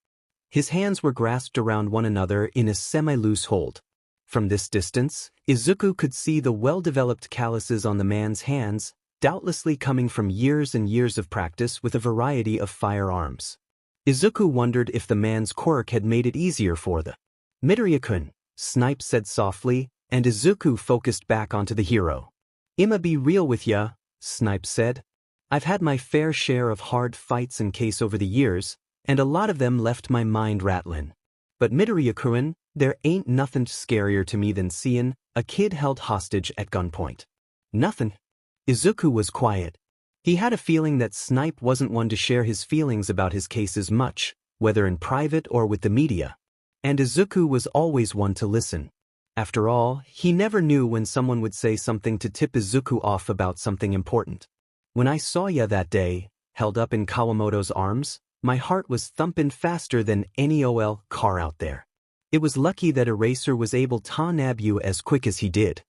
His hands were grasped around one another in a semi-loose hold. From this distance, Izuku could see the well-developed calluses on the man's hands, doubtlessly coming from years and years of practice with a variety of firearms. Izuku wondered if the man's quirk had made it easier for the Midoriya-kun, Snipe said softly, and Izuku focused back onto the hero. "I'ma be real with ya," Snipe said. "I've had my fair share of hard fights and case over the years, and a lot of them left my mind rattlin'. But Midoriya-kun, there ain't nothin' scarier to me than seein' a kid held hostage at gunpoint." "Nothin'?" Izuku was quiet. He had a feeling that Snipe wasn't one to share his feelings about his cases much, whether in private or with the media. And Izuku was always one to listen. After all, he never knew when someone would say something to tip Izuku off about something important. "When I saw ya that day, held up in Kawamoto's arms, my heart was thumpin' faster than any OL car out there. It was lucky that Eraser was able to nab you as quick as he did.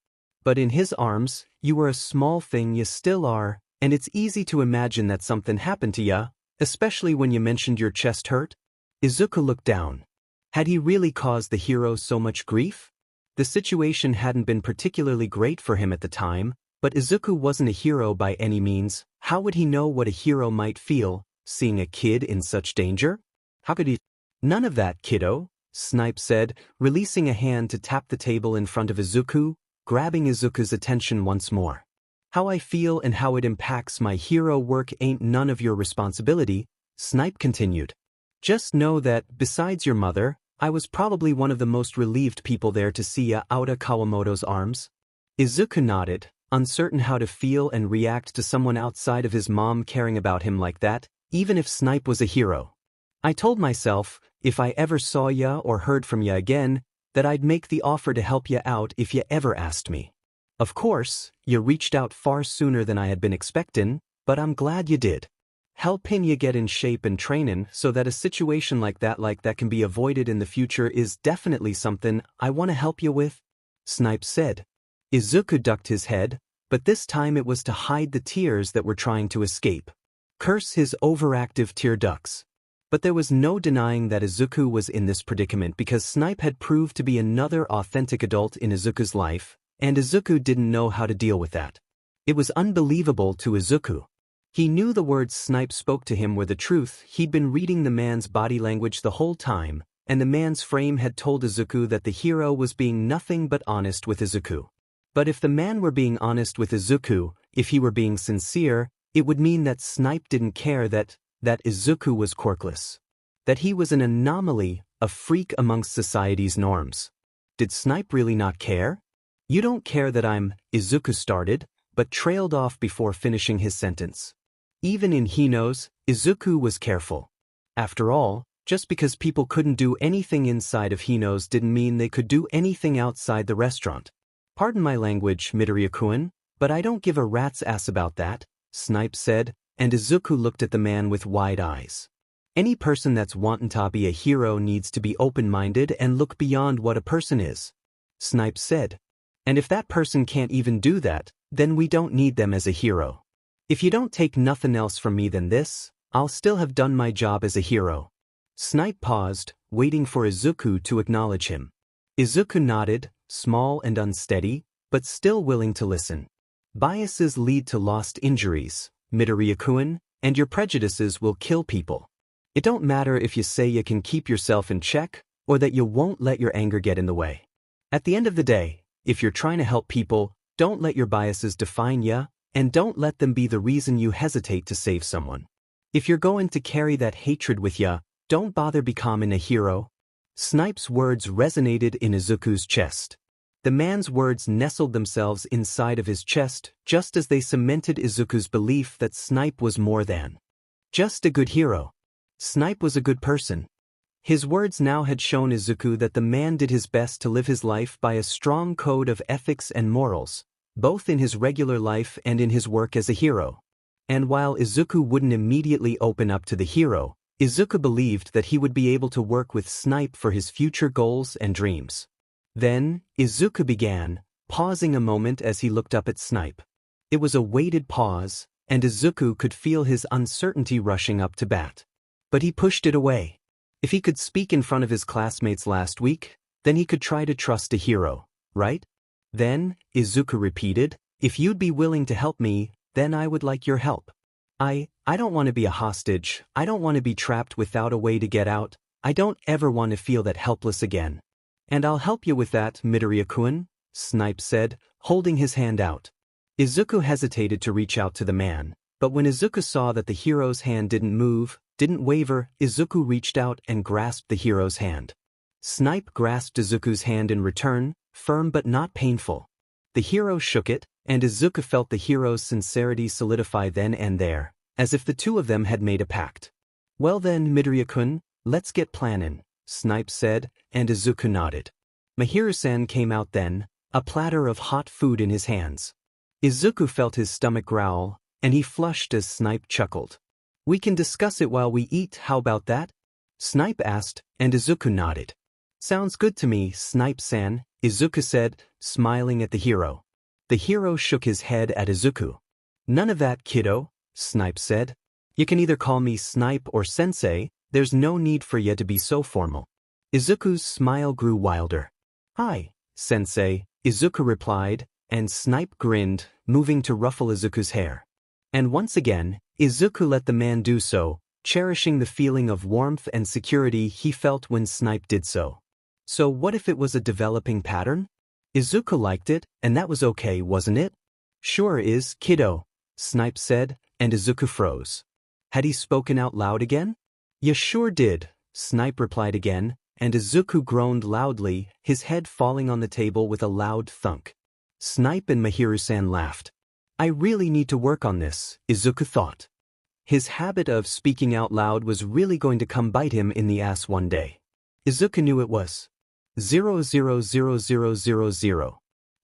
But in his arms, you were a small thing, you still are, and it's easy to imagine that something happened to ya, especially when you mentioned your chest hurt." Izuku looked down. Had he really caused the hero so much grief? The situation hadn't been particularly great for him at the time, but Izuku wasn't a hero by any means. How would he know what a hero might feel, seeing a kid in such danger? How could he? "None of that, kiddo," Snipe said, releasing a hand to tap the table in front of Izuku, grabbing Izuku's attention once more. "How I feel and how it impacts my hero work ain't none of your responsibility," Snipe continued. "Just know that, besides your mother, I was probably one of the most relieved people there to see ya out of Kawamoto's arms." Izuku nodded, uncertain how to feel and react to someone outside of his mom caring about him like that, even if Snipe was a hero. I told myself, if I ever saw ya or heard from ya again, that I'd make the offer to help ya out if ya ever asked me. Of course, ya reached out far sooner than I had been expectin', but I'm glad ya did. Helpin' ya get in shape and trainin' so that a situation like that can be avoided in the future is definitely something I want to help ya with, Snipe said. Izuku ducked his head, but this time it was to hide the tears that were trying to escape. Curse his overactive tear ducts. But there was no denying that Izuku was in this predicament because Snipe had proved to be another authentic adult in Izuku's life, and Izuku didn't know how to deal with that. It was unbelievable to Izuku. He knew the words Snipe spoke to him were the truth. He'd been reading the man's body language the whole time, and the man's frame had told Izuku that the hero was being nothing but honest with Izuku. But if the man were being honest with Izuku, if he were being sincere, it would mean that Snipe didn't care that Izuku was quirkless. That he was an anomaly, a freak amongst society's norms. Did Snipe really not care? You don't care that I'm, Izuku started, but trailed off before finishing his sentence. Even in Hino's, Izuku was careful. After all, just because people couldn't do anything inside of Hino's didn't mean they could do anything outside the restaurant. Pardon my language, Midoriya-kun, but I don't give a rat's ass about that, Snipe said, and Izuku looked at the man with wide eyes. Any person that's wantin' to be a hero needs to be open-minded and look beyond what a person is, Snipe said. And if that person can't even do that, then we don't need them as a hero. If you don't take nothing else from me than this, I'll still have done my job as a hero. Snipe paused, waiting for Izuku to acknowledge him. Izuku nodded, small and unsteady, but still willing to listen. Biases lead to lost injuries, Midoriya-kun, and your prejudices will kill people. It don't matter if you say you can keep yourself in check, or that you won't let your anger get in the way. At the end of the day, if you're trying to help people, don't let your biases define ya, and don't let them be the reason you hesitate to save someone. If you're going to carry that hatred with ya, don't bother becoming a hero. Snipe's words resonated in Izuku's chest. The man's words nestled themselves inside of his chest, just as they cemented Izuku's belief that Snipe was more than just a good hero. Snipe was a good person. His words now had shown Izuku that the man did his best to live his life by a strong code of ethics and morals, both in his regular life and in his work as a hero. And while Izuku wouldn't immediately open up to the hero, Izuku believed that he would be able to work with Snipe for his future goals and dreams. Then, Izuku began, pausing a moment as he looked up at Snipe. It was a weighted pause, and Izuku could feel his uncertainty rushing up to bat. But he pushed it away. If he could speak in front of his classmates last week, then he could try to trust a hero, right? Then, Izuku repeated, if you'd be willing to help me, then I would like your help. I don't want to be a hostage, I don't want to be trapped without a way to get out, I don't ever want to feel that helpless again. And I'll help you with that, Midoriya-kun, Snipe said, holding his hand out. Izuku hesitated to reach out to the man, but when Izuku saw that the hero's hand didn't move, didn't waver, Izuku reached out and grasped the hero's hand. Snipe grasped Izuku's hand in return, firm but not painful. The hero shook it, and Izuku felt the hero's sincerity solidify then and there, as if the two of them had made a pact. Well then, Midoriya-kun, let's get plannin', Snipe said, and Izuku nodded. Mahiru-san came out then, a platter of hot food in his hands. Izuku felt his stomach growl, and he flushed as Snipe chuckled. We can discuss it while we eat, how about that? Snipe asked, and Izuku nodded. Sounds good to me, Snipe-san, Izuku said, smiling at the hero. The hero shook his head at Izuku. None of that, kiddo, Snipe said. You can either call me Snipe or Sensei, there's no need for you to be so formal. Izuku's smile grew wilder. Hi, Sensei, Izuku replied, and Snipe grinned, moving to ruffle Izuku's hair. And once again, Izuku let the man do so, cherishing the feeling of warmth and security he felt when Snipe did so. So what if it was a developing pattern? Izuku liked it, and that was okay, wasn't it? Sure is, kiddo, Snipe said, and Izuku froze. Had he spoken out loud again? You sure did, Snipe replied again, and Izuku groaned loudly, his head falling on the table with a loud thunk. Snipe and Mahiru-san laughed. I really need to work on this, Izuku thought. His habit of speaking out loud was really going to come bite him in the ass one day. Izuku knew it was 000000.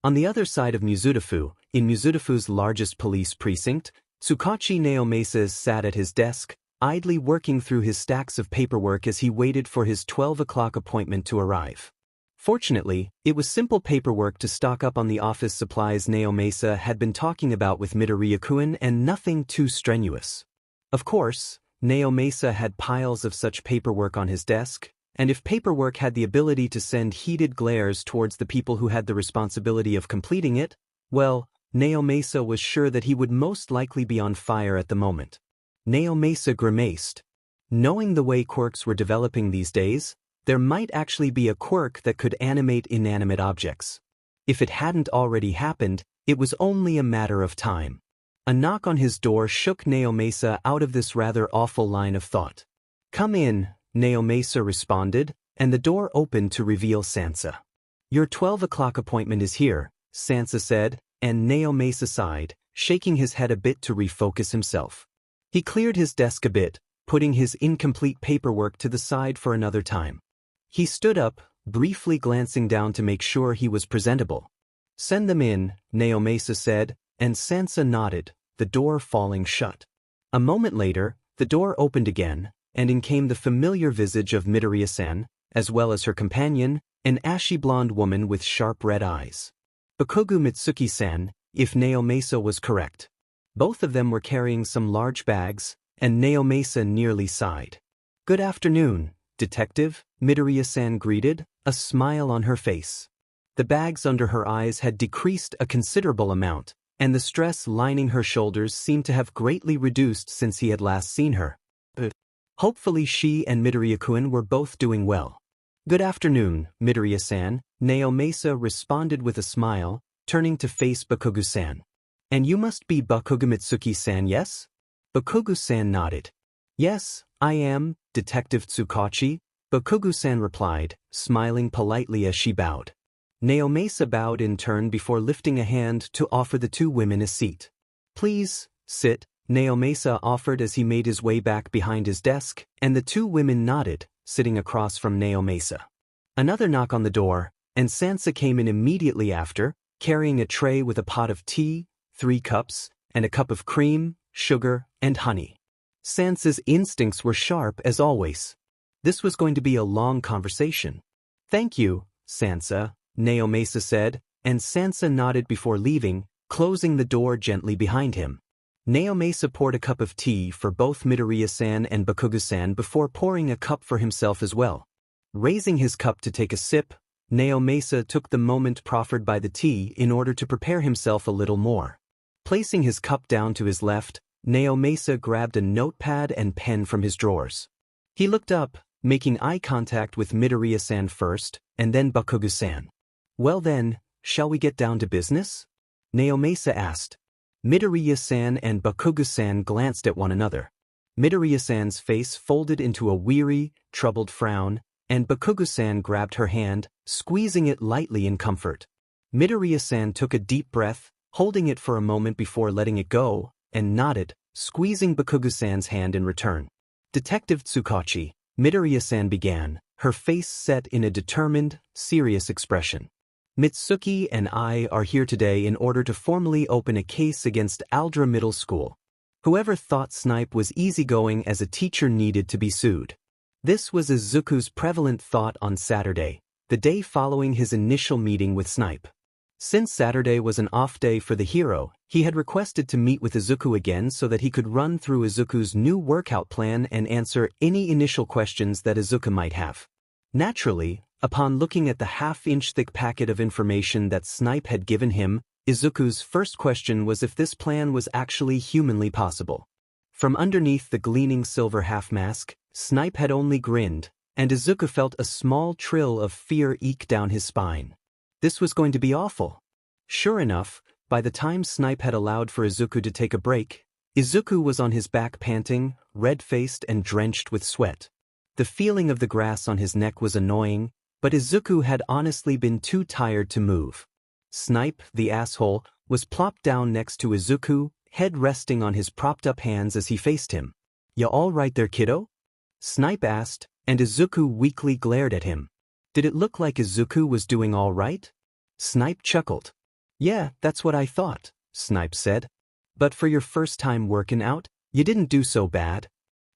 On the other side of Mizudafu, in Mizudafu's largest police precinct, Tsukachi Naomasa sat at his desk, idly working through his stacks of paperwork as he waited for his 12 o'clock appointment to arrive. Fortunately, it was simple paperwork to stock up on the office supplies Naomasa had been talking about with Midoriya-kun and nothing too strenuous. Of course, Naomasa had piles of such paperwork on his desk, and if paperwork had the ability to send heated glares towards the people who had the responsibility of completing it, well, Naomasa was sure that he would most likely be on fire at the moment. Naomasa grimaced. Knowing the way quirks were developing these days, there might actually be a quirk that could animate inanimate objects. If it hadn't already happened, it was only a matter of time. A knock on his door shook Naomasa out of this rather awful line of thought. Come in, Naomasa responded, and the door opened to reveal Sansa. Your 12 o'clock appointment is here, Sansa said, and Naomasa sighed, shaking his head a bit to refocus himself. He cleared his desk a bit, putting his incomplete paperwork to the side for another time. He stood up, briefly glancing down to make sure he was presentable. Send them in, Naomasa said, and Sansa nodded, the door falling shut. A moment later, the door opened again, and in came the familiar visage of Midoriya-san, as well as her companion, an ashy blonde woman with sharp red eyes. Bakugo Mitsuki-san, if Naomasa was correct. Both of them were carrying some large bags, and Naomasa nearly sighed. Good afternoon, Detective, Midoriya-san greeted, a smile on her face. The bags under her eyes had decreased a considerable amount, and the stress lining her shoulders seemed to have greatly reduced since he had last seen her. Hopefully she and Midoriya-kun were both doing well. Good afternoon, Midoriya-san, Naomasa responded with a smile, turning to face Bakugo-san. And you must be Bakugo Mitsuki-san, yes? Bakugo-san nodded. Yes, I am, Detective Tsukachi, Bakugo-san replied, smiling politely as she bowed. Naomasa bowed in turn before lifting a hand to offer the two women a seat. Please, sit, Naomasa offered as he made his way back behind his desk, and the two women nodded, sitting across from Naomasa. Another knock on the door, and Sansa came in immediately after, carrying a tray with a pot of tea, 3 cups, and a cup of cream, sugar, and honey. Sansa's instincts were sharp as always. This was going to be a long conversation. Thank you, Sansa, Naomasa said, and Sansa nodded before leaving, closing the door gently behind him. Naomasa poured a cup of tea for both Midoriya-san and Bakugo-san before pouring a cup for himself as well. Raising his cup to take a sip, Naomasa took the moment proffered by the tea in order to prepare himself a little more. Placing his cup down to his left, Naomasa grabbed a notepad and pen from his drawers. He looked up, making eye contact with Midoriya-san first, and then Bakugo-san. Well then, shall we get down to business? Naomasa asked. Midoriya-san and Bakugo-san glanced at one another. Midoriya-san's face folded into a weary, troubled frown, and Bakugo-san grabbed her hand, squeezing it lightly in comfort. Midoriya-san took a deep breath, holding it for a moment before letting it go, and nodded, squeezing Bakugo-san's hand in return. Detective Tsukachi, Midoriya-san began, her face set in a determined, serious expression. Mitsuki and I are here today in order to formally open a case against Aldra Middle School. Whoever thought Snipe was easygoing as a teacher needed to be sued. This was Izuku's prevalent thought on Saturday, the day following his initial meeting with Snipe. Since Saturday was an off day for the hero, he had requested to meet with Izuku again so that he could run through Izuku's new workout plan and answer any initial questions that Izuku might have. Naturally, upon looking at the half-inch thick packet of information that Snipe had given him, Izuku's first question was if this plan was actually humanly possible. From underneath the gleaming silver half-mask, Snipe had only grinned, and Izuku felt a small trill of fear eke down his spine. This was going to be awful. Sure enough, by the time Snipe had allowed for Izuku to take a break, Izuku was on his back panting, red-faced and drenched with sweat. The feeling of the grass on his neck was annoying, but Izuku had honestly been too tired to move. Snipe, the asshole, was plopped down next to Izuku, head resting on his propped-up hands as he faced him. "Ya all right there, kiddo?" Snipe asked, and Izuku weakly glared at him. Did it look like Izuku was doing all right? Snipe chuckled. "Yeah, that's what I thought," Snipe said. "But for your first time working out, you didn't do so bad."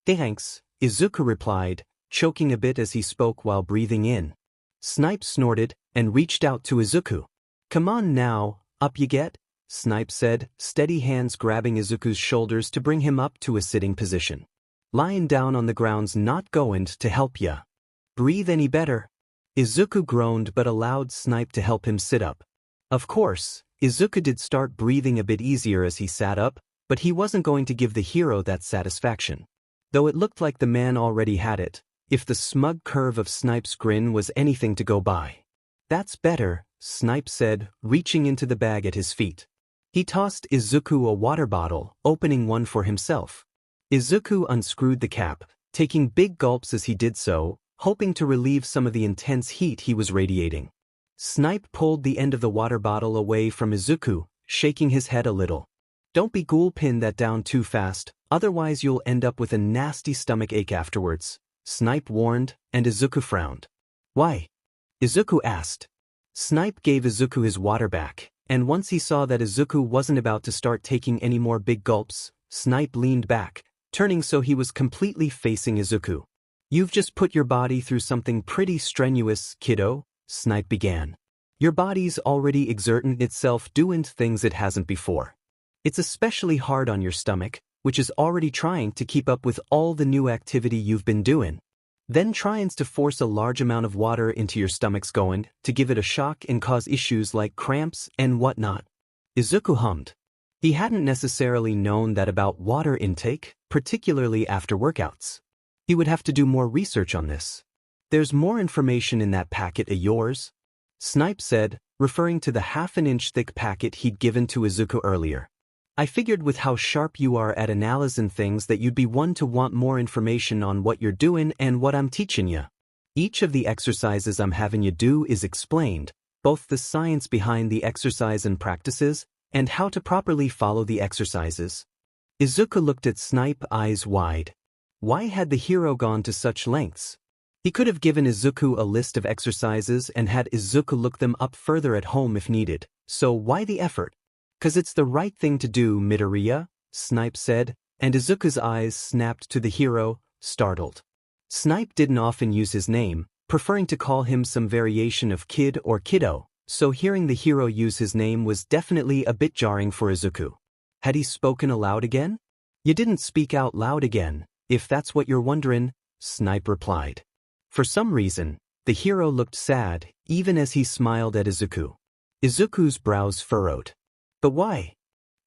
"Thanks," Izuku replied, choking a bit as he spoke while breathing in. Snipe snorted and reached out to Izuku. "Come on now, up you get," Snipe said, steady hands grabbing Izuku's shoulders to bring him up to a sitting position. "Lying down on the ground's not going to help ya. Breathe any better." Izuku groaned but allowed Snipe to help him sit up. Of course, Izuku did start breathing a bit easier as he sat up, but he wasn't going to give the hero that satisfaction. Though it looked like the man already had it, if the smug curve of Snipe's grin was anything to go by. "That's better," Snipe said, reaching into the bag at his feet. He tossed Izuku a water bottle, opening one for himself. Izuku unscrewed the cap, taking big gulps as he did so, hoping to relieve some of the intense heat he was radiating. Snipe pulled the end of the water bottle away from Izuku, shaking his head a little. "Don't be ghoul-pin that down too fast, otherwise you'll end up with a nasty stomach ache afterwards," Snipe warned, and Izuku frowned. "Why?" Izuku asked. Snipe gave Izuku his water back, and once he saw that Izuku wasn't about to start taking any more big gulps, Snipe leaned back, turning so he was completely facing Izuku. "You've just put your body through something pretty strenuous, kiddo," Snipe began. "Your body's already exerting itself doing things it hasn't before. It's especially hard on your stomach, which is already trying to keep up with all the new activity you've been doing. Then trying to force a large amount of water into your stomach's going to give it a shock and cause issues like cramps and whatnot." Izuku hummed. He hadn't necessarily known that about water intake, particularly after workouts. He would have to do more research on this. "There's more information in that packet of yours," Snipe said, referring to the half-an-inch thick packet he'd given to Izuku earlier. "I figured with how sharp you are at analyzing things that you'd be one to want more information on what you're doing and what I'm teaching you. Each of the exercises I'm having you do is explained, both the science behind the exercise and practices, and how to properly follow the exercises." Izuku looked at Snipe, eyes wide. Why had the hero gone to such lengths? He could have given Izuku a list of exercises and had Izuku look them up further at home if needed, so why the effort? "'Cause it's the right thing to do, Midoriya," Snipe said, and Izuku's eyes snapped to the hero, startled. Snipe didn't often use his name, preferring to call him some variation of kid or kiddo, so hearing the hero use his name was definitely a bit jarring for Izuku. Had he spoken aloud again? "You didn't speak out loud again, if that's what you're wondering," Snipe replied. For some reason, the hero looked sad, even as he smiled at Izuku. Izuku's brows furrowed. "But why?"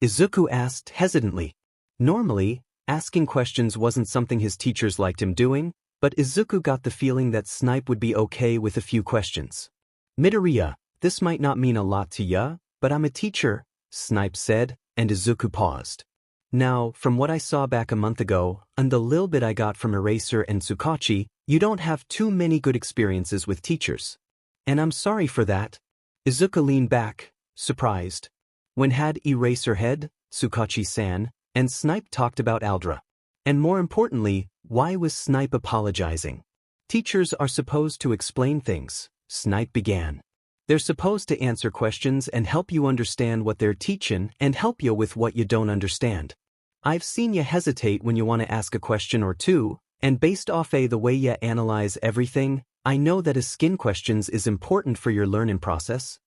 Izuku asked hesitantly. Normally, asking questions wasn't something his teachers liked him doing, but Izuku got the feeling that Snipe would be okay with a few questions. "Midoriya, this might not mean a lot to ya, but I'm a teacher," Snipe said, and Izuku paused. "Now, from what I saw back a month ago, and the little bit I got from Eraser and Tsukachi, you don't have too many good experiences with teachers. And I'm sorry for that." Izuku leaned back, surprised. When had Eraserhead, Tsukachi-san, and Snipe talked about Aldra? And more importantly, why was Snipe apologizing? "Teachers are supposed to explain things," Snipe began. "They're supposed to answer questions and help you understand what they're teaching and help you with what you don't understand. I've seen you hesitate when you want to ask a question or two, and based off the way you analyze everything, I know that asking questions is important for your learning process."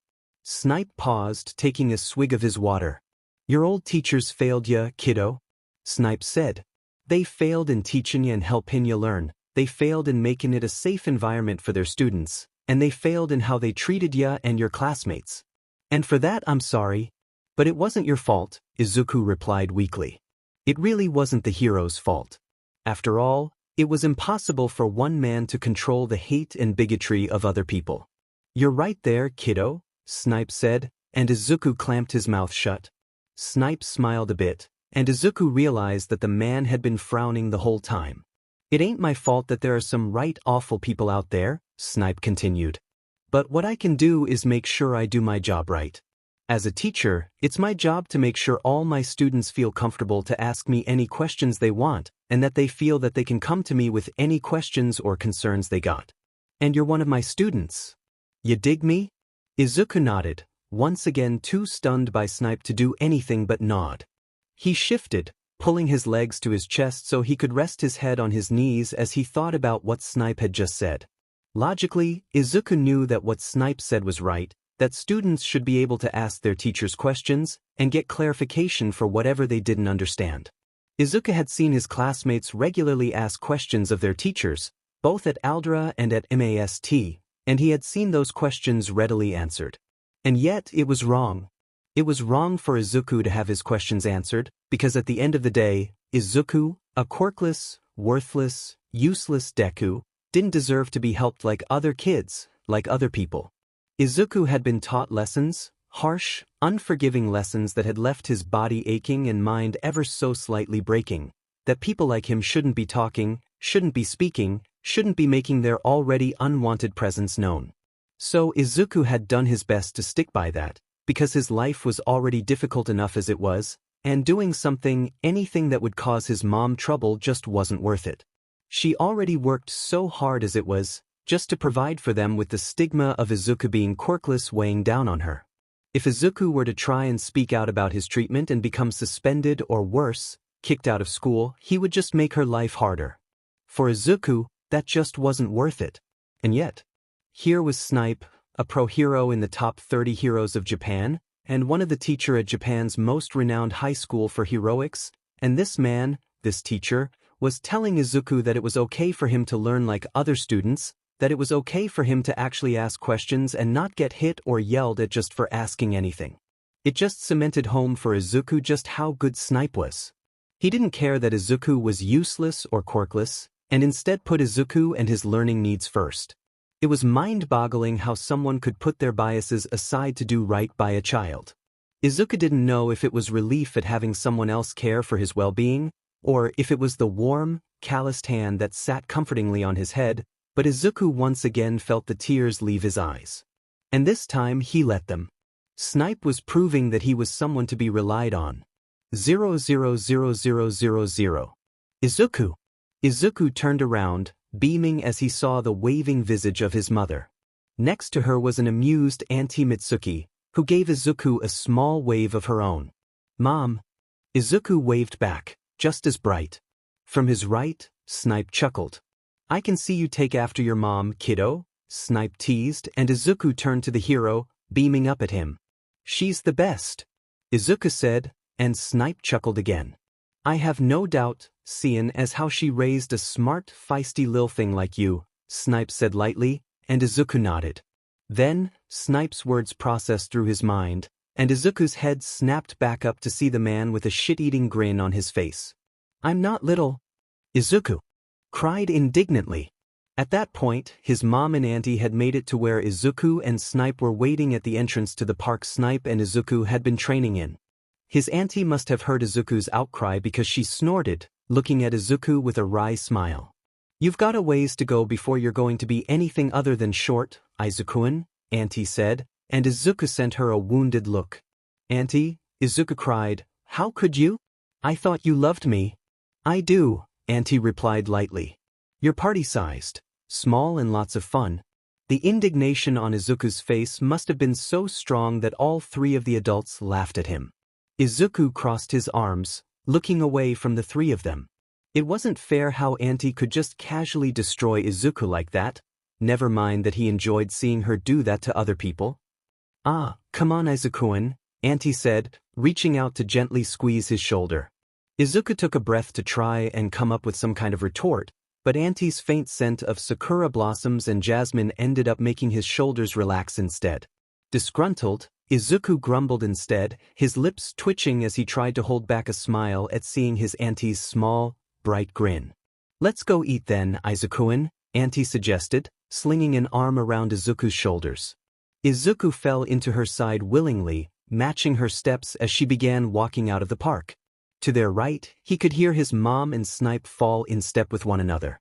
Snipe paused, taking a swig of his water. "Your old teachers failed ya, kiddo," Snipe said. "They failed in teaching you and helping you learn. They failed in making it a safe environment for their students, and they failed in how they treated ya and your classmates. And for that I'm sorry. But it wasn't your fault," Izuku replied weakly. It really wasn't the hero's fault. After all, it was impossible for one man to control the hate and bigotry of other people. "You're right there, kiddo," Snipe said, and Izuku clamped his mouth shut. Snipe smiled a bit, and Izuku realized that the man had been frowning the whole time. "It ain't my fault that there are some right awful people out there," Snipe continued. "But what I can do is make sure I do my job right. As a teacher, it's my job to make sure all my students feel comfortable to ask me any questions they want, and that they feel that they can come to me with any questions or concerns they got. And you're one of my students. You dig me? Izuku nodded, once again too stunned by Snipe to do anything but nod. He shifted, pulling his legs to his chest so he could rest his head on his knees as he thought about what Snipe had just said. Logically, Izuku knew that what Snipe said was right, that students should be able to ask their teachers questions and get clarification for whatever they didn't understand. Izuku had seen his classmates regularly ask questions of their teachers, both at Aldra and at MAST, and he had seen those questions readily answered. And yet it was wrong. It was wrong for Izuku to have his questions answered, because at the end of the day, Izuku, a quirkless, worthless, useless Deku, didn't deserve to be helped like other kids, like other people. Izuku had been taught lessons, harsh, unforgiving lessons that had left his body aching and mind ever so slightly breaking, that people like him shouldn't be talking, shouldn't be speaking, shouldn't be making their already unwanted presence known. So Izuku had done his best to stick by that, because his life was already difficult enough as it was, and doing anything that would cause his mom trouble just wasn't worth it. She already worked so hard as it was, just to provide for them with the stigma of Izuku being quirkless weighing down on her. If Izuku were to try and speak out about his treatment and become suspended or worse, kicked out of school, he would just make her life harder. For Izuku, that just wasn't worth it. And yet, here was Snipe, a pro hero in the top 30 heroes of Japan, and one of the teacher at Japan's most renowned high school for heroics, and this man, this teacher, was telling Izuku that it was okay for him to learn like other students, that it was okay for him to actually ask questions and not get hit or yelled at just for asking anything. It just cemented home for Izuku just how good Snipe was. He didn't care that Izuku was useless or quirkless, and instead put Izuku and his learning needs first. It was mind-boggling how someone could put their biases aside to do right by a child. Izuku didn't know if it was relief at having someone else care for his well-being, or if it was the warm, calloused hand that sat comfortingly on his head, but Izuku once again felt the tears leave his eyes. And this time he let them. Snipe was proving that he was someone to be relied on. 00000. Izuku. Izuku turned around, beaming as he saw the waving visage of his mother. Next to her was an amused Auntie Mitsuki, who gave Izuku a small wave of her own. Mom. Izuku waved back, just as bright. From his right, Snipe chuckled. I can see you take after your mom, kiddo, Snipe teased, and Izuku turned to the hero, beaming up at him. She's the best, Izuku said, and Snipe chuckled again. I have no doubt, seein' as how she raised a smart, feisty lil thing like you, Snipe said lightly, and Izuku nodded. Then, Snipe's words processed through his mind, and Izuku's head snapped back up to see the man with a shit-eating grin on his face. I'm not little. Izuku cried indignantly. At that point, his mom and auntie had made it to where Izuku and Snipe were waiting at the entrance to the park Snipe and Izuku had been training in. His auntie must have heard Izuku's outcry because she snorted, looking at Izuku with a wry smile. You've got a ways to go before you're going to be anything other than short, Izuku-kun, Auntie said, and Izuku sent her a wounded look. Auntie, Izuku cried, how could you? I thought you loved me. I do, Auntie replied lightly. You're party-sized, small and lots of fun. The indignation on Izuku's face must have been so strong that all three of the adults laughed at him. Izuku crossed his arms, looking away from the three of them. It wasn't fair how Auntie could just casually destroy Izuku like that, never mind that he enjoyed seeing her do that to other people. Ah, come on Izuku-kun, Auntie said, reaching out to gently squeeze his shoulder. Izuku took a breath to try and come up with some kind of retort, but Auntie's faint scent of sakura blossoms and jasmine ended up making his shoulders relax instead. Disgruntled, Izuku grumbled instead, his lips twitching as he tried to hold back a smile at seeing his auntie's small, bright grin. Let's go eat then, Izuku-kun, Auntie suggested, slinging an arm around Izuku's shoulders. Izuku fell into her side willingly, matching her steps as she began walking out of the park. To their right, he could hear his mom and Snipe fall in step with one another.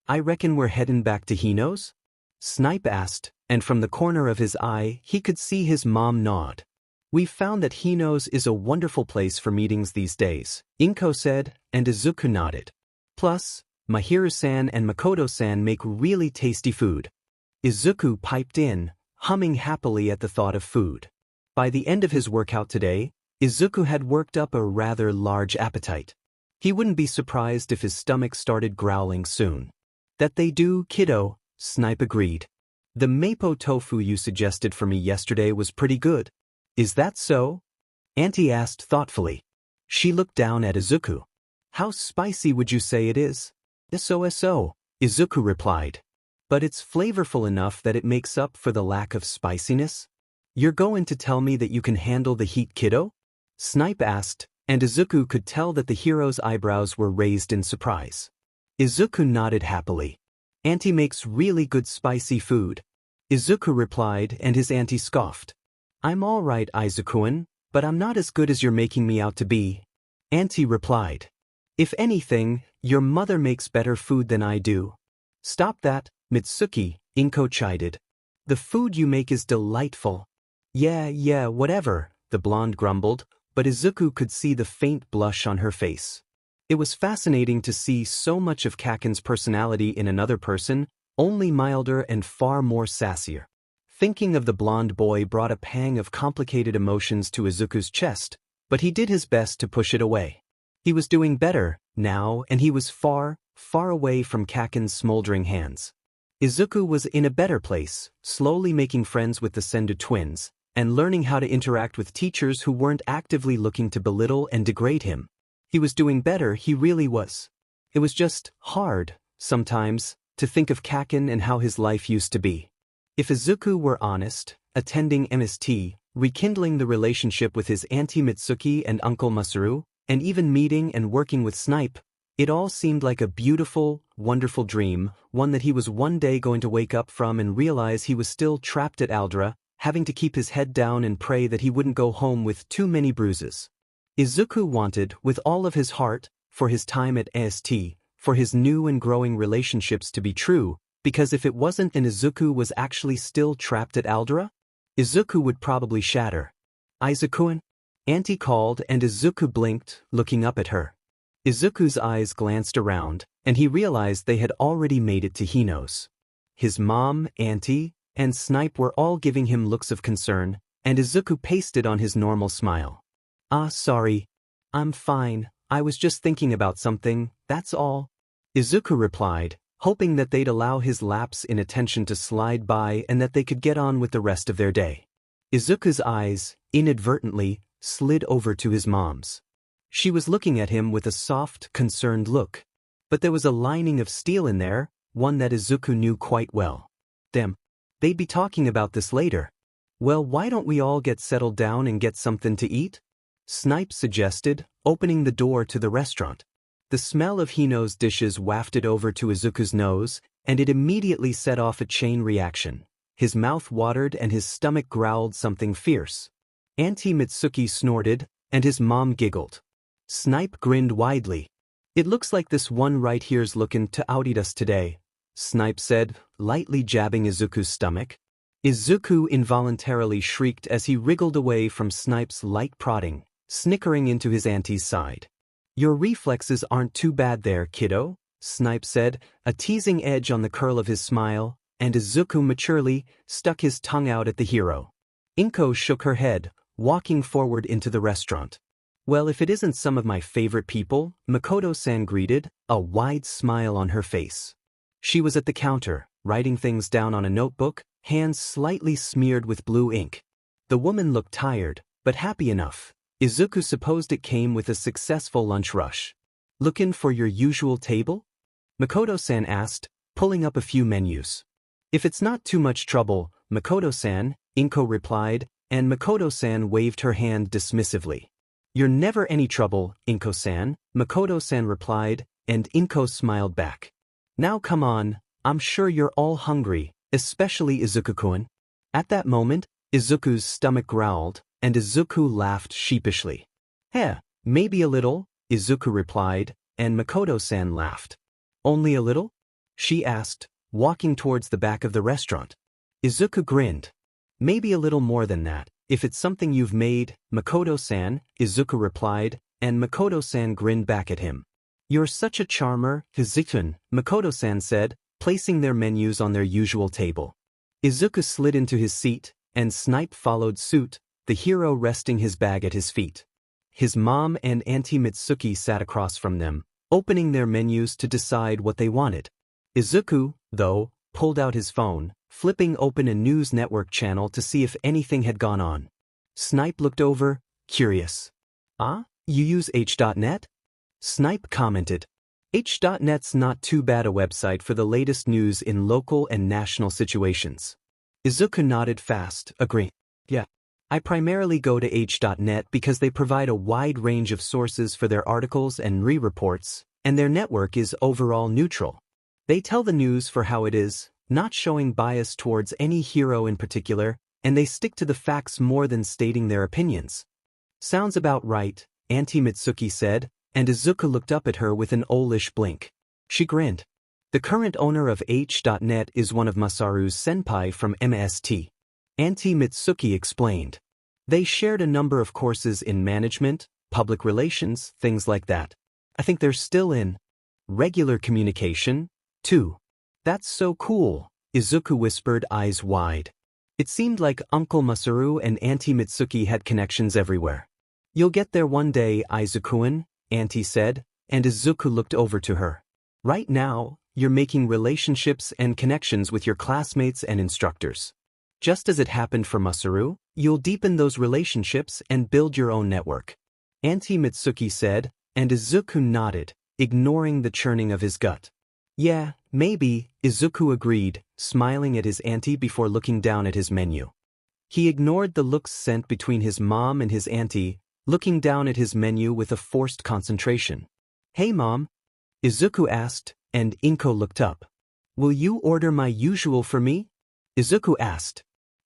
I reckon we're headin' back to Hino's? Snipe asked, and from the corner of his eye he could see his mom nod. "We've found that Hino's is a wonderful place for meetings these days," Inko said, and Izuku nodded. "Plus, Mahiru-san and Makoto-san make really tasty food." Izuku piped in, humming happily at the thought of food. By the end of his workout today, Izuku had worked up a rather large appetite. He wouldn't be surprised if his stomach started growling soon. "That they do, kiddo," Snipe agreed. "The mapo tofu you suggested for me yesterday was pretty good." "Is that so?" Auntie asked thoughtfully. She looked down at Izuku. "How spicy would you say it is?" "So, Izuku replied. "But it's flavorful enough that it makes up for the lack of spiciness." "You're going to tell me that you can handle the heat, kiddo?" Snipe asked, and Izuku could tell that the hero's eyebrows were raised in surprise. Izuku nodded happily. "Auntie makes really good spicy food," Izuku replied, and his auntie scoffed. "I'm all right, Izuku-kun, but I'm not as good as you're making me out to be," Auntie replied. "If anything, your mother makes better food than I do." "Stop that, Mitsuki," Inko chided. "The food you make is delightful." Yeah, whatever," the blonde grumbled, but Izuku could see the faint blush on her face. It was fascinating to see so much of Kaken's personality in another person, only milder and far more sassier. Thinking of the blonde boy brought a pang of complicated emotions to Izuku's chest, but he did his best to push it away. He was doing better, now, and he was far away from Kaken's smoldering hands. Izuku was in a better place, slowly making friends with the Sendu twins, and learning how to interact with teachers who weren't actively looking to belittle and degrade him. He was doing better, he really was. It was just hard, sometimes, to think of Kaken and how his life used to be. If Izuku were honest, attending MST, rekindling the relationship with his Auntie Mitsuki and Uncle Masaru, and even meeting and working with Snipe, it all seemed like a beautiful, wonderful dream, one that he was one day going to wake up from and realize he was still trapped at Aldra, having to keep his head down and pray that he wouldn't go home with too many bruises. Izuku wanted, with all of his heart, for his time at AST, for his new and growing relationships to be true, because if it wasn't and Izuku was actually still trapped at Aldra, Izuku would probably shatter. "Izuku-kun?" Auntie called and Izuku blinked, looking up at her. Izuku's eyes glanced around, and he realized they had already made it to Hino's. His mom, Auntie, and Snipe were all giving him looks of concern, and Izuku pasted on his normal smile. Sorry. I'm fine, I was just thinking about something, that's all," Izuku replied, hoping that they'd allow his lapse in attention to slide by and that they could get on with the rest of their day. Izuku's eyes, inadvertently, slid over to his mom's. She was looking at him with a soft, concerned look. But there was a lining of steel in there, one that Izuku knew quite well. Damn, they'd be talking about this later. "Well, why don't we all get settled down and get something to eat?" Snipe suggested, opening the door to the restaurant. The smell of Hino's dishes wafted over to Izuku's nose, and it immediately set off a chain reaction. His mouth watered and his stomach growled something fierce. Auntie Mitsuki snorted, and his mom giggled. Snipe grinned widely. "It looks like this one right here's looking to out-eat us today," Snipe said, lightly jabbing Izuku's stomach. Izuku involuntarily shrieked as he wriggled away from Snipe's light prodding, snickering into his auntie's side. "Your reflexes aren't too bad there, kiddo," Snipe said, a teasing edge on the curl of his smile, and Izuku maturely stuck his tongue out at the hero. Inko shook her head, walking forward into the restaurant. "Well, if it isn't some of my favorite people," Makoto-san greeted, a wide smile on her face. She was at the counter, writing things down on a notebook, hands slightly smeared with blue ink. The woman looked tired, but happy enough. Izuku supposed it came with a successful lunch rush. "Lookin' for your usual table?" Makoto-san asked, pulling up a few menus. "If it's not too much trouble, Makoto-san," Inko replied, and Makoto-san waved her hand dismissively. "You're never any trouble, Inko-san," Makoto-san replied, and Inko smiled back. "Now come on, I'm sure you're all hungry, especially Izuku-kun." At that moment, Izuku's stomach growled, and Izuku laughed sheepishly. Maybe a little," Izuku replied, and Makoto-san laughed. "Only a little?" she asked, walking towards the back of the restaurant. Izuku grinned. "Maybe a little more than that," If it's something you've made, Makoto-san, Izuku replied, and Makoto-san grinned back at him. You're such a charmer, Izuku, Makoto-san said, placing their menus on their usual table. Izuku slid into his seat, and Snipe followed suit, the hero resting his bag at his feet. His mom and Auntie Mitsuki sat across from them, opening their menus to decide what they wanted. Izuku, though, pulled out his phone, flipping open a news network channel to see if anything had gone on. Snipe looked over, curious. Ah, you use H.net? Snipe commented. H.net's not too bad a website for the latest news in local and national situations. Izuku nodded fast, agreeing. Yeah. I primarily go to H.net because they provide a wide range of sources for their articles and reports, and their network is overall neutral. They tell the news for how it is, not showing bias towards any hero in particular, and they stick to the facts more than stating their opinions. Sounds about right, Auntie Mitsuki said, and Izuku looked up at her with an owlish blink. She grinned. The current owner of H.net is one of Masaru's senpai from MST. Auntie Mitsuki explained. They shared a number of courses in management, public relations, things like that. I think they're still in regular communication, too. That's so cool, Izuku whispered, eyes wide. It seemed like Uncle Masaru and Auntie Mitsuki had connections everywhere. You'll get there one day, Izuku-an, Auntie said, and Izuku looked over to her. Right now, you're making relationships and connections with your classmates and instructors. Just as it happened for Masaru, you'll deepen those relationships and build your own network. Auntie Mitsuki said, and Izuku nodded, ignoring the churning of his gut. Yeah, maybe, Izuku agreed, smiling at his auntie before looking down at his menu. He ignored the looks sent between his mom and his auntie, looking down at his menu with a forced concentration. Hey Mom? Izuku asked, and Inko looked up. Will you order my usual for me? Izuku asked.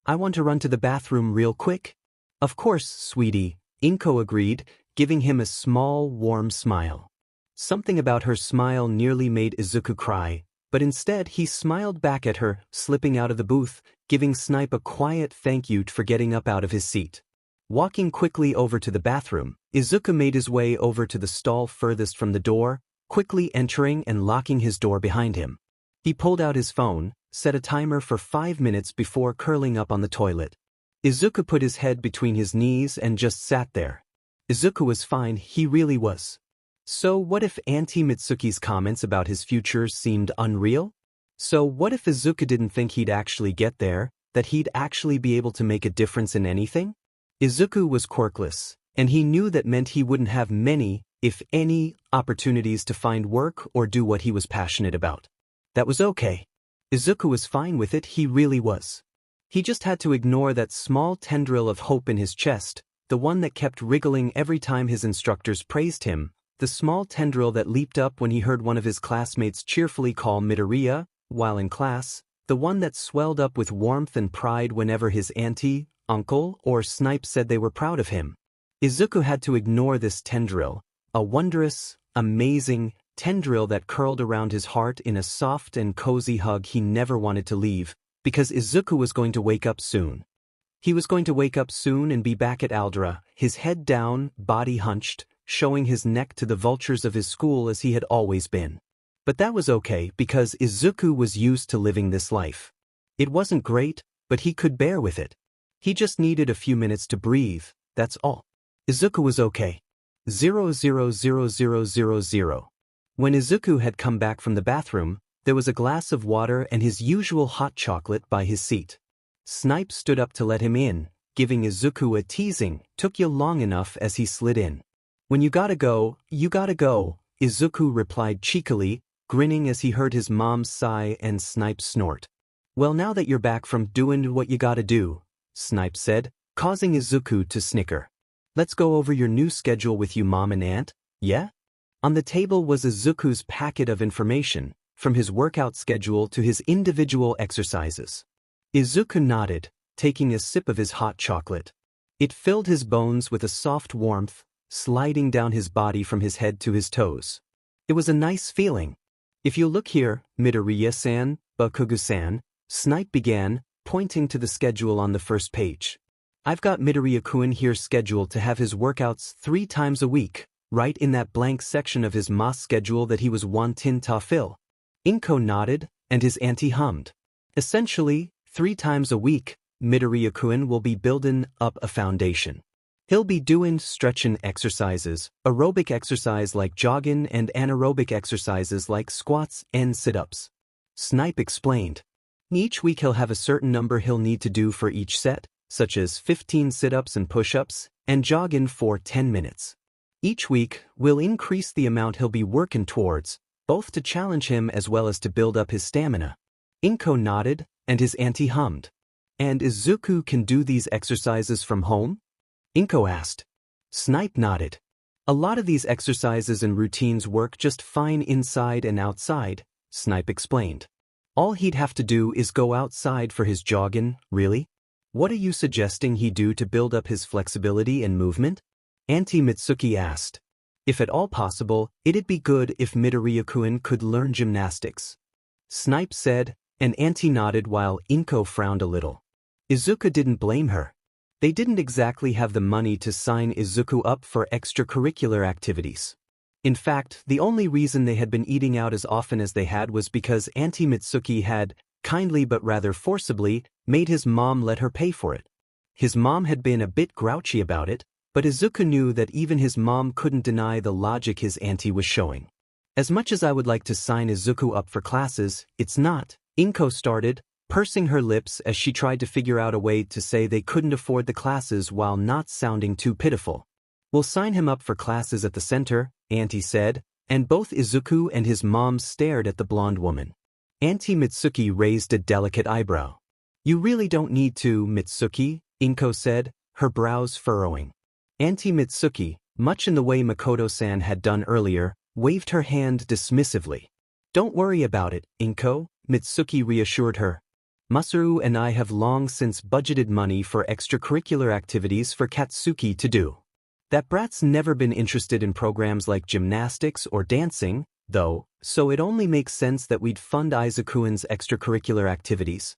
I want to run to the bathroom real quick. Of course, sweetie, Inko agreed, giving him a small, warm smile. Something about her smile nearly made Izuku cry, but instead he smiled back at her, slipping out of the booth, giving Snipe a quiet thank you for getting up out of his seat. Walking quickly over to the bathroom, Izuku made his way over to the stall furthest from the door, quickly entering and locking his door behind him. He pulled out his phone, set a timer for 5 minutes before curling up on the toilet. Izuku put his head between his knees and just sat there. Izuku was fine, he really was. So what if Auntie Mitsuki's comments about his future seemed unreal? So what if Izuku didn't think he'd actually get there, that he'd actually be able to make a difference in anything? Izuku was quirkless, and he knew that meant he wouldn't have many, if any, opportunities to find work or do what he was passionate about. That was okay. Izuku was fine with it, he really was. He just had to ignore that small tendril of hope in his chest, the one that kept wriggling every time his instructors praised him, the small tendril that leaped up when he heard one of his classmates cheerfully call Midoriya, while in class, the one that swelled up with warmth and pride whenever his auntie, uncle, or Snipe said they were proud of him. Izuku had to ignore this tendril, a wondrous, amazing tendril that curled around his heart in a soft and cozy hug he never wanted to leave, because Izuku was going to wake up soon. He was going to wake up soon and be back at Aldera, his head down, body hunched, showing his neck to the vultures of his school as he had always been. But that was okay because Izuku was used to living this life. It wasn't great, but he could bear with it. He just needed a few minutes to breathe, that's all. Izuku was okay. 00000. When Izuku had come back from the bathroom, there was a glass of water and his usual hot chocolate by his seat. Snipe stood up to let him in, giving Izuku a teasing, "Took you long enough," as he slid in. "When you gotta go, Izuku replied cheekily, grinning as he heard his mom's sigh and Snipe snort. "Well, now that you're back from doing what you gotta do," Snipe said, causing Izuku to snicker. "Let's go over your new schedule with you, Mom and Aunt, yeah?" On the table was Izuku's packet of information, from his workout schedule to his individual exercises. Izuku nodded, taking a sip of his hot chocolate. It filled his bones with a soft warmth, sliding down his body from his head to his toes. It was a nice feeling. "If you look here, Midoriya-san, Bakugu-san," Snipe began, pointing to the schedule on the first page. I've got Midoriya-kun here scheduled to have his workouts 3 times a week, right in that blank section of his mass schedule that he was wanting to fill. Inko nodded, and his auntie hummed. Essentially, 3 times a week, Midoriya-kun will be building up a foundation. He'll be doing stretching exercises, aerobic exercise like jogging and anaerobic exercises like squats and sit-ups. Snipe explained. Each week he'll have a certain number he'll need to do for each set, such as 15 sit-ups and push-ups, and jogging for 10 minutes. Each week, we'll increase the amount he'll be working towards, both to challenge him as well as to build up his stamina. Inko nodded, and his auntie hummed. And Izuku can do these exercises from home? Inko asked. Snipe nodded. A lot of these exercises and routines work just fine inside and outside, Snipe explained. All he'd have to do is go outside for his jogging, really? What are you suggesting he do to build up his flexibility and movement? Auntie Mitsuki asked. If at all possible, it'd be good if Midoriya-kun could learn gymnastics. Snipe said, and Auntie nodded while Inko frowned a little. Izuku didn't blame her. They didn't exactly have the money to sign Izuku up for extracurricular activities. In fact, the only reason they had been eating out as often as they had was because Auntie Mitsuki had, kindly but rather forcibly, made his mom let her pay for it. His mom had been a bit grouchy about it, but Izuku knew that even his mom couldn't deny the logic his auntie was showing. As much as I would like to sign Izuku up for classes, it's not, Inko started, pursing her lips as she tried to figure out a way to say they couldn't afford the classes while not sounding too pitiful. We'll sign him up for classes at the center, Auntie said, and both Izuku and his mom stared at the blonde woman. Auntie Mitsuki raised a delicate eyebrow. You really don't need to, Mitsuki, Inko said, her brows furrowing. Auntie Mitsuki, much in the way Makoto-san had done earlier, waved her hand dismissively. Don't worry about it, Inko, Mitsuki reassured her. Masaru and I have long since budgeted money for extracurricular activities for Katsuki to do. That brat's never been interested in programs like gymnastics or dancing, though, so it only makes sense that we'd fund Izuku's extracurricular activities.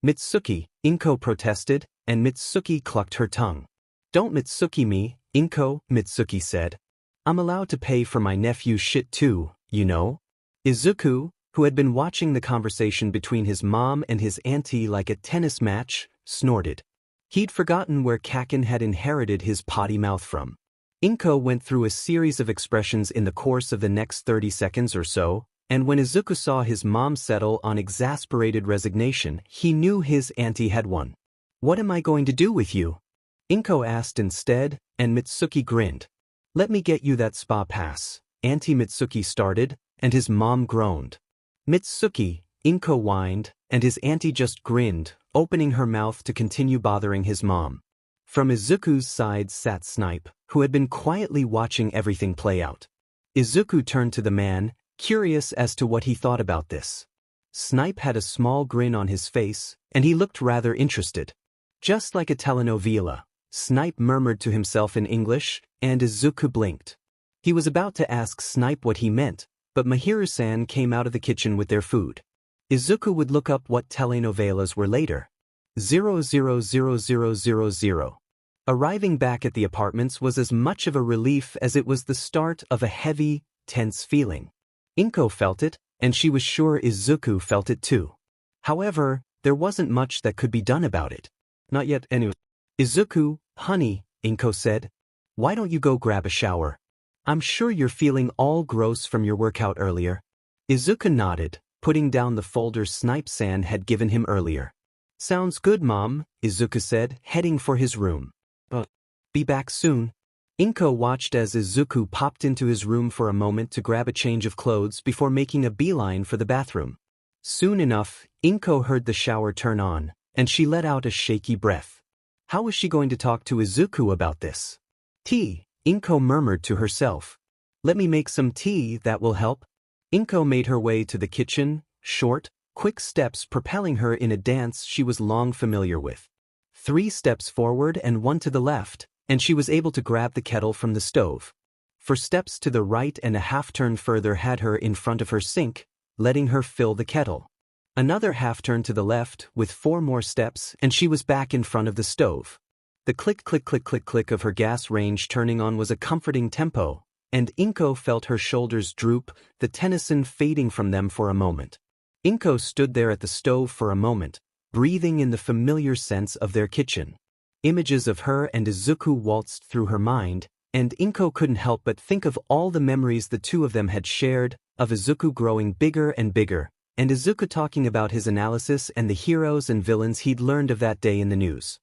Mitsuki, Inko protested, and Mitsuki clucked her tongue. Don't Mitsuki me, Inko, Mitsuki said. I'm allowed to pay for my nephew's shit too, you know? Izuku, who had been watching the conversation between his mom and his auntie like a tennis match, snorted. He'd forgotten where Kakin had inherited his potty mouth from. Inko went through a series of expressions in the course of the next 30 seconds or so, and when Izuku saw his mom settle on exasperated resignation, he knew his auntie had won. What am I going to do with you? Inko asked instead, and Mitsuki grinned. Let me get you that spa pass, Auntie Mitsuki started, and his mom groaned. Mitsuki, Inko whined, and his auntie just grinned, opening her mouth to continue bothering his mom. From Izuku's side sat Snipe, who had been quietly watching everything play out. Izuku turned to the man, curious as to what he thought about this. Snipe had a small grin on his face, and he looked rather interested. Just like a telenovela, Snipe murmured to himself in English, and Izuku blinked. He was about to ask Snipe what he meant, but Mahiru-san came out of the kitchen with their food. Izuku would look up what telenovelas were later. 000000. Arriving back at the apartments was as much of a relief as it was the start of a heavy, tense feeling. Inko felt it, and she was sure Izuku felt it too. However, there wasn't much that could be done about it. Not yet anyway. Izuku, honey, Inko said. Why don't you go grab a shower? I'm sure you're feeling all gross from your workout earlier. Izuku nodded, putting down the folder Snipe-san had given him earlier. Sounds good, Mom, Izuku said, heading for his room. Be back soon. Inko watched as Izuku popped into his room for a moment to grab a change of clothes before making a beeline for the bathroom. Soon enough, Inko heard the shower turn on, and she let out a shaky breath. How was she going to talk to Izuku about this? Tea, Inko murmured to herself. Let me make some tea, that will help. Inko made her way to the kitchen, short, quick steps propelling her in a dance she was long familiar with. 3 steps forward and 1 to the left, and she was able to grab the kettle from the stove. 4 steps to the right and a half-turn further had her in front of her sink, letting her fill the kettle. Another half-turn to the left with 4 more steps and she was back in front of the stove. The click of her gas range turning on was a comforting tempo, and Inko felt her shoulders droop, the tension fading from them for a moment. Inko stood there at the stove for a moment, breathing in the familiar sense of their kitchen. Images of her and Izuku waltzed through her mind, and Inko couldn't help but think of all the memories the two of them had shared, of Izuku growing bigger and bigger, and Izuku talking about his analysis and the heroes and villains he'd learned of that day in the news.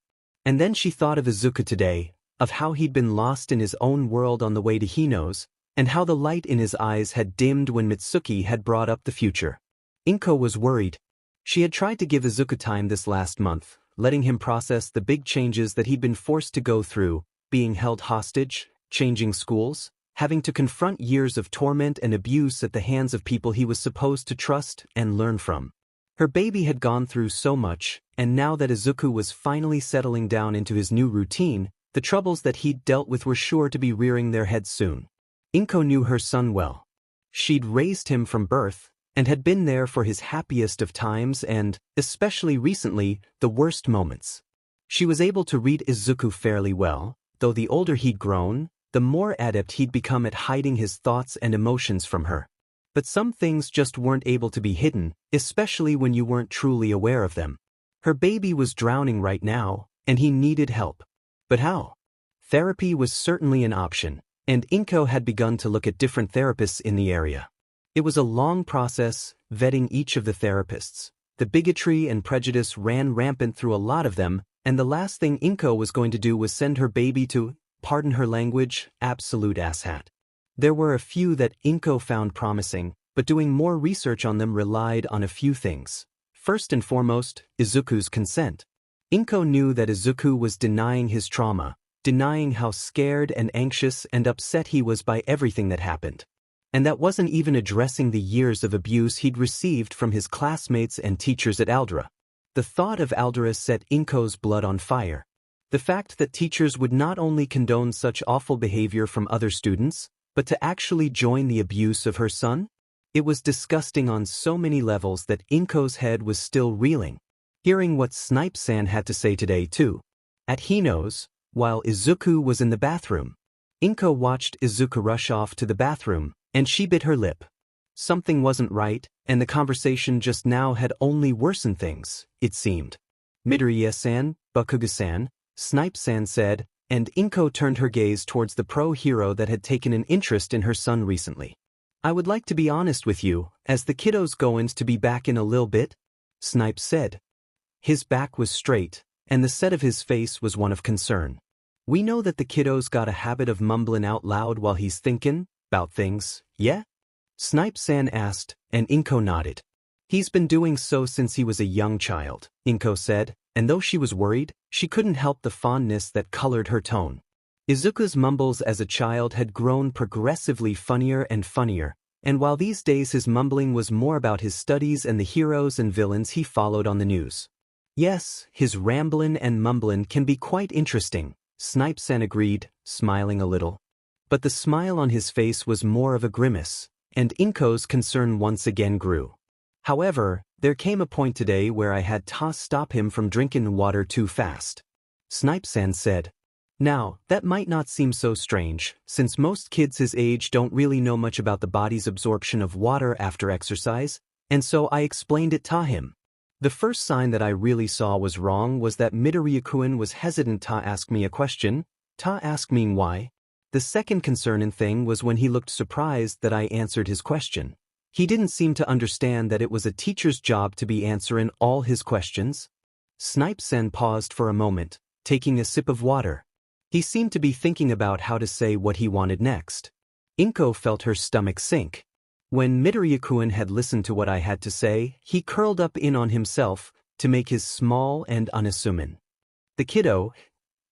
And then she thought of Izuku today, of how he'd been lost in his own world on the way to Hino's, and how the light in his eyes had dimmed when Mitsuki had brought up the future. Inko was worried. She had tried to give Izuku time this last month, letting him process the big changes that he'd been forced to go through, being held hostage, changing schools, having to confront years of torment and abuse at the hands of people he was supposed to trust and learn from. Her baby had gone through so much, and now that Izuku was finally settling down into his new routine, the troubles that he'd dealt with were sure to be rearing their heads soon. Inko knew her son well. She'd raised him from birth, and had been there for his happiest of times and, especially recently, the worst moments. She was able to read Izuku fairly well, though the older he'd grown, the more adept he'd become at hiding his thoughts and emotions from her. But some things just weren't able to be hidden, especially when you weren't truly aware of them. Her baby was drowning right now, and he needed help. But how? Therapy was certainly an option, and Inko had begun to look at different therapists in the area. It was a long process, vetting each of the therapists. The bigotry and prejudice ran rampant through a lot of them, and the last thing Inko was going to do was send her baby to, pardon her language, absolute asshat. There were a few that Inko found promising, but doing more research on them relied on a few things. First and foremost, Izuku's consent. Inko knew that Izuku was denying his trauma, denying how scared and anxious and upset he was by everything that happened. And that wasn't even addressing the years of abuse he'd received from his classmates and teachers at Aldera. The thought of Aldera set Inko's blood on fire. The fact that teachers would not only condone such awful behavior from other students, but to actually join the abuse of her son? It was disgusting on so many levels that Inko's head was still reeling. Hearing what Snipe-san had to say today too. At Hino's, while Izuku was in the bathroom, Inko watched Izuku rush off to the bathroom, and she bit her lip. Something wasn't right, and the conversation just now had only worsened things, it seemed. Midoriya-san, Bakugo-san, Snipe-san said, and Inko turned her gaze towards the pro-hero that had taken an interest in her son recently. I would like to be honest with you, as the kiddo's going to be back in a little bit, Snipe said. His back was straight, and the set of his face was one of concern. We know that the kiddo's got a habit of mumbling out loud while he's thinking about things, yeah? Snipe-san asked, and Inko nodded. He's been doing so since he was a young child, Inko said, and though she was worried, she couldn't help the fondness that colored her tone. Izuku's mumbles as a child had grown progressively funnier and funnier, and while these days his mumbling was more about his studies and the heroes and villains he followed on the news. Yes, his ramblin' and mumblin' can be quite interesting, Snipe-san agreed, smiling a little. But the smile on his face was more of a grimace, and Inko's concern once again grew. However, there came a point today where I had to stop him from drinking water too fast. Snipe-san said. Now, that might not seem so strange, since most kids his age don't really know much about the body's absorption of water after exercise, and so I explained it to him. The first sign that I really saw was wrong was that Midoriya-kun was hesitant to ask me a question, to ask me why. The second concerning thing was when he looked surprised that I answered his question. He didn't seem to understand that it was a teacher's job to be answering all his questions. Snipe-san paused for a moment, taking a sip of water. He seemed to be thinking about how to say what he wanted next. Inko felt her stomach sink. When Midoriya-kun had listened to what I had to say, he curled up in on himself to make his small and unassuming. The kiddo,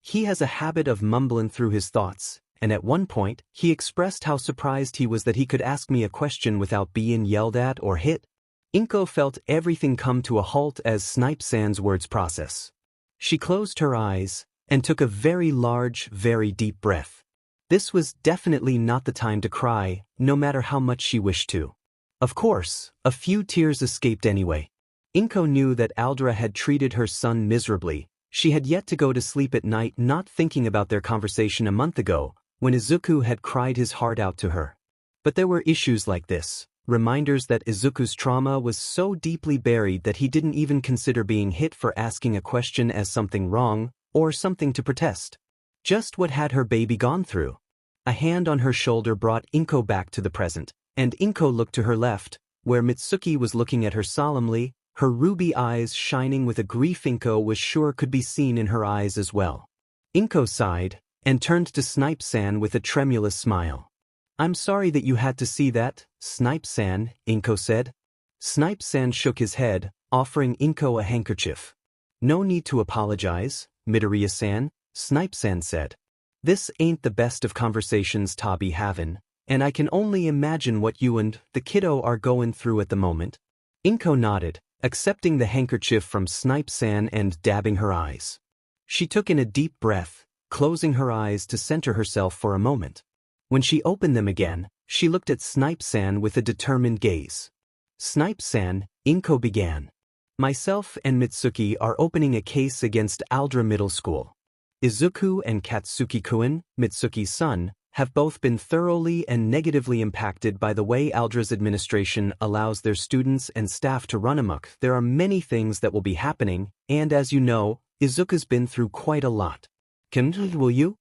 he has a habit of mumbling through his thoughts, and at one point, he expressed how surprised he was that he could ask me a question without being yelled at or hit. Inko felt everything come to a halt as Snipe-san's words process. She closed her eyes and took a very large, very deep breath. This was definitely not the time to cry, no matter how much she wished to. Of course, a few tears escaped anyway. Inko knew that Aldera had treated her son miserably, She had yet to go to sleep at night not thinking about their conversation a month ago, when Izuku had cried his heart out to her. But there were issues like this, reminders that Izuku's trauma was so deeply buried that he didn't even consider being hit for asking a question as something wrong, or something to protest. Just what had her baby gone through? A hand on her shoulder brought Inko back to the present, and Inko looked to her left, where Mitsuki was looking at her solemnly, her ruby eyes shining with a grief Inko was sure could be seen in her eyes as well. Inko sighed, and turned to Snipe-san with a tremulous smile. "I'm sorry that you had to see that, Snipe-san," Inko said. Snipe-san shook his head, offering Inko a handkerchief. "No need to apologize, Midoriya-san," Snipe-san said. "This ain't the best of conversations ta be havin', and I can only imagine what you and the kiddo are goin' through at the moment." Inko nodded, accepting the handkerchief from Snipe-san and dabbing her eyes. She took in a deep breath, closing her eyes to center herself for a moment. When she opened them again, she looked at Snipe-san with a determined gaze. "Snipe-san," Inko began. "Myself and Mitsuki are opening a case against Aldra Middle School. Izuku and Katsuki-kun, Mitsuki's son, have both been thoroughly and negatively impacted by the way Aldra's administration allows their students and staff to run amok. There are many things that will be happening, and as you know, Izuku's been through quite a lot. Will you?"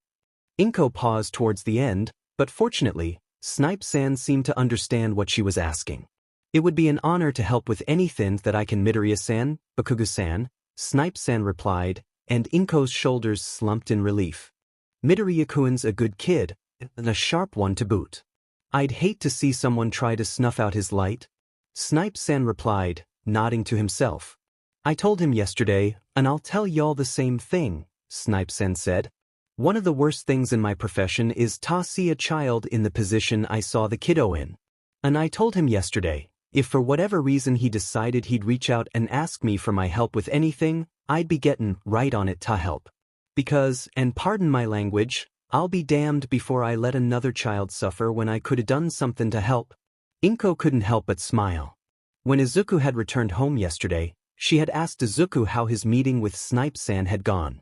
Inko paused towards the end, but fortunately, Snipe-san seemed to understand what she was asking. "It would be an honor to help with anything that I can, Midoriya-san, Bakugo-san," Snipe-san replied, and Inko's shoulders slumped in relief. "Midoriya-kun's a good kid, and a sharp one to boot. I'd hate to see someone try to snuff out his light," Snipe-san replied, nodding to himself. "I told him yesterday, and I'll tell y'all the same thing," Snipe-san said. "One of the worst things in my profession is to see a child in the position I saw the kiddo in. And I told him yesterday, if for whatever reason he decided he'd reach out and ask me for my help with anything, I'd be getting right on it to help. Because, and pardon my language, I'll be damned before I let another child suffer when I could have done something to help." Inko couldn't help but smile. When Izuku had returned home yesterday, she had asked Izuku how his meeting with Snipe-san had gone.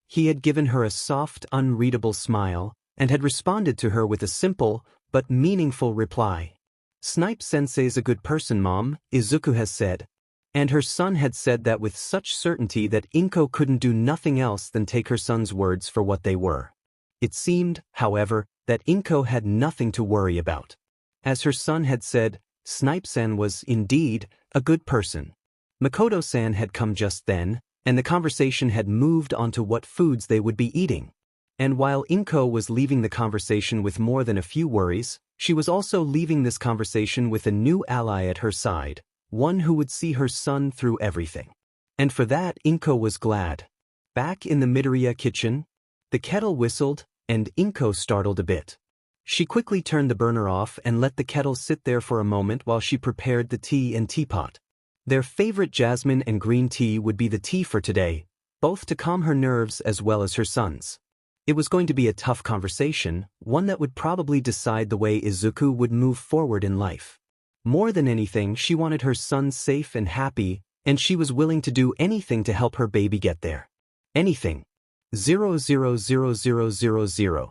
He had given her a soft, unreadable smile, and had responded to her with a simple, but meaningful reply. "Snipe-sensei's a good person, Mom," Izuku has said. And her son had said that with such certainty that Inko couldn't do nothing else than take her son's words for what they were. It seemed, however, that Inko had nothing to worry about. As her son had said, Snipe-san was, indeed, a good person. Makoto-san had come just then, and the conversation had moved on to what foods they would be eating. And while Inko was leaving the conversation with more than a few worries, she was also leaving this conversation with a new ally at her side, one who would see her son through everything. And for that Inko was glad. Back in the Midoriya kitchen, the kettle whistled, and Inko startled a bit. She quickly turned the burner off and let the kettle sit there for a moment while she prepared the tea and teapot. Their favorite jasmine and green tea would be the tea for today, both to calm her nerves as well as her son's. It was going to be a tough conversation, one that would probably decide the way Izuku would move forward in life. More than anything, she wanted her son safe and happy, and she was willing to do anything to help her baby get there. Anything. 00000.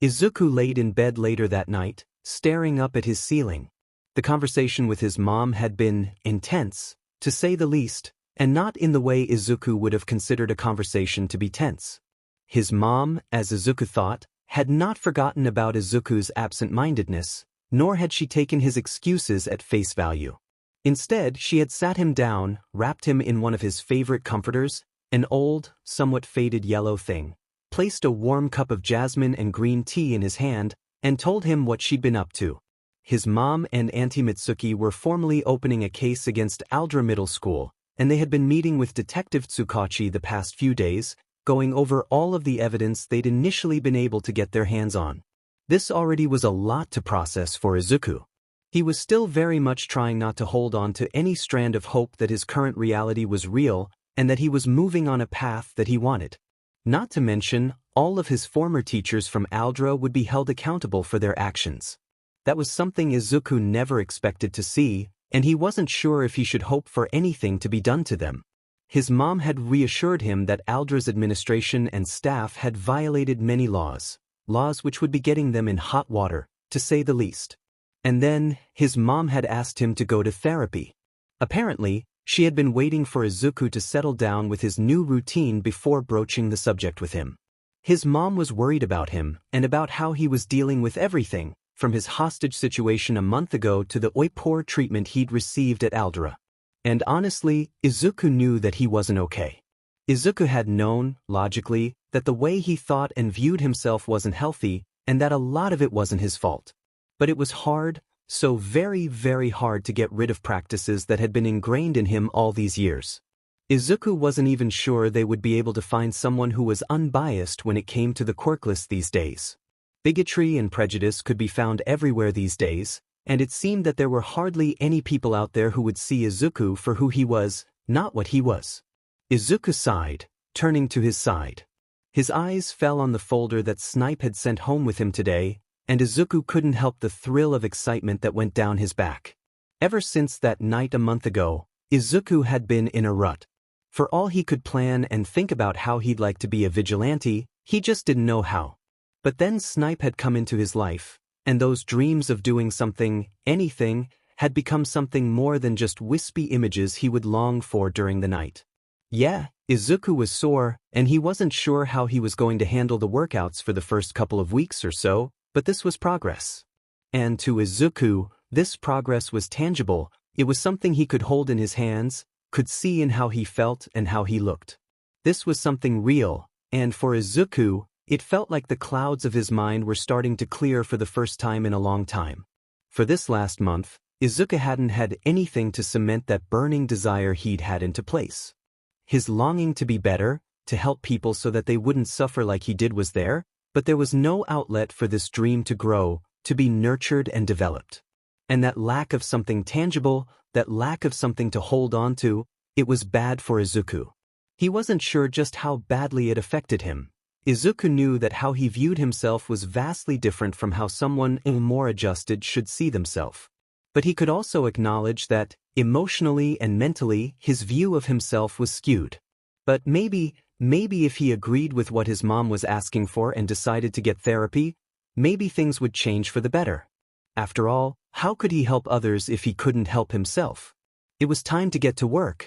Izuku laid in bed later that night, staring up at his ceiling. The conversation with his mom had been intense, to say the least, and not in the way Izuku would have considered a conversation to be tense. His mom, as Izuku thought, had not forgotten about Izuku's absent-mindedness, nor had she taken his excuses at face value. Instead, she had sat him down, wrapped him in one of his favorite comforters, an old, somewhat faded yellow thing, placed a warm cup of jasmine and green tea in his hand, and told him what she'd been up to. His mom and Auntie Mitsuki were formally opening a case against Aldra Middle School, and they had been meeting with Detective Tsukachi the past few days, going over all of the evidence they'd initially been able to get their hands on. This already was a lot to process for Izuku. He was still very much trying not to hold on to any strand of hope that his current reality was real and that he was moving on a path that he wanted. Not to mention, all of his former teachers from Aldra would be held accountable for their actions. That was something Izuku never expected to see, and he wasn't sure if he should hope for anything to be done to them. His mom had reassured him that Aldra's administration and staff had violated many laws which would be getting them in hot water, to say the least. And then, his mom had asked him to go to therapy. Apparently, she had been waiting for Izuku to settle down with his new routine before broaching the subject with him. His mom was worried about him and about how he was dealing with everything, from his hostage situation a month ago to the poor treatment he'd received at Aldra. And honestly, Izuku knew that he wasn't okay. Izuku had known, logically, that the way he thought and viewed himself wasn't healthy, and that a lot of it wasn't his fault. But it was hard, so very, very hard to get rid of practices that had been ingrained in him all these years. Izuku wasn't even sure they would be able to find someone who was unbiased when it came to the quirkless these days. Bigotry and prejudice could be found everywhere these days, and it seemed that there were hardly any people out there who would see Izuku for who he was, not what he was. Izuku sighed, turning to his side. His eyes fell on the folder that Snipe had sent home with him today, and Izuku couldn't help the thrill of excitement that went down his back. Ever since that night a month ago, Izuku had been in a rut. For all he could plan and think about how he'd like to be a vigilante, he just didn't know how. But then Snipe had come into his life, and those dreams of doing something, anything, had become something more than just wispy images he would long for during the night. Yeah, Izuku was sore, and he wasn't sure how he was going to handle the workouts for the first couple of weeks or so, but this was progress. And to Izuku, this progress was tangible. It was something he could hold in his hands, could see in how he felt and how he looked. This was something real, and for Izuku, it felt like the clouds of his mind were starting to clear for the first time in a long time. For this last month, Izuku hadn't had anything to cement that burning desire he'd had into place. His longing to be better, to help people so that they wouldn't suffer like he did was there, but there was no outlet for this dream to grow, to be nurtured and developed. And that lack of something tangible, that lack of something to hold on to, it was bad for Izuku. He wasn't sure just how badly it affected him. Izuku knew that how he viewed himself was vastly different from how someone more adjusted should see themselves. But he could also acknowledge that, emotionally and mentally, his view of himself was skewed. But maybe if he agreed with what his mom was asking for and decided to get therapy, maybe things would change for the better. After all, how could he help others if he couldn't help himself? It was time to get to work.